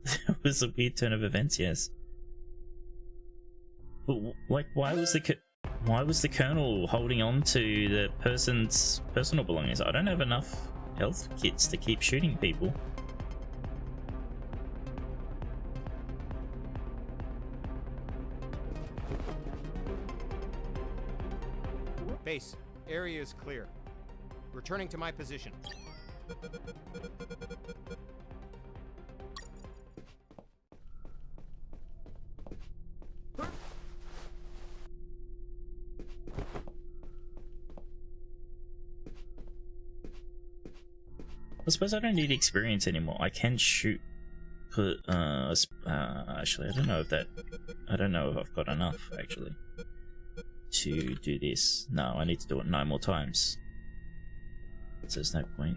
It was a weird turn of events, yes. But like, why was the colonel holding on to the person's personal belongings? I don't have enough health kits to keep shooting people. Base, area is clear. Returning to my position. I suppose I don't need experience anymore. I can shoot. Actually, I don't know if I've got enough actually to do this. No, I need to do it 9 more times. So there's no point.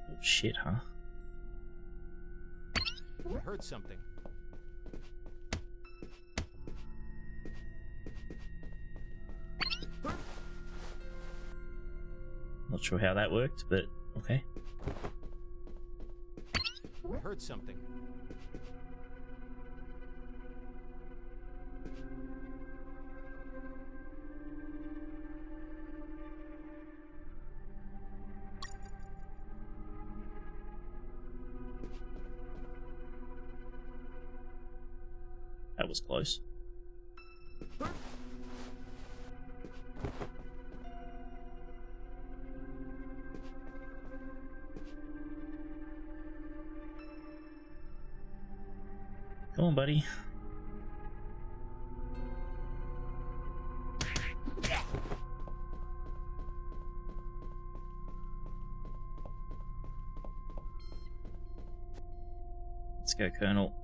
Oh shit, huh? heard something. Not sure how that worked, but okay. I heard something. That was close. Come on, buddy. Let's go, Colonel.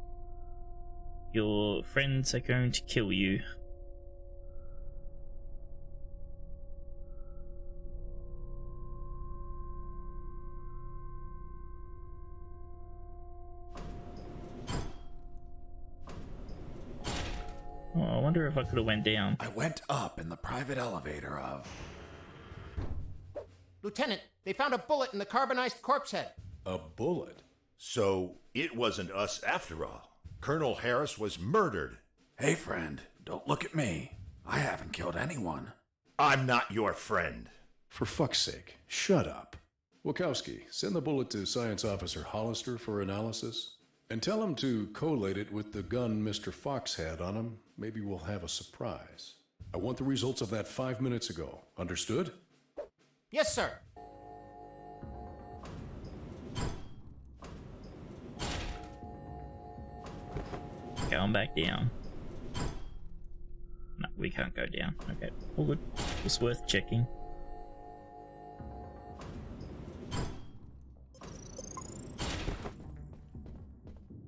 Your friends are going to kill you. Oh, I wonder if I could have went down. I went up in the private elevator of... Lieutenant, they found a bullet in the carbonized corpse head. A bullet? So it wasn't us after all. Colonel Harris was murdered. Hey, friend, don't look at me. I haven't killed anyone. I'm not your friend. For fuck's sake, shut up. Wachowski, send the bullet to Science Officer Hollister for analysis. And tell him to collate it with the gun Mr. Fox had on him. Maybe we'll have a surprise. I want the results of that 5 minutes ago. Understood? Yes, sir. Going back down. No, we can't go down. Okay, all good. It's worth checking.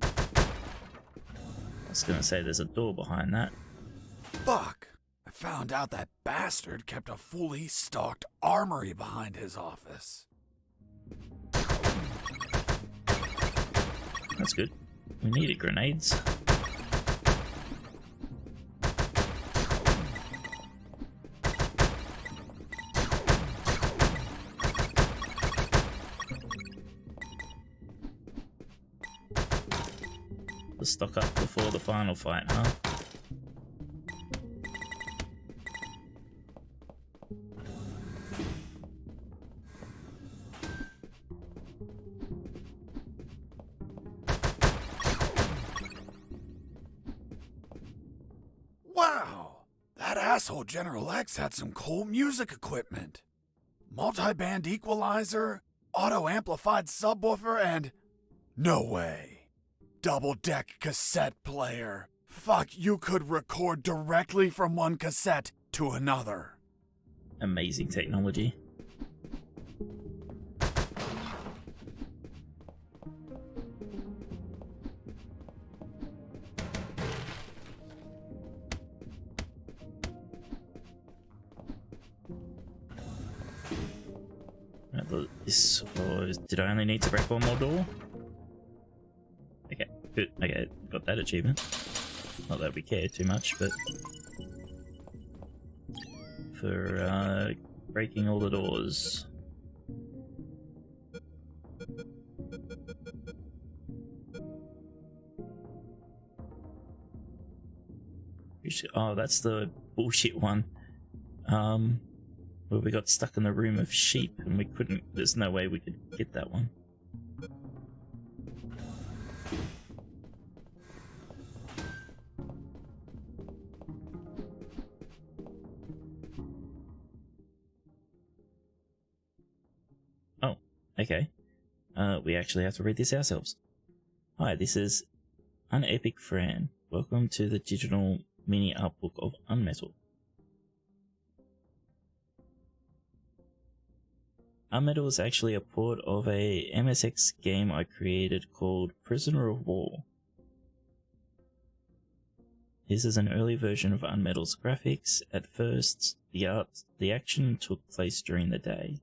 I was gonna say there's a door behind that. Fuck! I found out that bastard kept a fully stocked armory behind his office. That's good. We needed grenades. Let's stock up before the final fight, huh? Wow! That asshole General X had some cool music equipment. Multi-band equalizer, auto-amplified subwoofer, and... no way. Double-deck cassette player. Fuck, you could record directly from one cassette to another. Amazing technology. This was... did I only need to break one more door? Okay, good. Okay, got that achievement. Not that we care too much, but... for, breaking all the doors. Oh, that's the bullshit one. Where we got stuck in the room of sheep and we couldn't... there's no way we could get that one. Oh, okay. We actually have to read this ourselves. Hi, this is Unepic Fran. Welcome to the digital mini art book of UnMetal. UnMetal is actually a port of a MSX game I created called Prisoner of War. This is an early version of UnMetal's graphics. At first, the action took place during the day.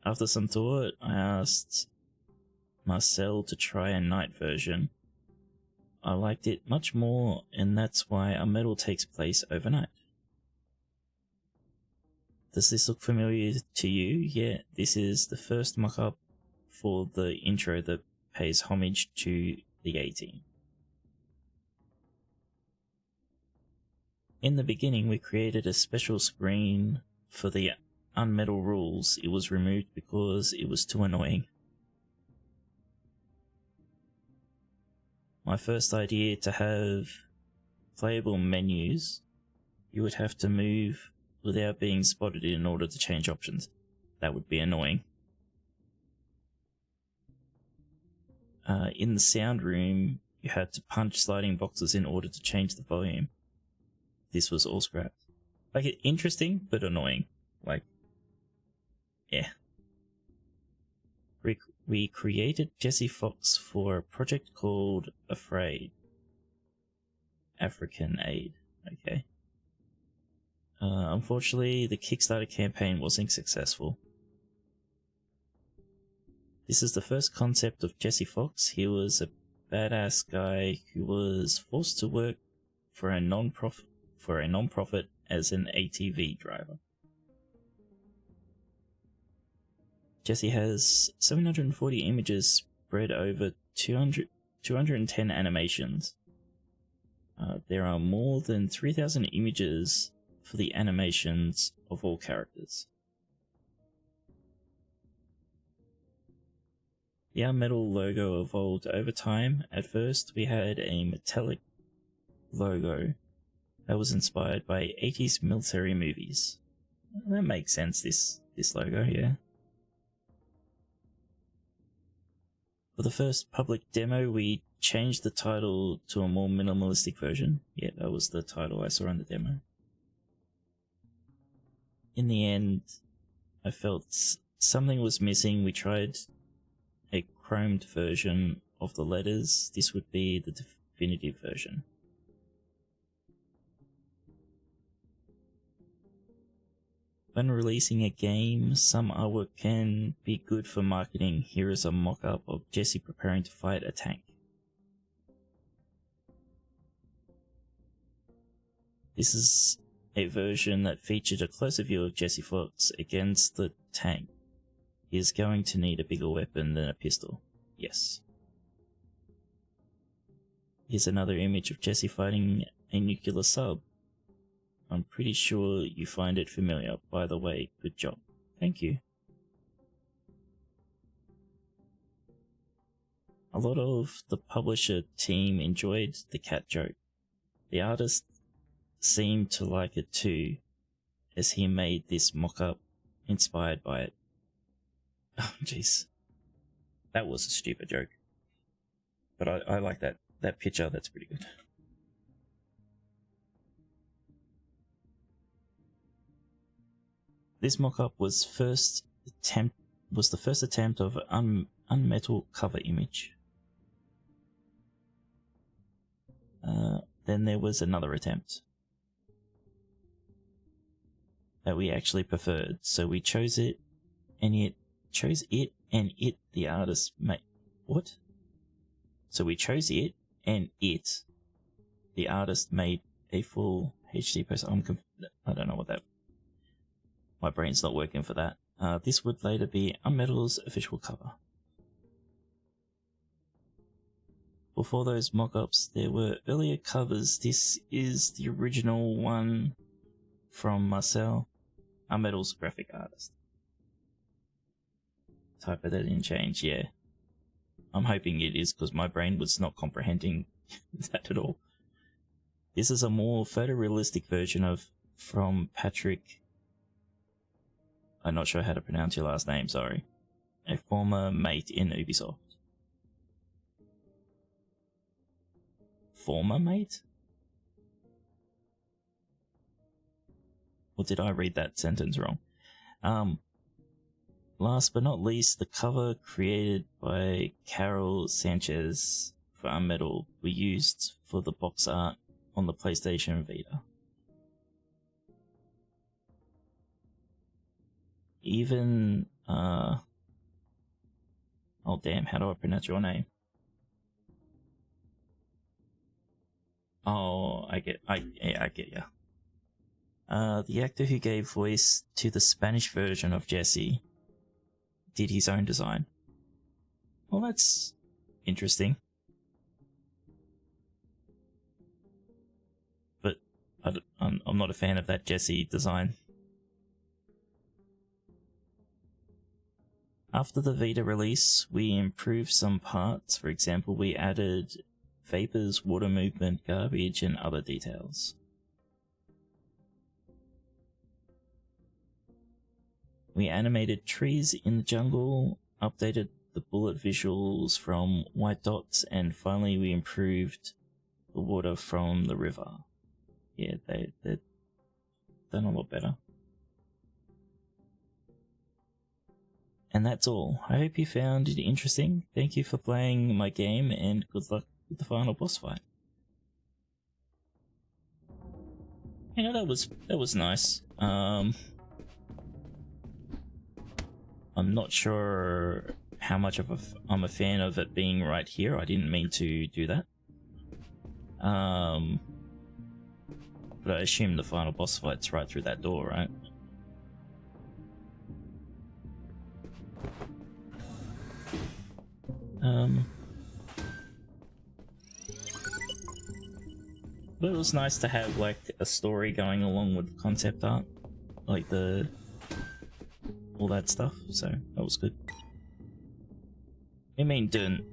After some thought, I asked Marcel to try a night version. I liked it much more, and that's why UnMetal takes place overnight. Does this look familiar to you? Yeah, this is the first mock-up for the intro that pays homage to the A-Team. In the beginning, we created a special screen for the UnMetal rules. It was removed because it was too annoying. My first idea to have playable menus, you would have to move without being spotted in order to change options. That would be annoying. In the sound room, you had to punch sliding boxes in order to change the volume. This was all scrapped. Like, interesting, but annoying. Like, yeah. We created Jesse Fox for a project called Afraid. African Aid. Okay. Unfortunately, the Kickstarter campaign wasn't successful. This is the first concept of Jesse Fox. He was a badass guy who was forced to work for a non-profit as an ATV driver. Jesse has 740 images spread over 210 animations. There are more than 3,000 images for the animations of all characters. The UnMetal logo evolved over time. At first, we had a metallic logo that was inspired by 80s military movies. That makes sense, this logo, yeah. For the first public demo, we changed the title to a more minimalistic version. Yeah, that was the title I saw in the demo. In the end, I felt something was missing. We tried a chromed version of the letters. This would be the definitive version. When releasing a game, some artwork can be good for marketing. Here is a mock-up of Jesse preparing to fight a tank. This is a version that featured a closer view of Jesse Fox against the tank. He is going to need a bigger weapon than a pistol. Yes. Here's another image of Jesse fighting a nuclear sub. I'm pretty sure you find it familiar. By the way, good job. Thank you. A lot of the publisher team enjoyed the cat joke. The artist seemed to like it too, as he made this mock-up inspired by it. Oh, jeez. That was a stupid joke. But I like that picture, that's pretty good. This mock-up was the first attempt of UnMetal cover image. Then there was another attempt that we actually preferred, so we chose it, and the artist made. What? So we chose it, and the artist made a full HD post. I don't know what that. My brain's not working for that. This would later be UnMetal's official cover. Before those mock-ups, there were earlier covers. This is the original one from Marcel, UnMetal's graphic artist. Typo that didn't change, yeah. I'm hoping it is, because my brain was not comprehending that at all. This is a more photorealistic version from Patrick. I'm not sure how to pronounce your last name, sorry. A former mate in Ubisoft. Former mate? Or did I read that sentence wrong? Last but not least, the cover created by Carol Sanchez for UnMetal we used for the box art on the PlayStation Vita. Even, I'll Oh damn, how do I pronounce your name? Oh, I get ya. The actor who gave voice to the Spanish version of Jesse did his own design. Well, that's interesting. But I'm not a fan of that Jesse design. After the Vita release, we improved some parts. For example, we added vapors, water movement, garbage, and other details. We animated trees in the jungle, updated the bullet visuals from white dots, and finally we improved the water from the river. Yeah, they're done a lot better. And that's all. I hope you found it interesting. Thank you for playing my game, and good luck with the final boss fight. You know, that was nice. I'm not sure how much of I'm a fan of it being right here. I didn't mean to do that. But I assume the final boss fight's right through that door, right? But it was nice to have like a story going along with the concept art, like all that stuff. So that was good. I mean, didn't.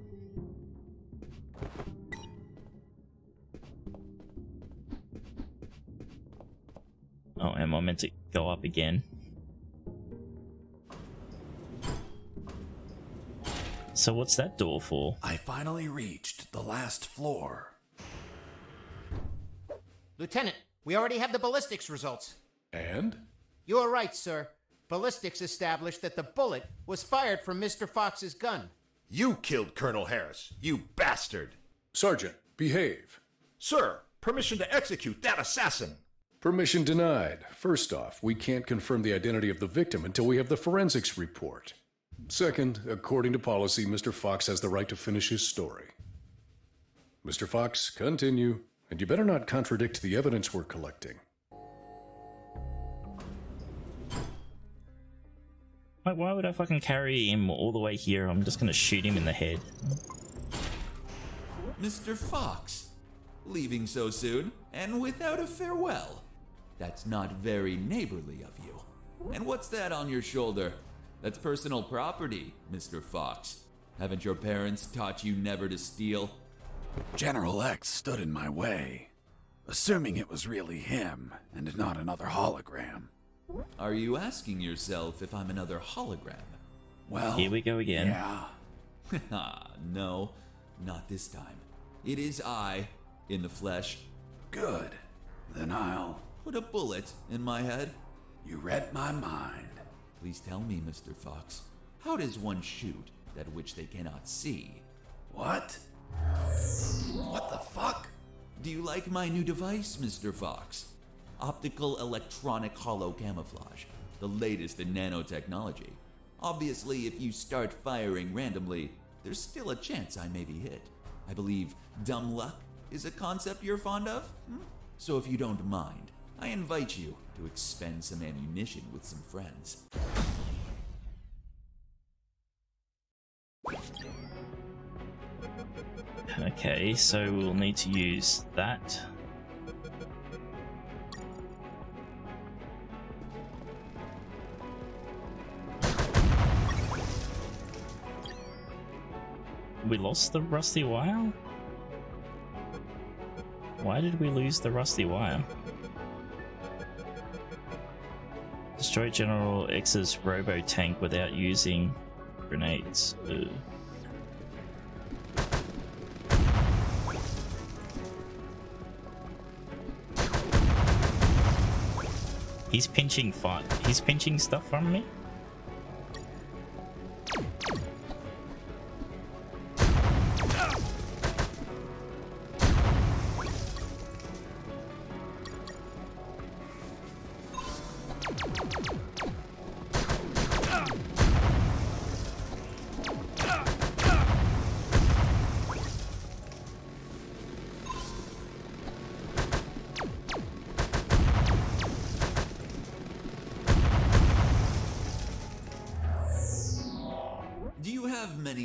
Oh, am I meant to go up again? So what's that door for? I finally reached the last floor. Lieutenant, we already have the ballistics results. And? You are right, sir. Ballistics established that the bullet was fired from Mr. Fox's gun. You killed Colonel Harris, you bastard! Sergeant, behave. Sir, permission to execute that assassin! Permission denied. First off, we can't confirm the identity of the victim until we have the forensics report. Second, according to policy, Mr. Fox has the right to finish his story. Mr. Fox, continue. And you better not contradict the evidence we're collecting. Why would I fucking carry him all the way here? I'm just gonna shoot him in the head. Mr. Fox, leaving so soon and without a farewell. That's not very neighborly of you. And what's that on your shoulder? That's personal property, Mr. Fox. Haven't your parents taught you never to steal? General X stood in my way, assuming it was really him and not another hologram. Are you asking yourself if I'm another hologram? Well, here we go again. Yeah. No, not this time. It is I, in the flesh. Good. Then I'll put a bullet in my head. You read my mind. Please tell me, Mr. Fox, how does one shoot that which they cannot see? What? What the fuck? Do you like my new device, Mr. Fox? Optical electronic hollow camouflage, the latest in nanotechnology. Obviously, if you start firing randomly, there's still a chance I may be hit. I believe dumb luck is a concept you're fond of? So if you don't mind, I invite you to expend some ammunition with some friends. Okay, so we'll need to use that. We lost the rusty wire? Why did we lose the rusty wire? Destroy General X's robo-tank without using grenades. Ugh. He's pinching stuff from me?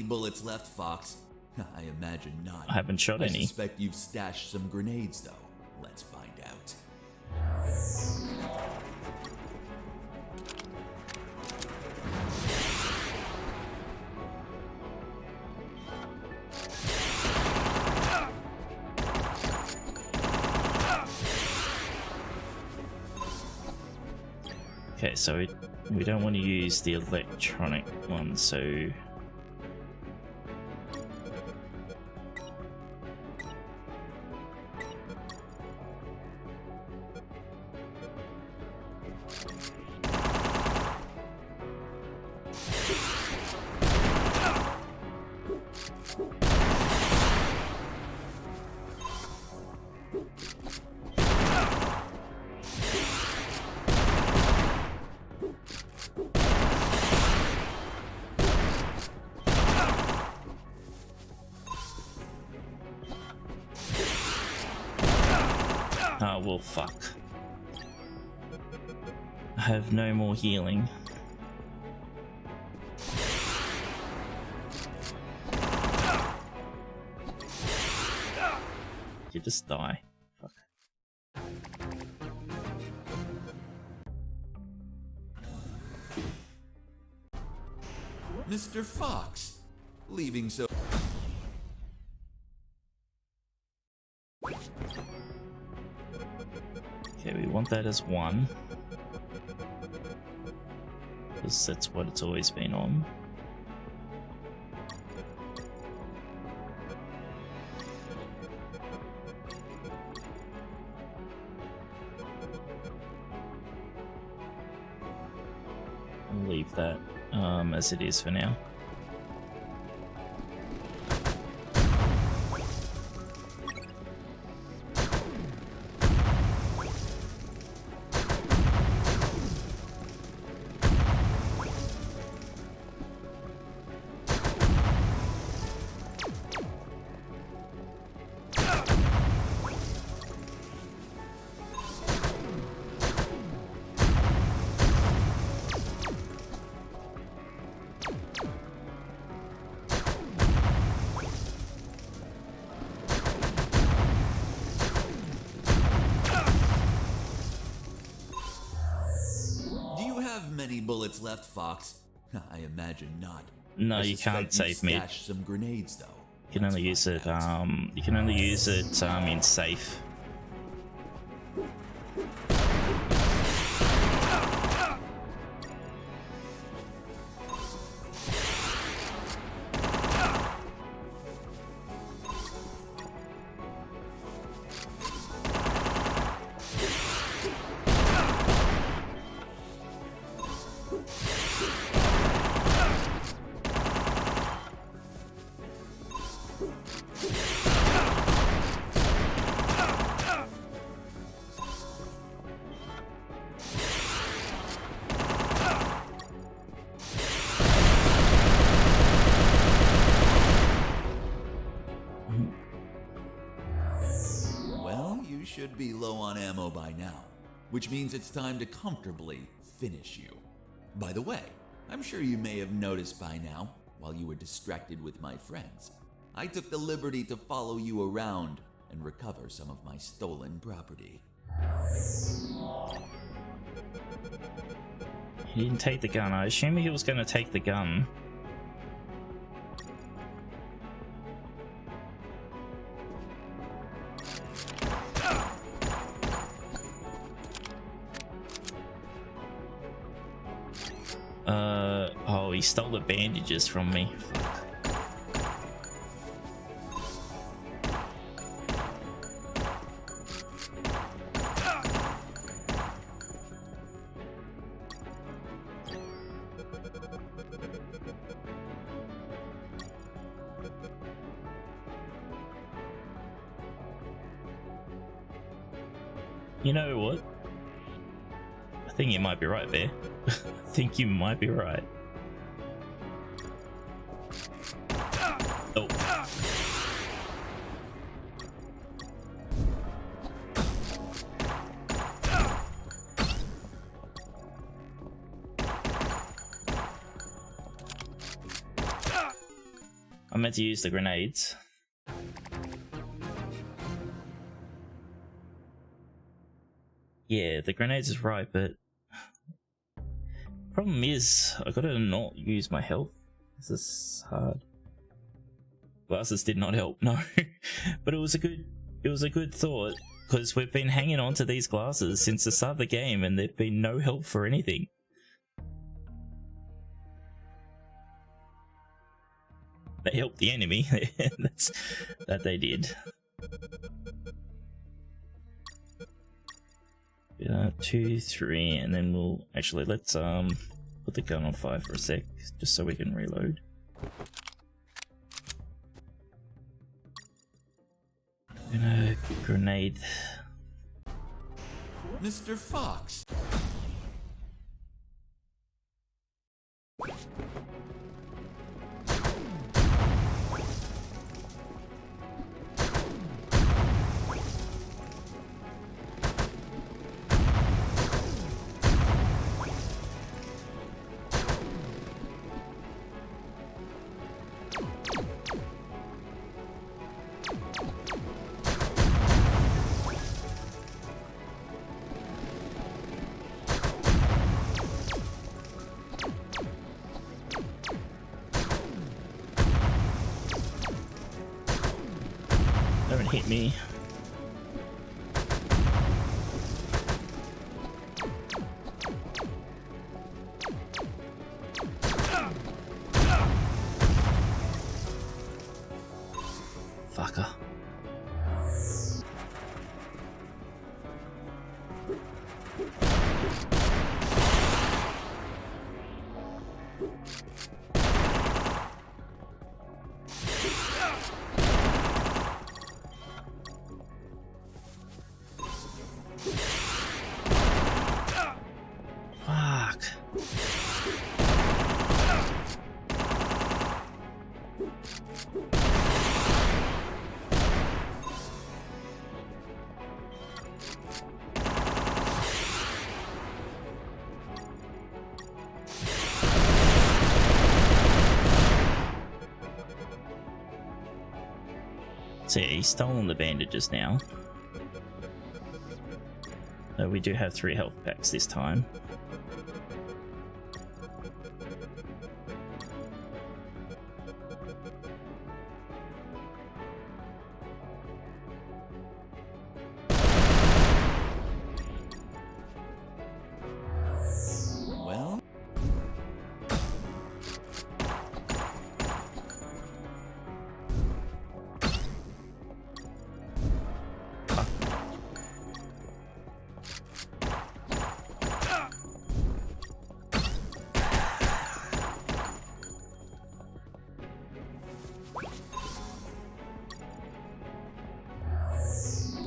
many bullets left, Fox? I imagine not. I haven't shot any. I suspect you've stashed some grenades, though. Let's find out. Okay, so we don't want to use the electronic one, so... Oh, well, fuck. I have no more healing. You just die. Fuck. Mr. Fox, leaving so... Okay, we want that as 1. Because that's what it's always been on. I'll leave that as it is for now. Many bullets left, Fox? I imagine not. No, you can't save me. Some grenades, though. You can only use it. You can only use it in safe. Should be low on ammo by now, which means it's time to comfortably finish you. By the way, I'm sure you may have noticed by now, while you were distracted with my friends, I took the liberty to follow you around and recover some of my stolen property. He didn't take the gun. I assumed he was going to take the gun. Oh, he stole the bandages from me. You know what? I think you might be right there. I think you might be right. Oh. I meant to use the grenades. Yeah, the grenades is right, but problem is I gotta not use my health. This is hard. Glasses did not help, no. But it was a good thought, because we've been hanging on to these glasses since the start of the game and they've been no help for anything. They helped the enemy. That they did. 2, 3, and then we'll actually let's put the gun on 5 for a sec, just so we can reload. Gonna grenade. Mr. Fox. Don't hit me. Fucker. Fuck. So yeah, he's stolen the bandages now. We do have 3 health packs this time. Well?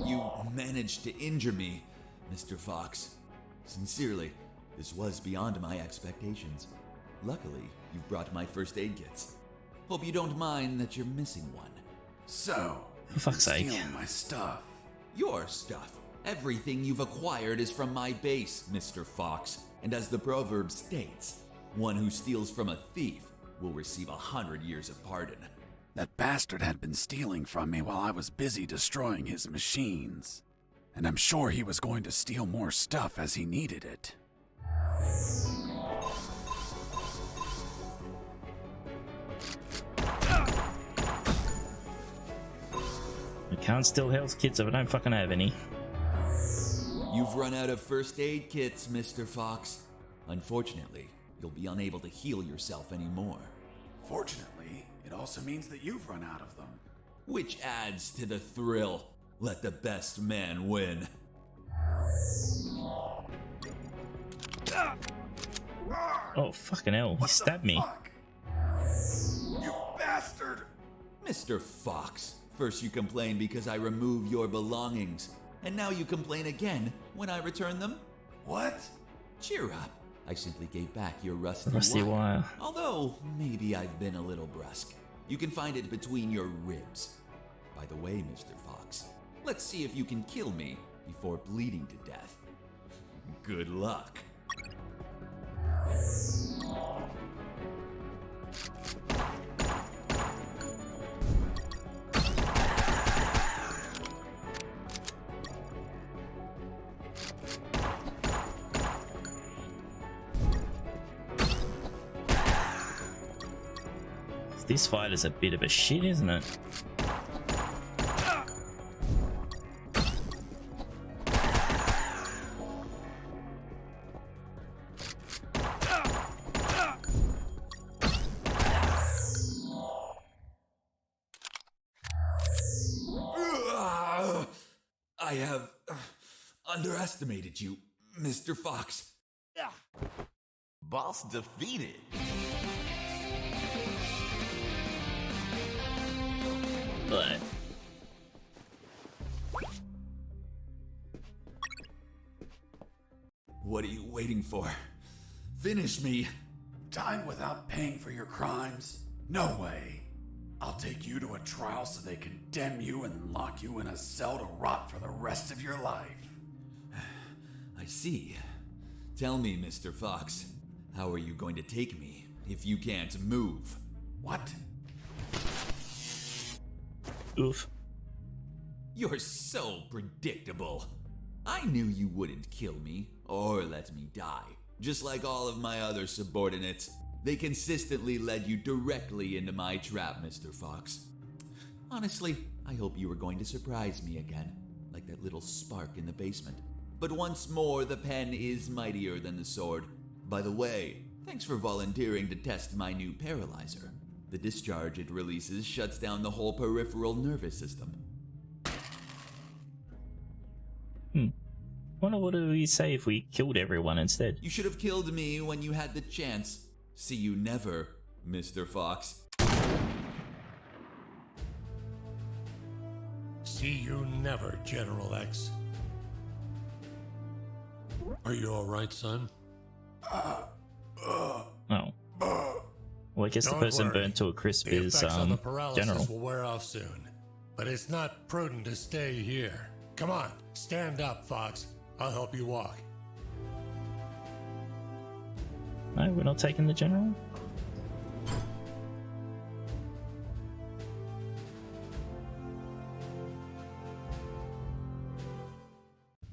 You managed to injure me, Mr. Fox. Sincerely, this was beyond my expectations. Luckily, you've brought my first aid kits. Hope you don't mind that you're missing one. So, For fuck's sake. stealing my stuff. Your stuff. Everything you've acquired is from my base, Mr. Fox. And as the proverb states, one who steals from a thief will receive 100 years of pardon. That bastard had been stealing from me while I was busy destroying his machines. And I'm sure he was going to steal more stuff as he needed it. I can't steal health kits if I don't fucking have any. You've run out of first aid kits, Mr. Fox. Unfortunately, you'll be unable to heal yourself anymore. Fortunately, it also means that you've run out of them. Which adds to the thrill. Let the best man win. Oh, fucking hell. He stabbed me. You bastard! Mr. Fox, first you complain because I remove your belongings, and now you complain again when I return them? What? Cheer up. I simply gave back your rusty wire. Although, maybe I've been a little brusque. You can find it between your ribs. By the way, Mr. Fox, let's see if you can kill me before bleeding to death. Good luck. This fight is a bit of a shit, isn't it? I have underestimated you, Mr. Fox. Boss defeated. But what are you waiting for? Finish me. Dying without paying for your crimes? No way. I'll take you to a trial so they condemn you and lock you in a cell to rot for the rest of your life. I see. Tell me, Mr. Fox, how are you going to take me if you can't move? What? Oof. You're so predictable. I knew you wouldn't kill me or let me die. Just like all of my other subordinates, they consistently led you directly into my trap, Mr. Fox. Honestly, I hope you were going to surprise me again, like that little spark in the basement. But once more, the pen is mightier than the sword. By the way, thanks for volunteering to test my new paralyzer. The discharge it releases shuts down the whole peripheral nervous system. Wonder what do we say if we killed everyone instead? You should have killed me when you had the chance. See you never, Mr. Fox. See you never, General X. Are you alright, son? Oh. Well, I guess the Don't person worry. burnt to a crisp The is effects of the paralysis General. will wear off soon. But it's not prudent to stay here. Come on, stand up, Fox. I'll help you walk. No, we're not taking the General?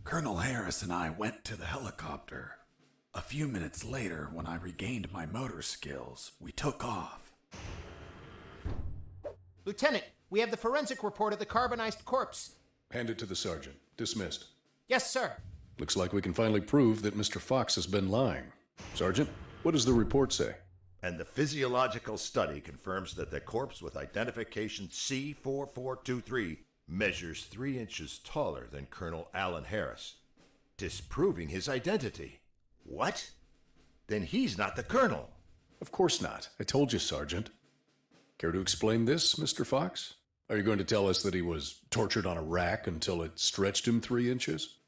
Colonel Harris and I went to the helicopter. A few minutes later, when I regained my motor skills, we took off. Lieutenant, we have the forensic report of the carbonized corpse. Hand it to the sergeant. Dismissed. Yes, sir. Looks like we can finally prove that Mr. Fox has been lying. Sergeant, what does the report say? And the physiological study confirms that the corpse with identification C4423 measures 3 inches taller than Colonel Alan Harris, disproving his identity. What? Then he's not the colonel. Of course not. I told you, Sergeant. Care to explain this, Mr. Fox? Are you going to tell us that he was tortured on a rack until it stretched him 3 inches?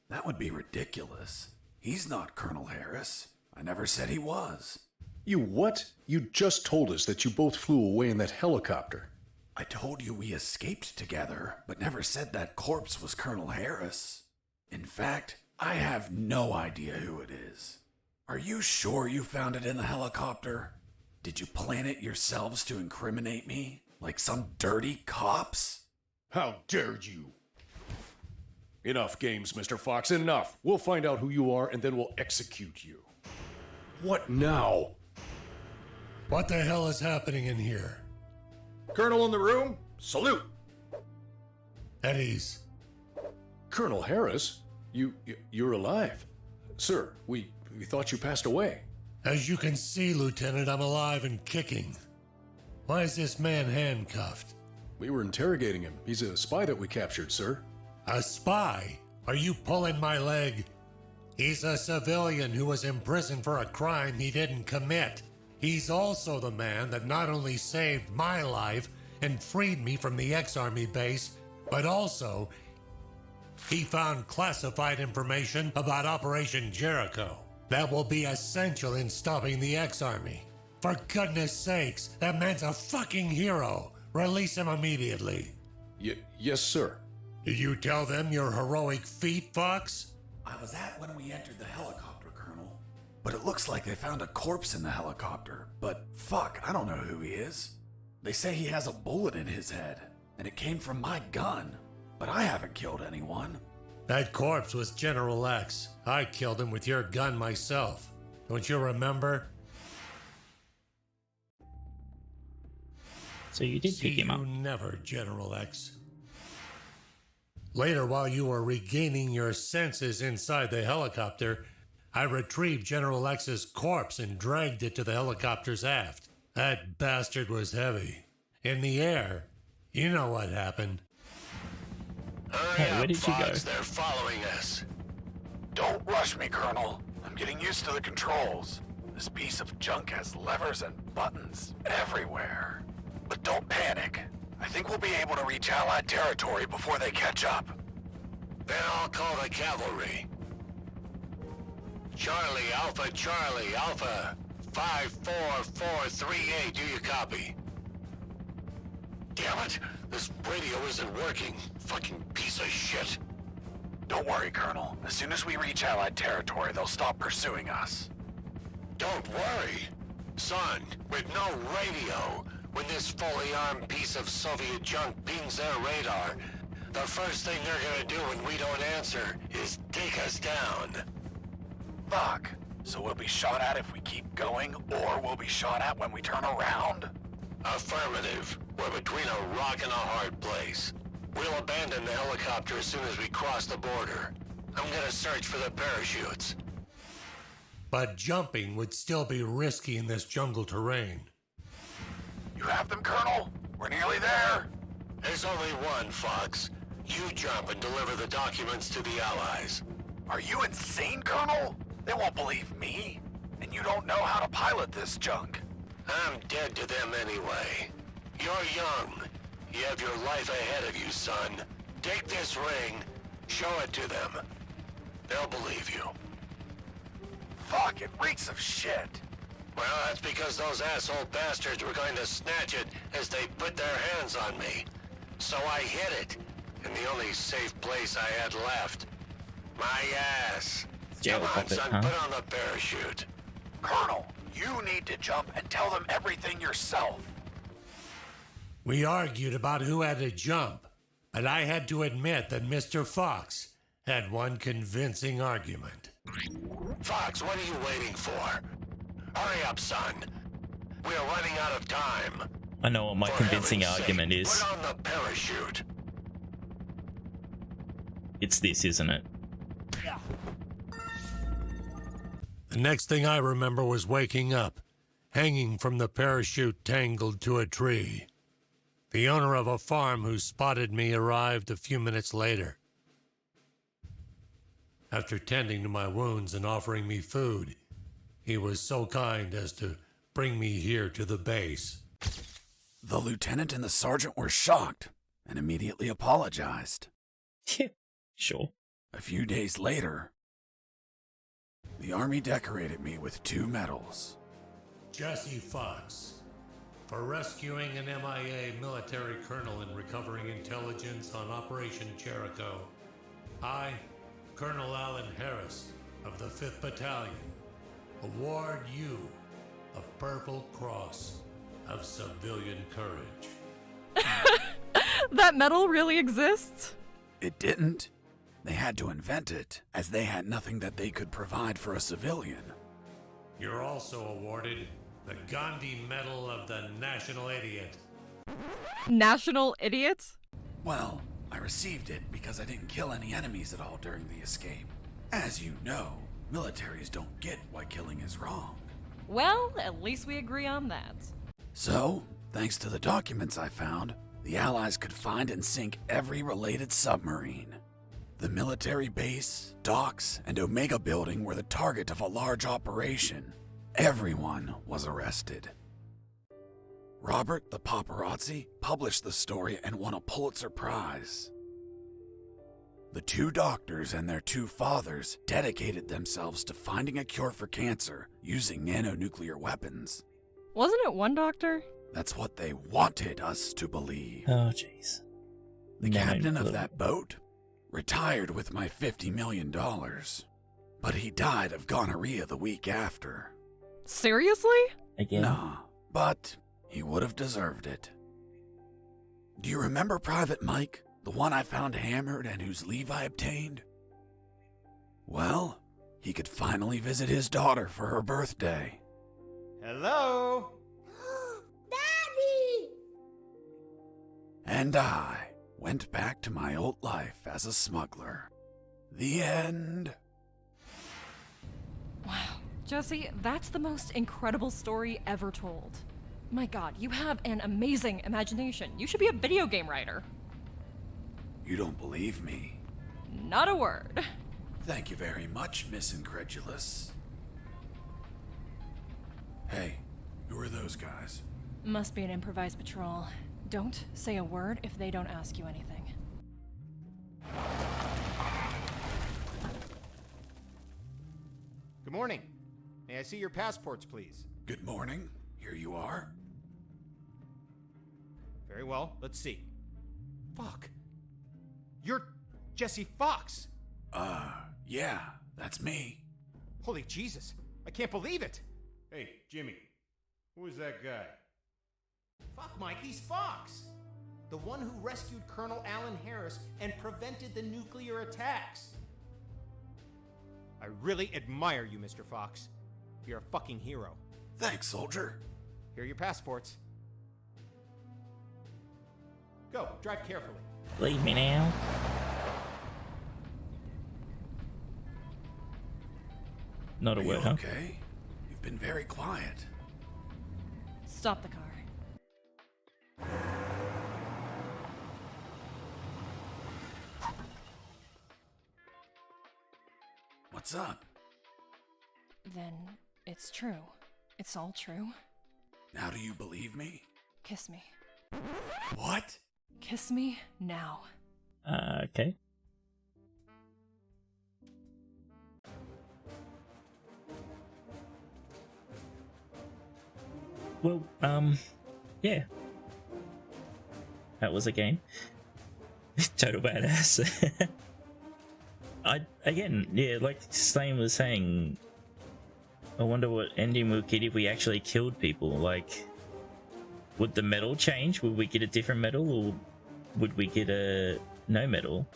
That would be ridiculous. He's not Colonel Harris. I never said he was. You what? You just told us that you both flew away in that helicopter. I told you we escaped together, but never said that corpse was Colonel Harris. In fact, I have no idea who it is. Are you sure you found it in the helicopter? Did you plan it yourselves to incriminate me? Like some dirty cops? How dare you! Enough games, Mr. Fox, enough! We'll find out who you are and then we'll execute you. What now? What the hell is happening in here? Colonel in the room, salute! At ease. Colonel Harris? You're alive. Sir, we thought you passed away. As you can see, Lieutenant, I'm alive and kicking. Why is this man handcuffed? We were interrogating him. He's a spy that we captured, sir. A spy? Are you pulling my leg? He's a civilian who was imprisoned for a crime he didn't commit. He's also the man that not only saved my life and freed me from the ex-Army base, but also he found classified information about Operation Jericho that will be essential in stopping the ex-Army. For goodness sakes, that man's a fucking hero. Release him immediately. Yes, sir. Did you tell them your heroic feat, Fox? I was at when we entered the helicopter, Colonel. But it looks like they found a corpse in the helicopter. But fuck, I don't know who he is. They say he has a bullet in his head, and it came from my gun. But I haven't killed anyone. That corpse was General X. I killed him with your gun myself. Don't you remember? So you did pick him up. See you never, General X. Later, while you were regaining your senses inside the helicopter, I retrieved General X's corpse and dragged it to the helicopter's aft. That bastard was heavy. In the air, you know what happened. Hurry where did you go? They're following us. Don't rush me, Colonel. I'm getting used to the controls. This piece of junk has levers and buttons everywhere. But don't panic. I think we'll be able to reach Allied territory before they catch up. Then I'll call the cavalry. Charlie, Alpha, 54438, do you copy? Damn it, this radio isn't working. Fucking piece of shit. Don't worry, Colonel. As soon as we reach Allied territory, they'll stop pursuing us. Don't worry. Son, with no radio, when this fully armed piece of Soviet junk pings their radar, the first thing they're gonna do when we don't answer is take us down. Fuck. So we'll be shot at if we keep going, or we'll be shot at when we turn around? Affirmative. We're between a rock and a hard place. We'll abandon the helicopter as soon as we cross the border. I'm gonna search for the parachutes. But jumping would still be risky in this jungle terrain. You have them, Colonel? We're nearly there. There's only one, Fox. You jump and deliver the documents to the Allies. Are you insane, Colonel? They won't believe me. And you don't know how to pilot this junk. I'm dead to them anyway. You're young. You have your life ahead of you, son. Take this ring, show it to them. They'll believe you. Fuck, it reeks of shit. Well, that's because those asshole bastards were going to snatch it as they put their hands on me. So I hid it in the only safe place I had left. My ass. Come on, son, put on the parachute. Colonel, you need to jump and tell them everything yourself. We argued about who had to jump, but I had to admit that Mr. Fox had one convincing argument. Fox, what are you waiting for? Hurry up, son. We're running out of time. I know what my convincing argument is. Put on the parachute. It's this, isn't it? The next thing I remember was waking up, hanging from the parachute tangled to a tree. The owner of a farm who spotted me arrived a few minutes later. After tending to my wounds and offering me food, he was so kind as to bring me here to the base. The lieutenant and the sergeant were shocked and immediately apologized. Sure. A few days later, the Army decorated me with 2 medals. Jesse Fox, for rescuing an MIA military colonel and recovering intelligence on Operation Jericho. I, Colonel Alan Harris of the 5th Battalion, award you a Purple Cross of Civilian Courage. That medal really exists? It didn't. They had to invent it, as they had nothing that they could provide for a civilian. You're also awarded the Gandhi Medal of the National Idiot. National Idiot? Well, I received it because I didn't kill any enemies at all during the escape. As you know, militaries don't get why killing is wrong. Well, at least we agree on that. So, thanks to the documents I found, the Allies could find and sink every related submarine. The military base, docks, and Omega building were the target of a large operation. Everyone was arrested. Robert the paparazzi published the story and won a Pulitzer Prize. The 2 doctors and their 2 fathers dedicated themselves to finding a cure for cancer using nanonuclear weapons. Wasn't it one doctor? That's what they wanted us to believe. Oh, jeez. The captain of that boat retired with my $50 million, but he died of gonorrhea the week after. Seriously? Again? Nah, but he would have deserved it. Do you remember Private Mike, the one I found hammered and whose leave I obtained? Well, he could finally visit his daughter for her birthday. Hello? Daddy! And I went back to my old life as a smuggler. The end. Wow. Jesse, that's the most incredible story ever told. My god, you have an amazing imagination. You should be a video game writer. You don't believe me? Not a word. Thank you very much, Miss Incredulous. Hey, who are those guys? Must be an improvised patrol. Don't say a word if they don't ask you anything. Good morning. May I see your passports, please? Good morning. Here you are. Very well. Let's see. Fuck. You're Jesse Fox. Yeah, that's me. Holy Jesus. I can't believe it. Hey, Jimmy. Who is that guy? Fuck, Mike. He's Fox. The one who rescued Colonel Alan Harris and prevented the nuclear attacks. I really admire you, Mr. Fox. You're a fucking hero. Thanks, soldier. Here are your passports. Go, drive carefully. Leave me now. Not a Are word, you huh? okay? You've been very quiet. Stop the car. What's up? Then it's true. It's all true. Now do you believe me? Kiss me. What? Kiss me now. Okay. Well, yeah. That was a game. Total badass. Yeah, like Slane was saying, I wonder what ending we'll get if we actually killed people. Like, would the medal change? Would we get a different medal, or would we get a no medal?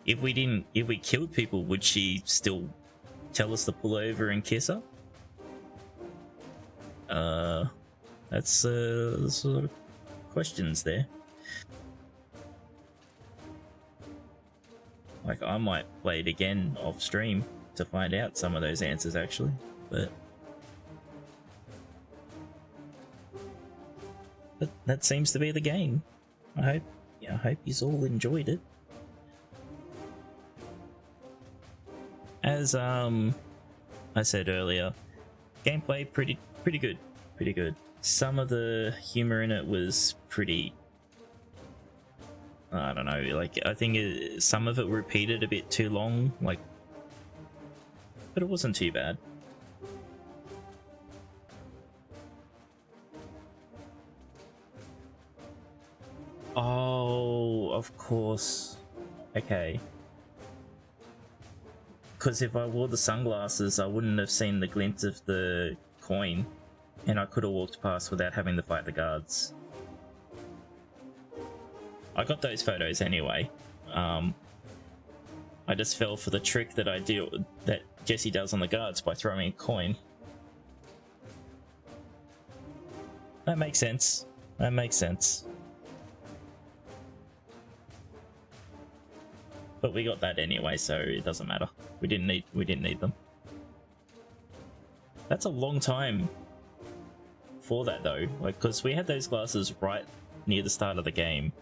If we killed people, would she still tell us to pull over and kiss her? That's sort of questions there. Like, I might play it again off stream to find out some of those answers actually, but that seems to be the game. I hope you all enjoyed it. As I said earlier, gameplay pretty good. Some of the humor in it was pretty, I don't know, like, I think some of it repeated a bit too long, like, but it wasn't too bad. Oh, of course. Okay. Because if I wore the sunglasses, I wouldn't have seen the glint of the coin, and I could have walked past without having to fight the guards. I got those photos anyway. I just fell for the trick that Jesse does on the guards by throwing a coin. That makes sense. That makes sense. But we got that anyway, so it doesn't matter. We didn't need them. That's a long time for that though, like, because we had those glasses right near the start of the game.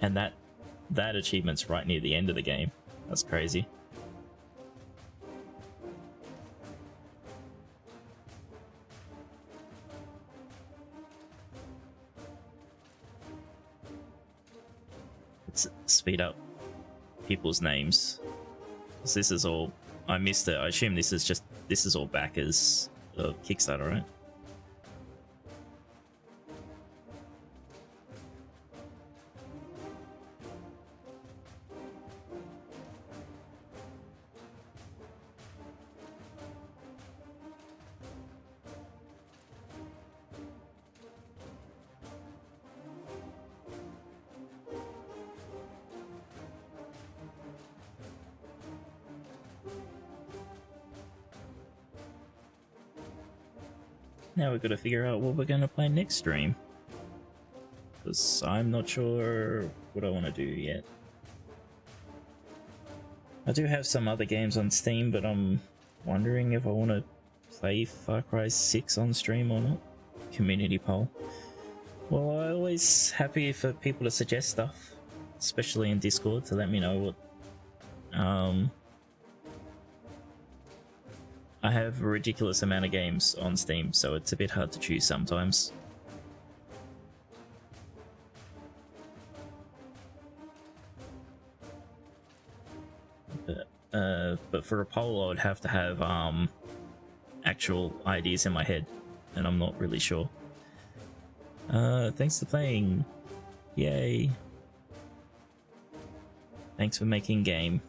And that achievement's right near the end of the game. That's crazy. Let's speed up people's names. 'Cause this is all, I missed it. I assume this is all backers of Kickstarter, right? Now we've got to figure out what we're going to play next stream. Because I'm not sure what I want to do yet. I do have some other games on Steam, but I'm wondering if I want to play Far Cry 6 on stream or not. Community poll. Well, I'm always happy for people to suggest stuff, especially in Discord, to let me know what... I have a ridiculous amount of games on Steam, so it's a bit hard to choose sometimes. But for a poll, I would have to have actual ideas in my head, and I'm not really sure. Thanks for playing. Yay. Thanks for making game.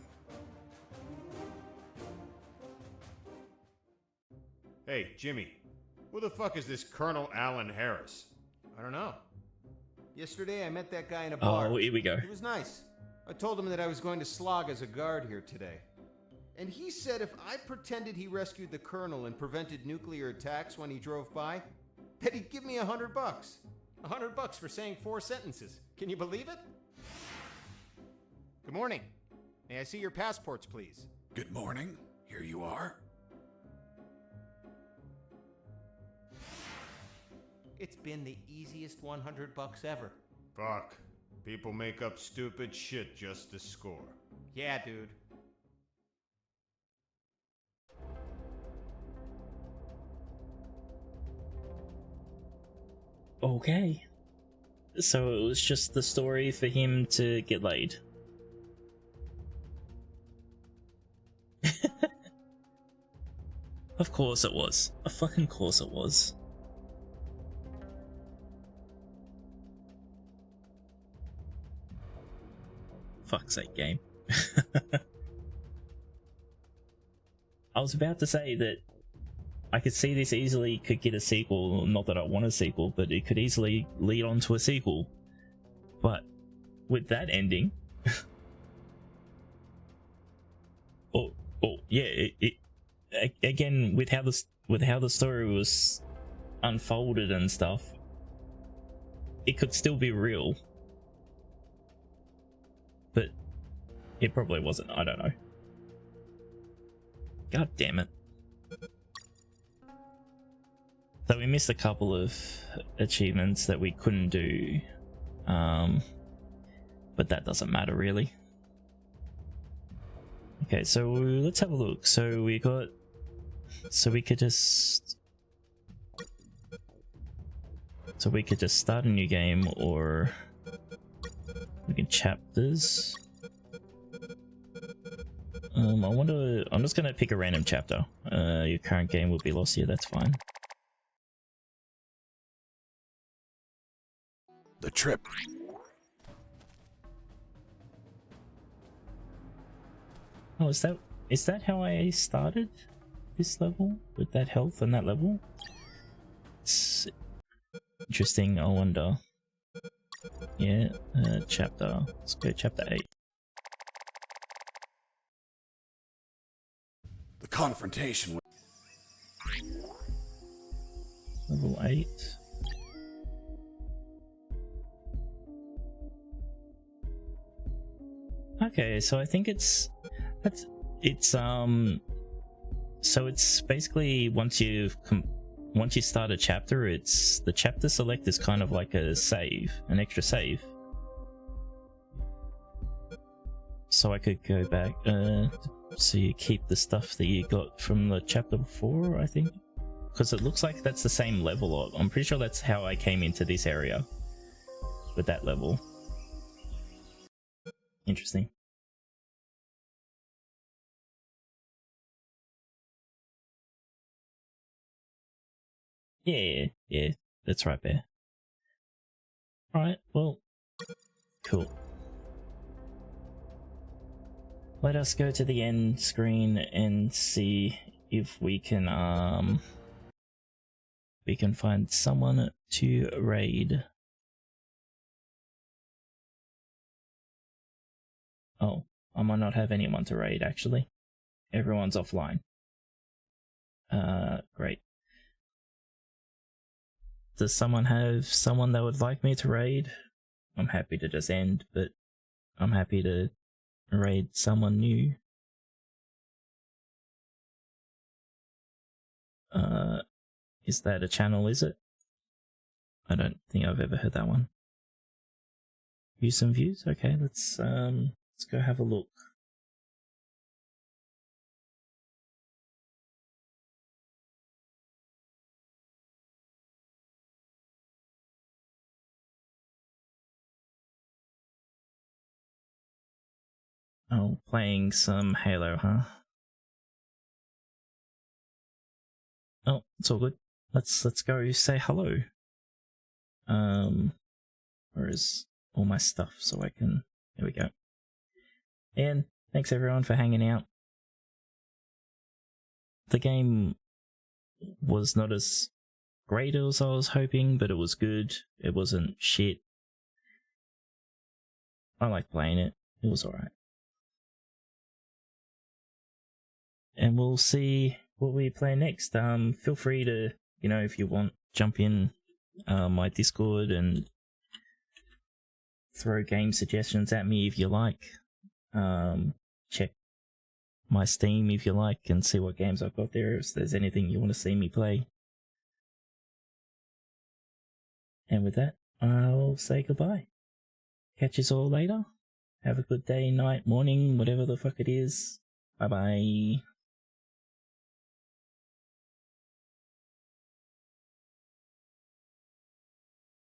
Hey, Jimmy. Who the fuck is this Colonel Alan Harris? I don't know. Yesterday I met that guy in a bar. Oh, here we go. It was nice. I told him that I was going to slog as a guard here today. And he said if I pretended he rescued the Colonel and prevented nuclear attacks when he drove by, that he'd give me $100. $100 for saying 4 sentences. Can you believe it? Good morning. May I see your passports, please? Good morning. Here you are. It's been the easiest $100 ever. Fuck. People make up stupid shit just to score. Yeah, dude. Okay. So it was just the story for him to get laid. Of course it was. Of fucking course it was. Fuck's sake, game. I was about to say that I could see this easily could get a sequel. Not that I want a sequel, but it could easily lead on to a sequel. But with that ending, yeah, again with how the story was unfolded and stuff, it could still be real. But it probably wasn't. I don't know. God damn it. So we missed a couple of achievements that we couldn't do. But that doesn't matter really. Okay, so let's have a look. So we got... So we could just start a new game, or we can chapters. I wonder... I'm just gonna pick a random chapter. Your current game will be lost here, that's fine. The trip. Oh, is that how I started this level? With that health and that level? It's interesting, I wonder. Yeah, chapter. Let's go chapter 8. The confrontation with Level 8. Okay, so I think it's so it's basically once you start a chapter, it's the chapter select is kind of like a save, an extra save. So I could go back, so you keep the stuff that you got from the chapter before, I think, because it looks like that's the same level. I'm pretty sure that's how I came into this area with that level. Interesting. Yeah, that's right there. Alright, well, cool. Let us go to the end screen and see if we can find someone to raid. Oh, I might not have anyone to raid actually. Everyone's offline. Great. does someone have someone they would like me to raid? I'm happy to just end, but I'm happy to raid someone new. Is that a channel, is it? I don't think I've ever heard that one. View some views? Okay, let's go have a look. Oh, playing some Halo, huh? Oh, it's all good. Let's go say hello. Where is all my stuff so I can... There we go. And thanks everyone for hanging out. The game was not as great as I was hoping, but it was good. It wasn't shit. I liked playing it. It was alright. And we'll see what we play next. Feel free to, you know, if you want, jump in my Discord and throw game suggestions at me if you like. Check my Steam if you like and see what games I've got there, if there's anything you want to see me play. And with that, I'll say goodbye. Catch us all later. Have a good day, night, morning, whatever the fuck it is. Bye bye.